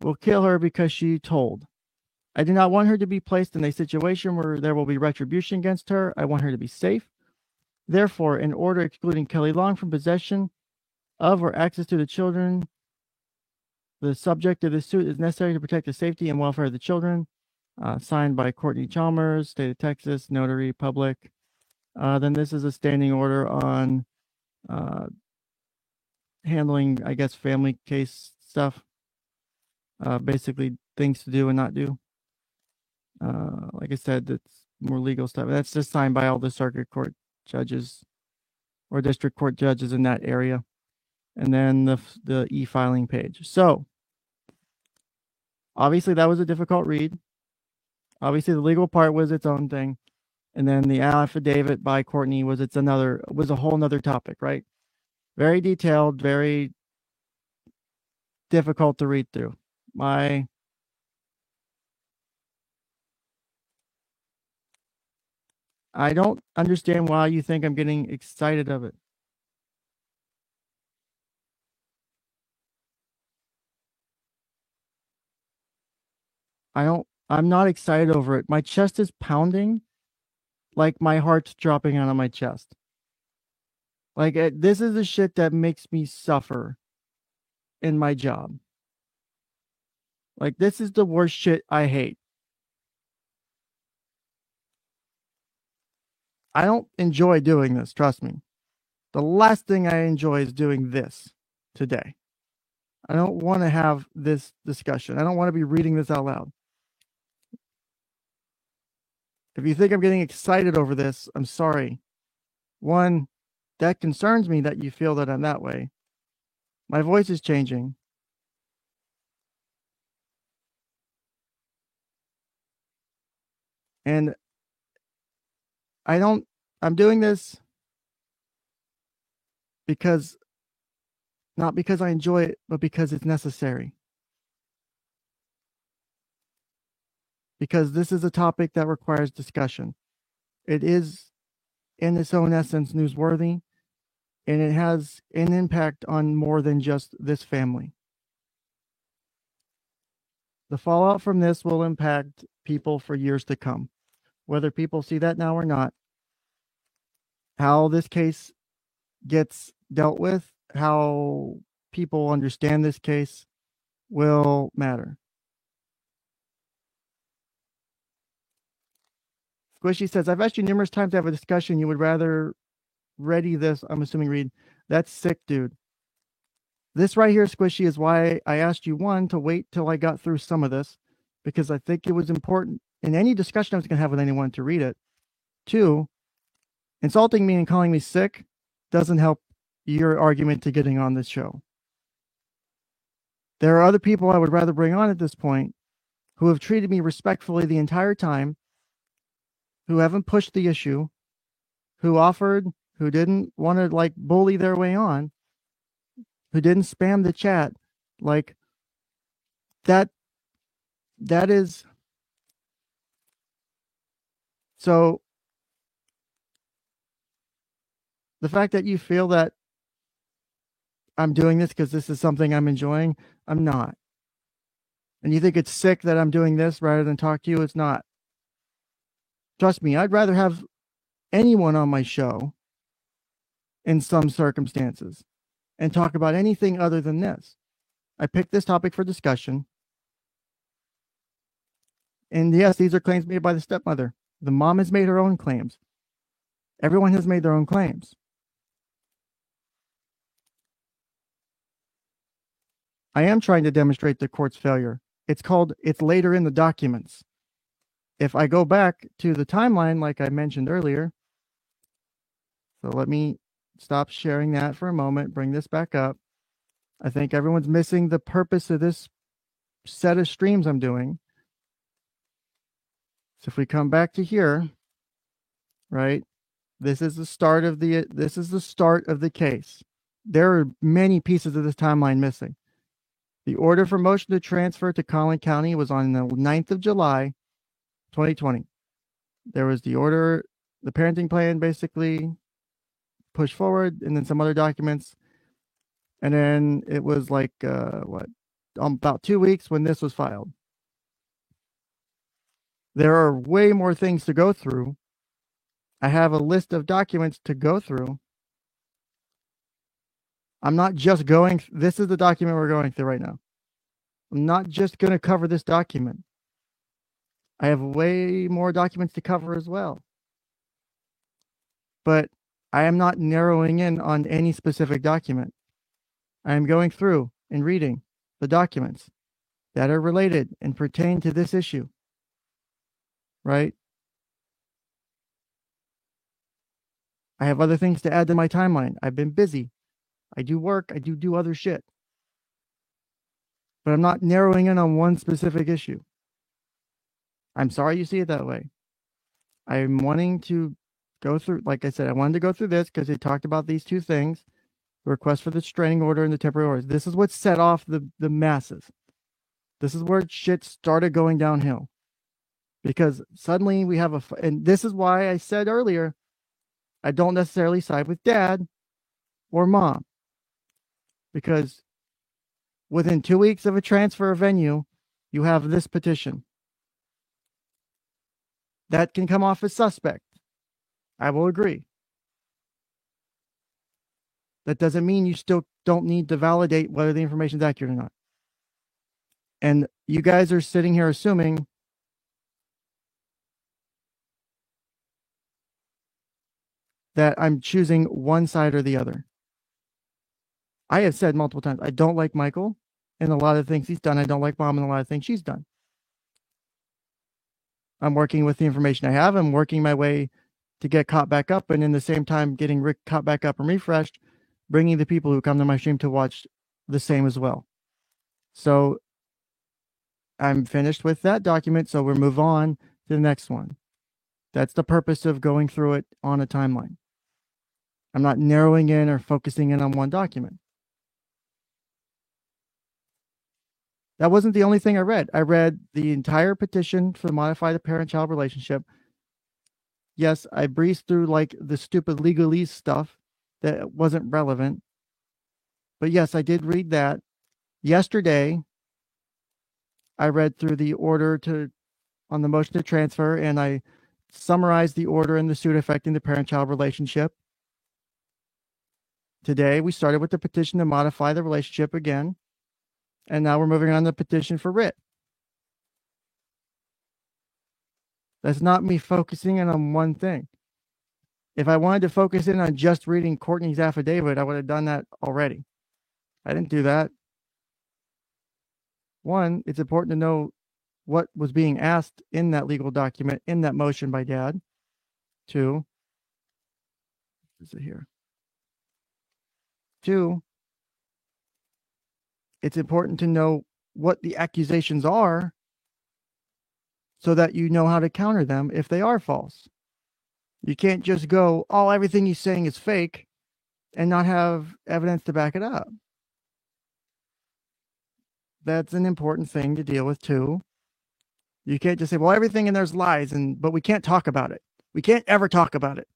Speaker 2: will kill her because she told. I do not want her to be placed in a situation where there will be retribution against her. I want her to be safe. Therefore, in order excluding Kelly Long from possession of or access to the children, the subject of this suit is necessary to protect the safety and welfare of the children. Signed by Courtney Chalmers, State of Texas, Notary Public. Then this is a standing order on handling, I guess, family case stuff. Basically, things to do and not do. Like I said, that's more legal stuff. That's just signed by all the circuit court judges or district court judges in that area. And then the e-filing page. So, obviously, that was a difficult read. Obviously, the legal part was its own thing. And then the affidavit by Courtney was a whole nother topic, right? Very detailed, very difficult to read through. I don't understand why you think I'm getting excited of it. I'm not excited over it. My chest is pounding like my heart's dropping out of my chest. Like, this is the shit that makes me suffer in my job. Like, this is the worst shit I hate. I don't enjoy doing this, trust me. The last thing I enjoy is doing this today. I don't want to have this discussion. I don't want to be reading this out loud. If you think I'm getting excited over this, I'm sorry. One, that concerns me that you feel that I'm that way. My voice is changing. And I'm doing this because, not because I enjoy it, but because it's necessary. Because this is a topic that requires discussion. It is, in its own essence, newsworthy, and it has an impact on more than just this family. The fallout from this will impact people for years to come. Whether people see that now or not, how this case gets dealt with, how people understand this case will matter. Squishy says, I've asked you numerous times to have a discussion. You would rather ready this, I'm assuming, read. That's sick, dude. This right here, Squishy, is why I asked you, one, to wait till I got through some of this, because I think it was important in any discussion I was going to have with anyone to read it. Two, insulting me and calling me sick doesn't help your argument to getting on this show. There are other people I would rather bring on at this point who have treated me respectfully the entire time, who haven't pushed the issue, who offered, who didn't want to like bully their way on, who didn't spam the chat. Like that is, so the fact that you feel that I'm doing this because this is something I'm enjoying, I'm not. And you think it's sick that I'm doing this rather than talk to you, it's not. Trust me, I'd rather have anyone on my show in some circumstances and talk about anything other than this. I picked this topic for discussion. And yes, these are claims made by the stepmother. The mom has made her own claims. Everyone has made their own claims. I am trying to demonstrate the court's failure. It's later in the documents. If I go back to the timeline, like I mentioned earlier, so let me stop sharing that for a moment, bring this back up. I think everyone's missing the purpose of this set of streams I'm doing. So if we come back to here, right, this is the start of the case. There are many pieces of this timeline missing. The order for motion to transfer to Collin County was on the 9th of July, 2020. There was the order, the parenting plan basically pushed forward, and then some other documents. And then it was like, about 2 weeks when this was filed. There are way more things to go through. I have a list of documents to go through. I'm not just going, this is the document we're going through right now. I'm not just going to cover this document. I have way more documents to cover as well. But I am not narrowing in on any specific document. I am going through and reading the documents that are related and pertain to this issue. Right? I have other things to add to my timeline. I've been busy. I do work. I do other shit. But I'm not narrowing in on one specific issue. I'm sorry you see it that way. I'm wanting to go through, like I said, I wanted to go through this because it talked about these two things, the request for the restraining order and the temporary orders. This is what set off the masses. This is where shit started going downhill. Because suddenly we have and this is why I said earlier, I don't necessarily side with dad or mom. Because within 2 weeks of a transfer of venue, you have this petition. That can come off as suspect. I will agree. That doesn't mean you still don't need to validate whether the information is accurate or not. And you guys are sitting here assuming that I'm choosing one side or the other. I have said multiple times, I don't like Michael and a lot of things he's done. I don't like Mom and a lot of things she's done. I'm working with the information I have. I'm working my way to get caught back up, and in the same time getting Rick caught back up and refreshed, bringing the people who come to my stream to watch the same as well. So I'm finished with that document, so we'll move on to the next one. That's the purpose of going through it on a timeline. I'm not narrowing in or focusing in on one document. That wasn't the only thing I read. I read the entire petition to modify the parent-child relationship. Yes, I breezed through like the stupid legalese stuff that wasn't relevant. But yes, I did read that. Yesterday, I read through the order on the motion to transfer, and I summarized the order in the suit affecting the parent-child relationship. Today, we started with the petition to modify the relationship again. And now we're moving on to the petition for writ. That's not me focusing in on one thing. If I wanted to focus in on just reading Courtney's affidavit, I would have done that already. I didn't do that. One, it's important to know what was being asked in that legal document, in that motion by Dad. Two, is it here? Two, it's important to know what the accusations are so that you know how to counter them if they are false. You can't just go, oh, everything he's saying is fake and not have evidence to back it up. That's an important thing to deal with too. You can't just say, well, everything in there's lies, but we can't talk about it. We can't ever talk about it.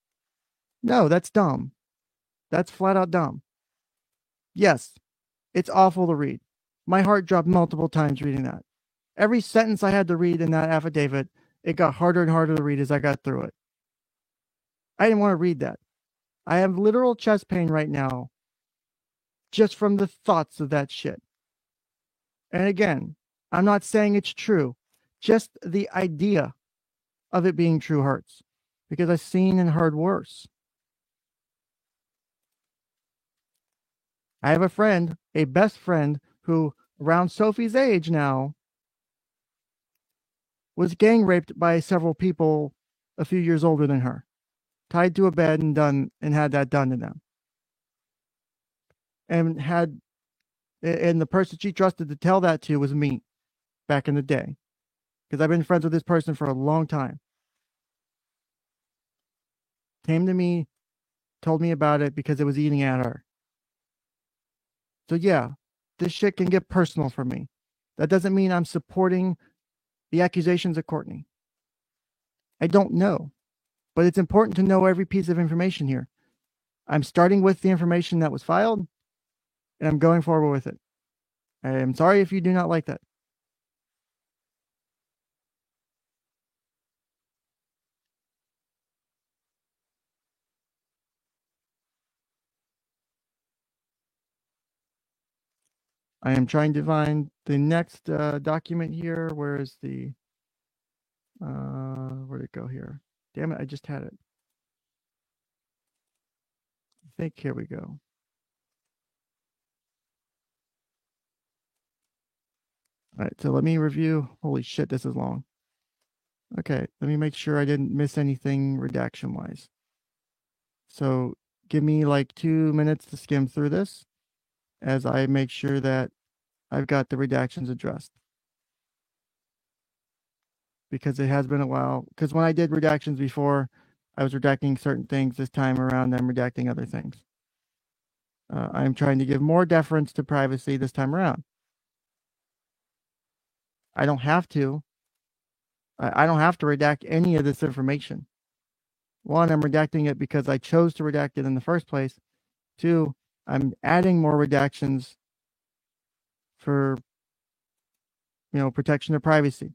Speaker 2: No, that's dumb. That's flat out dumb. Yes, it's awful to read. My heart dropped multiple times reading that. Every sentence I had to read in that affidavit, it got harder and harder to read as I got through it. I didn't want to read that. I have literal chest pain right now just from the thoughts of that shit. And again, I'm not saying it's true. Just the idea of it being true hurts because I've seen and heard worse. I have a friend, a best friend, who around Sophie's age now was gang raped by several people a few years older than her, tied to a bed and had that done to them. And the person she trusted to tell that to was me back in the day, because I've been friends with this person for a long time. Came to me, told me about it because it was eating at her. So yeah, this shit can get personal for me. That doesn't mean I'm supporting the accusations of Courtney. I don't know, but it's important to know every piece of information here. I'm starting with the information that was filed, and I'm going forward with it. I am sorry if you do not like that. I am trying to find the next document here. Where is the, where'd it go here? Damn it, I just had it. I think here we go. All right, so let me review. Holy shit, this is long. Okay, let me make sure I didn't miss anything redaction-wise. So give me like 2 minutes to skim through this as I make sure that I've got the redactions addressed. Because it has been a while. Because when I did redactions before, I was redacting certain things. This time around, I'm redacting other things. I'm trying to give more deference to privacy this time around. I don't have to. I don't have to redact any of this information. One, I'm redacting it because I chose to redact it in the first place. Two, I'm adding more redactions for, protection of privacy.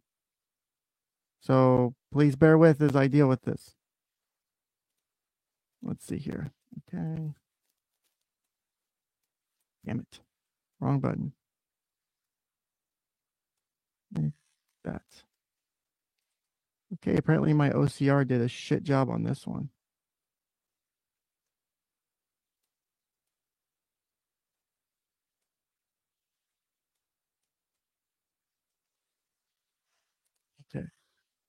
Speaker 2: So please bear with as I deal with this. Let's see here. Okay. Damn it. Wrong button. That. Okay, apparently my OCR did a shit job on this one. Okay.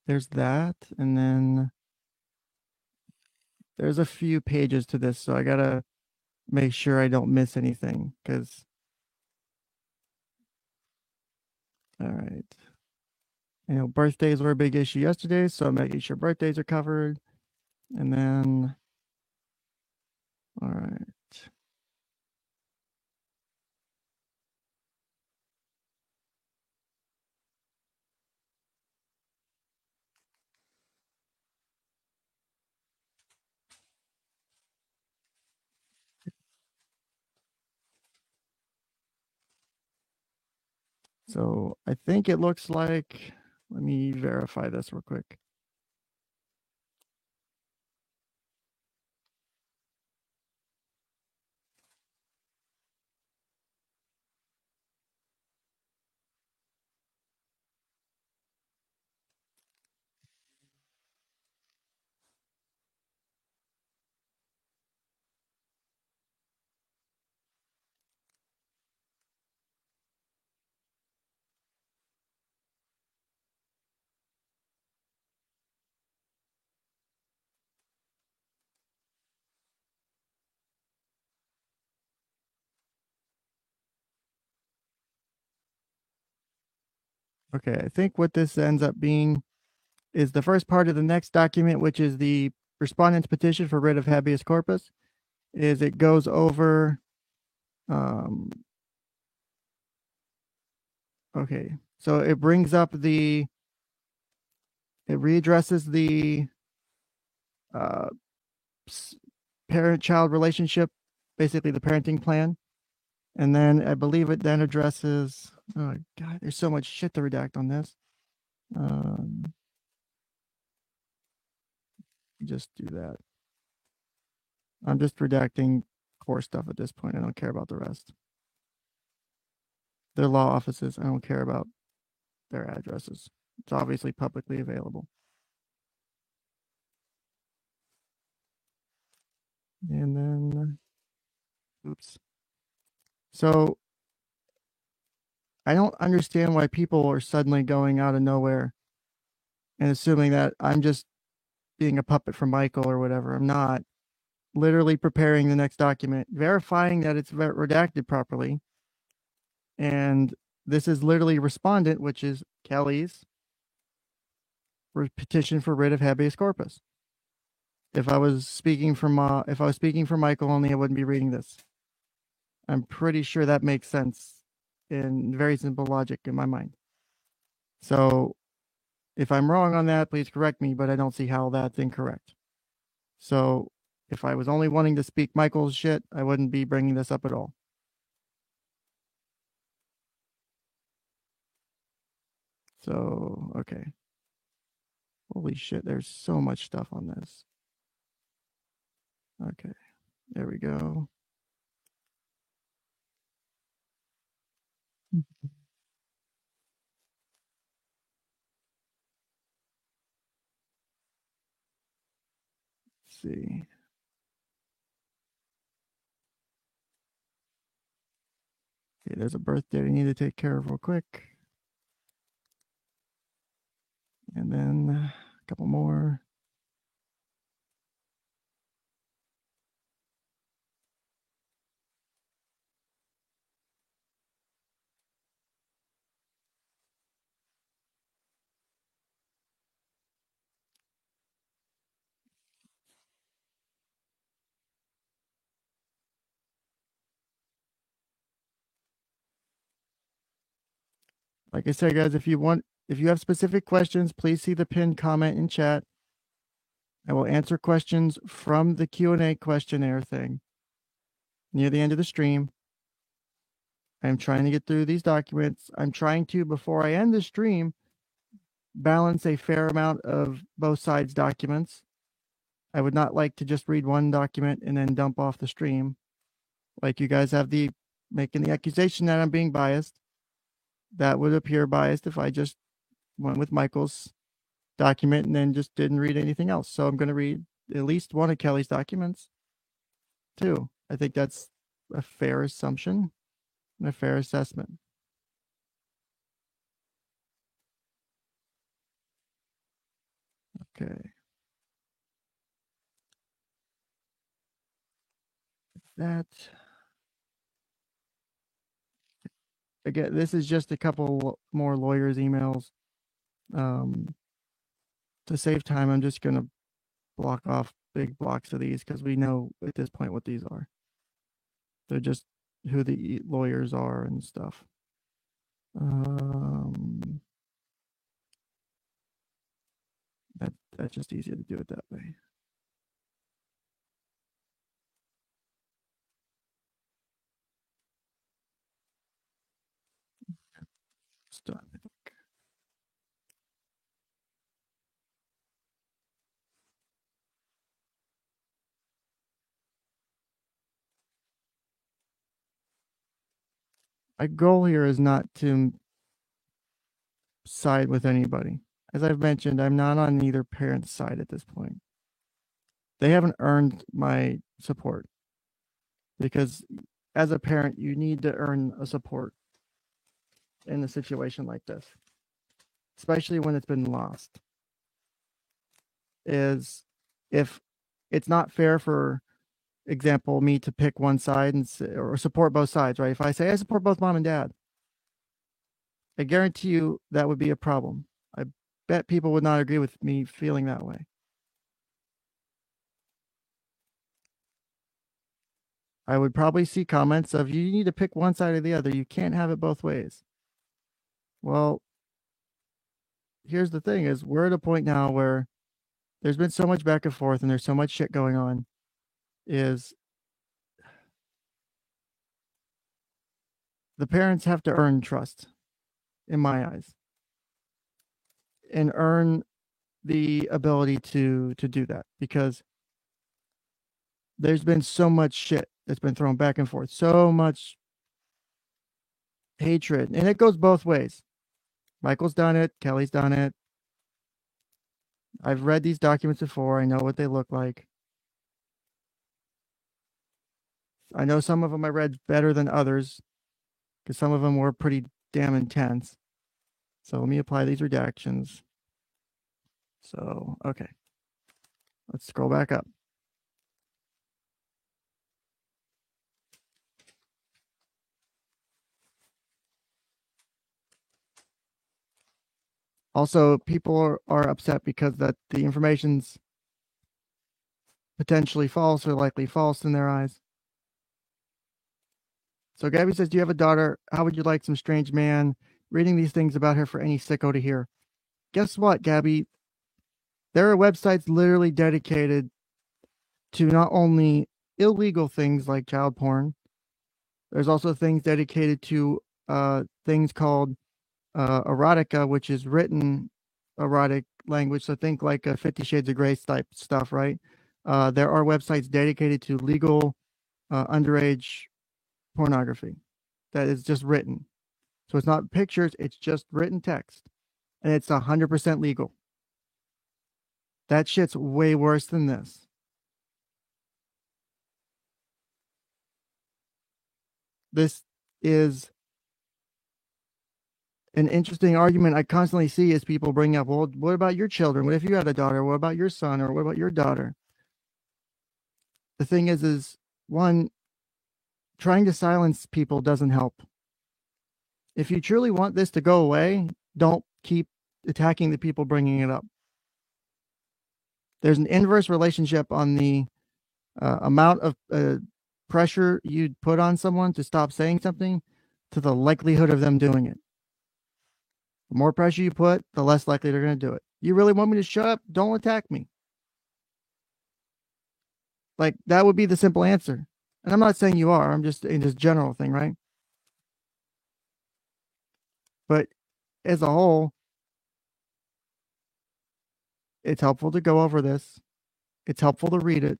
Speaker 2: There's that, and then there's a few pages to this, so I gotta make sure I don't miss anything, because all right. You know, birthdays were a big issue yesterday, so I'm making sure birthdays are covered. And then, all right. So I think it looks like, let me verify this real quick. Okay, I think what this ends up being is the first part of the next document, which is the respondent's petition for writ of habeas corpus, is it goes over, okay, so it brings up it readdresses the parent-child relationship, basically the parenting plan. And then I believe it then addresses, oh God, there's so much shit to redact on this. Just do that. I'm just redacting core stuff at this point. I don't care about the rest. Their law offices, I don't care about their addresses. It's obviously publicly available. And then, oops. So I don't understand why people are suddenly going out of nowhere and assuming that I'm just being a puppet for Michael or whatever. I'm not. Literally preparing the next document, verifying that it's redacted properly. And this is literally respondent, which is Kelly's petition for writ of habeas corpus. If I was speaking for Michael only, I wouldn't be reading this. I'm pretty sure that makes sense in very simple logic in my mind. So if I'm wrong on that, please correct me, but I don't see how that's incorrect. So if I was only wanting to speak Michael's shit, I wouldn't be bringing this up at all. So, okay. Holy shit, there's so much stuff on this. Okay, there we go. Let's see. Okay, there's a birthday I need to take care of real quick. And then a couple more. Like I said, guys, if you have specific questions, please see the pinned comment in chat. I will answer questions from the Q&A questionnaire thing near the end of the stream. I'm trying to get through these documents. I'm trying to, before I end the stream, balance a fair amount of both sides' documents. I would not like to just read one document and then dump off the stream. Like you guys have making the accusation that I'm being biased. That would appear biased if I just went with Michael's document and then just didn't read anything else. So I'm going to read at least one of Kelly's documents too. I think that's a fair assumption and a fair assessment. Okay. That. Again, this is just a couple more lawyers' emails. To save time, I'm just going to block off big blocks of these because we know at this point what these are. They're just who the lawyers are and stuff. That's just easier to do it that way. It's done, I think. My goal here is not to side with anybody. As I've mentioned, I'm not on either parent's side at this point. They haven't earned my support because as a parent, you need to earn a support in a situation like this, especially when it's been lost. Is if it's not fair, for example, me to pick one side or support both sides, right? If I say I support both mom and dad, I guarantee you that would be a problem. I bet people would not agree with me feeling that way. I would probably see comments of, you need to pick one side or the other. You can't have it both ways. Well, here's the thing is we're at a point now where there's been so much back and forth and there's so much shit going on, is the parents have to earn trust, in my eyes, and earn the ability to do that, because there's been so much shit that's been thrown back and forth, so much hatred, and it goes both ways. Michael's done it, Kelly's done it. I've read these documents before. I know what they look like. I know some of them I read better than others because some of them were pretty damn intense. So let me apply these redactions. So, okay. Let's scroll back up. Also, people are upset because that the information's potentially false or likely false in their eyes. So Gabby says, do you have a daughter? How would you like some strange man reading these things about her for any sicko to hear? Guess what, Gabby? There are websites literally dedicated to not only illegal things like child porn, there's also things dedicated to things called erotica, which is written erotic language. So think like 50 Shades of Grey type stuff, right? There are websites dedicated to legal underage pornography that is just written. So it's not pictures, it's just written text. And it's 100% legal. That shit's way worse than this. This is an interesting argument I constantly see is people bring up, well, what about your children? What if you had a daughter? What about your son? Or what about your daughter? The thing is one, trying to silence people doesn't help. If you truly want this to go away, don't keep attacking the people bringing it up. There's an inverse relationship on the amount of pressure you'd put on someone to stop saying something to the likelihood of them doing it. The more pressure you put, the less likely they're going to do it. You really want me to shut up? Don't attack me. Like, that would be the simple answer. And I'm not saying you are. I'm just in this general thing, right? But as a whole, It's helpful to go over this. It's helpful to read it.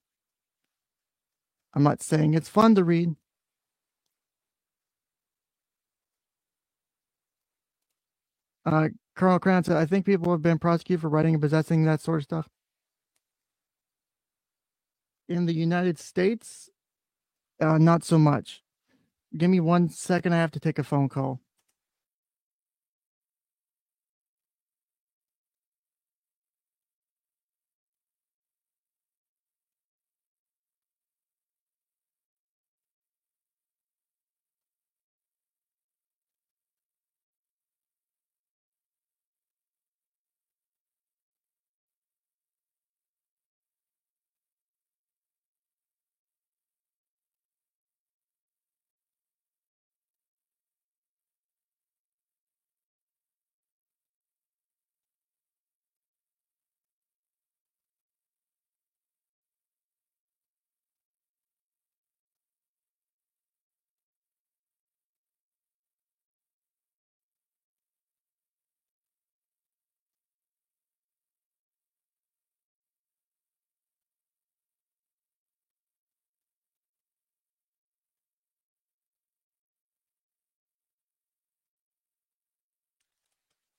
Speaker 2: I'm not saying it's fun to read. Colonel Krantz, I think people have been prosecuted for writing and possessing that sort of stuff. In the United States, not so much. Give me 1 second. I have to take a phone call.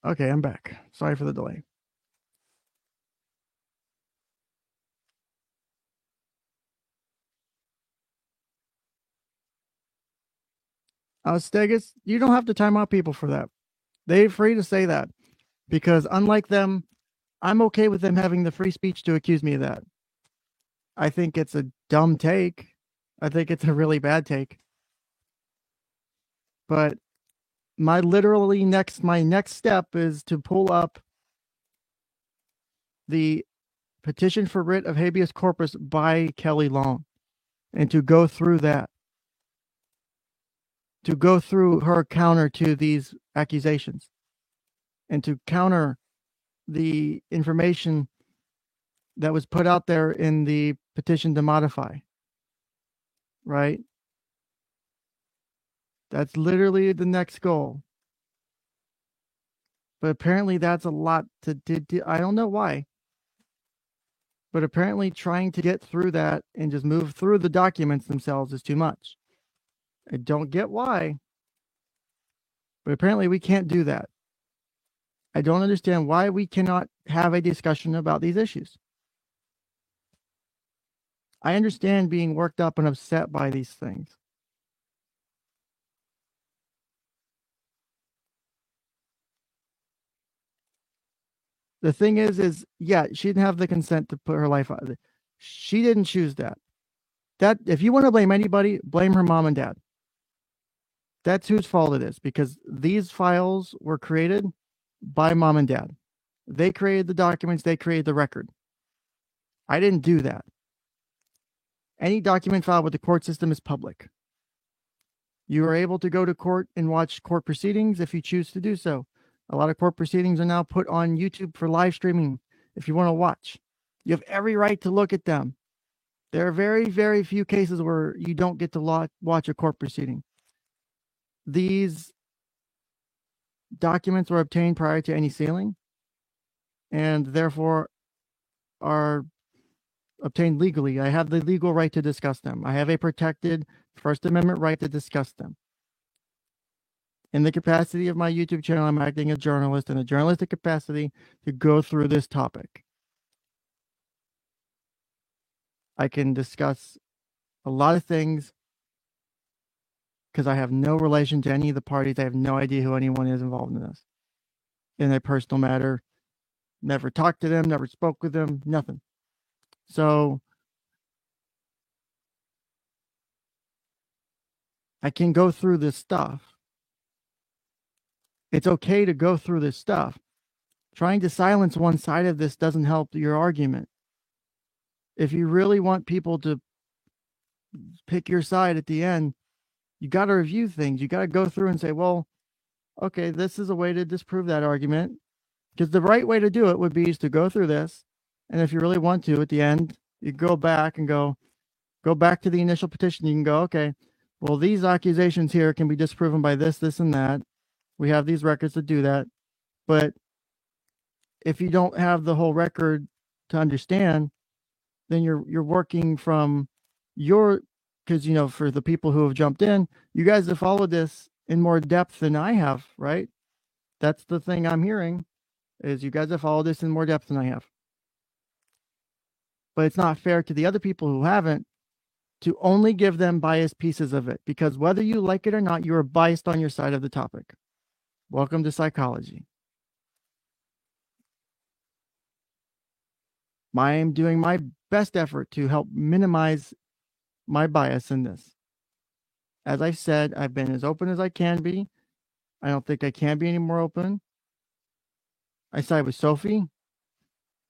Speaker 2: Okay, I'm back. Sorry for the delay. Stegus, you don't have to time out people for that. They're free to say that because unlike them, I'm okay with them having the free speech to accuse me of that. I think it's a dumb take. I think it's a really bad take. But my next step is to pull up the petition for writ of habeas corpus by Kelly Long and to go through that. To go through her counter to these accusations and to counter the information that was put out there in the petition to modify. Right? That's literally the next goal. But apparently that's a lot to do. I don't know why. But apparently trying to get through that and just move through the documents themselves is too much. I don't get why. But apparently we can't do that. I don't understand why we cannot have a discussion about these issues. I understand being worked up and upset by these things. The thing is, yeah, she didn't have the consent to put her life out. She didn't choose that. That if you want to blame anybody, blame her mom and dad. That's whose fault it is, because these files were created by mom and dad. They created the documents, they created the record. I didn't do that. Any document filed with the court system is public. You are able to go to court and watch court proceedings if you choose to do so. A lot of court proceedings are now put on YouTube for live streaming if you want to watch. You have every right to look at them. There are very, very few cases where you don't get to watch a court proceeding. These documents were obtained prior to any sealing and therefore are obtained legally. I have the legal right to discuss them. I have a protected First Amendment right to discuss them. In the capacity of my YouTube channel, I'm acting as a journalist in a journalistic capacity to go through this topic. I can discuss a lot of things because I have no relation to any of the parties. I have no idea who anyone is involved in this. In a personal matter, never talked to them, never spoke with them, nothing. So I can go through this stuff. It's okay to go through this stuff. Trying to silence one side of this doesn't help your argument. If you really want people to pick your side at the end, you got to review things. You got to go through and say, well, okay, this is a way to disprove that argument. Because the right way to do it would be to go through this. And if you really want to, at the end, you go back and go back to the initial petition. You can go, okay, well, these accusations here can be disproven by this, this, and that. We have these records to do that. But if you don't have the whole record to understand, then you're working from your, because, for the people who have jumped in, you guys have followed this in more depth than I have, right? That's the thing I'm hearing, is you guys have followed this in more depth than I have. But it's not fair to the other people who haven't to only give them biased pieces of it, because whether you like it or not, you are biased on your side of the topic. Welcome to psychology. I am doing my best effort to help minimize my bias in this. As I've said, I've been as open as I can be. I don't think I can be any more open. I side with Sophie.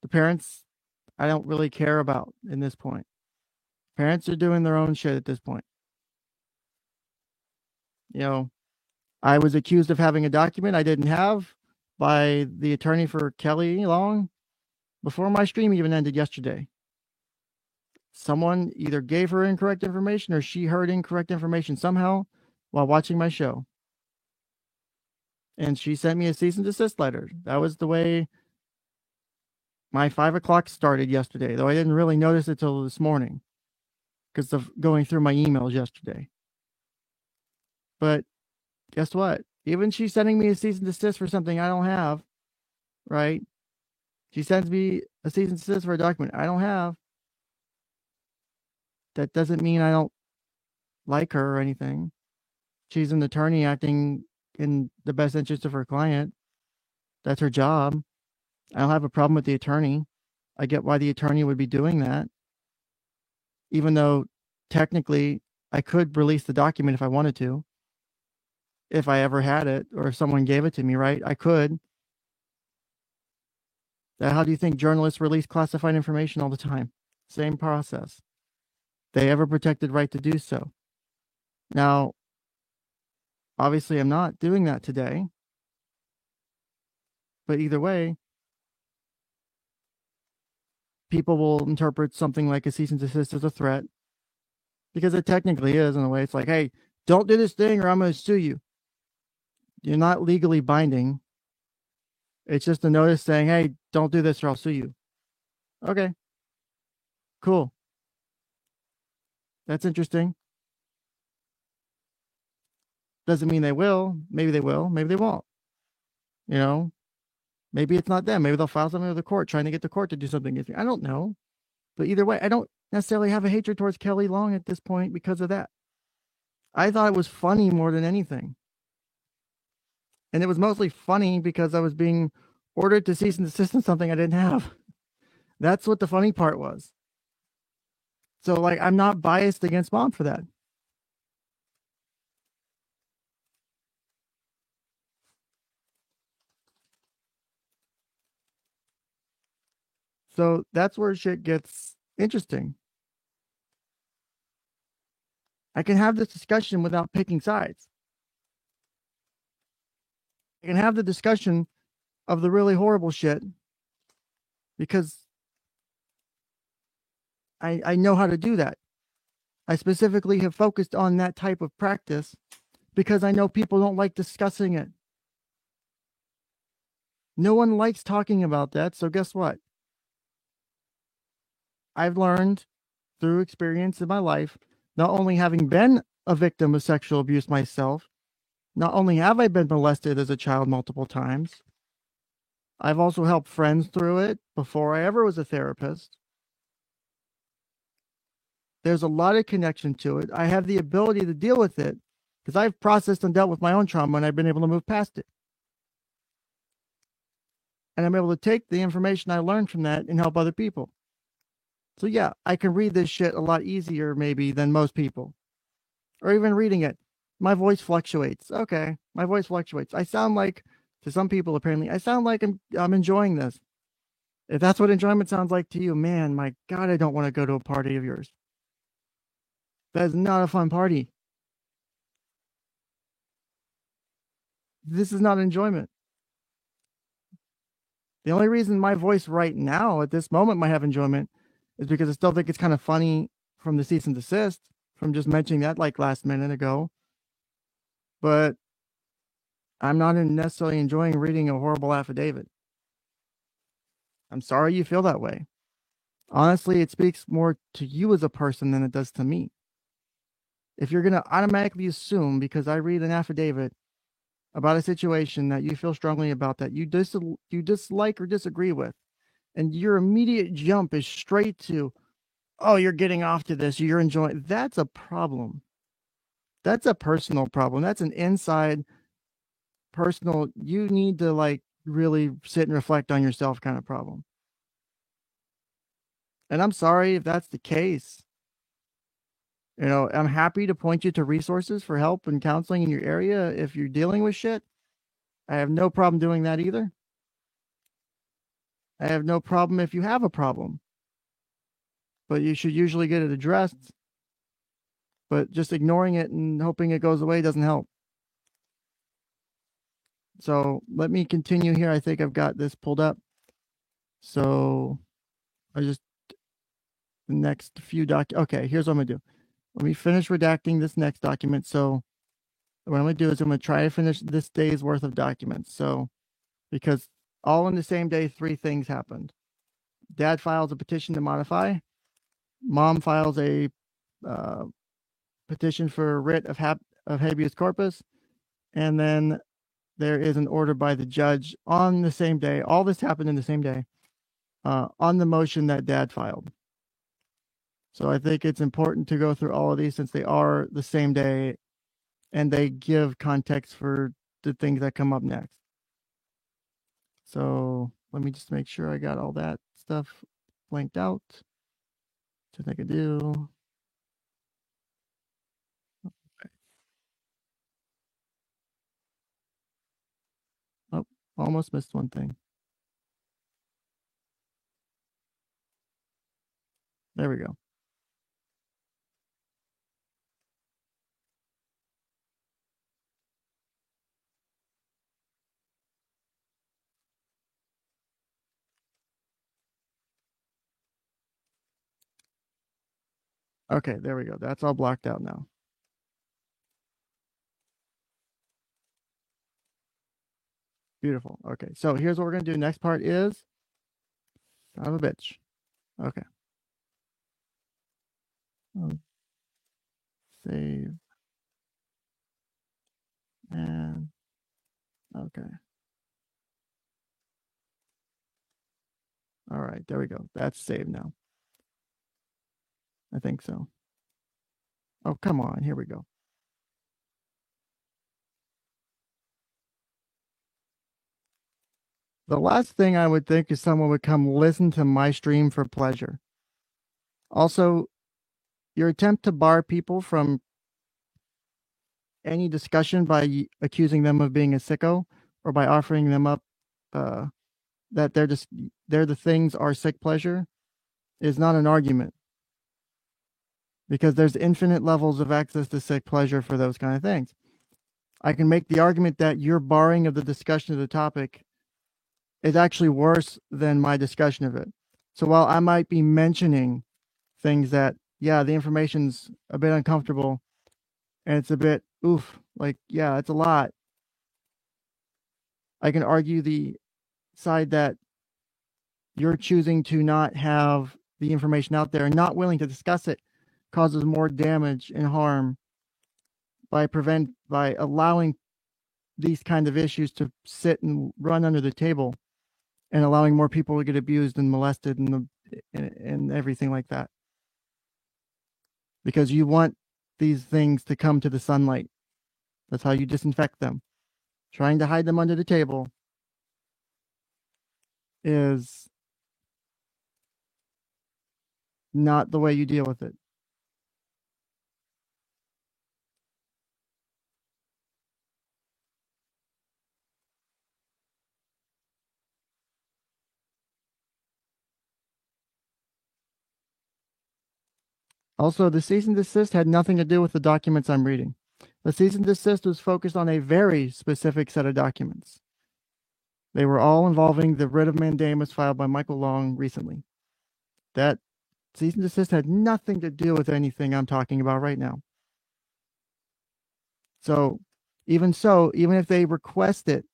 Speaker 2: The parents, I don't really care about in this point. Parents are doing their own shit at this point. I was accused of having a document I didn't have by the attorney for Kelly Long before my stream even ended yesterday. Someone either gave her incorrect information or she heard incorrect information somehow while watching my show. And she sent me a cease and desist letter. That was the way my 5 o'clock started yesterday, though I didn't really notice it till this morning because of going through my emails yesterday. But guess what? Even she's sending me a cease and desist for something I don't have, right? She sends me a cease and desist for a document I don't have. That doesn't mean I don't like her or anything. She's an attorney acting in the best interest of her client. That's her job. I don't have a problem with the attorney. I get why the attorney would be doing that. Even though technically I could release the document if I wanted to. If I ever had it or if someone gave it to me, right? I could. How do you think journalists release classified information all the time? Same process. They have a protected right to do so. Now, obviously, I'm not doing that today. But either way, people will interpret something like a cease and desist as a threat, because it technically is in a way. It's like, hey, don't do this thing or I'm going to sue you. You're not legally binding. It's just a notice saying, hey, don't do this or I'll sue you. Okay. Cool. That's interesting. Doesn't mean they will. Maybe they will. Maybe they won't. Maybe it's not them. Maybe they'll file something with the court, trying to get the court to do something against me. I don't know. But either way, I don't necessarily have a hatred towards Kelly Long at this point because of that. I thought it was funny more than anything. And it was mostly funny because I was being ordered to cease and desist on something I didn't have. That's what the funny part was. So, I'm not biased against Mom for that. So that's where shit gets interesting. I can have this discussion without picking sides. I can have the discussion of the really horrible shit because I know how to do that. I specifically have focused on that type of practice because I know people don't like discussing it. No one likes talking about that. So guess what? I've learned through experience in my life, not only having been a victim of sexual abuse myself, not only have I been molested as a child multiple times, I've also helped friends through it before I ever was a therapist. There's a lot of connection to it. I have the ability to deal with it because I've processed and dealt with my own trauma and I've been able to move past it. And I'm able to take the information I learned from that and help other people. So yeah, I can read this shit a lot easier maybe than most people. Or even reading it. My voice fluctuates. Okay, my voice fluctuates. I sound like, to some people apparently, I sound like I'm enjoying this. If that's what enjoyment sounds like to you, man, my God, I don't want to go to a party of yours. That is not a fun party. This is not enjoyment. The only reason my voice right now at this moment might have enjoyment is because I still think it's kind of funny from the cease and desist, from just mentioning that last minute ago. But I'm not necessarily enjoying reading a horrible affidavit. I'm sorry you feel that way. Honestly, it speaks more to you as a person than it does to me. If you're going to automatically assume, because I read an affidavit about a situation that you feel strongly about, that you dislike or disagree with, and your immediate jump is straight to, oh, you're getting off to this, you're enjoying, that's a problem. That's a personal problem. That's an inside personal, you need to like really sit and reflect on yourself kind of problem. And I'm sorry if that's the case. You know, I'm happy to point you to resources for help and counseling in your area if you're dealing with shit. I have no problem doing that either. I have no problem if you have a problem. But you should usually get it addressed. But just ignoring it and hoping it goes away doesn't help. So let me continue here. I think I've got this pulled up. So I just, the next few okay, here's what I'm going to do. Let me finish redacting this next document. So what I'm going to do is I'm going to try to finish this day's worth of documents. So, because all in the same day, 3 things happened. Dad files a petition to modify. Mom files a petition for writ of habeas corpus. And then there is an order by the judge on the same day. All this happened in the same day on the motion that Dad filed. So I think it's important to go through all of these since they are the same day and they give context for the things that come up next. So let me just make sure I got all that stuff blanked out. So I could do. Okay. Oh, almost missed one thing. There we go. Okay, there we go. That's all blocked out now. Beautiful. Okay, so here's what we're going to do. Next part is, son of a bitch. Okay. Save. And, okay. All right, there we go. That's saved now. I think so. Oh, come on. Here we go. The last thing I would think is someone would come listen to my stream for pleasure. Also, your attempt to bar people from any discussion by accusing them of being a sicko or by offering them up that they're the things are sick pleasure is not an argument. Because there's infinite levels of access to sick pleasure for those kind of things. I can make the argument that your barring of the discussion of the topic is actually worse than my discussion of it. So while I might be mentioning things that, yeah, the information's a bit uncomfortable and it's a bit, oof, like, yeah, it's a lot. I can argue the side that you're choosing to not have the information out there and not willing to discuss it causes more damage and harm by allowing these kind of issues to sit and run under the table and allowing more people to get abused and molested and everything like that. Because you want these things to come to the sunlight. That's how you disinfect them. Trying to hide them under the table is not the way you deal with it. Also, the cease and desist had nothing to do with the documents I'm reading. The cease and desist was focused on a very specific set of documents. They were all involving the writ of mandamus filed by Michael Long recently. That cease and desist had nothing to do with anything I'm talking about right now. So, even if they request it,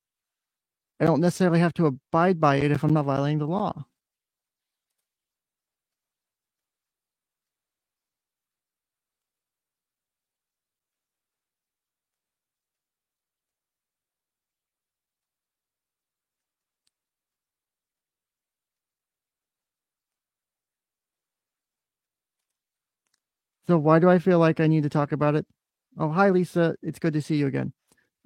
Speaker 2: I don't necessarily have to abide by it if I'm not violating the law. So why do I feel like I need to talk about it? Oh, hi, Lisa. It's good to see you again.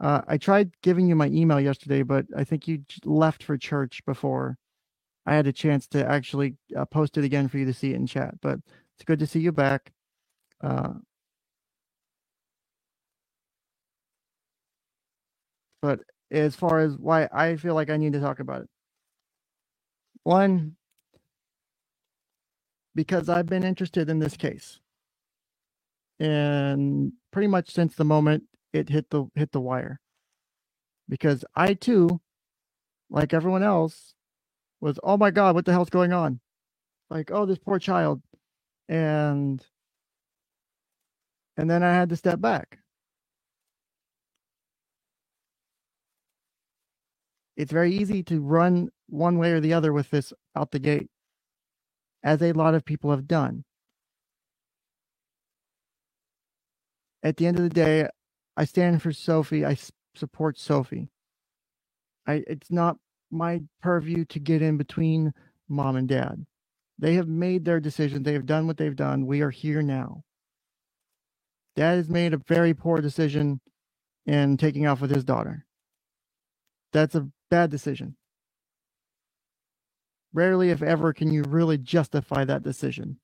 Speaker 2: I tried giving you my email yesterday, but I think you left for church before I had a chance to actually post it again for you to see it in chat. But it's good to see you back. But as far as why I feel like I need to talk about it, one, because I've been interested in this case, and pretty much since the moment it hit the wire, because I too, like everyone else, was, oh my God, what the hell's going on? Like, oh, this poor child, and then I had to step back. It's very easy to run one way or the other with this out the gate, as a lot of people have done. At the end of the day, I stand for Sophie. I support Sophie. It's not my purview to get in between mom and dad. They have made their decision. They have done what they've done. We are here now. Dad has made a very poor decision in taking off with his daughter. That's a bad decision. Rarely, if ever, can you really justify that decision.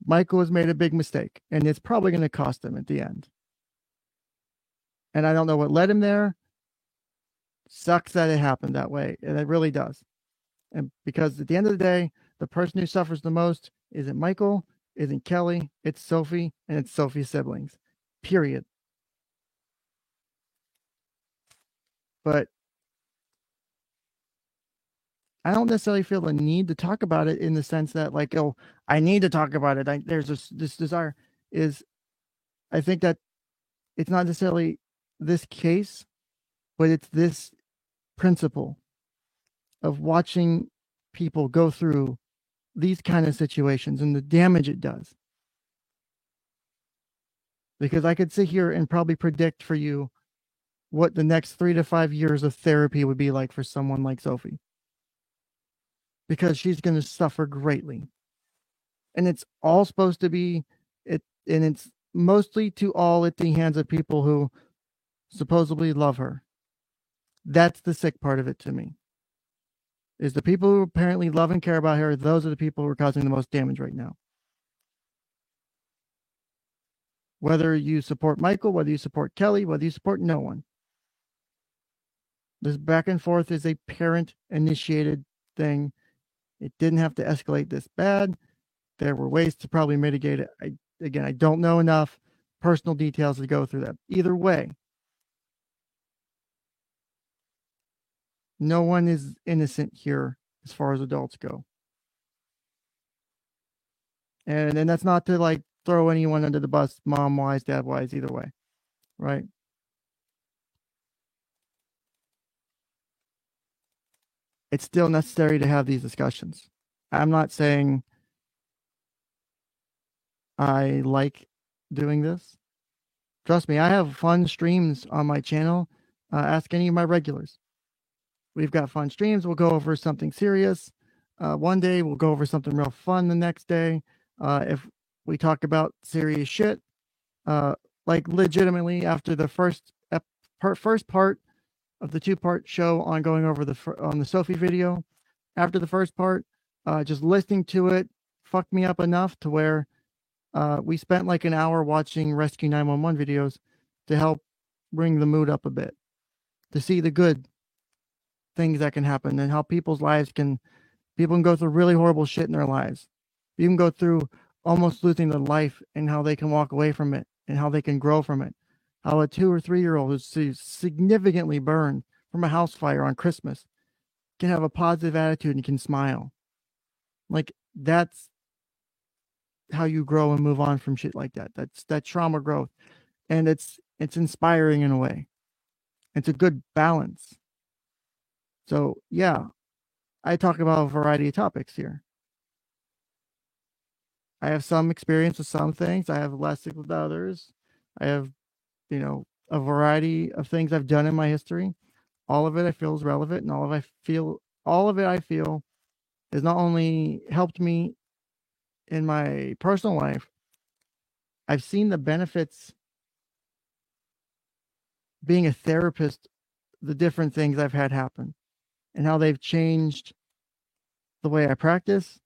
Speaker 2: Michael has made a big mistake, and it's probably going to cost him at the end. And I don't know what led him there. Sucks that it happened that way, and it really does. And because at the end of the day, the person who suffers the most isn't Michael, isn't Kelly, it's Sophie, and it's Sophie's siblings. Period. But I don't necessarily feel the need to talk about it in the sense that, like, oh, I need to talk about it. There's this desire. I think that it's not necessarily this case, but it's this principle of watching people go through these kind of situations and the damage it does. Because I could sit here and probably predict for you what the next 3 to 5 years of therapy would be like for someone like Sophie. Because she's going to suffer greatly. And it's all supposed to be, and it's mostly to all at the hands of people who supposedly love her. That's the sick part of it to me. Is the people who apparently love and care about her, those are the people who are causing the most damage right now. Whether you support Michael, whether you support Kelly, whether you support no one. This back and forth is a parent-initiated thing. It didn't have to escalate this bad. There were ways to probably mitigate it. I don't know enough personal details to go through that. Either way, no one is innocent here as far as adults go. And that's not to like throw anyone under the bus, mom wise, dad wise, either way, right? It's still necessary to have these discussions. I'm not saying I like doing this. Trust me, I have fun streams on my channel. Ask any of my regulars. We've got fun streams. We'll go over something serious. One day we'll go over something real fun the next day. If we talk about serious shit, like legitimately after the first part of the 2-part show on going over on the Sophie video, after the first part, just listening to it fucked me up enough to where we spent like an hour watching Rescue 911 videos to help bring the mood up a bit, to see the good things that can happen and how people can go through really horrible shit in their lives. You can go through almost losing their life and how they can walk away from it and how they can grow from it. How a 2 or 3-year-old who's significantly burned from a house fire on Christmas can have a positive attitude and can smile. Like, that's how you grow and move on from shit like that. That's that trauma growth. And it's inspiring in a way. It's a good balance. So yeah, I talk about a variety of topics here. I have some experience with some things. I have less with others. I have, a variety of things I've done in my history. All of it I feel is relevant, and all of it I feel has not only helped me in my personal life, I've seen the benefits being a therapist, the different things I've had happen and how they've changed the way I practice,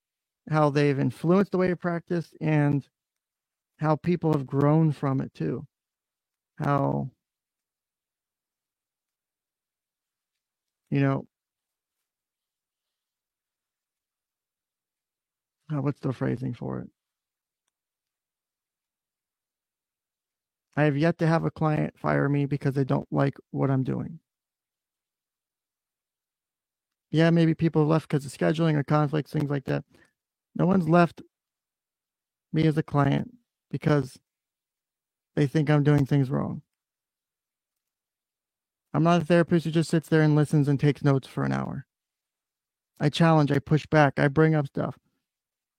Speaker 2: how they've influenced the way I practice, and how people have grown from it too. How, you know, what's the phrasing for it? I have yet to have a client fire me because they don't like what I'm doing. Yeah, maybe people have left because of scheduling or conflicts, things like that. No one's left me as a client because they think I'm doing things wrong. I'm not a therapist who just sits there and listens and takes notes for an hour. I challenge, I push back, I bring up stuff.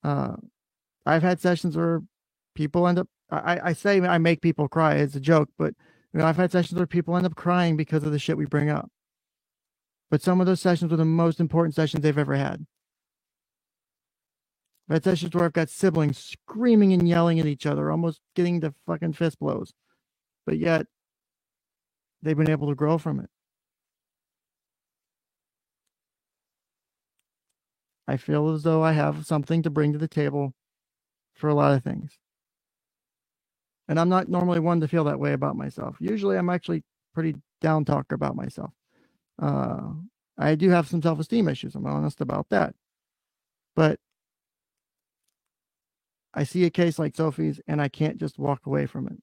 Speaker 2: I've had sessions where people end up, I say I make people cry. It's a joke, but I've had sessions where people end up crying because of the shit we bring up. But some of those sessions were the most important sessions they've ever had. I've had sessions where I've got siblings screaming and yelling at each other, almost getting to fucking fist blows. But yet, they've been able to grow from it. I feel as though I have something to bring to the table for a lot of things. And I'm not normally one to feel that way about myself. Usually I'm actually pretty down talker about myself. I do have some self-esteem issues. I'm honest about that. But I see a case like Sophie's and I can't just walk away from it.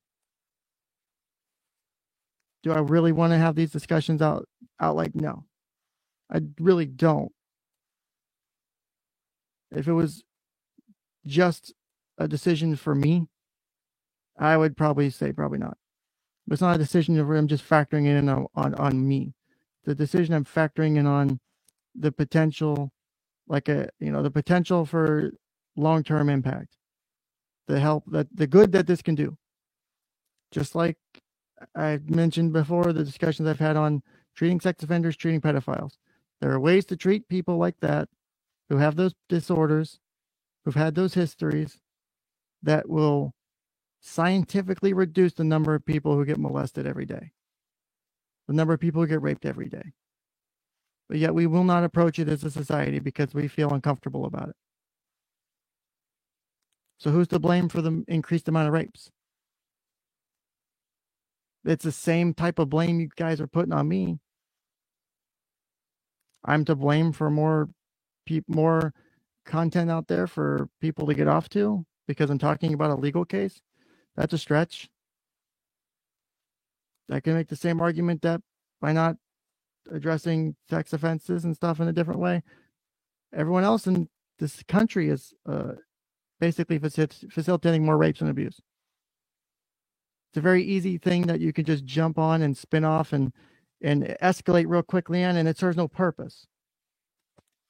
Speaker 2: Do I really want to have these discussions out like, no, I really don't. If it was just a decision for me, I would probably say probably not. But it's not a decision where I'm just factoring in on me. The decision I'm factoring in on the potential, the potential for long-term impact, the help, the good that this can do. Just like I mentioned before, the discussions I've had on treating sex offenders, treating pedophiles. There are ways to treat people like that who have those disorders, who've had those histories, that will scientifically reduce the number of people who get molested every day, the number of people who get raped every day. But yet we will not approach it as a society because we feel uncomfortable about it. So who's to blame for the increased amount of rapes? It's the same type of blame you guys are putting on me. I'm to blame for more content out there for people to get off to because I'm talking about a legal case. That's a stretch. I can make the same argument that by not addressing sex offenses and stuff in a different way, everyone else in this country is basically facilitating more rapes and abuse. It's a very easy thing that you can just jump on and spin off and escalate real quickly on, and it serves no purpose.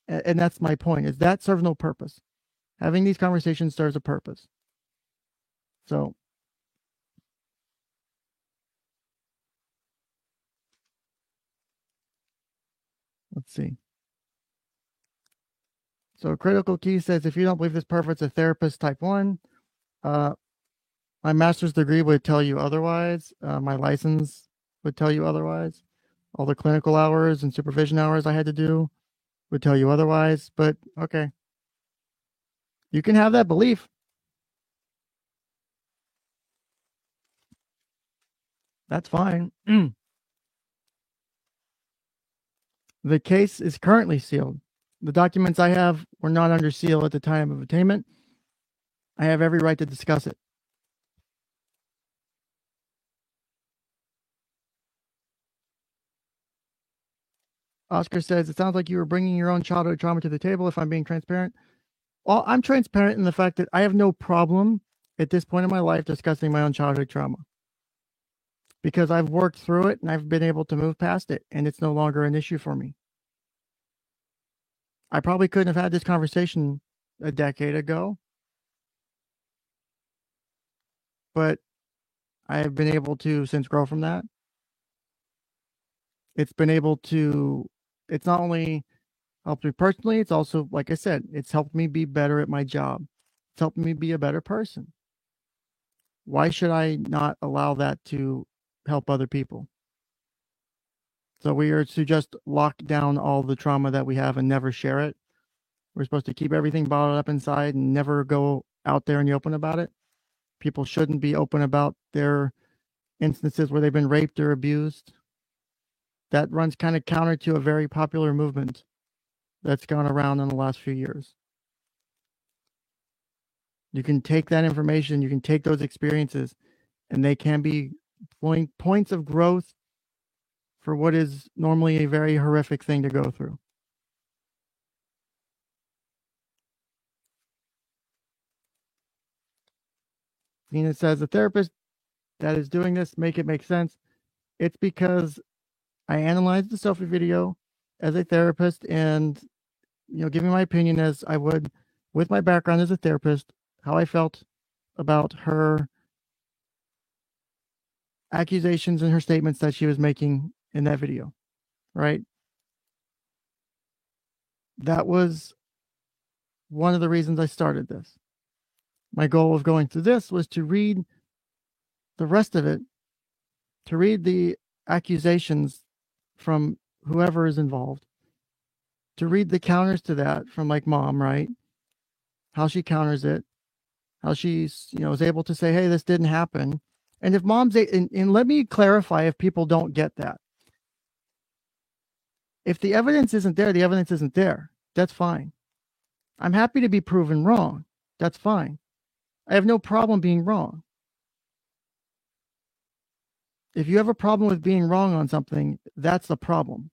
Speaker 2: And that's my point, is that serves no purpose. Having these conversations serves a purpose. So let's see. So Critical Key says, if you don't believe this person's a therapist type 1, my master's degree would tell you otherwise. My license would tell you otherwise. All the clinical hours and supervision hours I had to do would tell you otherwise. But okay. You can have that belief. That's fine. The case is currently sealed. The documents I have were not under seal at the time of attainment. I have every right to discuss it. Oscar says, it sounds like you were bringing your own childhood trauma to the table, if I'm being transparent. Well, I'm transparent in the fact that I have no problem at this point in my life discussing my own childhood trauma, because I've worked through it and I've been able to move past it, and it's no longer an issue for me. I probably couldn't have had this conversation a decade ago, but I have been able to since grow from that. It's not only helped me personally, it's also, like I said, it's helped me be better at my job. It's helping me be a better person. Why should I not allow that to help other people? So we are to just lock down all the trauma that we have and never share it. We're supposed to keep everything bottled up inside and never go out there in the open about it. People shouldn't be open about their instances where they've been raped or abused. That runs kind of counter to a very popular movement that's gone around in the last few years. You can take that information, you can take those experiences, and they can be points of growth for what is normally a very horrific thing to go through. Nina says, the therapist that is doing this, make it make sense. It's because I analyzed the Sophie video as a therapist and, giving my opinion as I would with my background as a therapist, how I felt about her accusations and her statements that she was making in that video, right? That was one of the reasons I started this. My goal of going through this was to read the rest of it, to read the accusations from whoever is involved, to read the counters to that from like mom, right? How she counters it, how she's, is able to say, hey, this didn't happen. And if mom's, and let me clarify if people don't get that. If the evidence isn't there, the evidence isn't there. That's fine. I'm happy to be proven wrong. That's fine. I have no problem being wrong. If you have a problem with being wrong on something, that's the problem.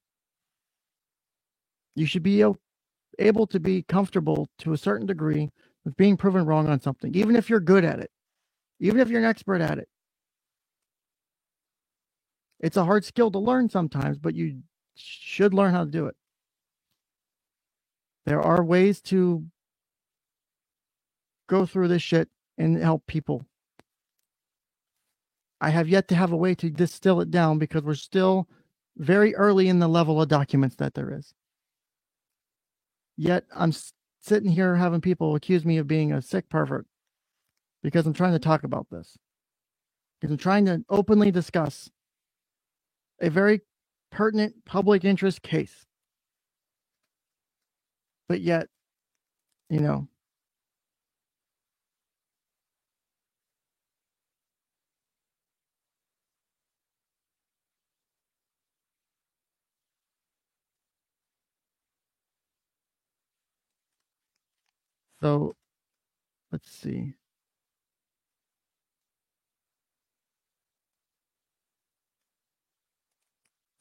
Speaker 2: You should be able to be comfortable to a certain degree with being proven wrong on something, even if you're good at it, even if you're an expert at it. It's a hard skill to learn sometimes, but you should learn how to do it. There are ways to go through this shit and help people. I have yet to have a way to distill it down because we're still very early in the level of documents that there is. Yet I'm sitting here having people accuse me of being a sick pervert because I'm trying to talk about this. Because I'm trying to openly discuss a very pertinent public interest case. But yet, so let's see.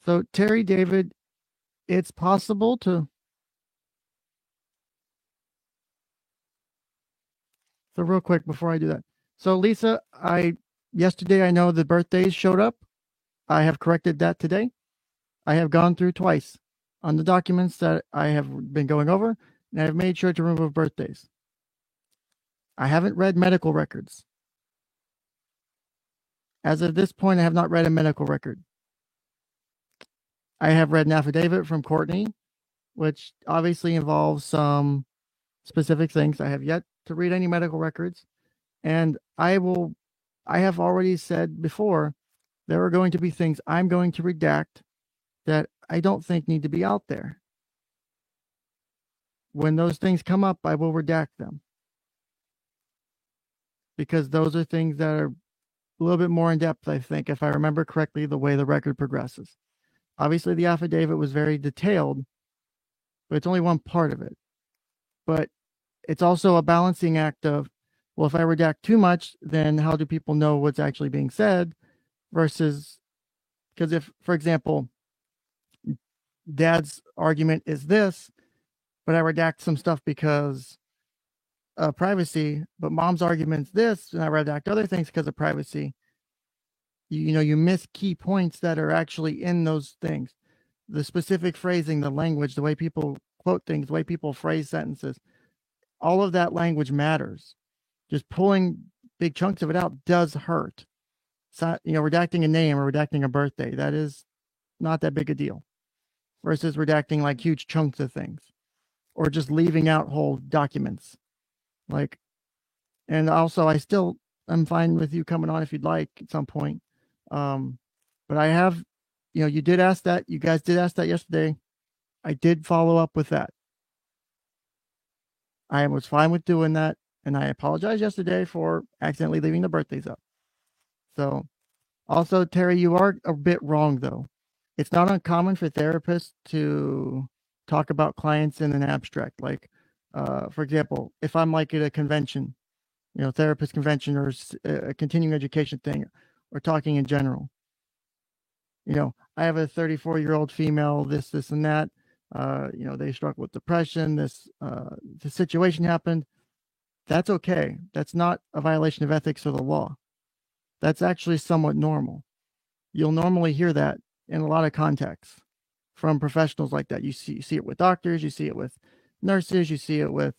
Speaker 2: So Terry David, it's possible to. So real quick before I do that. So Lisa, yesterday I know the birthdays showed up. I have corrected that today. I have gone through twice on the documents that I have been going over, and I've made sure to remove birthdays. I haven't read medical records. As of this point, I have not read a medical record. I have read an affidavit from Courtney, which obviously involves some specific things. I have yet to read any medical records. And I have already said before, there are going to be things I'm going to redact that I don't think need to be out there. When those things come up, I will redact them. Because those are things that are a little bit more in depth, I think, if I remember correctly, the way the record progresses. Obviously, the affidavit was very detailed, but it's only one part of it. But it's also a balancing act of, well, if I redact too much, then how do people know what's actually being said? Versus, because if, for example, dad's argument is this, but I redact some stuff because of privacy, but mom's argument's this, and I redact other things because of privacy. You miss key points that are actually in those things. The specific phrasing, the language, the way people quote things, the way people phrase sentences, all of that language matters. Just pulling big chunks of it out does hurt. So, redacting a name or redacting a birthday, that is not that big a deal. Versus redacting like huge chunks of things. Or just leaving out whole documents. Like, And also, I'm fine with you coming on if you'd like at some point. But I have, you did ask that. You guys did ask that yesterday. I did follow up with that. I was fine with doing that. And I apologized yesterday for accidentally leaving the birthdays up. So, also, Terry, you are a bit wrong, though. It's not uncommon for therapists to talk about clients in an abstract. Like, for example, if I'm like at a convention, therapist convention or a continuing education thing, or talking in general. I have a 34-year-old female, this and that. They struggle with depression. The situation happened. That's okay. That's not a violation of ethics or the law. That's actually somewhat normal. You'll normally hear that in a lot of contexts from professionals like that. You see it with doctors, you see it with nurses, you see it with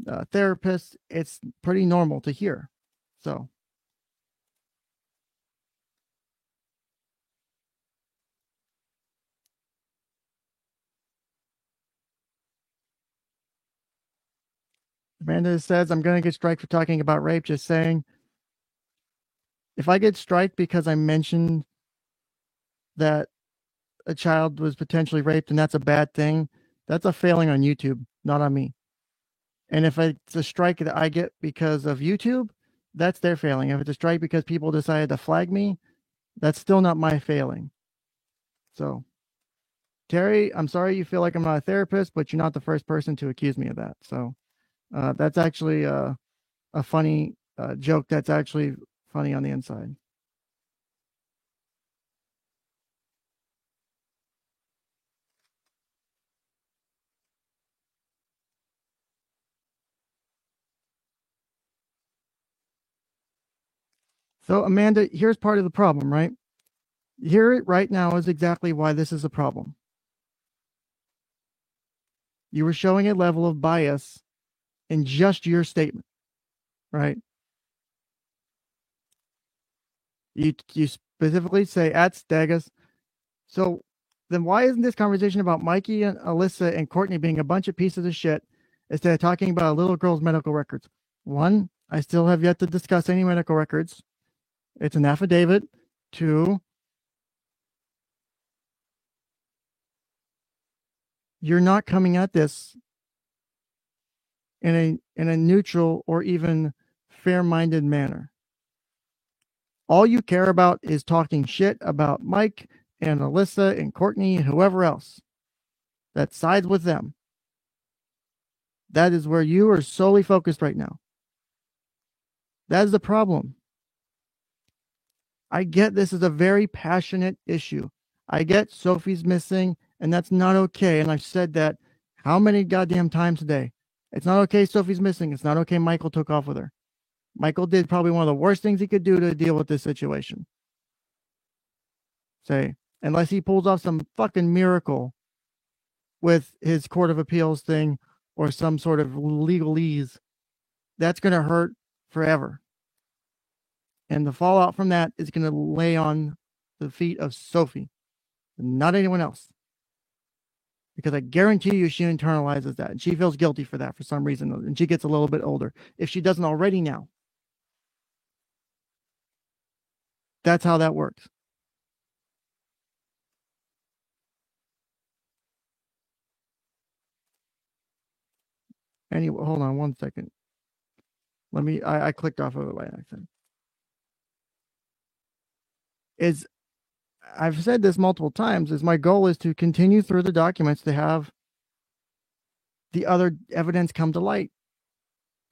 Speaker 2: therapists. It's pretty normal to hear. So. Amanda says, I'm going to get striked for talking about rape. Just saying, if I get striked because I mentioned that a child was potentially raped and that's a bad thing, that's a failing on YouTube, not on me. And if it's a strike that I get because of YouTube, that's their failing. If it's a strike because people decided to flag me, that's still not my failing. So, Terry, I'm sorry you feel like I'm not a therapist, but you're not the first person to accuse me of that. So, that's actually a funny joke that's actually funny on the inside. So, Amanda, here's part of the problem, right? Here, right now, is exactly why this is a problem. You were showing a level of bias in just your statement, right? You specifically say at Stegas. So then why isn't this conversation about Mikey and Alyssa and Courtney being a bunch of pieces of shit instead of talking about a little girl's medical records? One, I still have yet to discuss any medical records. It's an affidavit. Two, you're not coming at this in a neutral or even fair-minded manner. All you care about is talking shit about Mike and Alyssa and Courtney and whoever else that sides with them. That is where you are solely focused right now. That is the problem. I get this is a very passionate issue. I get Sophie's missing, and that's not okay. And I've said that how many goddamn times today? It's not okay Sophie's missing. It's not okay Michael took off with her. Michael did probably one of the worst things he could do to deal with this situation. Say, unless he pulls off some fucking miracle with his Court of Appeals thing or some sort of legalese, that's going to hurt forever. And the fallout from that is going to lay on the feet of Sophie, not anyone else. Because I guarantee you she internalizes that. And she feels guilty for that for some reason. And she gets a little bit older. If she doesn't already now. That's how that works. Anyway, hold on one second. I clicked off of it by accident. I've said this multiple times, is my goal is to continue through the documents to have the other evidence come to light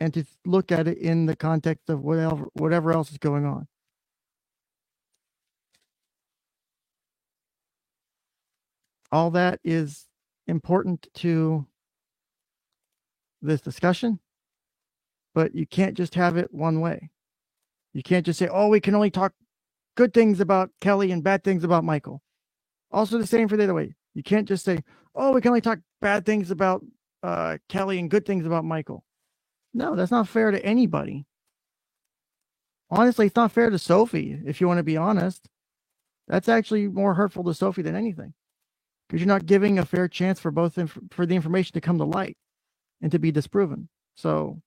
Speaker 2: and to look at it in the context of whatever else is going on. All that is important to this discussion, but you can't just have it one way. You can't just say, oh, we can only talk good things about Kelly and bad things about Michael. Also the same for the other way. You can't just say, oh, we can only talk bad things about Kelly and good things about Michael. No, that's not fair to anybody. Honestly, it's not fair to Sophie, if you want to be honest. That's actually more hurtful to Sophie than anything. Because you're not giving a fair chance for for the information to come to light and to be disproven. So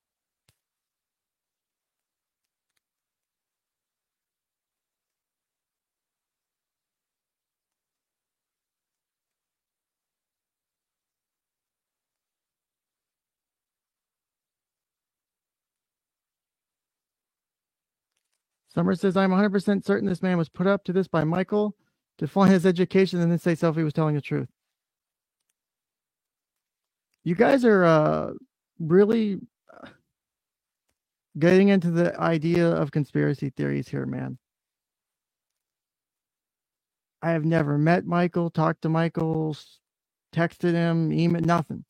Speaker 2: Summer says, I'm 100% certain this man was put up to this by Michael to fund his education and then say Selfie was telling the truth. You guys are really getting into the idea of conspiracy theories here, man. I have never met Michael, talked to Michael, texted him, email, nothing.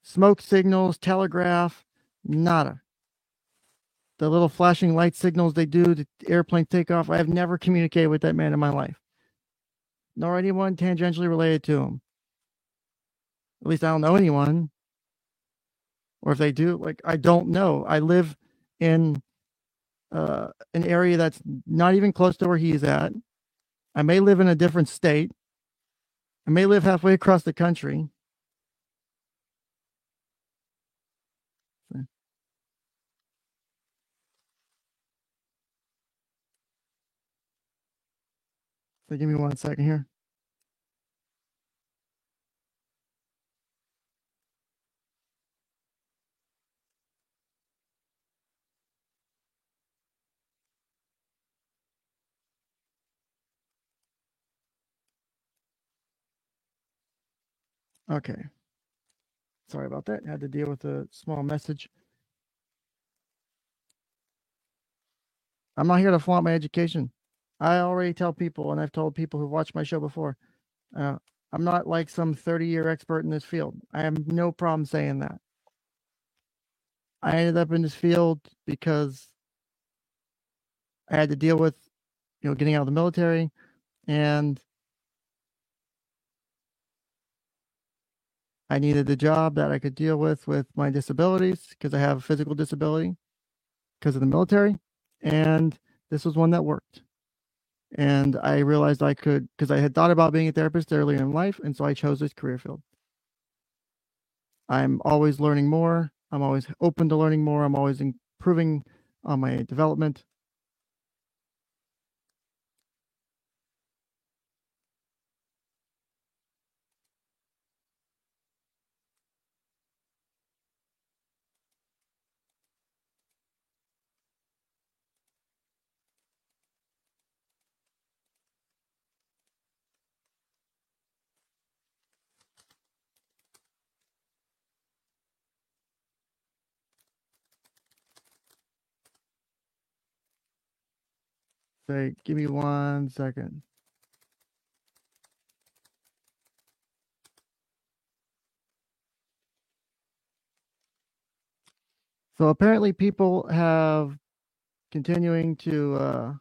Speaker 2: Smoke signals, telegraph, nada. The little flashing light signals they do to airplane takeoff. I have never communicated with that man in my life, nor anyone tangentially related to him. At least I don't know anyone. Or if they do, like, I don't know. I live in an area that's not even close to where he's at. I may live in a different state. I may live halfway across the country. So give me 1 second here. Okay. Sorry about that. Had to deal with a small message. I'm not here to flaunt my education. I already tell people, and I've told people who've watched my show before, I'm not like some 30-year expert in this field. I have no problem saying that. I ended up in this field because I had to deal with, getting out of the military, and I needed a job that I could deal with my disabilities because I have a physical disability because of the military, and this was one that worked. And I realized I could, because I had thought about being a therapist earlier in life, and so I chose this career field. I'm always learning more. I'm always open to learning more. I'm always improving on my development. Say, give me 1 second. So apparently people have continuing to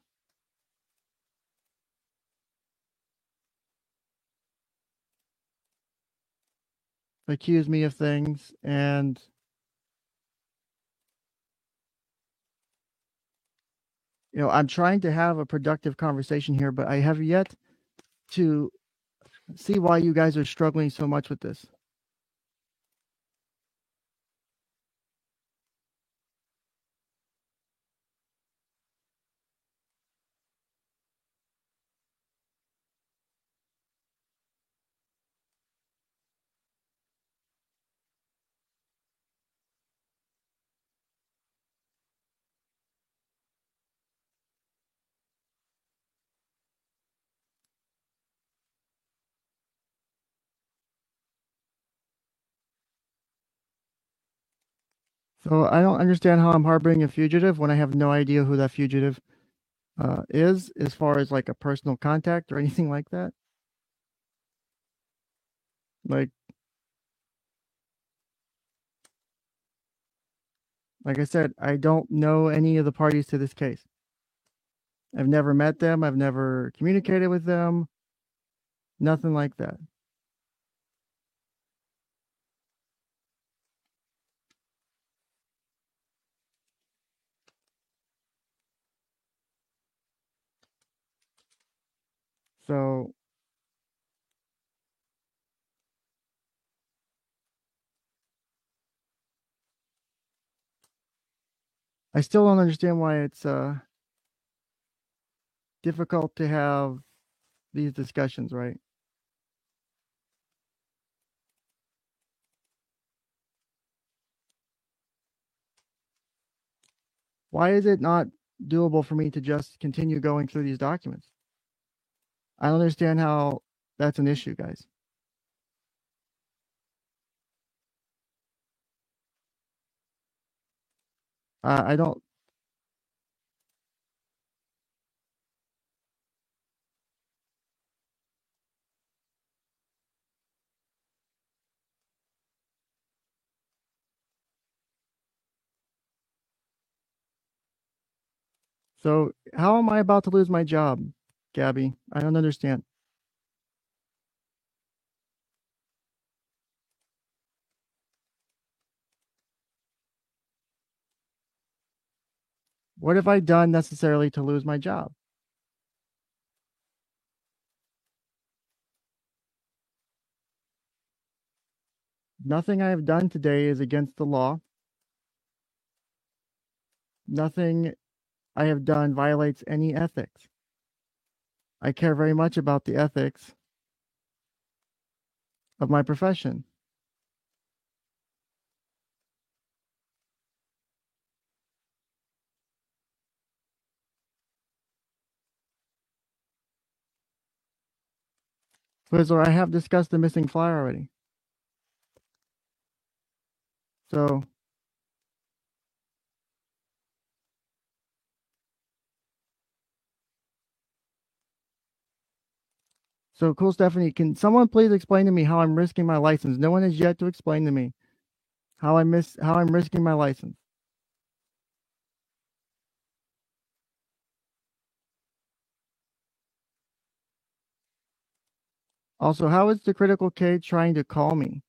Speaker 2: accuse me of things, and I'm trying to have a productive conversation here, but I have yet to see why you guys are struggling so much with this. So I don't understand how I'm harboring a fugitive when I have no idea who that fugitive is, as far as like a personal contact or anything like that. Like I said, I don't know any of the parties to this case. I've never met them. I've never communicated with them. Nothing like that. So I still don't understand why it's difficult to have these discussions, right? Why is it not doable for me to just continue going through these documents. I don't understand how that's an issue, guys. I don't. So how am I about to lose my job, Gabby? I don't understand. What have I done necessarily to lose my job? Nothing I have done today is against the law. Nothing I have done violates any ethics. I care very much about the ethics of my profession. Twizzler, I have discussed the missing flyer already. So cool, Stephanie. Can someone please explain to me how I'm risking my license? No one has yet to explain to me how I'm risking my license. Also, how is the critical K trying to call me?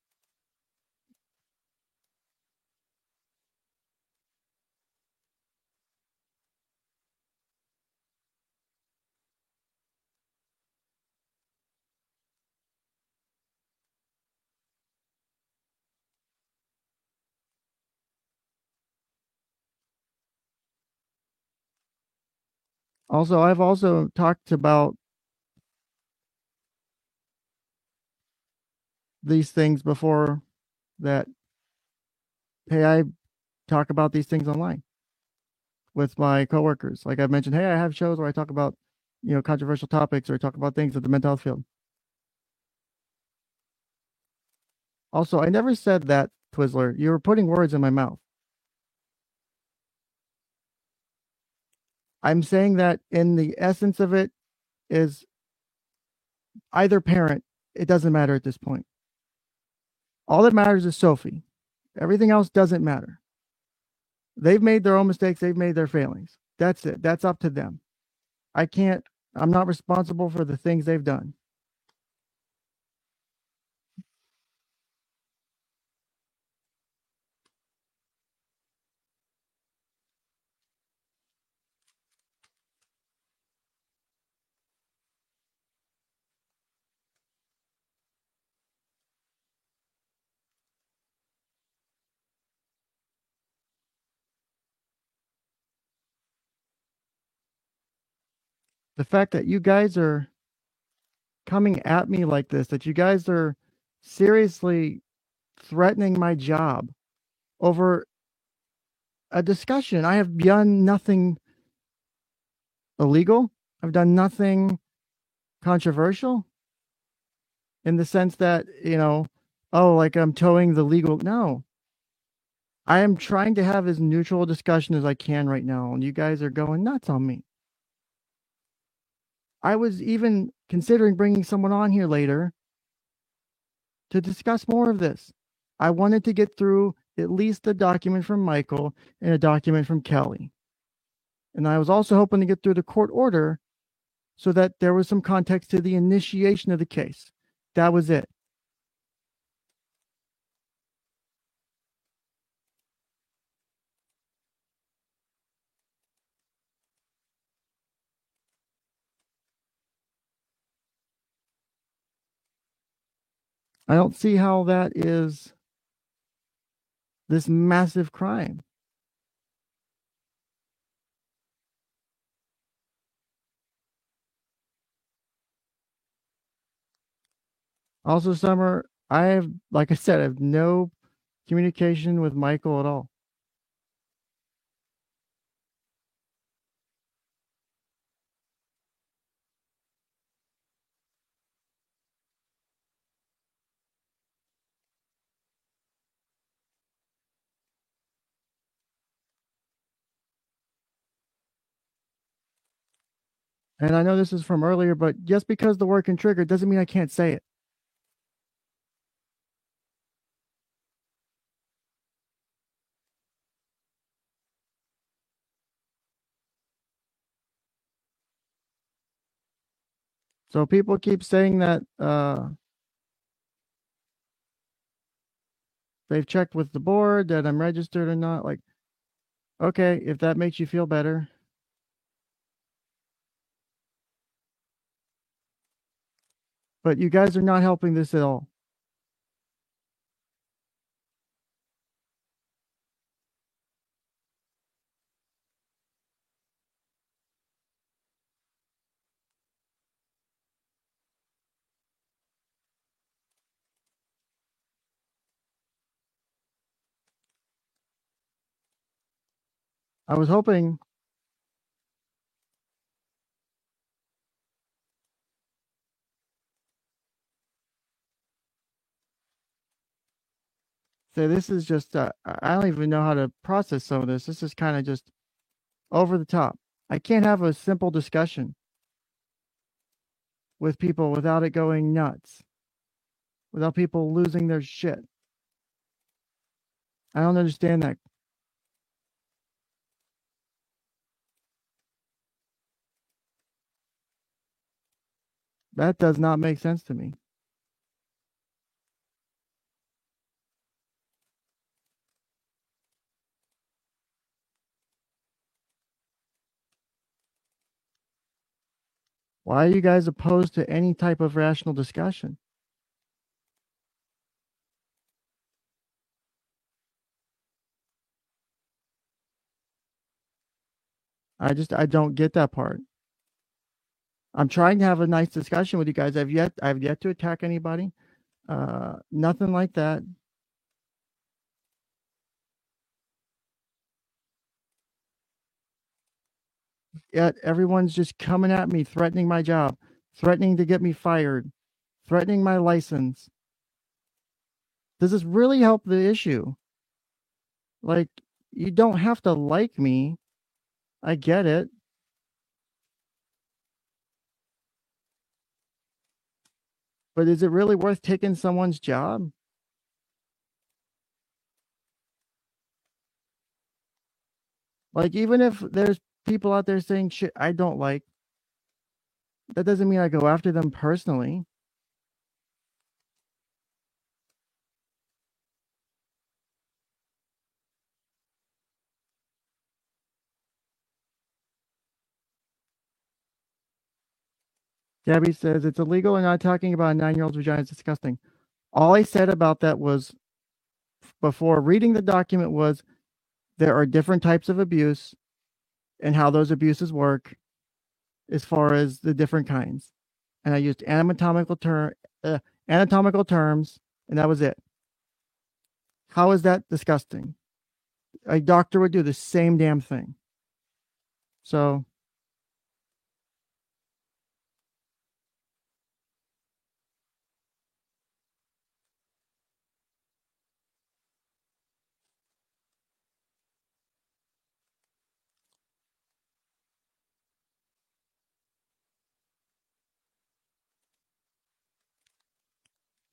Speaker 2: Also, I've also talked about these things before that, hey, I talk about these things online with my coworkers. Like I've mentioned, hey, I have shows where I talk about, controversial topics or I talk about things in the mental health field. Also, I never said that, Twizzler. You were putting words in my mouth. I'm saying that in the essence of it is either parent. It doesn't matter at this point. All that matters is Sophie. Everything else doesn't matter. They've made their own mistakes. They've made their failings. That's it. That's up to them. I'm not responsible for the things they've done. The fact that you guys are coming at me like this, that you guys are seriously threatening my job over a discussion. I have done nothing illegal. I've done nothing controversial in the sense that, like I'm towing the legal. No, I am trying to have as neutral a discussion as I can right now. And you guys are going nuts on me. I was even considering bringing someone on here later to discuss more of this. I wanted to get through at least a document from Michael and a document from Kelly. And I was also hoping to get through the court order so that there was some context to the initiation of the case. That was it. I don't see how that is this massive crime. Also, Summer, like I said, I have no communication with Michael at all. And I know this is from earlier, but just because the word can trigger doesn't mean I can't say it. So people keep saying that they've checked with the board that I'm registered or not. Like, okay, if that makes you feel better. But you guys are not helping this at all. I was hoping say this is just I don't even know how to process some of this. This is kind of just over the top. I can't have a simple discussion with people without it going nuts, without people losing their shit. I don't understand that. That does not make sense to me. Why are you guys opposed to any type of rational discussion? I don't get that part. I'm trying to have a nice discussion with you guys. I've yet to attack anybody. Nothing like that. Yet everyone's just coming at me, threatening my job, threatening to get me fired, threatening my license. Does this really help the issue? Like, you don't have to like me. I get it. But is it really worth taking someone's job? Like, even if there's people out there saying shit I don't like, that doesn't mean I go after them personally. Gabby says it's illegal and not talking about a 9-year-old's vagina is disgusting. All I said about that was before reading the document was there are different types of abuse and how those abuses work as far as the different kinds. And I used anatomical terms, and that was it. How is that disgusting? A doctor would do the same damn thing. So,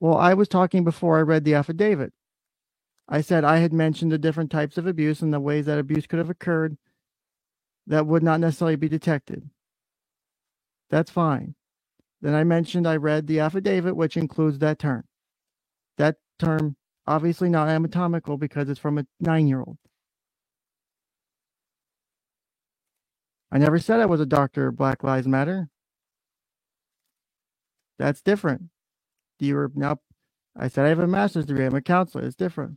Speaker 2: well, I was talking before I read the affidavit. I said I had mentioned the different types of abuse and the ways that abuse could have occurred that would not necessarily be detected. That's fine. Then I mentioned I read the affidavit, which includes that term. That term, obviously not anatomical because it's from a 9-year-old. I never said I was a doctor of Black Lives Matter. That's different. You're now, I said I have a master's degree. I'm a counselor. It's different.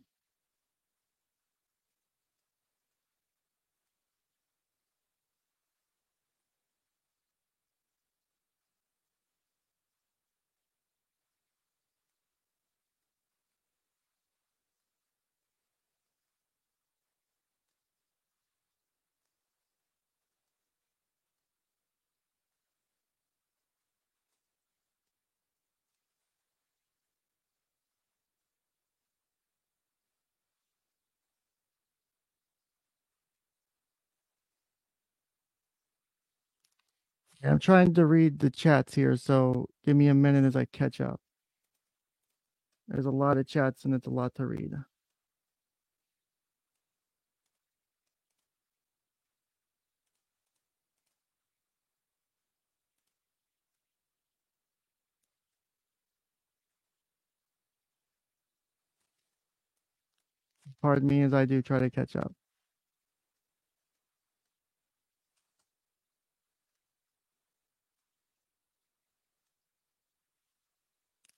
Speaker 2: I'm trying to read the chats here, so give me a minute as I catch up. There's a lot of chats and it's a lot to read. Pardon me as I do try to catch up.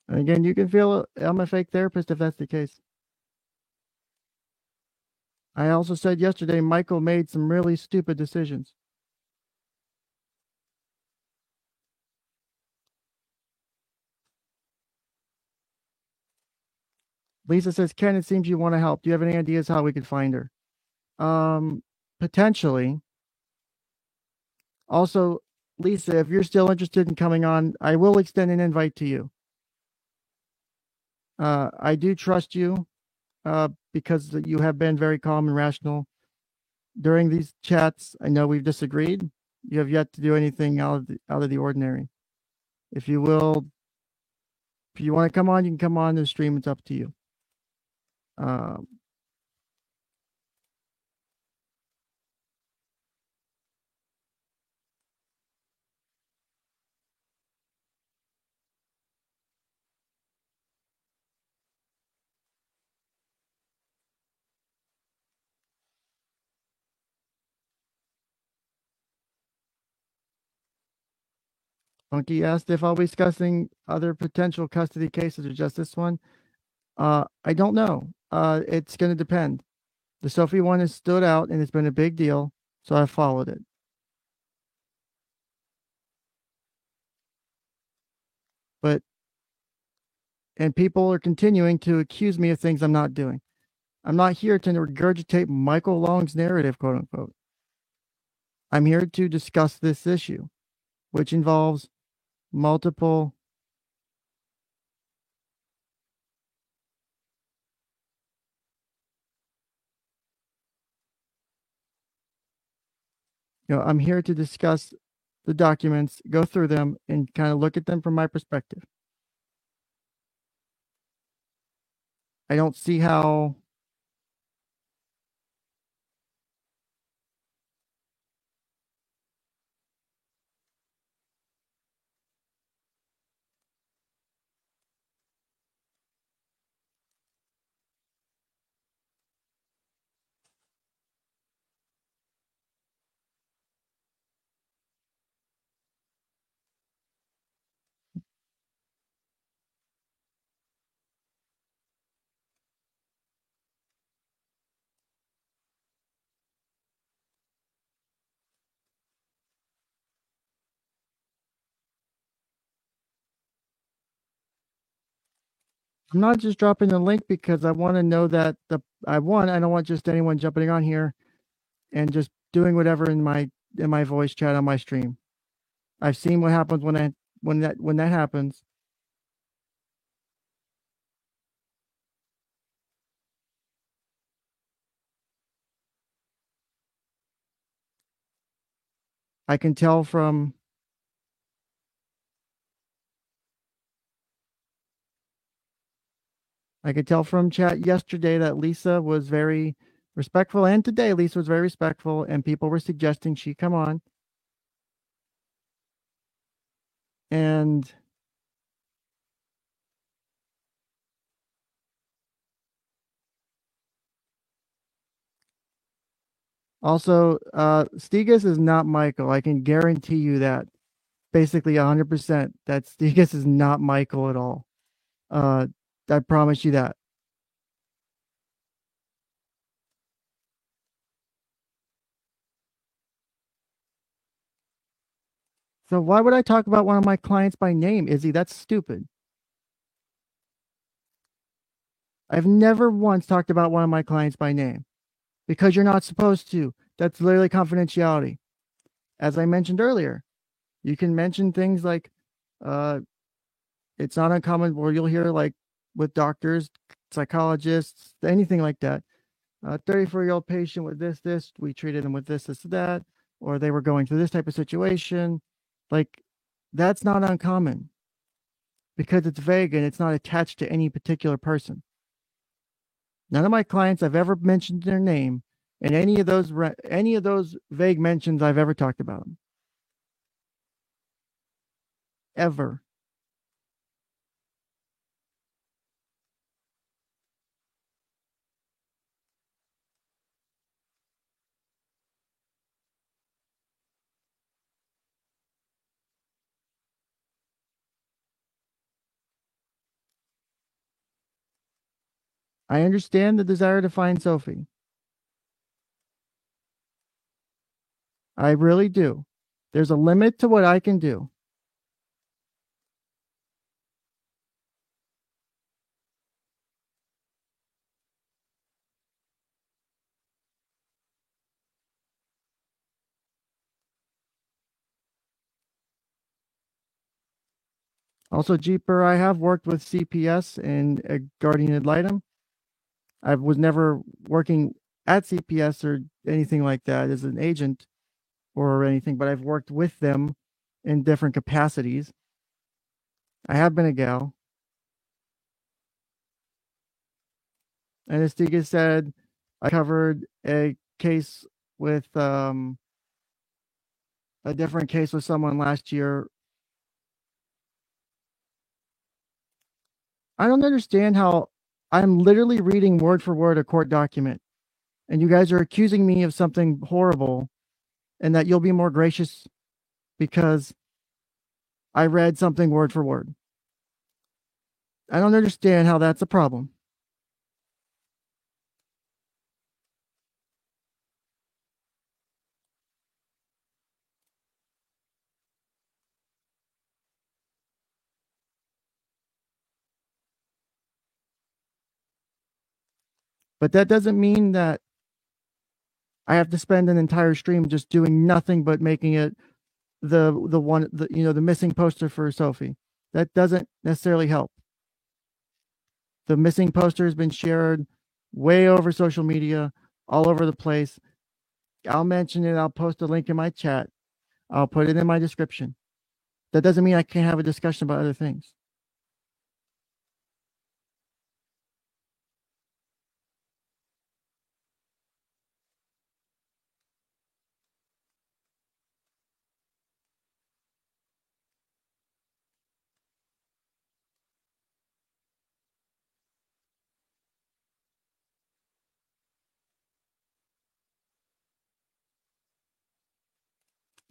Speaker 2: And again, you can feel I'm a fake therapist if that's the case. I also said yesterday Michael made some really stupid decisions. Lisa says, Ken, it seems you want to help. Do you have any ideas how we could find her? Potentially. Also, Lisa, if you're still interested in coming on, I will extend an invite to you. I do trust you because you have been very calm and rational during these chats. I know we've disagreed. You have yet to do anything out of the ordinary. If you want to come on, you can come on the stream. It's up to you. Funky asked if I'll be discussing other potential custody cases or just this one. I don't know. It's going to depend. The Sophie one has stood out and it's been a big deal, so I followed it. And people are continuing to accuse me of things I'm not doing. I'm not here to regurgitate Michael Long's narrative, quote unquote. I'm here to discuss this issue, which involves multiple I'm here to discuss the documents, go through them, and kind of look at them from my perspective. I don't see how I'm not just dropping the link because I want to know that I don't want just anyone jumping on here and just doing whatever in my voice chat on my stream. I've seen what happens when that happens. I can tell from chat yesterday that Lisa was very respectful, and today Lisa was very respectful, and people were suggesting she come on. And also, Stigas is not Michael. I can guarantee you that. Basically 100% that Stigas is not Michael at all. I promise you that. So why would I talk about one of my clients by name, Izzy? That's stupid. I've never once talked about one of my clients by name because you're not supposed to. That's literally confidentiality. As I mentioned earlier, you can mention things like, it's not uncommon where you'll hear like with doctors, psychologists, anything like that. 34-year-old patient with this, we treated them with this, that, or they were going through this type of situation. Like, that's not uncommon because it's vague and it's not attached to any particular person. None of my clients I've ever mentioned their name in any of those vague mentions I've ever talked about them. Ever. I understand the desire to find Sophie. I really do. There's a limit to what I can do. Also, Jeeper, I have worked with CPS and Guardian Ad Litem. I was never working at CPS or anything like that as an agent or anything, but I've worked with them in different capacities. I have been a gal. And as Tika said, I covered a case with a different case with someone last year. I don't understand how I'm literally reading word for word a court document, and you guys are accusing me of something horrible, and that you'll be more gracious because I read something word for word. I don't understand how that's a problem. But that doesn't mean that I have to spend an entire stream just doing nothing but making it the missing poster for Sophie. That doesn't necessarily help. The missing poster has been shared way over social media, all over the place. I'll mention it. I'll post a link in my chat. I'll put it in my description. That doesn't mean I can't have a discussion about other things.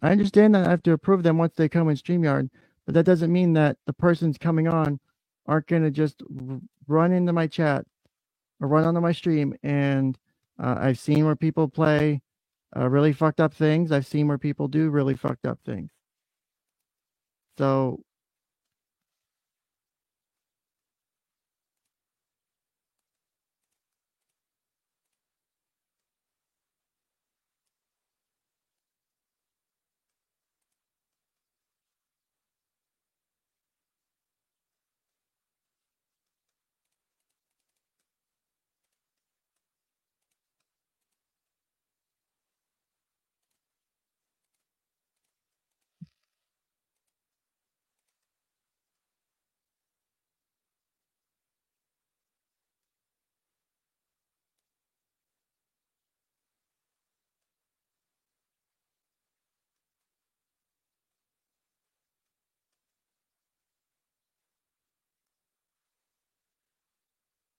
Speaker 2: I understand that I have to approve them once they come in StreamYard, but that doesn't mean that the persons coming on aren't going to just run into my chat or run onto my stream. And I've seen where people play really fucked up things. I've seen where people do really fucked up things. So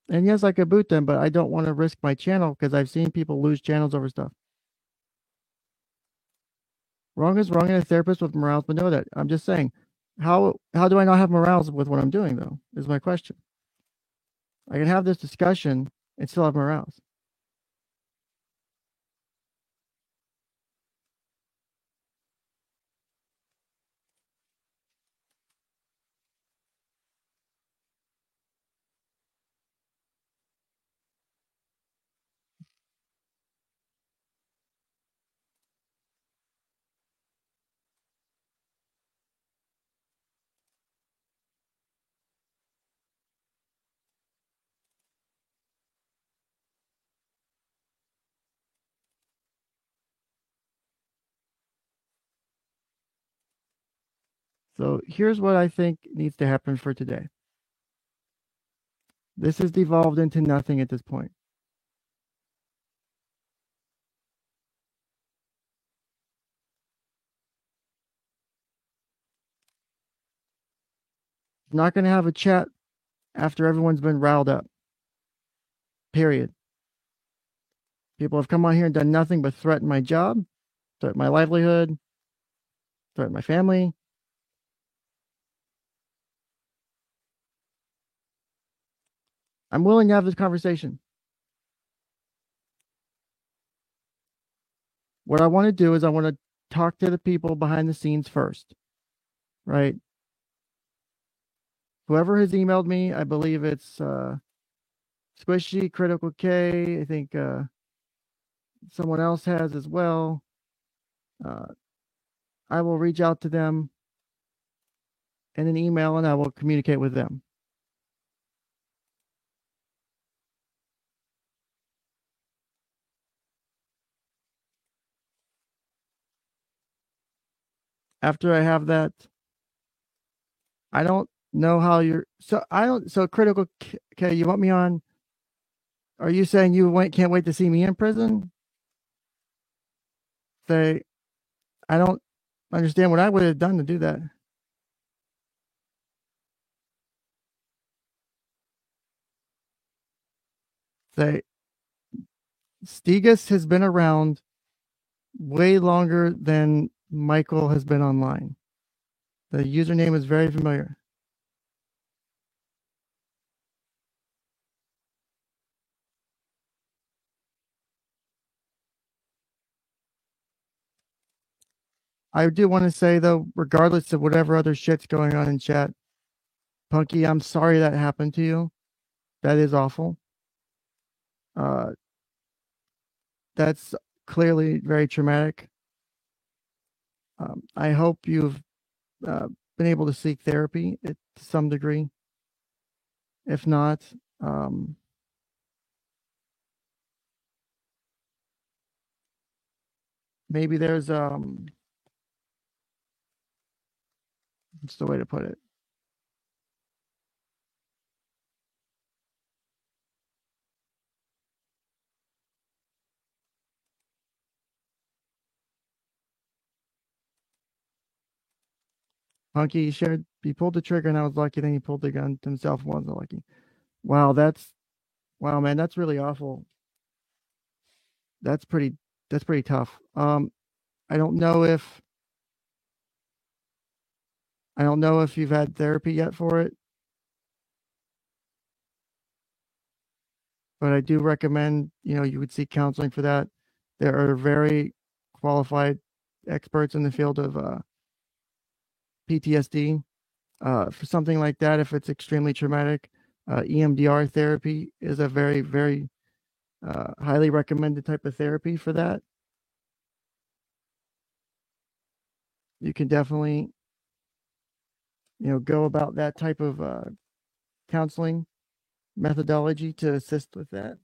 Speaker 2: and yes, I could boot them, but I don't want to risk my channel because I've seen people lose channels over stuff. Wrong is wrong, and a therapist with morals would know that. I'm just saying, how do I not have morals with what I'm doing though? Is my question. I can have this discussion and still have morals. So here's what I think needs to happen for today. This has devolved into nothing at this point. I'm not going to have a chat after everyone's been riled up. Period. People have come on here and done nothing but threaten my job, threaten my livelihood, threaten my family. I'm willing to have this conversation. What I want to do is I want to talk to the people behind the scenes first, right? Whoever has emailed me, I believe it's Squishy, Critical K. I think someone else has as well. I will reach out to them in an email and I will communicate with them. After I have that, I don't know how you're. So Critical K, you want me on? Are you saying you can't wait to see me in prison? Say, I don't understand what I would have done to do that. Say, Stigas has been around way longer than Michael has been online. The username is very familiar. I do want to say though, regardless of whatever other shit's going on in chat, Punky, I'm sorry that happened to you. That is awful. That's clearly very traumatic. I hope you've been able to seek therapy to some degree. If not, maybe there's what's the way to put it? Punky shared he pulled the trigger and I was lucky, then he pulled the gun himself and wasn't lucky. Wow, wow man, that's really awful. That's pretty tough. I don't know if you've had therapy yet for it, but I do recommend, you would seek counseling for that. There are very qualified experts in the field of PTSD. For something like that, if it's extremely traumatic, EMDR therapy is a very, very highly recommended type of therapy for that. You can definitely, go about that type of counseling methodology to assist with that.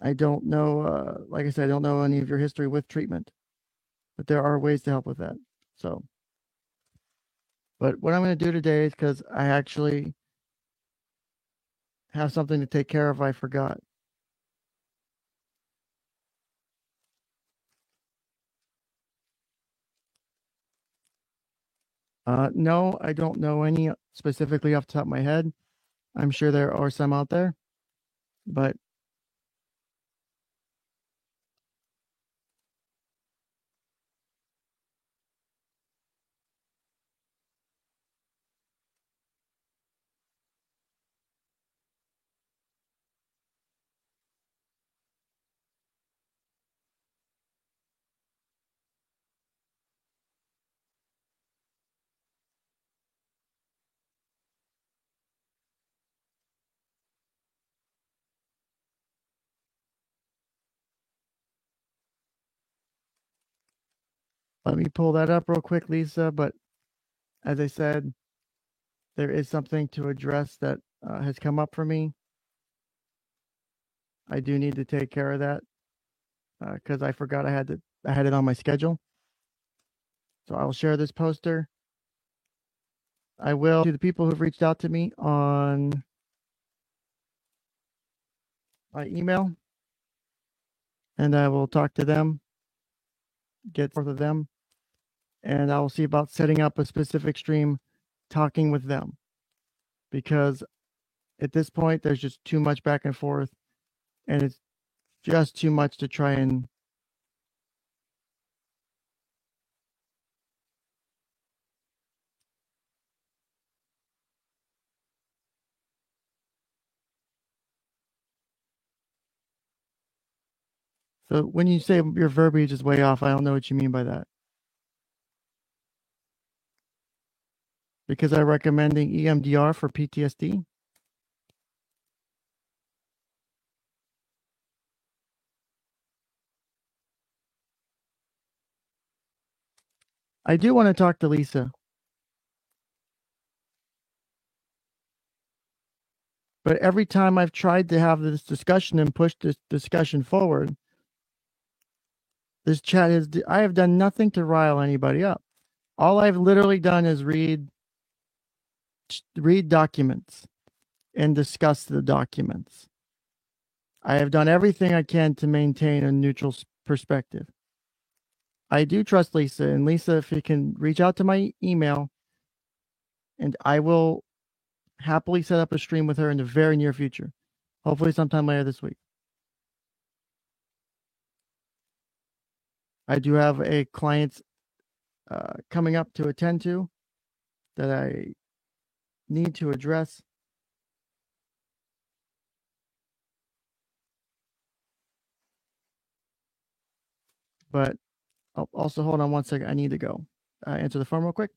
Speaker 2: I don't know, like I said, I don't know any of your history with treatment, but there are ways to help with that. So, but what I'm going to do today is because I actually have something to take care of, I forgot. No, I don't know any specifically off the top of my head. I'm sure there are some out there, but let me pull that up real quick, Lisa. But as I said, there is something to address that has come up for me. I do need to take care of that because I forgot I had it on my schedule. So I'll share this poster. I will to the people who've reached out to me on my email, and I will talk to them, get forth of them, and I will see about setting up a specific stream talking with them, because at this point there's just too much back and forth, and it's just too much to try and so when you say your verbiage is way off, I don't know what you mean by that. Because I'm recommending EMDR for PTSD. I do want to talk to Lisa. But every time I've tried to have this discussion and push this discussion forward, this chat has, I have done nothing to rile anybody up. All I've literally done is read documents and discuss the documents. I have done everything I can to maintain a neutral perspective. I do trust Lisa, and Lisa, if you can reach out to my email, and I will happily set up a stream with her in the very near future, hopefully sometime later this week. I do have a client coming up to attend to that I need to address. But also, hold on one second. I need to go answer the phone real quick.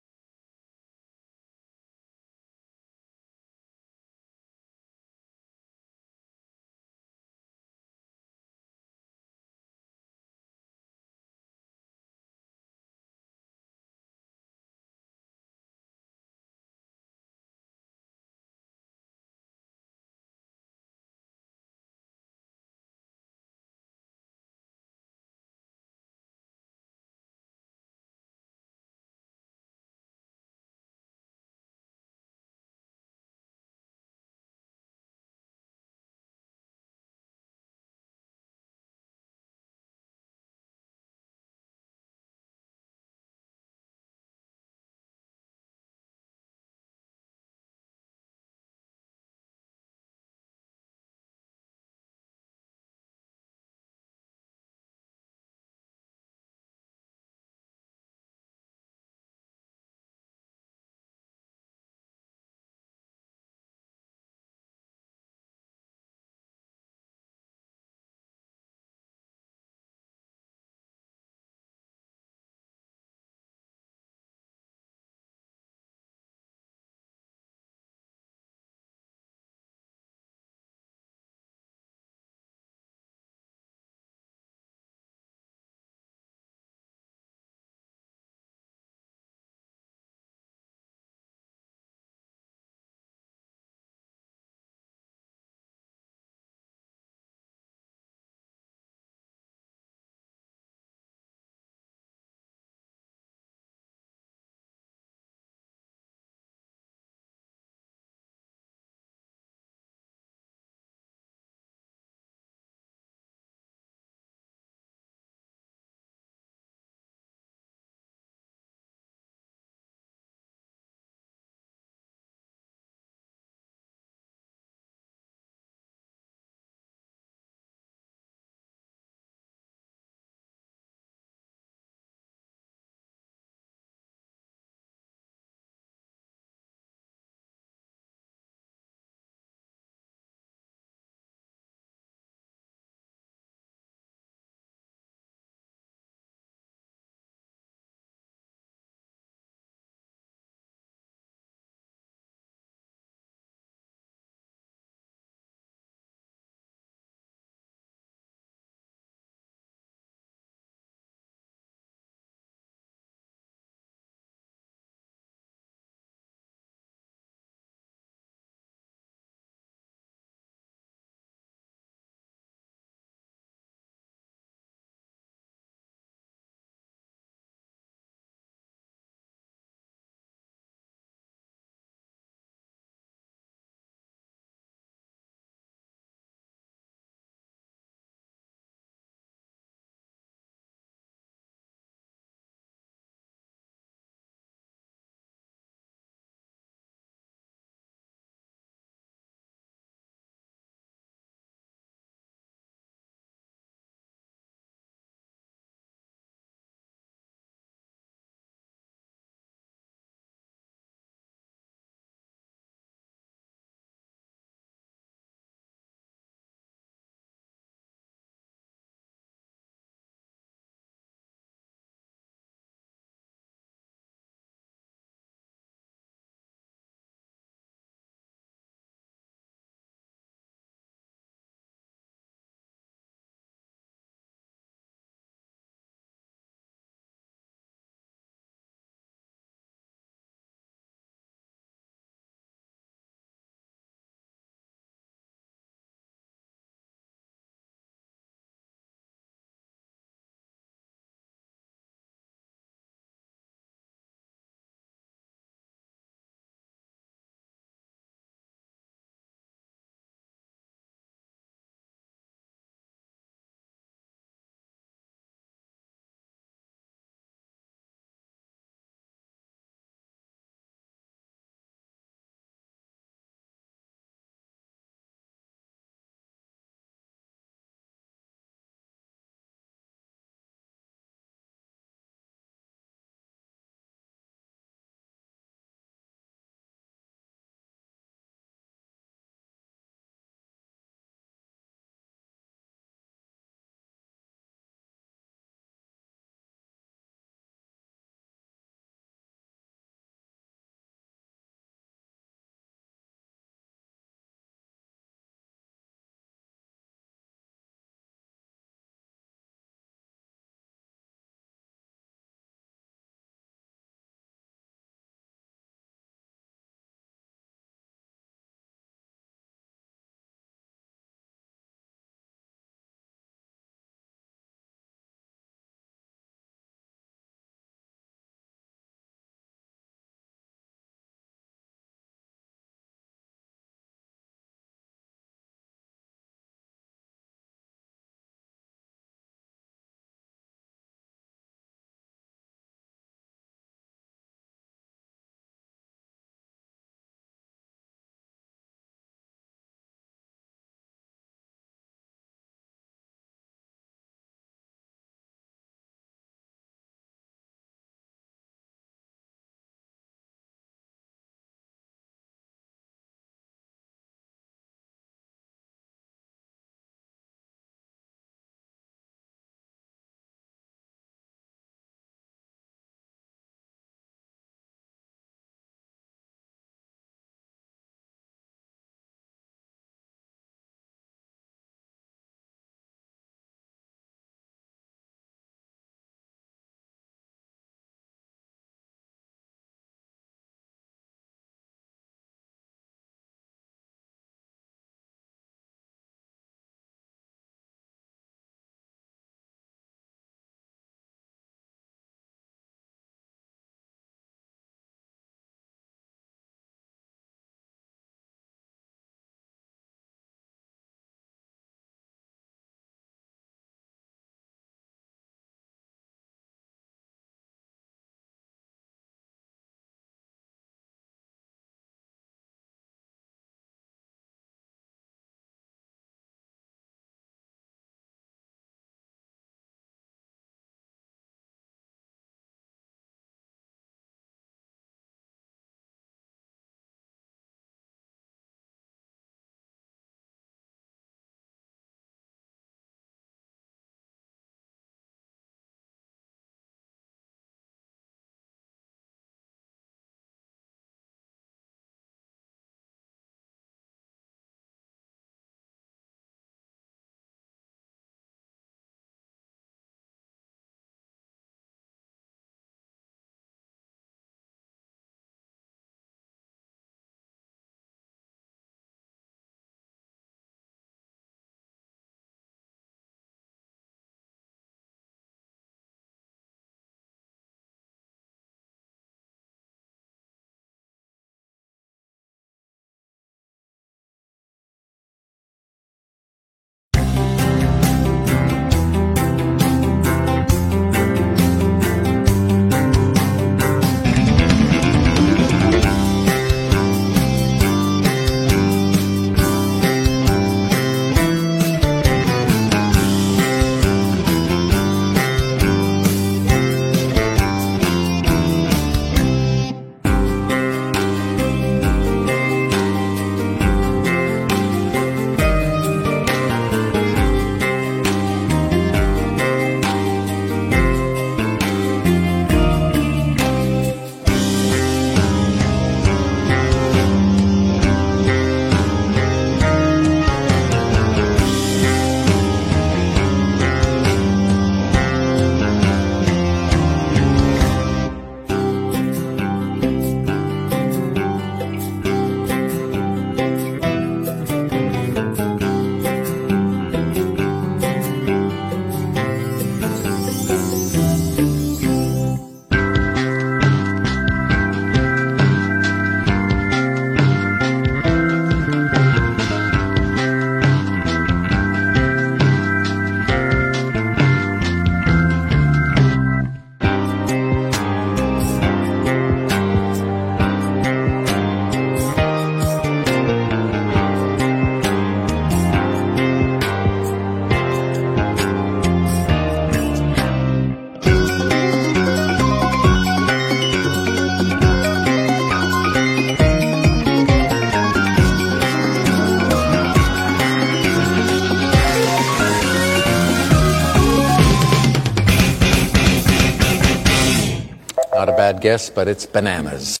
Speaker 1: Not a bad guess, but it's bananas.